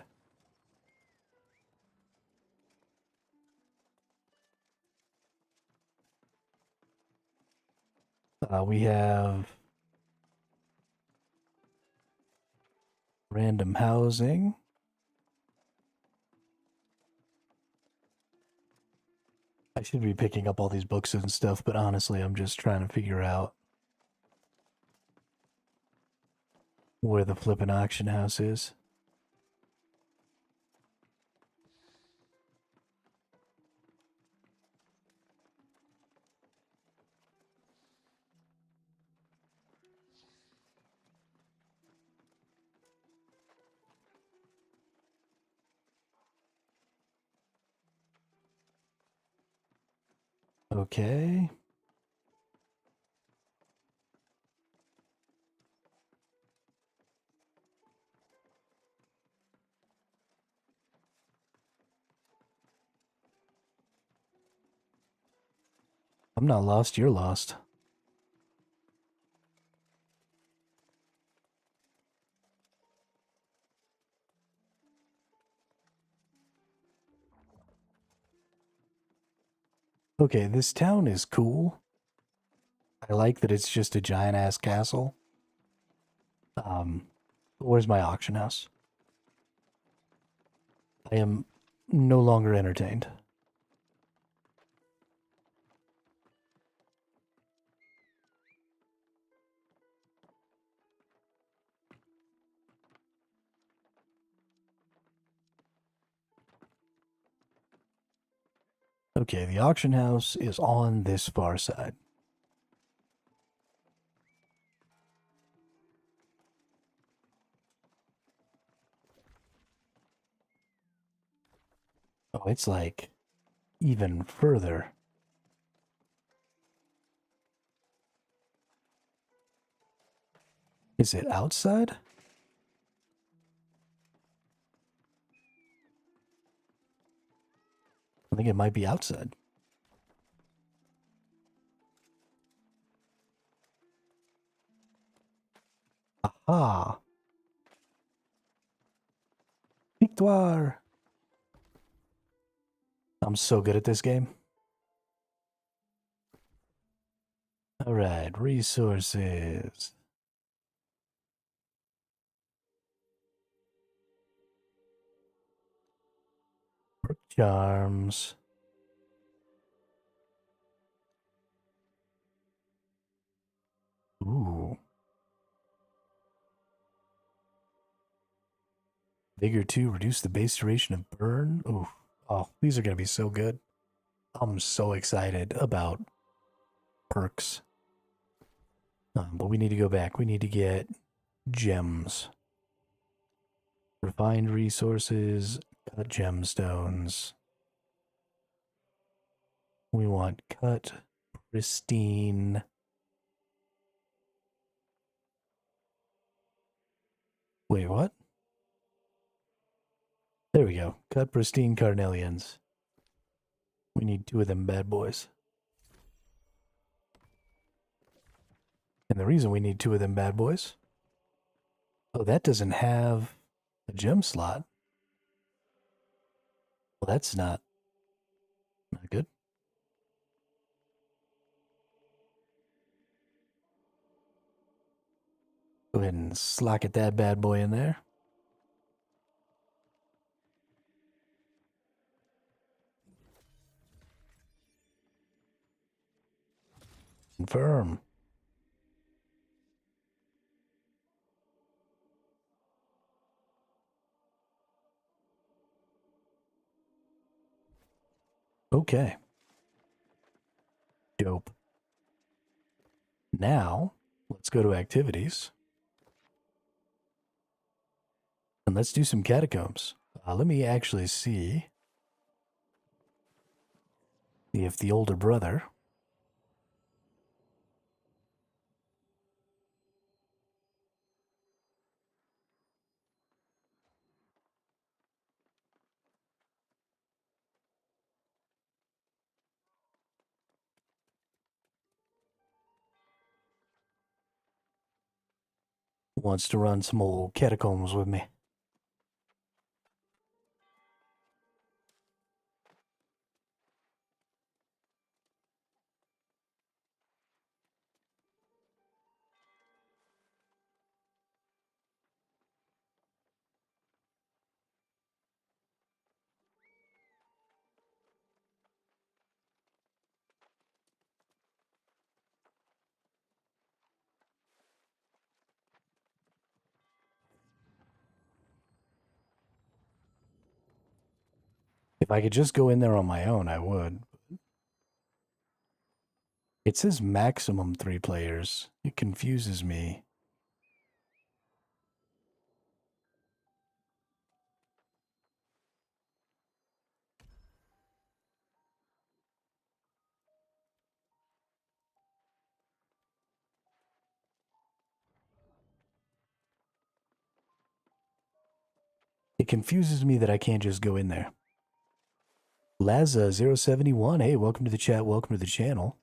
We have random housing. I should be picking up all these books and stuff, but honestly, I'm just trying to figure out where the flippin' auction house is. Okay. I'm not lost, you're lost. Okay, this town is cool. I like that it's just a giant ass castle. Where's my auction house? I am no longer entertained. Okay, the auction house is on this far side. Oh, it's like even further. Is it outside? I think it might be outside. Aha! Victoire! I'm so good at this game. Alright, resources. Charms. Ooh. Vigor 2, reduce the base duration of burn. Ooh. Oh, these are going to be so good. I'm so excited about perks. But we need to go back. We need to get gems. Refined resources, cut gemstones. We want cut, pristine. Wait, what? There we go. Cut pristine carnelians. We need 2 of them bad boys. And the reason we need 2 of them bad boys... Oh, that doesn't have a gem slot. Well, that's not good. Go ahead and slocket that bad boy in there. Confirm. Okay. Dope. Now, let's go to activities. And let's do some catacombs. Let me actually see if the older brother wants to run some old catacombs with me. If I could just go in there on my own, I would. It says maximum 3 players. It confuses me. It confuses me that I can't just go in there. Laza071, hey, welcome to the chat, welcome to the channel.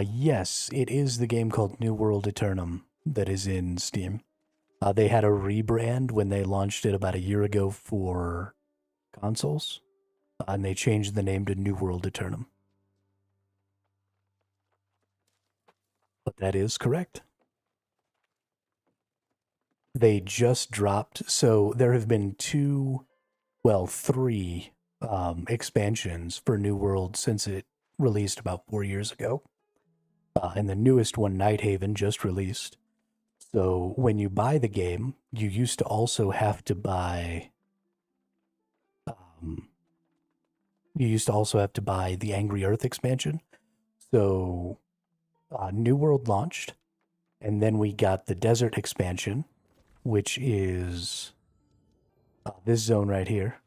Yes, it is the game called New World Eternum that is in Steam. They had a rebrand when they launched it about a year ago for consoles, and they changed the name to New World Eternum. But that is correct. They just dropped, so there have been 3 expansions for New World since it released about 4 years ago. And the newest one, Nighthaven, just released. So when you buy the game, you used to also have to buy... the Angry Earth expansion. So New World launched, and then we got the Desert expansion, which is this zone right here,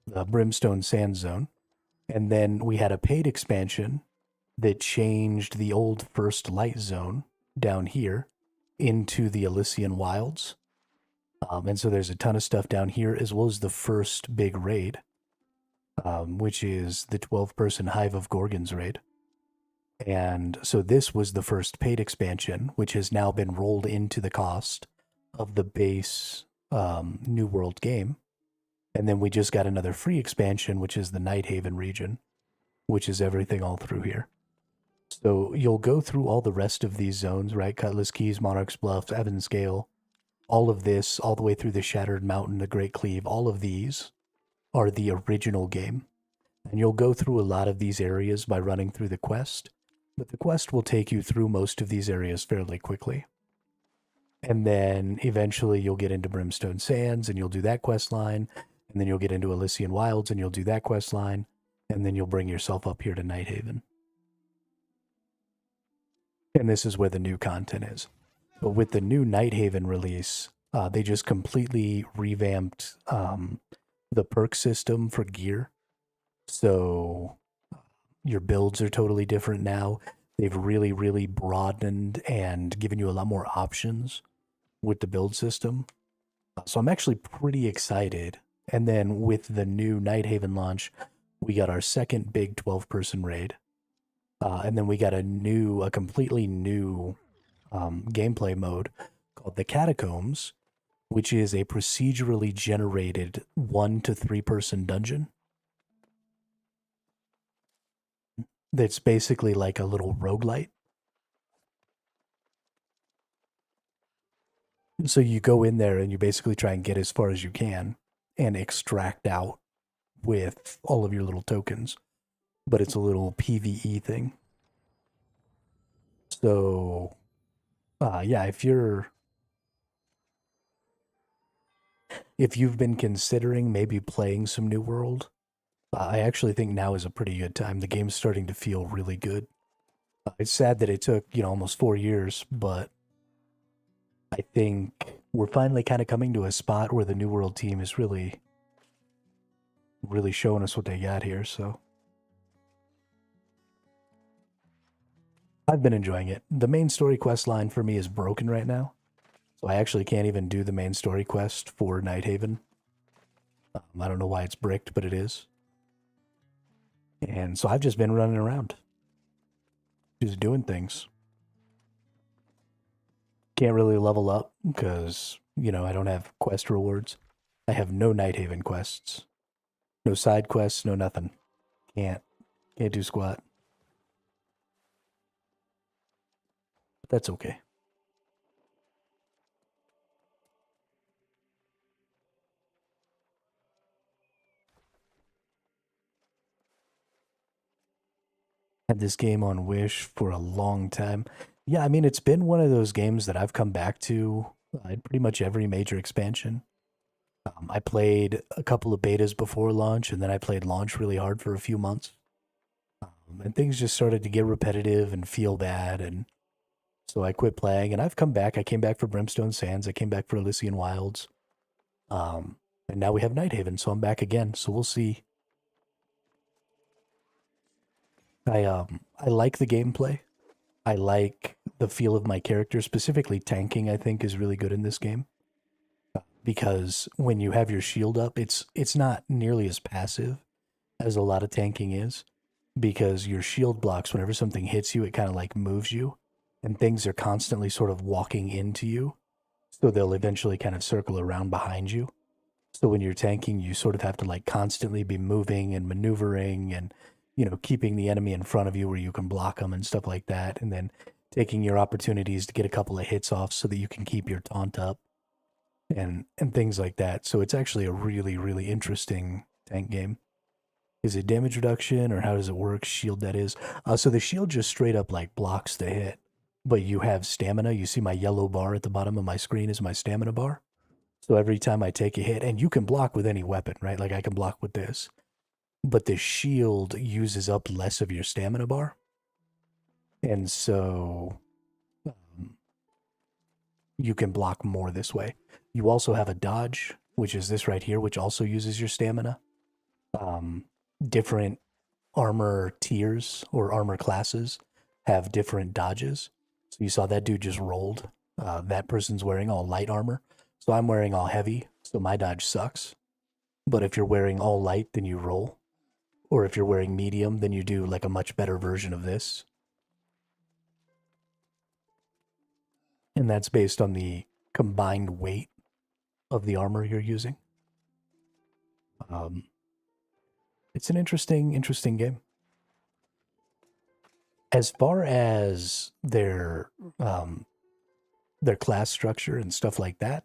the Brimstone Sand Zone. And then we had a paid expansion that changed the old First Light Zone down here into the Elysian Wilds. And so there's a ton of stuff down here, as well as the first big raid, which is the 12-person Hive of Gorgons raid. And so this was the first paid expansion, which has now been rolled into the cost of the base New World game. And then we just got another free expansion, which is the Nighthaven region, which is everything all through here. So you'll go through all the rest of these zones, right? Cutlass Keys, Monarch's Bluff, Evans Gale, all of this, all the way through the Shattered Mountain, the Great Cleave, all of these are the original game. And you'll go through a lot of these areas by running through the quest, but the quest will take you through most of these areas fairly quickly. And then eventually you'll get into Brimstone Sands and you'll do that quest line. And then you'll get into Elysian Wilds and you'll do that quest line. And then you'll bring yourself up here to Nighthaven. And this is where the new content is. But with the new Nighthaven release, they just completely revamped the perk system for gear. So your builds are totally different now. They've really, really broadened and given you a lot more options with the build system. So I'm actually pretty excited. And then with the new Nighthaven launch, we got our second big 12-person raid. And then we got a completely new gameplay mode called the Catacombs, which is a procedurally generated 1 to 3 person dungeon. That's basically like a little roguelite. So you go in there and you basically try and get as far as you can and extract out with all of your little tokens. But it's a little PvE thing. So, yeah, if you've been considering maybe playing some New World, I actually think now is a pretty good time. The game's starting to feel really good. It's sad that it took, almost 4 years, but I think we're finally kind of coming to a spot where the New World team is really, really showing us what they got here, so I've been enjoying it. The main story quest line for me is broken right now, so I actually can't even do the main story quest for Nighthaven. I don't know why it's bricked, but it is. And so I've just been running around, just doing things. Can't really level up because, I don't have quest rewards. I have no Nighthaven quests. No side quests, no nothing. Can't do squat. But that's okay. Had this game on Wish for a long time. Yeah, I mean, it's been one of those games that I've come back to pretty much every major expansion. I played a couple of betas before launch, and then I played launch really hard for a few months. And things just started to get repetitive and feel bad, and so I quit playing, and I've come back. I came back for Brimstone Sands. I came back for Elysian Wilds. And now we have Nighthaven, so I'm back again, so we'll see. I like the gameplay. I like the feel of my character, specifically tanking, I think, is really good in this game. Because when you have your shield up, it's not nearly as passive as a lot of tanking is. Because your shield blocks, whenever something hits you, it kind of like moves you. And things are constantly sort of walking into you. So they'll eventually kind of circle around behind you. So when you're tanking, you sort of have to like constantly be moving and maneuvering and keeping the enemy in front of you where you can block them and stuff like that. And then taking your opportunities to get a couple of hits off so that you can keep your taunt up and things like that. So it's actually a really, really interesting tank game. Is it damage reduction or how does it work? Shield, that is. So the shield just straight up like blocks the hit, but you have stamina. You see my yellow bar at the bottom of my screen is my stamina bar. So every time I take a hit, and you can block with any weapon, right? Like I can block with this. But the shield uses up less of your stamina bar. And so you can block more this way. You also have a dodge, which is this right here, which also uses your stamina. Different armor tiers or armor classes have different dodges. So you saw that dude just rolled. That person's wearing all light armor. So I'm wearing all heavy, so my dodge sucks. But if you're wearing all light, then you roll. Or if you're wearing medium, then you do like a much better version of this. And that's based on the combined weight of the armor you're using. It's an interesting game. As far as their class structure and stuff like that,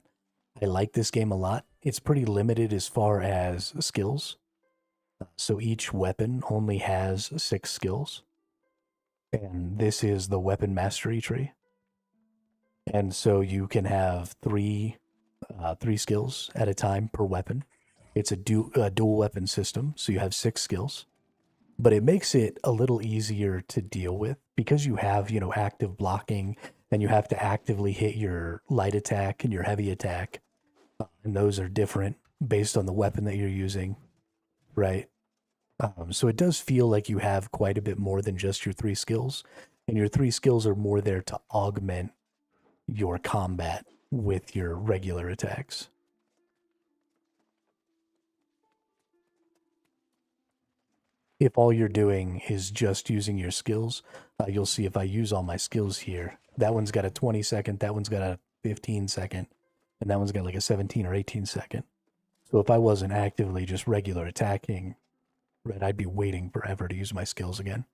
I like this game a lot. It's pretty limited as far as skills. So each weapon only has 6 skills. And this is the weapon mastery tree. And so you can have three skills at a time per weapon. It's a dual weapon system, so you have 6 skills. But it makes it a little easier to deal with because you have, active blocking, and you have to actively hit your light attack and your heavy attack. And those are different based on the weapon that you're using, right? So it does feel like you have quite a bit more than just your 3 skills. And your 3 skills are more there to augment your combat with your regular attacks. If all you're doing is just using your skills, you'll see if I use all my skills here, that one's got a 20 second, that one's got a 15 second, and that one's got like a 17 or 18 second. So if I wasn't actively just regular attacking, right, I'd be waiting forever to use my skills again.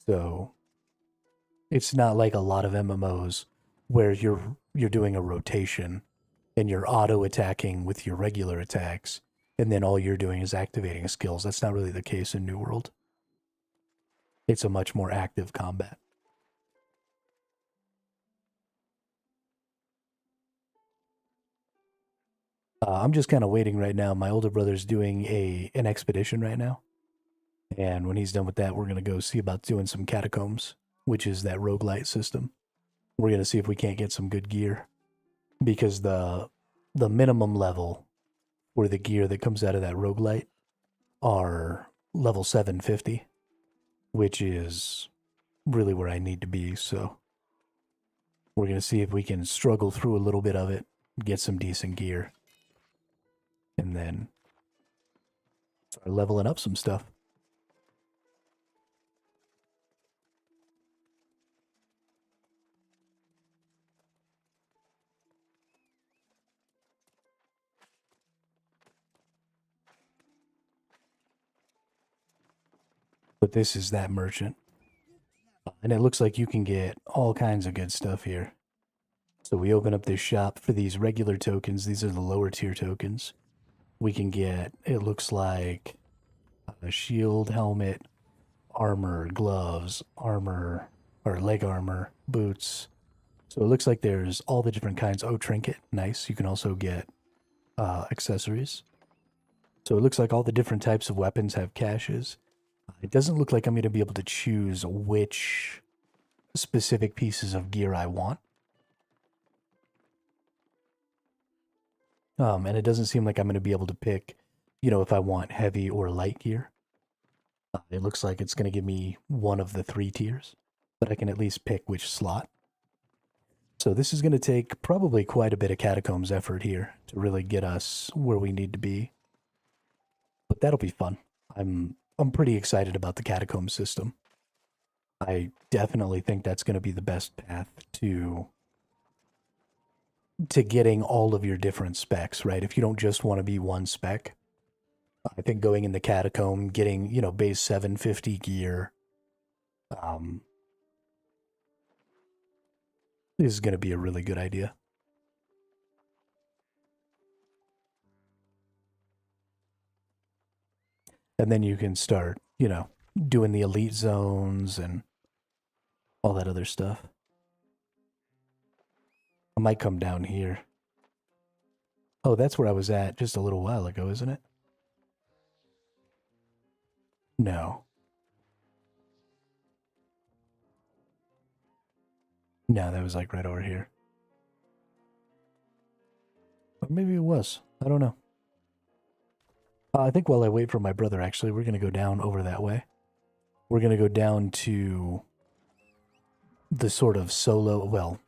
So it's not like a lot of MMOs where you're doing a rotation and you're auto attacking with your regular attacks, and then all you're doing is activating skills. That's not really the case in New World. It's a much more active combat. I'm just kind of waiting right now. My older brother's doing an expedition right now. And when he's done with that, we're going to go see about doing some catacombs, which is that roguelite system. We're going to see if we can't get some good gear. Because the minimum level for the gear that comes out of that roguelite are level 750, which is really where I need to be. So we're going to see if we can struggle through a little bit of it, get some decent gear, and then start leveling up some stuff. But this is that merchant. And it looks like you can get all kinds of good stuff here. So we open up this shop for these regular tokens. These are the lower tier tokens. We can get, it looks like, a shield, helmet, armor, gloves, armor, or leg armor, boots. So it looks like there's all the different kinds. Oh, trinket, nice. You can also get accessories. So it looks like all the different types of weapons have caches. It doesn't look like I'm going to be able to choose which specific pieces of gear I want. And it doesn't seem like I'm going to be able to pick, if I want heavy or light gear. It looks like it's going to give me one of the 3 tiers, but I can at least pick which slot. So this is going to take probably quite a bit of catacombs effort here to really get us where we need to be. But that'll be fun. I'm pretty excited about the catacomb system. I definitely think that's going to be the best path to getting all of your different specs, right? If you don't just want to be one spec, I think going in the catacomb, getting, base 750 gear, is going to be a really good idea. And then you can start, doing the elite zones and all that other stuff. I might come down here. Oh, that's where I was at just a little while ago, isn't it? No. No, that was like right over here. Or maybe it was. I don't know. I think while I wait for my brother, actually, we're going to go down over that way. We're going to go down to the sort of solo, well,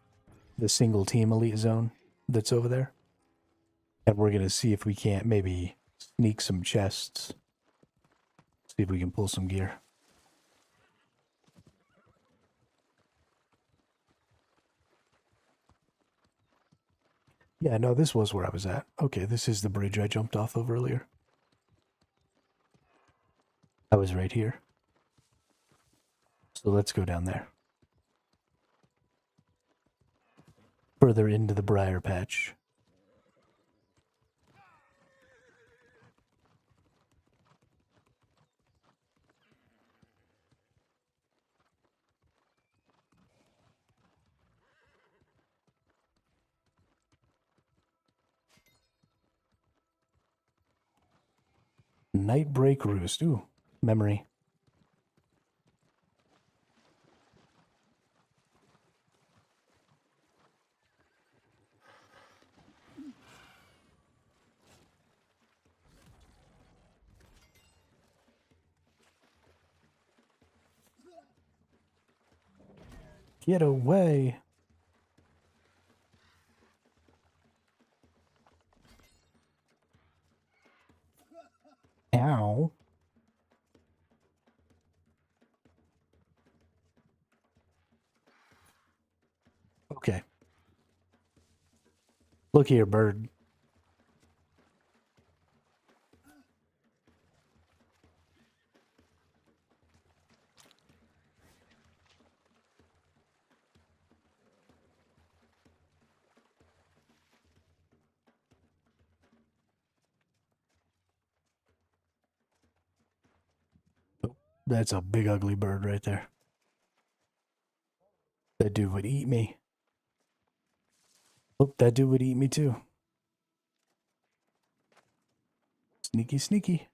the single team elite zone that's over there. And we're going to see if we can't maybe sneak some chests. See if we can pull some gear. Yeah, no, this was where I was at. Okay, this is the bridge I jumped off of earlier. I was right here. So let's go down there. Further into the briar patch. Nightbreak Roost. Ooh, memory. Get away. Ow. Okay. Look here, bird. That's a big ugly bird right there. That dude would eat me. Oh, that dude would eat me too. Sneaky, sneaky.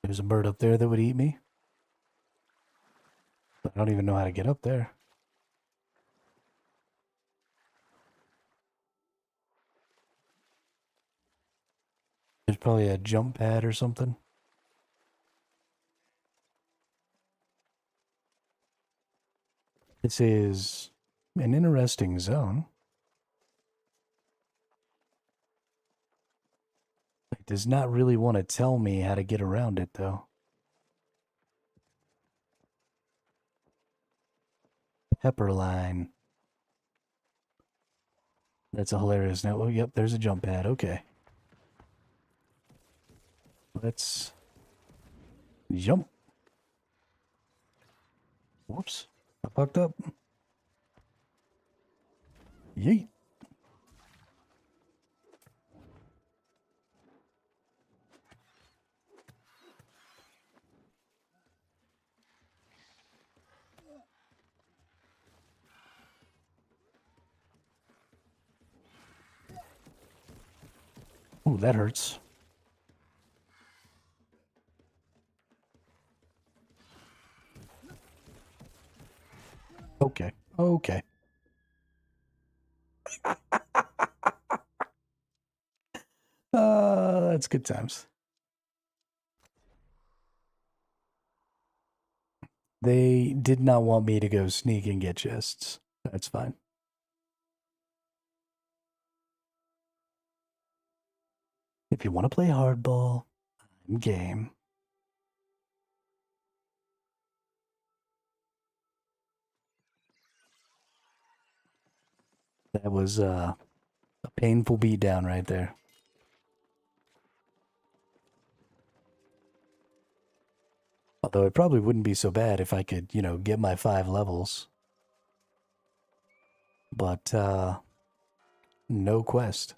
There's a bird up there that would eat me. But I don't even know how to get up there. There's probably a jump pad or something. This is an interesting zone. It does not really want to tell me how to get around it, though. Pepper line. That's a hilarious note. Oh, yep, there's a jump pad. Okay. Let's jump. Whoops. I fucked up. Yeet. Ooh, that hurts. Okay. Okay. That's good times. They did not want me to go sneak and get chests. That's fine. If you want to play hardball, I'm game. That was a painful beatdown right there. Although it probably wouldn't be so bad if I could, you know, get my 5 levels. But, no quest.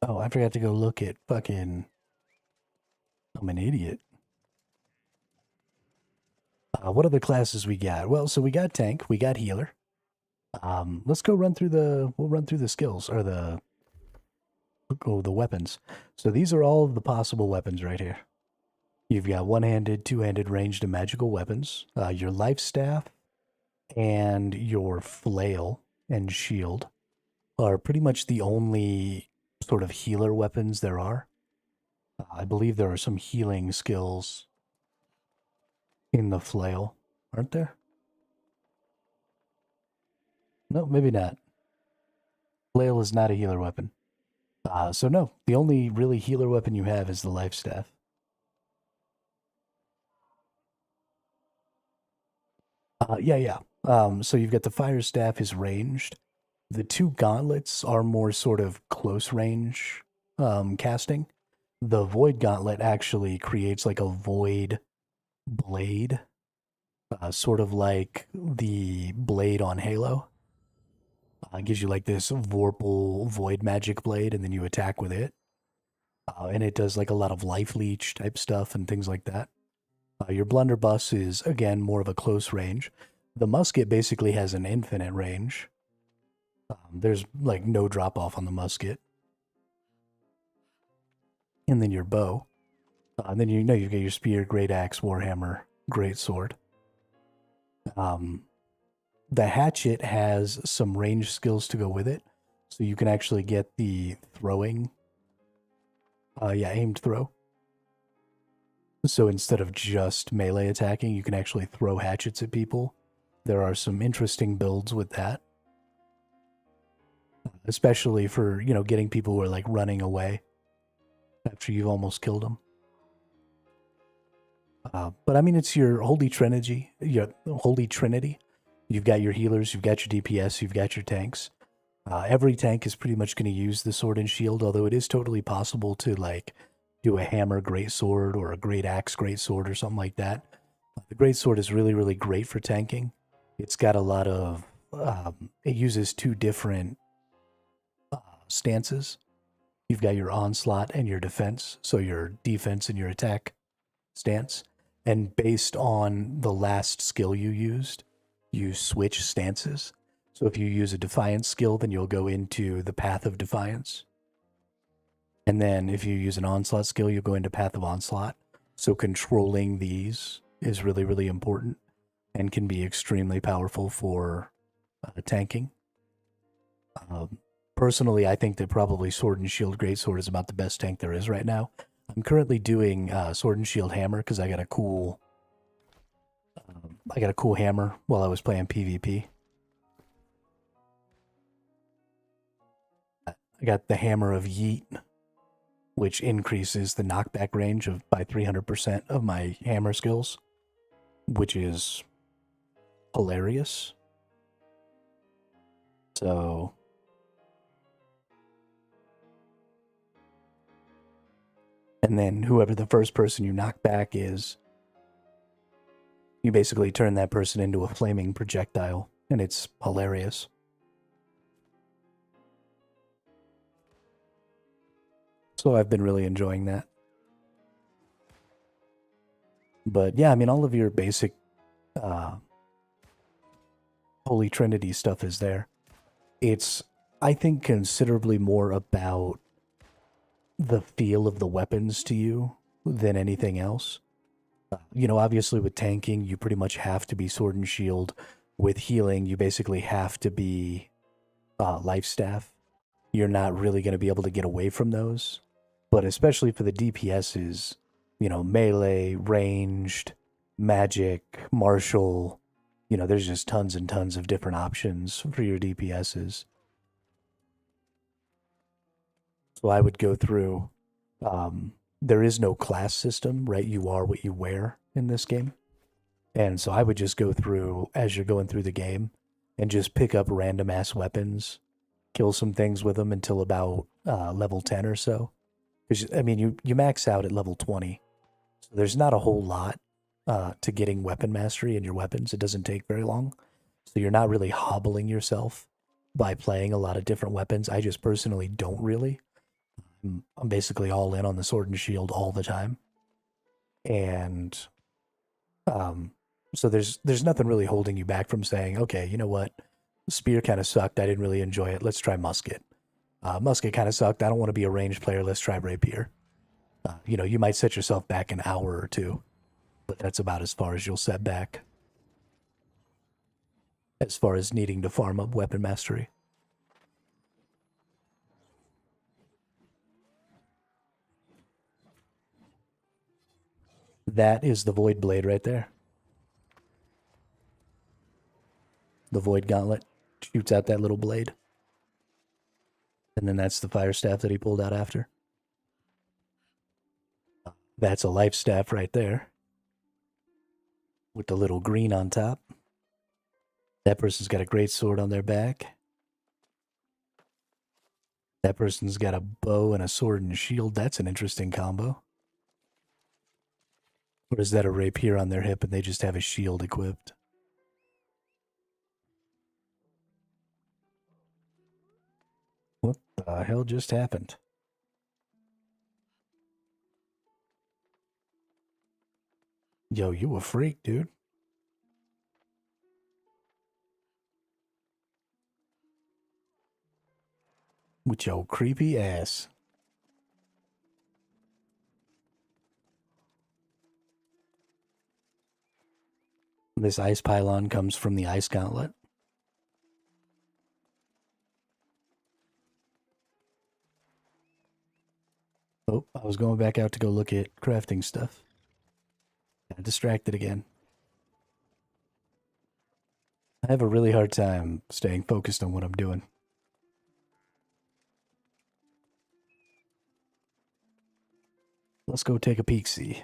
Oh, I forgot to go look at fucking... I'm an idiot. What other classes we got? Well, so we got tank, we got healer. Let's go run through the... We'll run through the skills, or the weapons. So these are all of the possible weapons right here. You've got one-handed, two-handed ranged and magical weapons. Your life staff and your flail and shield are pretty much the only sort of healer weapons there are. I believe there are some healing skills in the flail, aren't there? No, maybe not. Flail is not a healer weapon. So no, the only really healer weapon you have is the life staff. Yeah. So you've got the fire staff is ranged. The two gauntlets are more sort of close range casting. The void gauntlet actually creates like a void blade, sort of like the blade on Halo. It gives you like this Vorpal void magic blade, and then you attack with it. And it does like a lot of life leech type stuff and things like that. Your blunderbuss is, again, more of a close range. The musket basically has an infinite range. There's like no drop off on the musket. And then your bow. And then you've got your spear, great axe, warhammer, great sword. The hatchet has some range skills to go with it. So you can actually get the throwing. Aimed throw. So instead of just melee attacking, you can actually throw hatchets at people. There are some interesting builds with that. Especially for, getting people who are like running away after you've almost killed them. But I mean, it's your holy trinity. You've got your healers, you've got your DPS, you've got your tanks. Every tank is pretty much going to use the sword and shield, although it is totally possible to like do a hammer greatsword or a great axe greatsword or something like that. The greatsword is really, really great for tanking. It's got a lot of, it uses two different stances. You've got your onslaught and your defense, so your defense and your attack stance. And based on the last skill you used, you switch stances. So if you use a defiance skill, then you'll go into the path of defiance. And then if you use an onslaught skill, you'll go into path of onslaught. So controlling these is really, really important and can be extremely powerful for tanking. Personally, I think that probably Sword and Shield Greatsword is about the best tank there is right now. I'm currently doing Sword and Shield Hammer because I got a cool hammer while I was playing PvP. I got the Hammer of Yeet, which increases the knockback range by 300% of my hammer skills, which is hilarious. So and then whoever the first person you knock back is, you basically turn that person into a flaming projectile, and it's hilarious. So I've been really enjoying that. But yeah, I mean, all of your basic Holy Trinity stuff is there. It's, I think, considerably more about the feel of the weapons to you than anything else. Obviously with tanking, you pretty much have to be sword and shield. With healing, you basically have to be life staff. You're not really going to be able to get away from those. But especially for the DPSs, melee, ranged, magic, martial, there's just tons and tons of different options for your DPSs. So I would go through, there is no class system, right? You are what you wear in this game. And so I would just go through, as you're going through the game, and just pick up random ass weapons, kill some things with them until about level 10 or so. Because, I mean, you max out at level 20. So there's not a whole lot to getting weapon mastery in your weapons. It doesn't take very long. So you're not really hobbling yourself by playing a lot of different weapons. I just personally don't really. I'm basically all in on the sword and shield all the time. And so there's nothing really holding you back from saying, okay, you know what? Spear kind of sucked. I didn't really enjoy it. Let's try musket. Musket kind of sucked. I don't want to be a ranged player. Let's try rapier. You know, you might set yourself back an hour or two, but that's about as far as you'll set back as far as needing to farm up weapon mastery. That is the Void Blade right there. The Void Gauntlet shoots out that little blade. And then that's the Fire Staff that he pulled out after. That's a Life Staff right there. With the little green on top. That person's got a great sword on their back. That person's got a bow and a sword and shield. That's an interesting combo. Or is that a rapier on their hip and they just have a shield equipped? What the hell just happened? Yo, you a freak, dude. With your creepy ass. This ice pylon comes from the ice gauntlet. Oh, I was going back out to go look at crafting stuff. Got distracted again. I have a really hard time staying focused on what I'm doing. Let's go take a peek-see.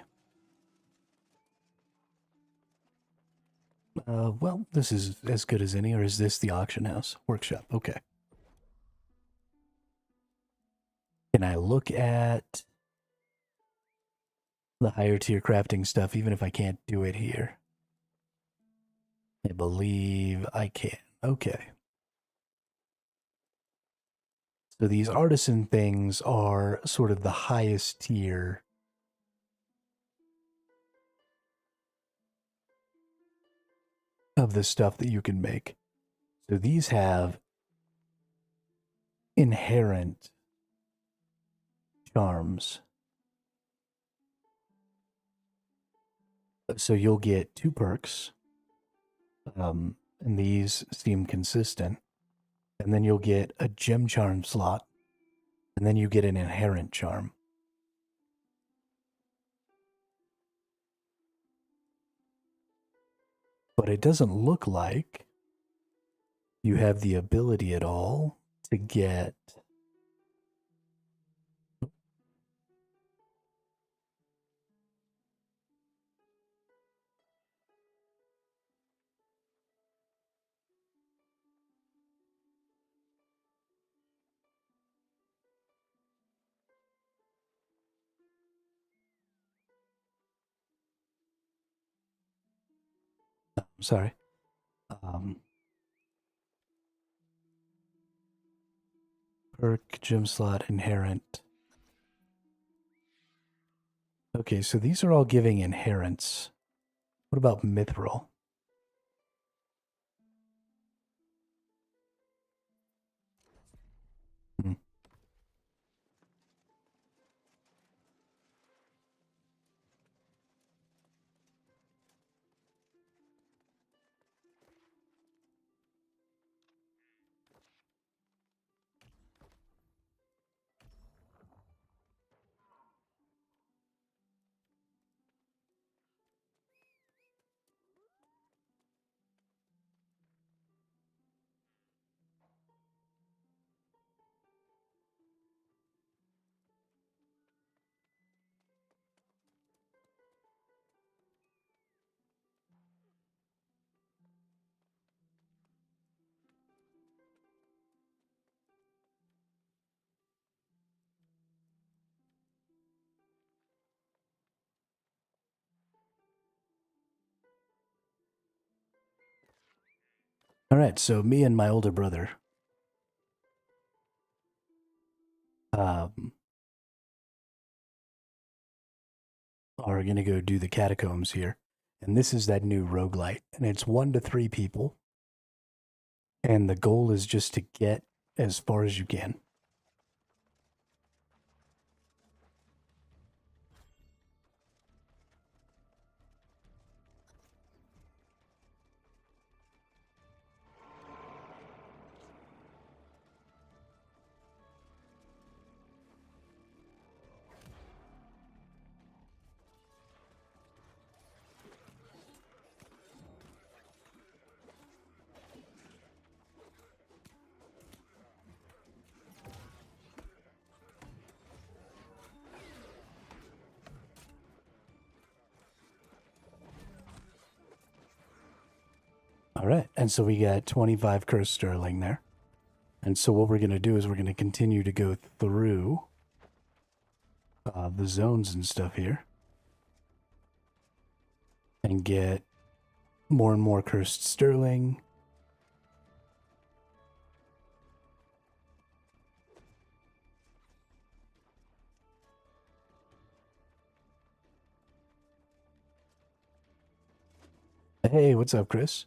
Well, this is as good as any, or is this the auction house? Workshop, okay. Can I look at the higher tier crafting stuff even if I can't do it here? I believe I can. Okay. So these artisan things are sort of the highest tier of the stuff that you can make. So these have inherent charms. So you'll get 2 perks. And these seem consistent. And then you'll get a gem charm slot. And then you get an inherent charm. But it doesn't look like you have the ability at all to get... I'm sorry. Perk, gem slot, inherent. Okay, so these are all giving inherents. What about mithril? All right, so me and my older brother are going to go do the catacombs here. And this is that new roguelite. And it's 1 to 3 people. And the goal is just to get as far as you can. All right, and so we got 25 curse sterling there. And so what we're going to do is we're going to continue to go through the zones and stuff here. And get more and more cursed sterling. Hey, what's up, Chris?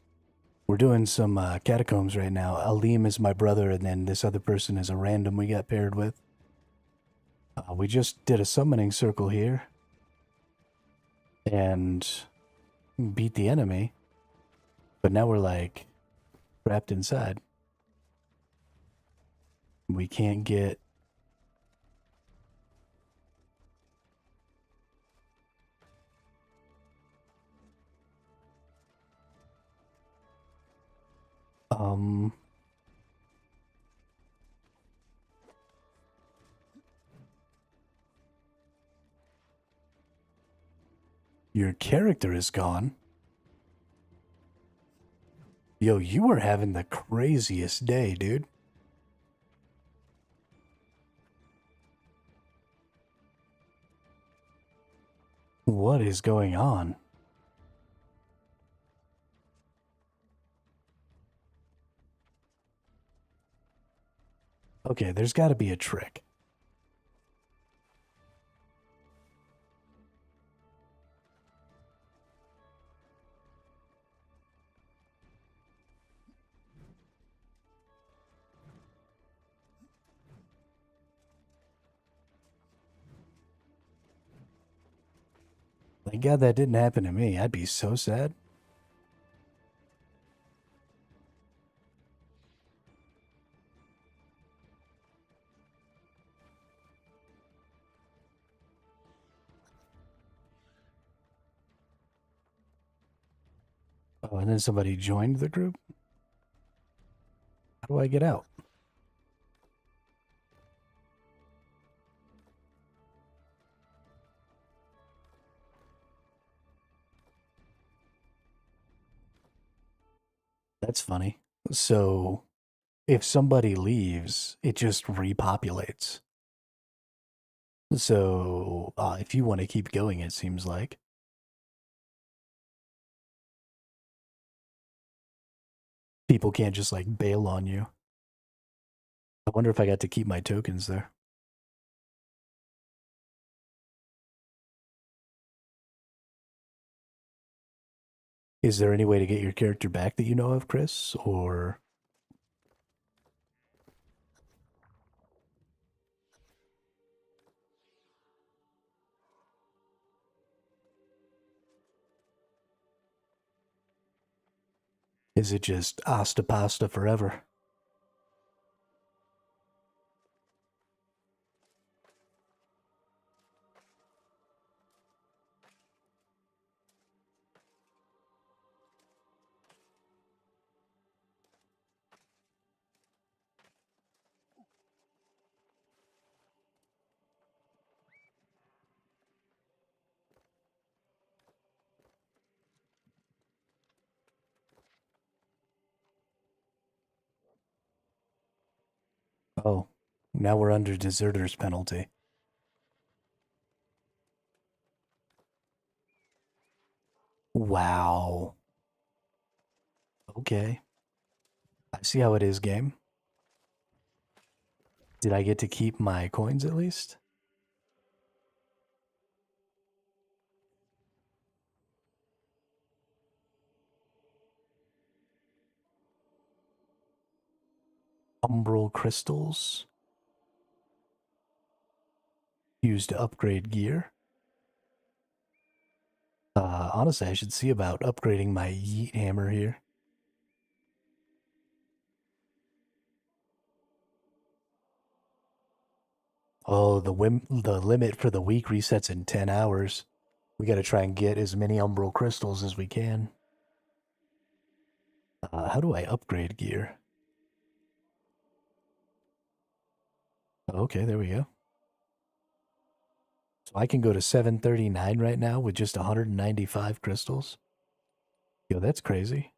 We're doing some catacombs right now. Aleem is my brother, and then this other person is a random we got paired with. We just did a summoning circle here. And beat the enemy. But now we're like trapped inside. We can't get... Your character is gone. Yo, you are having the craziest day, dude. What is going on? Okay, there's got to be a trick. Thank God that didn't happen to me. I'd be so sad. Oh, and then somebody joined the group? How do I get out? That's funny. So, if somebody leaves, it just repopulates. So, if you want to keep going, it seems like. People can't just, like, bail on you. I wonder if I got to keep my tokens there. Is there any way to get your character back that you know of, Chris? Or... is it just asta pasta forever? Oh, now we're under deserter's penalty. Wow. Okay. I see how it is, game. Did I get to keep my coins at least? Umbral crystals. Used to upgrade gear. Honestly, I should see about upgrading my yeet hammer here. Oh, the limit for the week resets in 10 hours. We gotta try and get as many umbral crystals as we can. How do I upgrade gear? Okay, there we go. So I can go to 739 right now with just 195 crystals. Yo, that's crazy.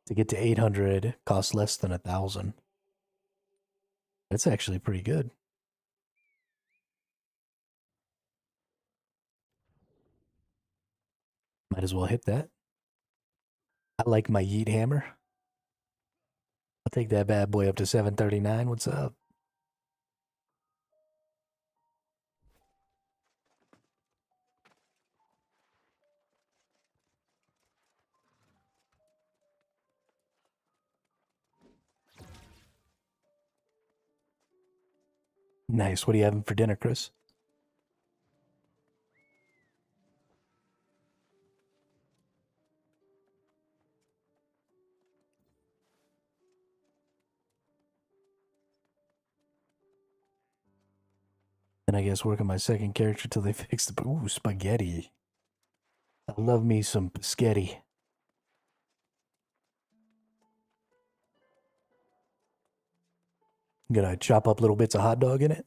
To get to 800 costs less than 1,000. That's actually pretty good. Might as well hit that. I like my yeet hammer. I'll take that bad boy up to 739. What's up? Nice. What are you having for dinner, Chris? And I guess work on my second character till they fix the... Ooh, spaghetti. I love me some spaghetti. Gonna chop up little bits of hot dog in it.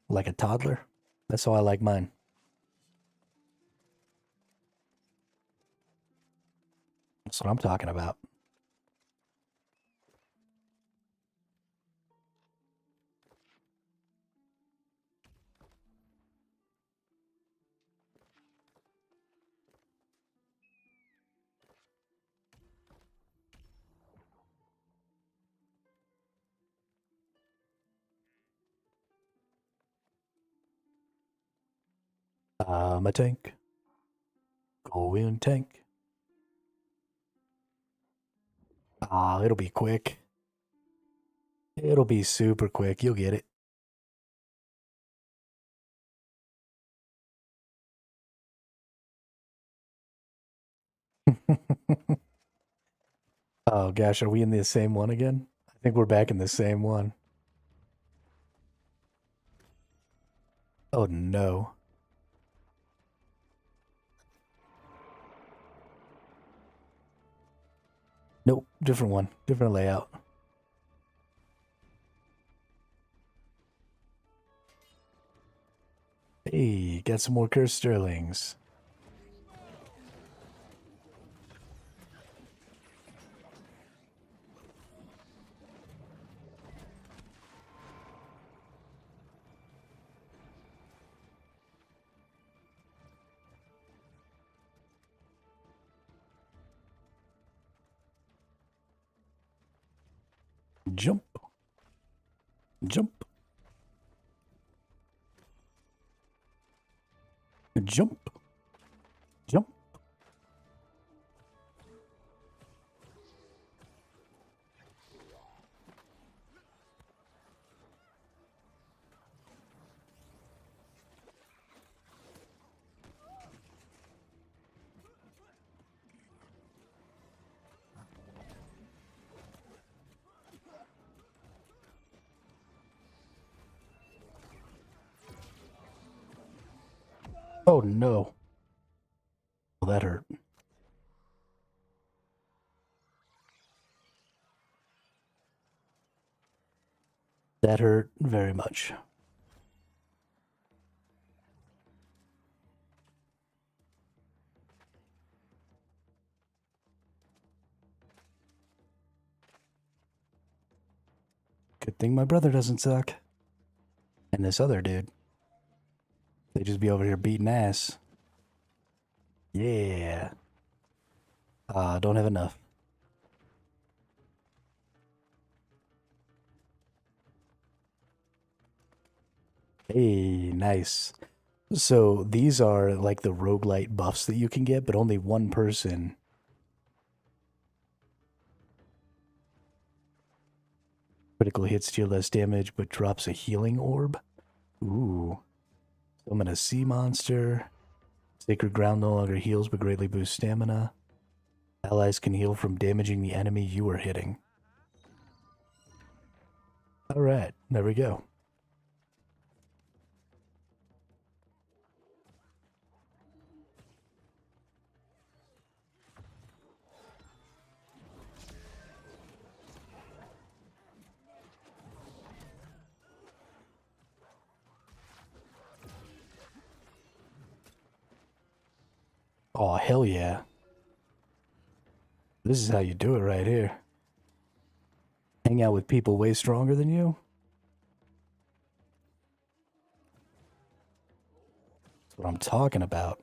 Like a toddler. That's how I like mine. That's what I'm talking about. I'm a tank. Go in, tank. Ah, it'll be quick. It'll be super quick. You'll get it. Oh gosh, are we in the same one again? I think we're back in the same one. Oh no. Nope, different one. Different layout. Hey, got some more cursed sterlings. Jump. Jump. Jump. Jump. Oh no. Well, that hurt. That hurt very much. Good thing my brother doesn't suck. And this other dude. They just be over here beating ass. Yeah. Don't have enough. Hey, nice. So these are like the roguelite buffs that you can get, but only one person. Critical hits deal less damage, but drops a healing orb. Ooh. Summon a sea monster. Sacred ground no longer heals, but greatly boosts stamina. Allies can heal from damaging the enemy you are hitting. Alright, there we go. Oh, hell yeah. This is how you do it right here. Hang out with people way stronger than you. That's what I'm talking about.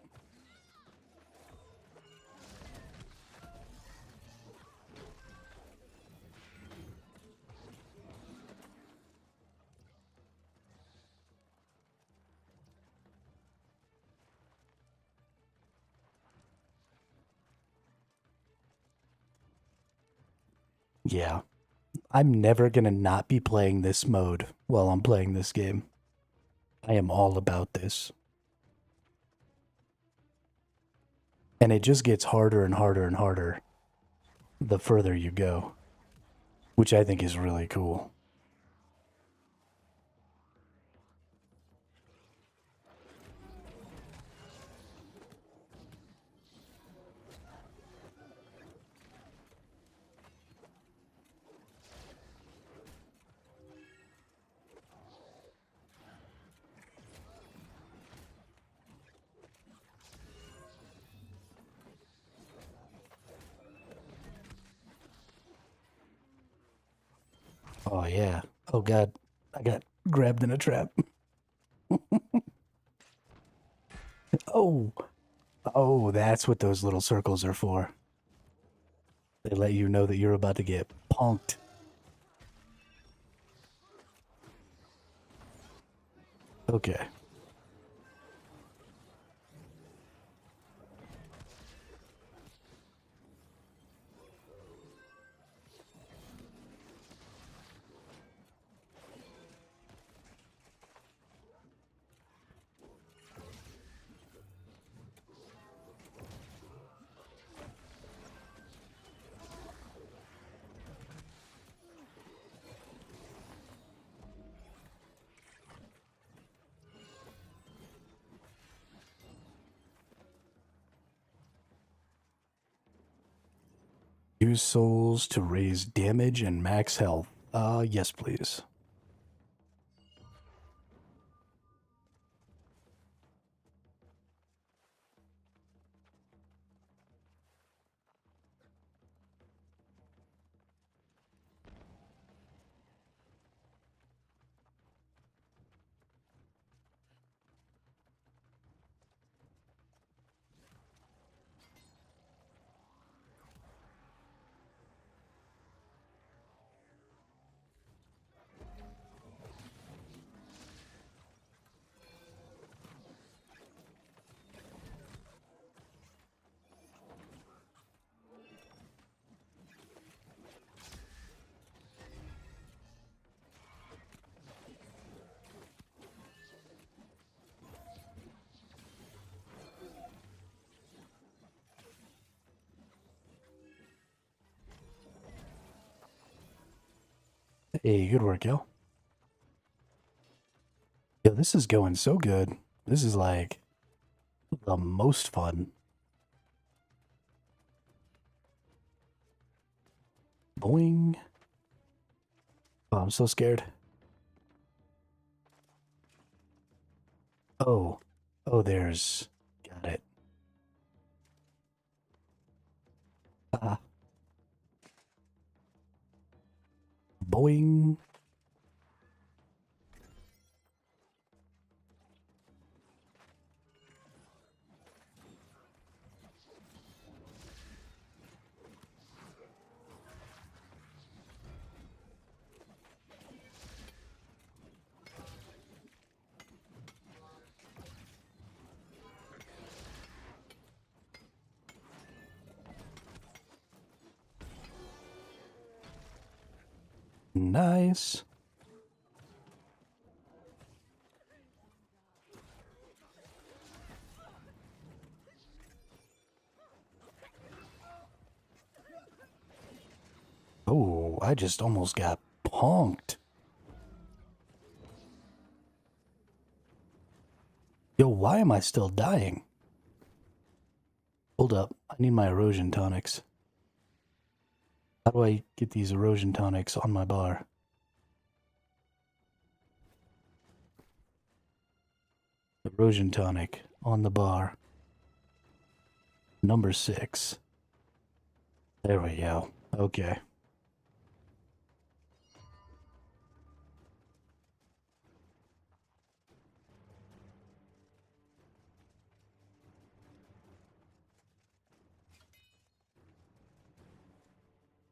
Yeah. I'm never gonna not be playing this mode while I'm playing this game. I am all about this. And it just gets harder and harder and harder the further you go, which I think is really cool. Oh, yeah. Oh, God. I got grabbed in a trap. Oh. Oh, that's what those little circles are for. They let you know that you're about to get punked. Okay. Use souls to raise damage and max health. Yes, please. Hey, good work, yo. Yo, this is going so good. This is like the most fun. Boing. Oh, I'm so scared. Oh. Oh, there's... Got it. Ah. Boing. Nice. Oh, I just almost got punked. Yo, why am I still dying? Hold up. I need my erosion tonics. How do I get these erosion tonics on my bar? Erosion tonic on the bar. Number 6. There we go. Okay.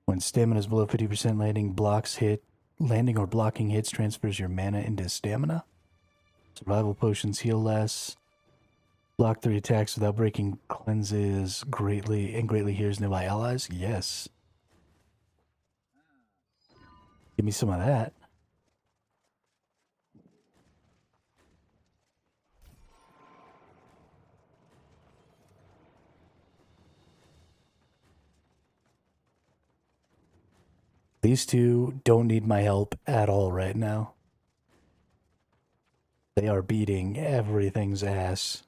When stamina is below 50%, landing or blocking hits transfers your mana into stamina. Survival potions heal less. Block 3 attacks without breaking cleanses greatly heals nearby allies. Yes. Give me some of that. These two don't need my help at all right now. They are beating everything's ass.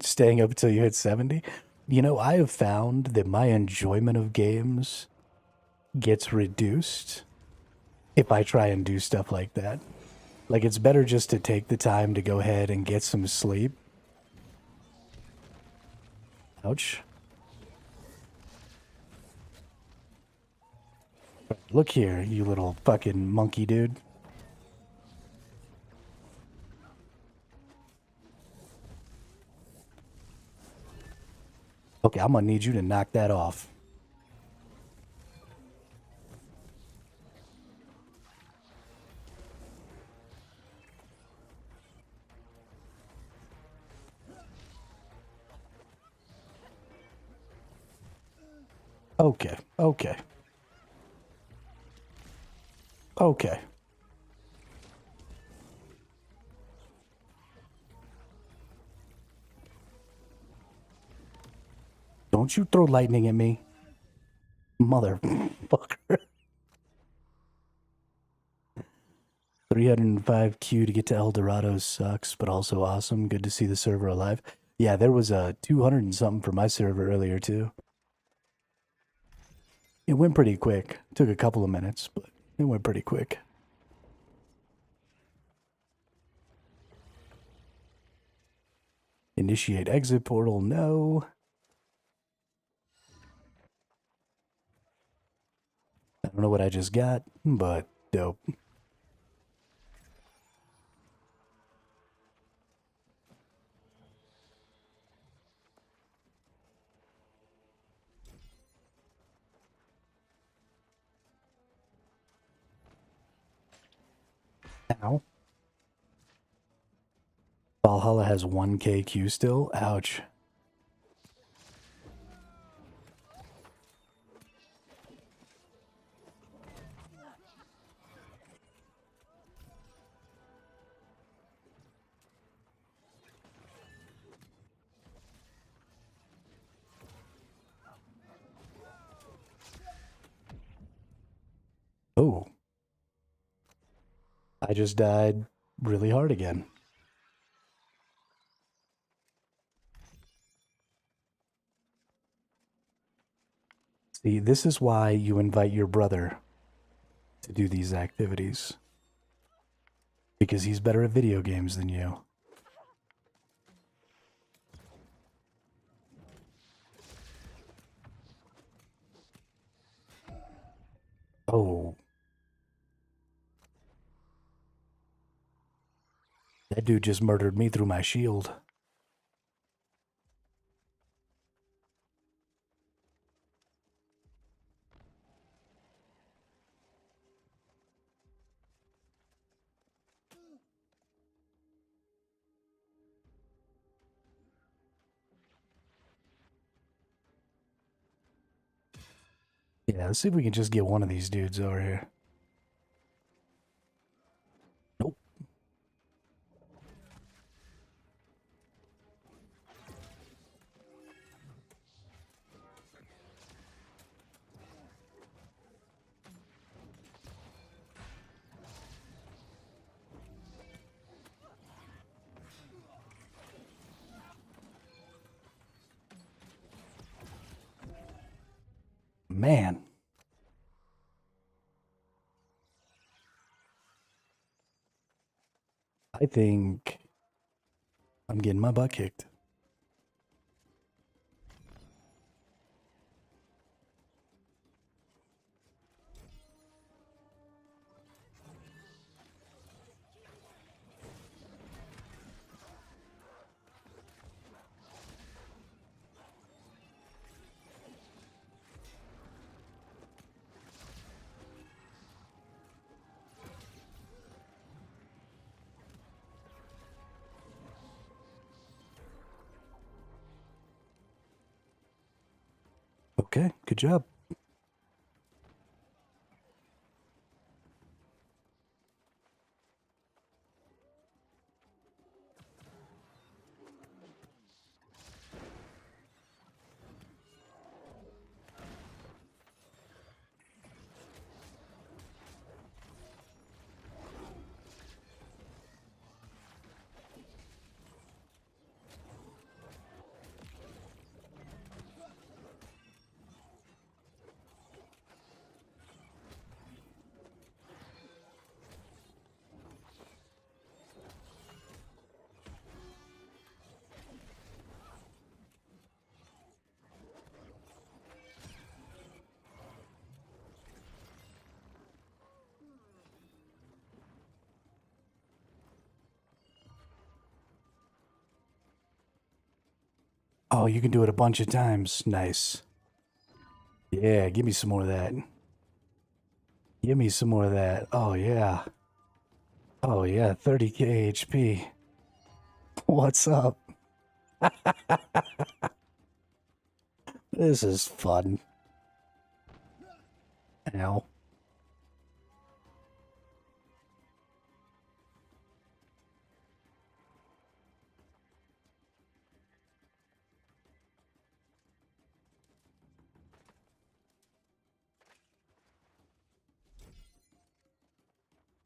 Staying up until you hit 70. You know, I have found that my enjoyment of games gets reduced if I try and do stuff like that. Like, it's better just to take the time to go ahead and get some sleep. Ouch. Look here, you little fucking monkey dude. Okay, I'm gonna need you to knock that off. Okay, okay. Okay. Don't you throw lightning at me, motherfucker. 305 Q to get to El Dorado sucks, but also awesome. Good to see the server alive. Yeah, there was a 200 and something for my server earlier too. It went pretty quick. Took a couple of minutes, but it went pretty quick. Initiate exit portal, no. I don't know what I just got, but dope. Ow. Valhalla has 1k Q still? Ouch. Oh. I just died really hard again. See, this is why you invite your brother to do these activities. Because he's better at video games than you. Oh. That dude just murdered me through my shield. Yeah, let's see if we can just get one of these dudes over here. Nope. man. I think I'm getting my butt kicked. Okay, good job. Oh, you can do it a bunch of times. Nice. Yeah, give me some more of that. Give me some more of that. Oh, yeah. Oh, yeah, 30k HP. What's up? This is fun. Ow.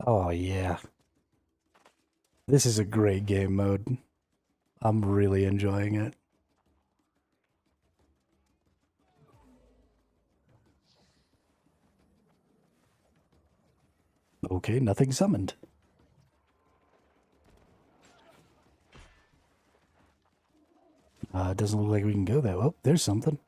Oh, yeah. This is a great game mode. I'm really enjoying it. Okay, nothing summoned. It doesn't look like we can go there. Oh, there's something.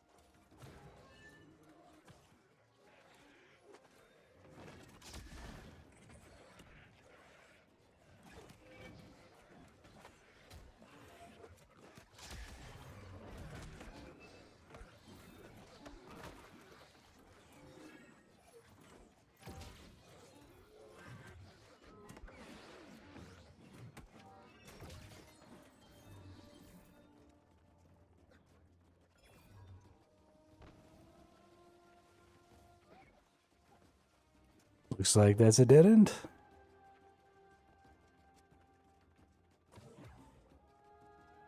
Looks like that's a dead end.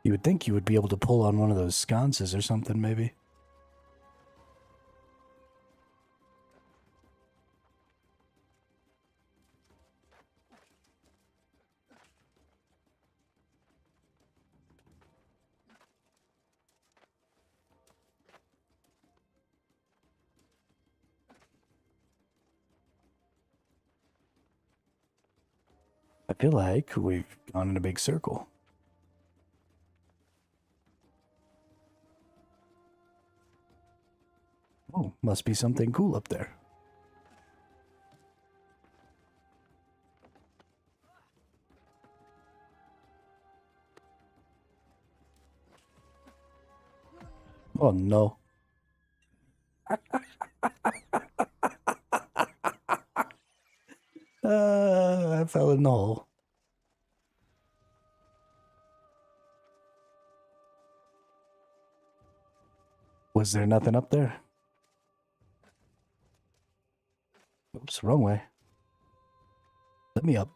You would think you would be able to pull on one of those sconces or something, maybe. I feel like we've gone in a big circle. Oh, must be something cool up there. Oh no. I fell in the hole. Was there nothing up there? Oops, wrong way. Let me up.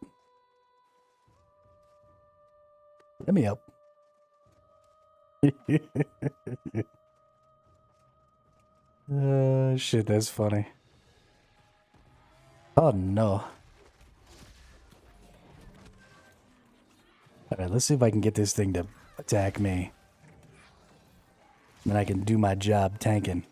Let me up. Shit, that's funny. Oh no. Alright, let's see if I can get this thing to attack me. Then I can do my job tanking.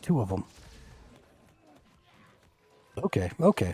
2 of them. Okay, okay.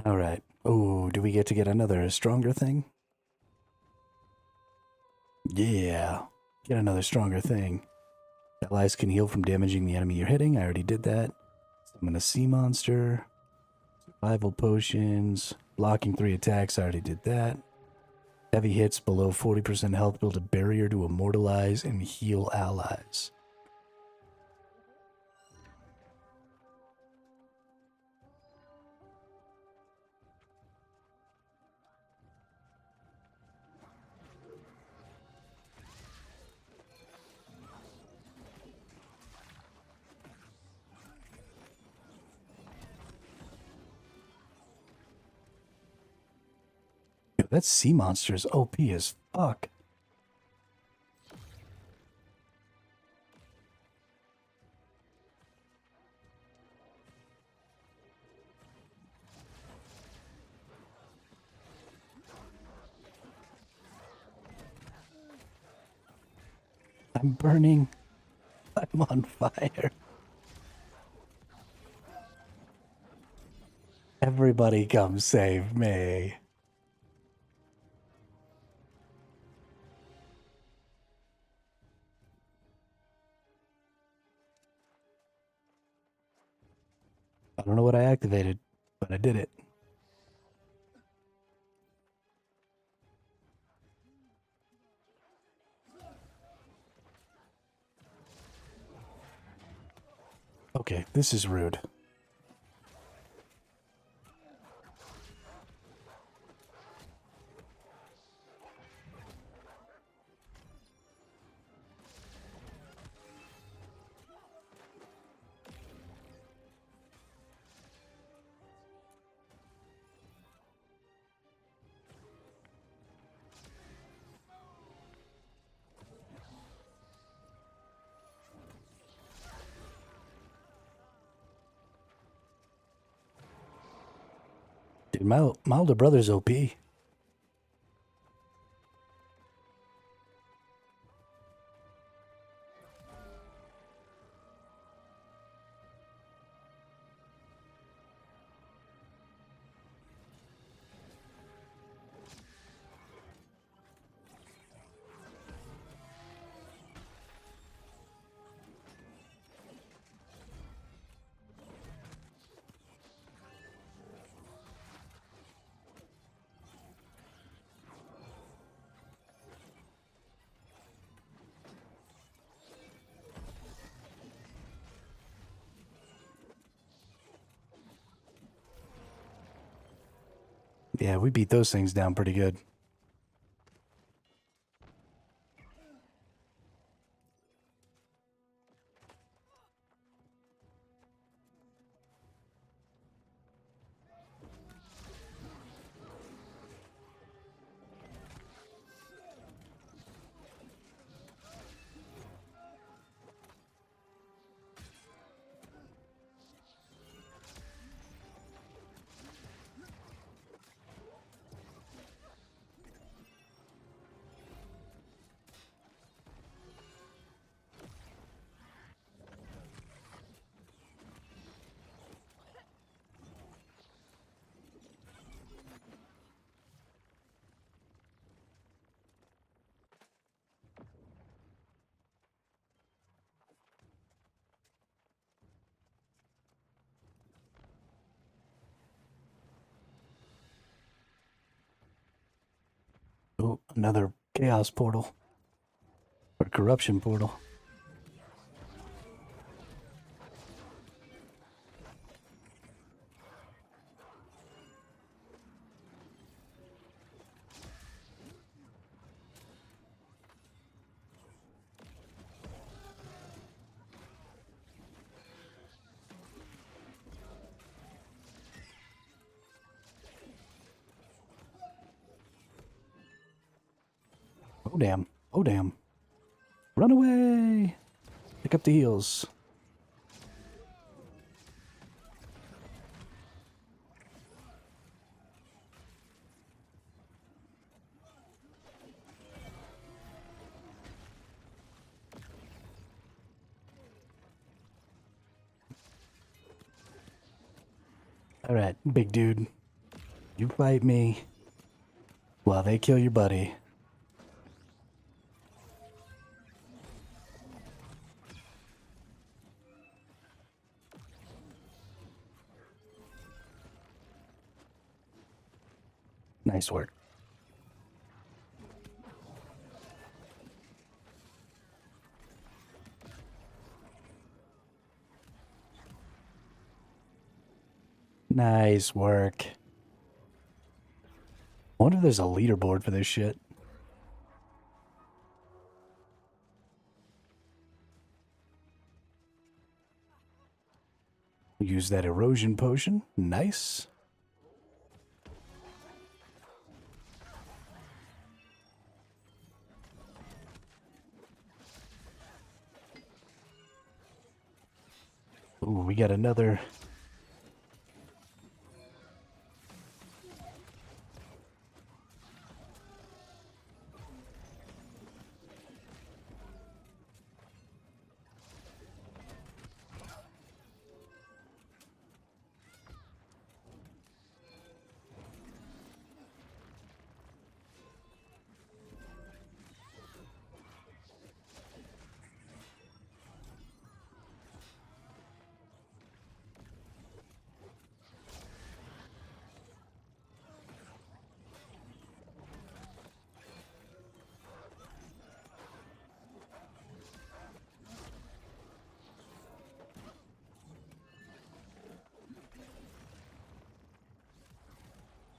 All right. Oh, do we get to get another stronger thing? Yeah. Get another stronger thing. Allies can heal from damaging the enemy you're hitting. I already did that. Summon a sea monster. Survival potions. Blocking 3 attacks. I already did that. Heavy hits below 40% health build a barrier to immortalize and heal allies. Yo, that sea monster is OP as fuck. I'm burning. I'm on fire. Everybody come save me. I don't know what I activated, but I did it. Okay, this is rude. Dude, my older brother's OP. Yeah, we beat those things down pretty good. Oh, another chaos portal. Or corruption portal. Oh, damn. Oh, damn. Run away! Pick up the heals. Alright, big dude. You fight me while they kill your buddy. Nice work. Nice work. I wonder if there's a leaderboard for this shit. Use that erosion potion. Nice. Ooh, we got another.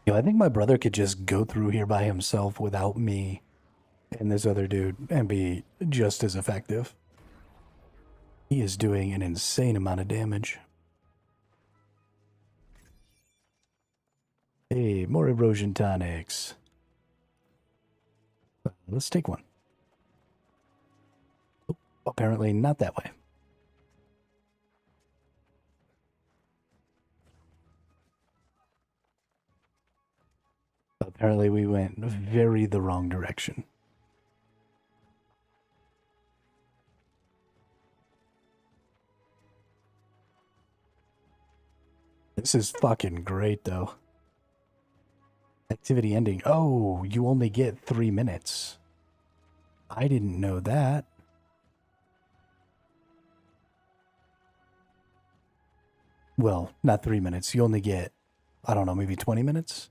Yo, I think my brother could just go through here by himself without me and this other dude and be just as effective. He is doing an insane amount of damage. Hey, more erosion tonics. Let's take one. Oh, apparently not that way. Apparently we went very the wrong direction. This is fucking great, though. Activity ending. Oh, you only get 3 minutes. I didn't know that. Well, not 3 minutes. You only get, I don't know, maybe 20 minutes?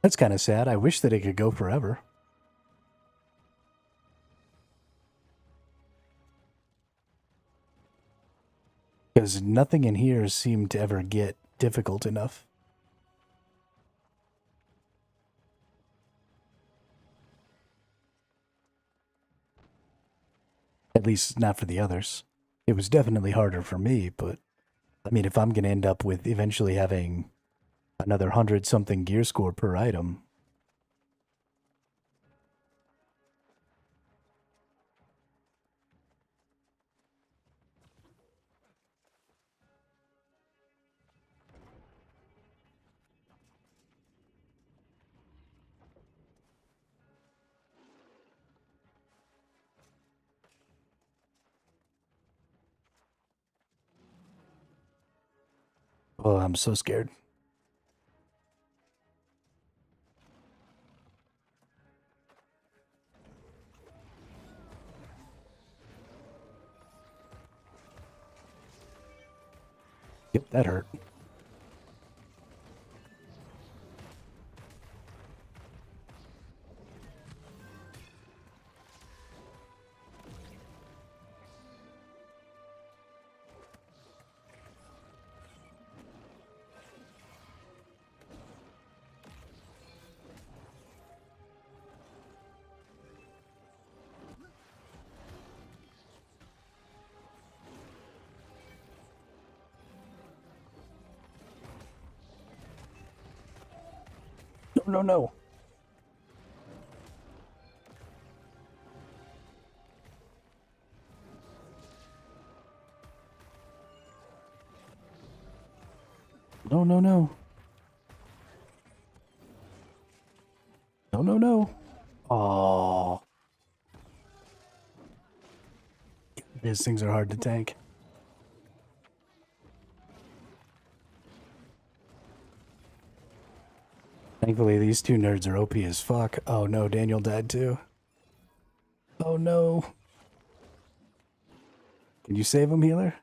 That's kind of sad. I wish that it could go forever. Because nothing in here seemed to ever get difficult enough. At least not for the others. It was definitely harder for me, but I mean, if I'm going to end up with eventually having another 100-something gear score per item. Oh, I'm so scared. Yep, that hurt. No, no. No, no, no. No, no, no. Oh. These things are hard to tank. Thankfully, these two nerds are OP as fuck. Oh no, Daniel died too. Oh no. Can you save him, healer?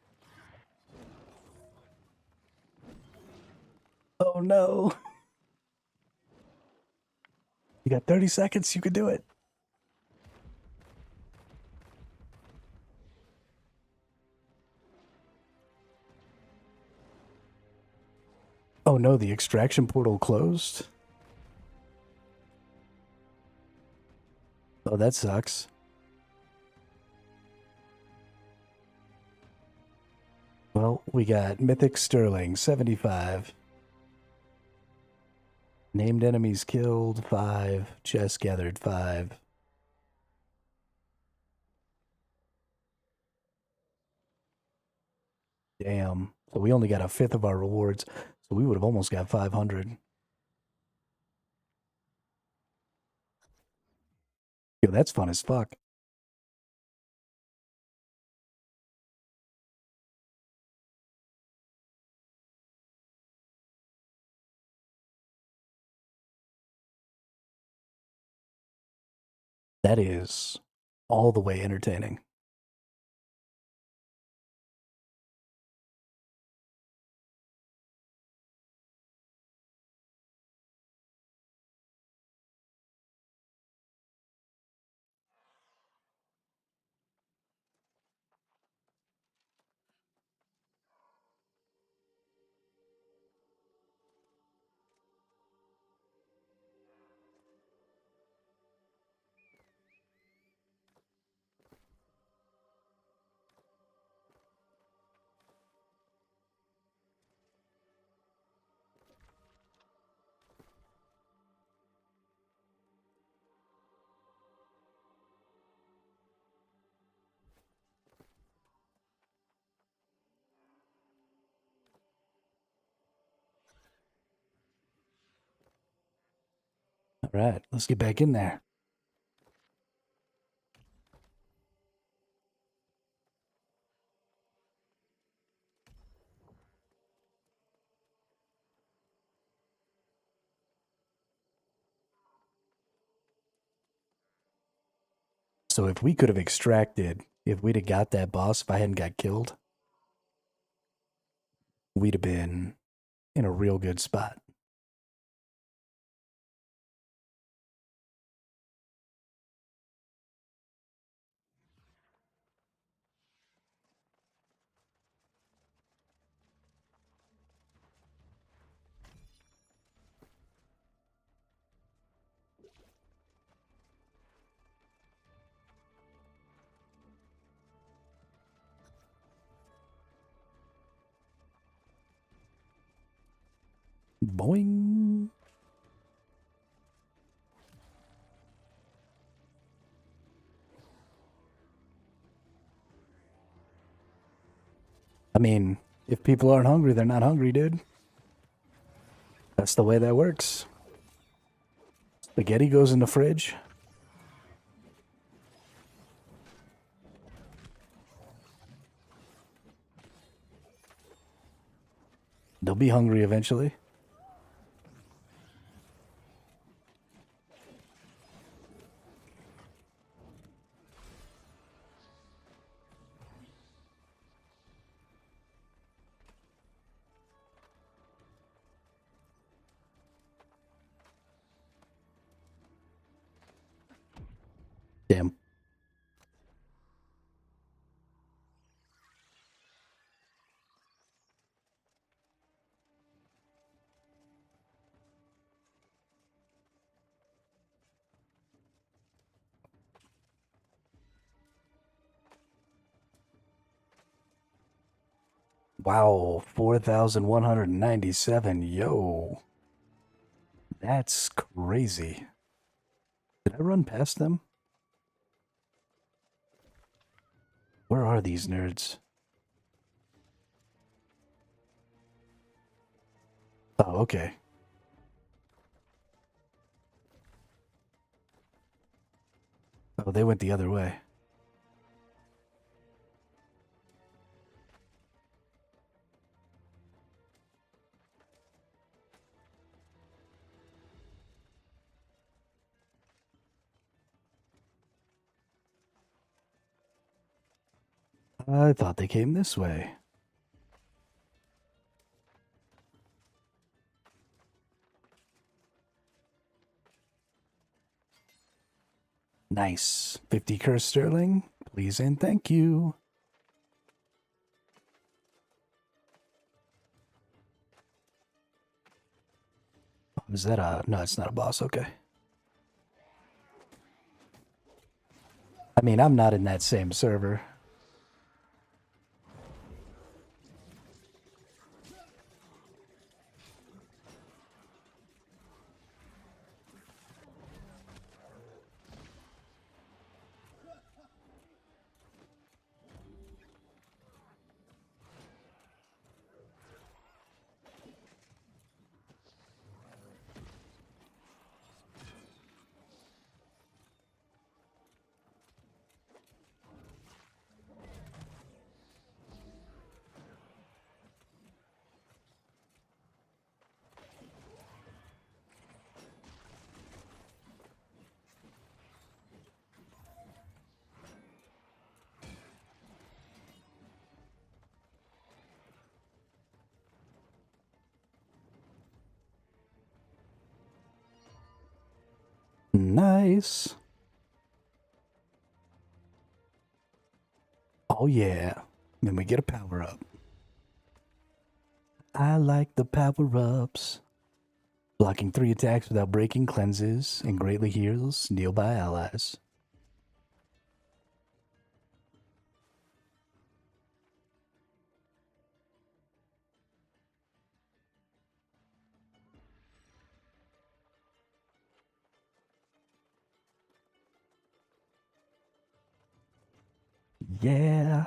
Oh no. You got 30 seconds, you could do it. Oh no, the extraction portal closed? Oh, that sucks. Well, we got Mythic Sterling, 75. Named enemies killed, 5. Chests gathered, 5. Damn. So we only got a fifth of our rewards. So we would have almost got 500. Yo, that's fun as fuck. That is all the way entertaining. All right, let's get back in there. So if we could have extracted, if we'd have got that boss, if I hadn't got killed, we'd have been in a real good spot. Boing. I mean, if people aren't hungry, they're not hungry, dude. That's the way that works. Spaghetti goes in the fridge. They'll be hungry eventually. Damn. Wow, 4,197. Yo. That's crazy. Did I run past them? Where are these nerds? Oh, okay. Oh, they went the other way. I thought they came this way. Nice. 50 curse sterling. Please and thank you. Is that a... No, it's not a boss. Okay. I mean, I'm not in that same server. Nice. Oh, yeah. Then we get a power up. I like the power ups. Blocking 3 attacks without breaking cleanses and greatly heals nearby allies. Yeah.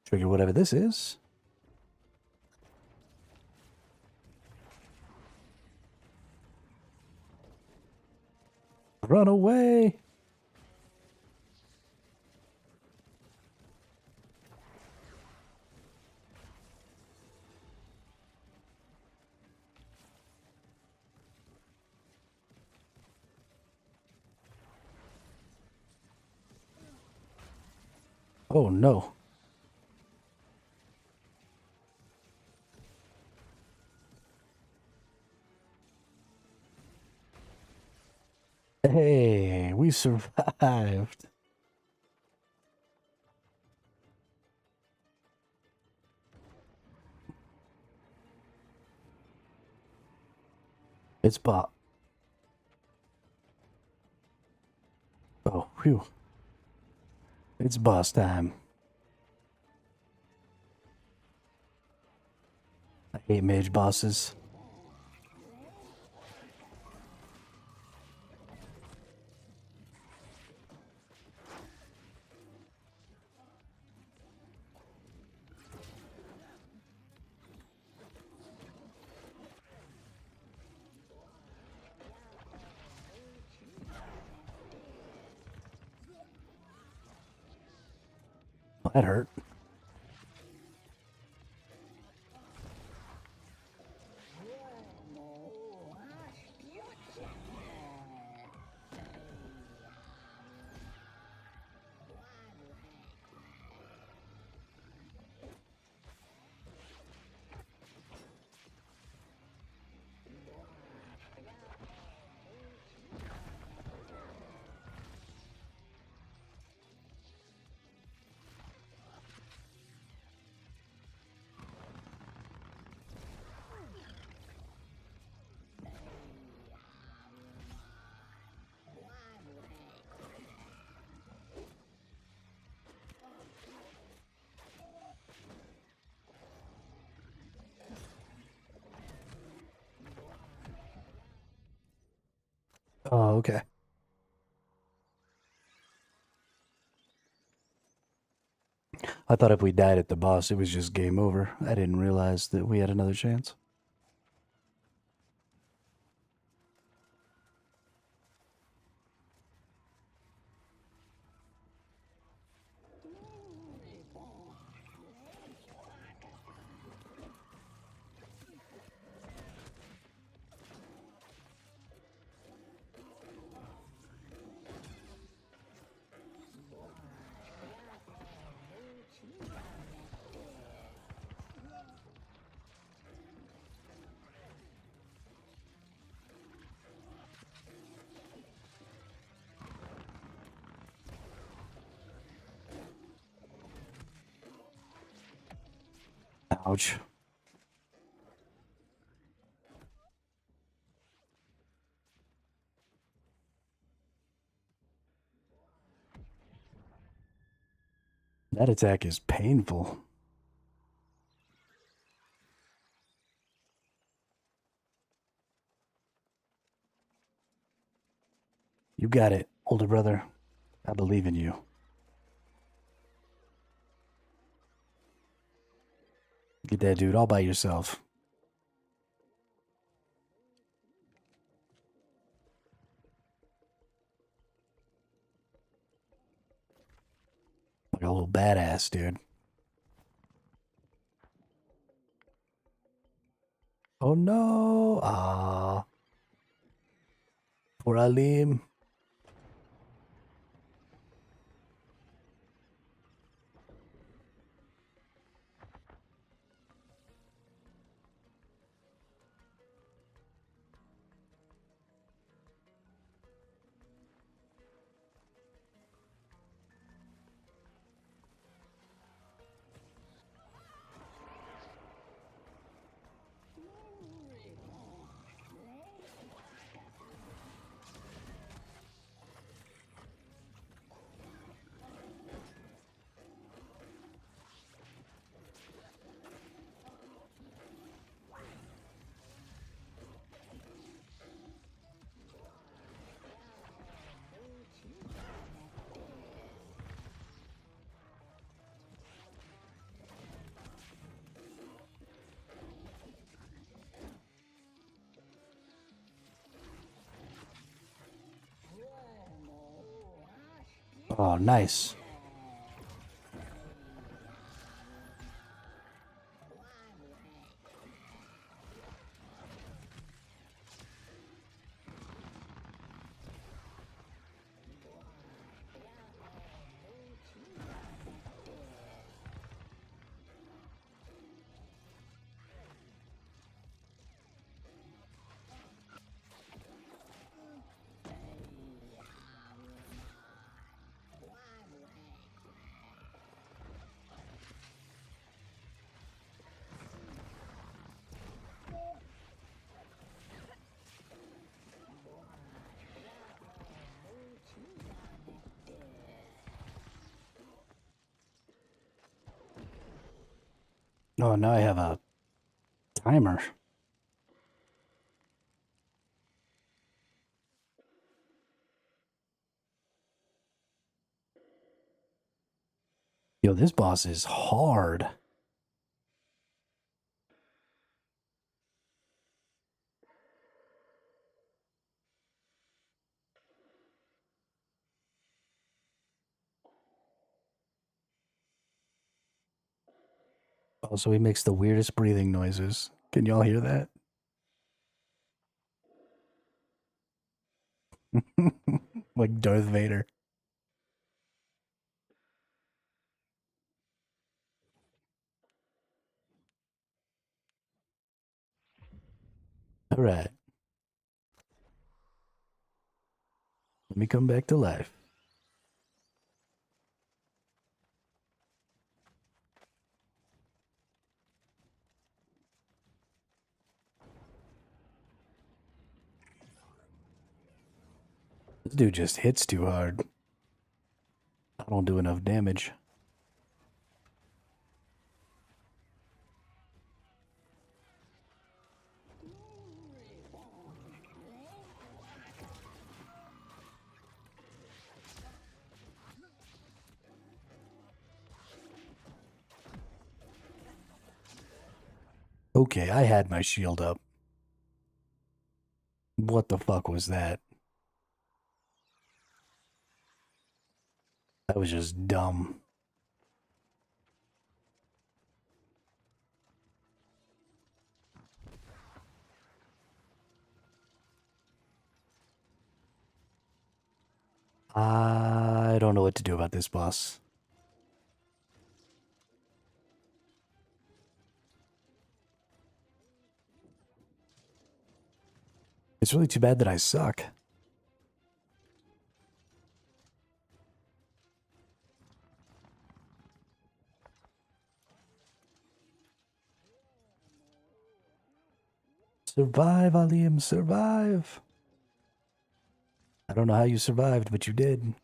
Trigger whatever this is. Run away. Oh no. Hey, we survived. It's bot. Oh, phew. It's boss time. I hate mage bosses. Oh, that hurt. Oh, okay. I thought if we died at the boss, it was just game over. I didn't realize that we had another chance. Ouch. That attack is painful. You got it, older brother. I believe in you. Get that dude all by yourself. Like a little badass, dude. Oh no! Ah, poor Alim. Oh, nice. Oh, now I have a timer. Yo, this boss is hard. Also, he makes the weirdest breathing noises. Can y'all hear that? Like Darth Vader. All right. Let me come back to life. This dude just hits too hard. I don't do enough damage. Okay, I had my shield up. What the fuck was that? That was just dumb. I don't know what to do about this boss. It's really too bad that I suck. Survive, Alim, survive. I don't know how you survived, but you did.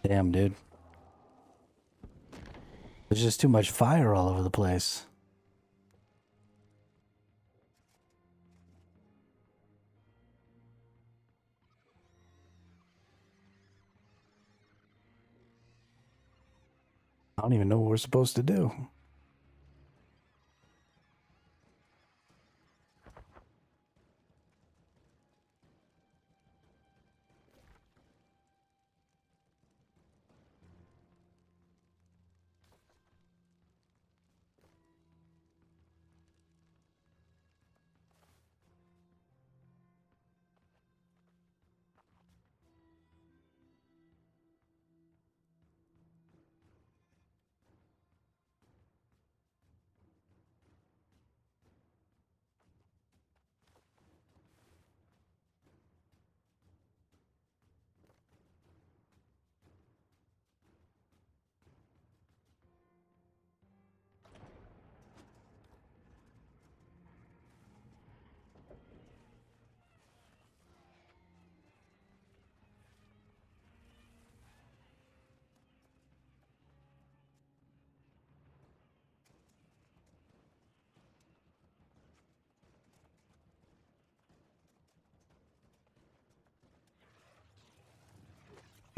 Damn, dude. There's just too much fire all over the place. I don't even know what we're supposed to do.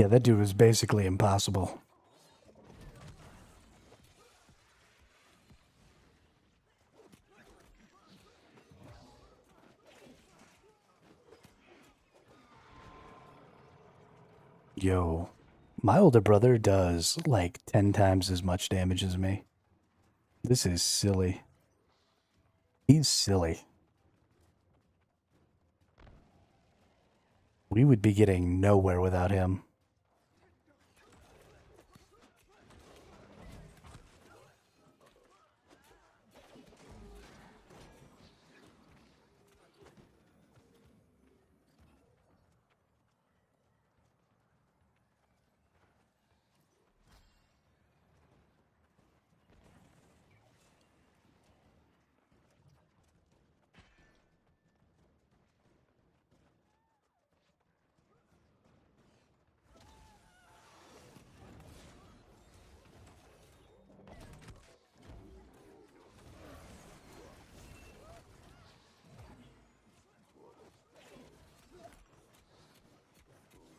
Yeah, that dude was basically impossible. Yo, my older brother does like 10 times as much damage as me. This is silly. He's silly. We would be getting nowhere without him.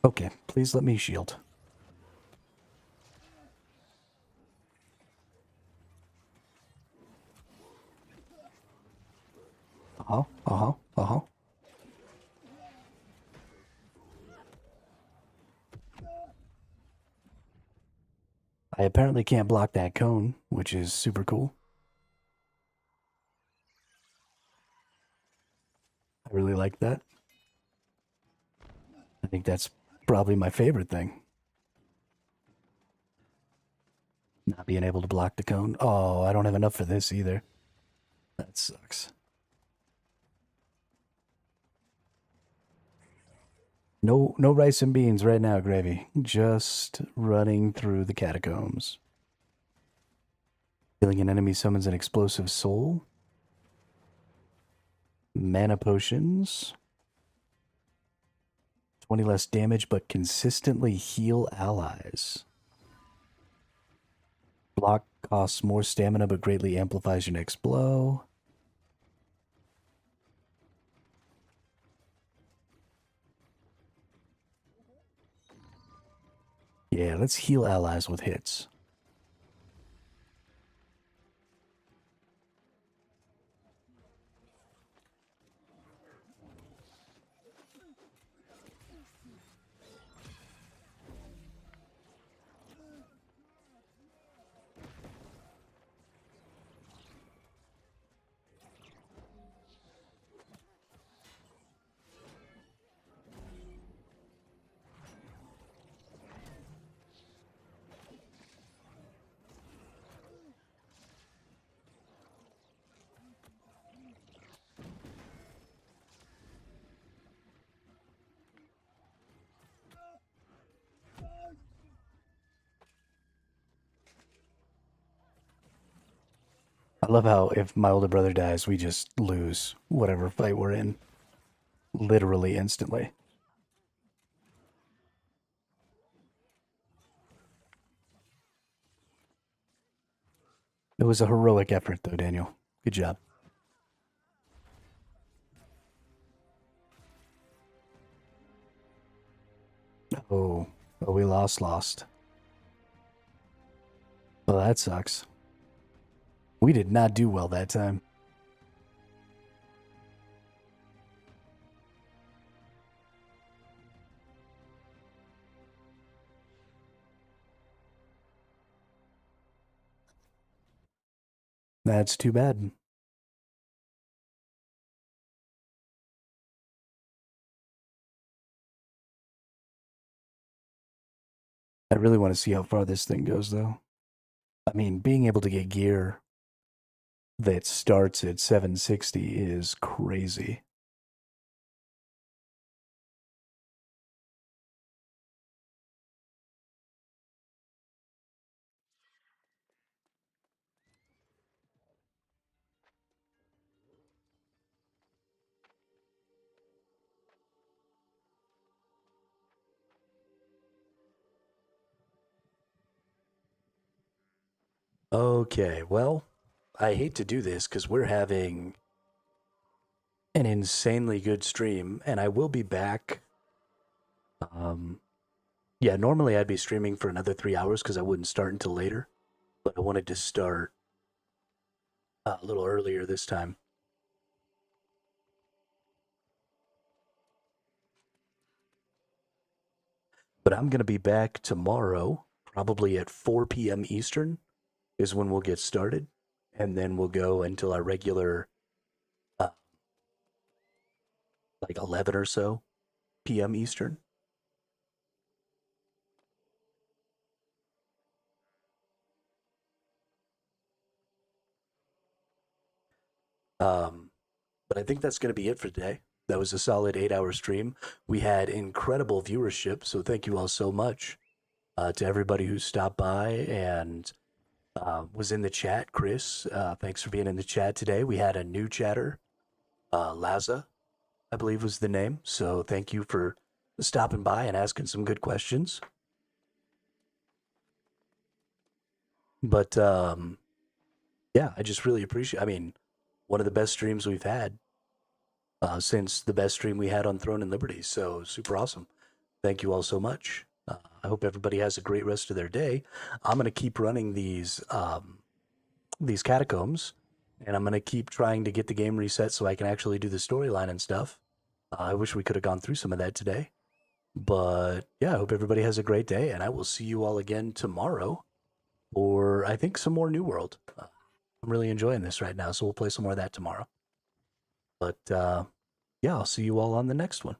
Okay, please let me shield. Uh-huh, uh-huh, uh-huh. I apparently can't block that cone, which is super cool. I really like that. I think that's probably my favorite thing. Not being able to block the cone. Oh, I don't have enough for this either. That sucks. No rice and beans right now, Gravy. Just running through the catacombs. Killing an enemy summons an explosive soul. Mana potions. 20 less damage, but consistently heal allies. Block costs more stamina, but greatly amplifies your next blow. Yeah, let's heal allies with hits. I love how if my older brother dies, we just lose whatever fight we're in. Literally instantly. It was a heroic effort, though, Daniel. Good job. Oh, we lost. Well, that sucks. We did not do well that time. That's too bad. I really want to see how far this thing goes, though. I mean, being able to get gear that starts at 760 is crazy. Okay, well, I hate to do this because we're having an insanely good stream, and I will be back. Yeah, normally I'd be streaming for another 3 hours because I wouldn't start until later, but I wanted to start a little earlier this time. But I'm going to be back tomorrow, probably at 4 p.m. Eastern is when we'll get started, and then we'll go until our regular, like 11 or so p.m. Eastern. But I think that's going to be it for today. That was a solid 8-hour stream. We had incredible viewership, so thank you all so much to everybody who stopped by and was in the chat. Chris, thanks for being in the chat today. We had a new chatter, Laza, I believe was the name. So thank you for stopping by and asking some good questions. But yeah, I just really appreciate. I mean, one of the best streams we've had since the best stream we had on Throne and Liberty. So super awesome. Thank you all so much. I hope everybody has a great rest of their day. I'm gonna keep running these catacombs, and I'm gonna keep trying to get the game reset so I can actually do the storyline and stuff. I wish we could have gone through some of that today, but yeah, I hope everybody has a great day, and I will see you all again tomorrow, or I think some more New World. I'm really enjoying this right now, so we'll play some more of that tomorrow. But yeah, I'll see you all on the next one.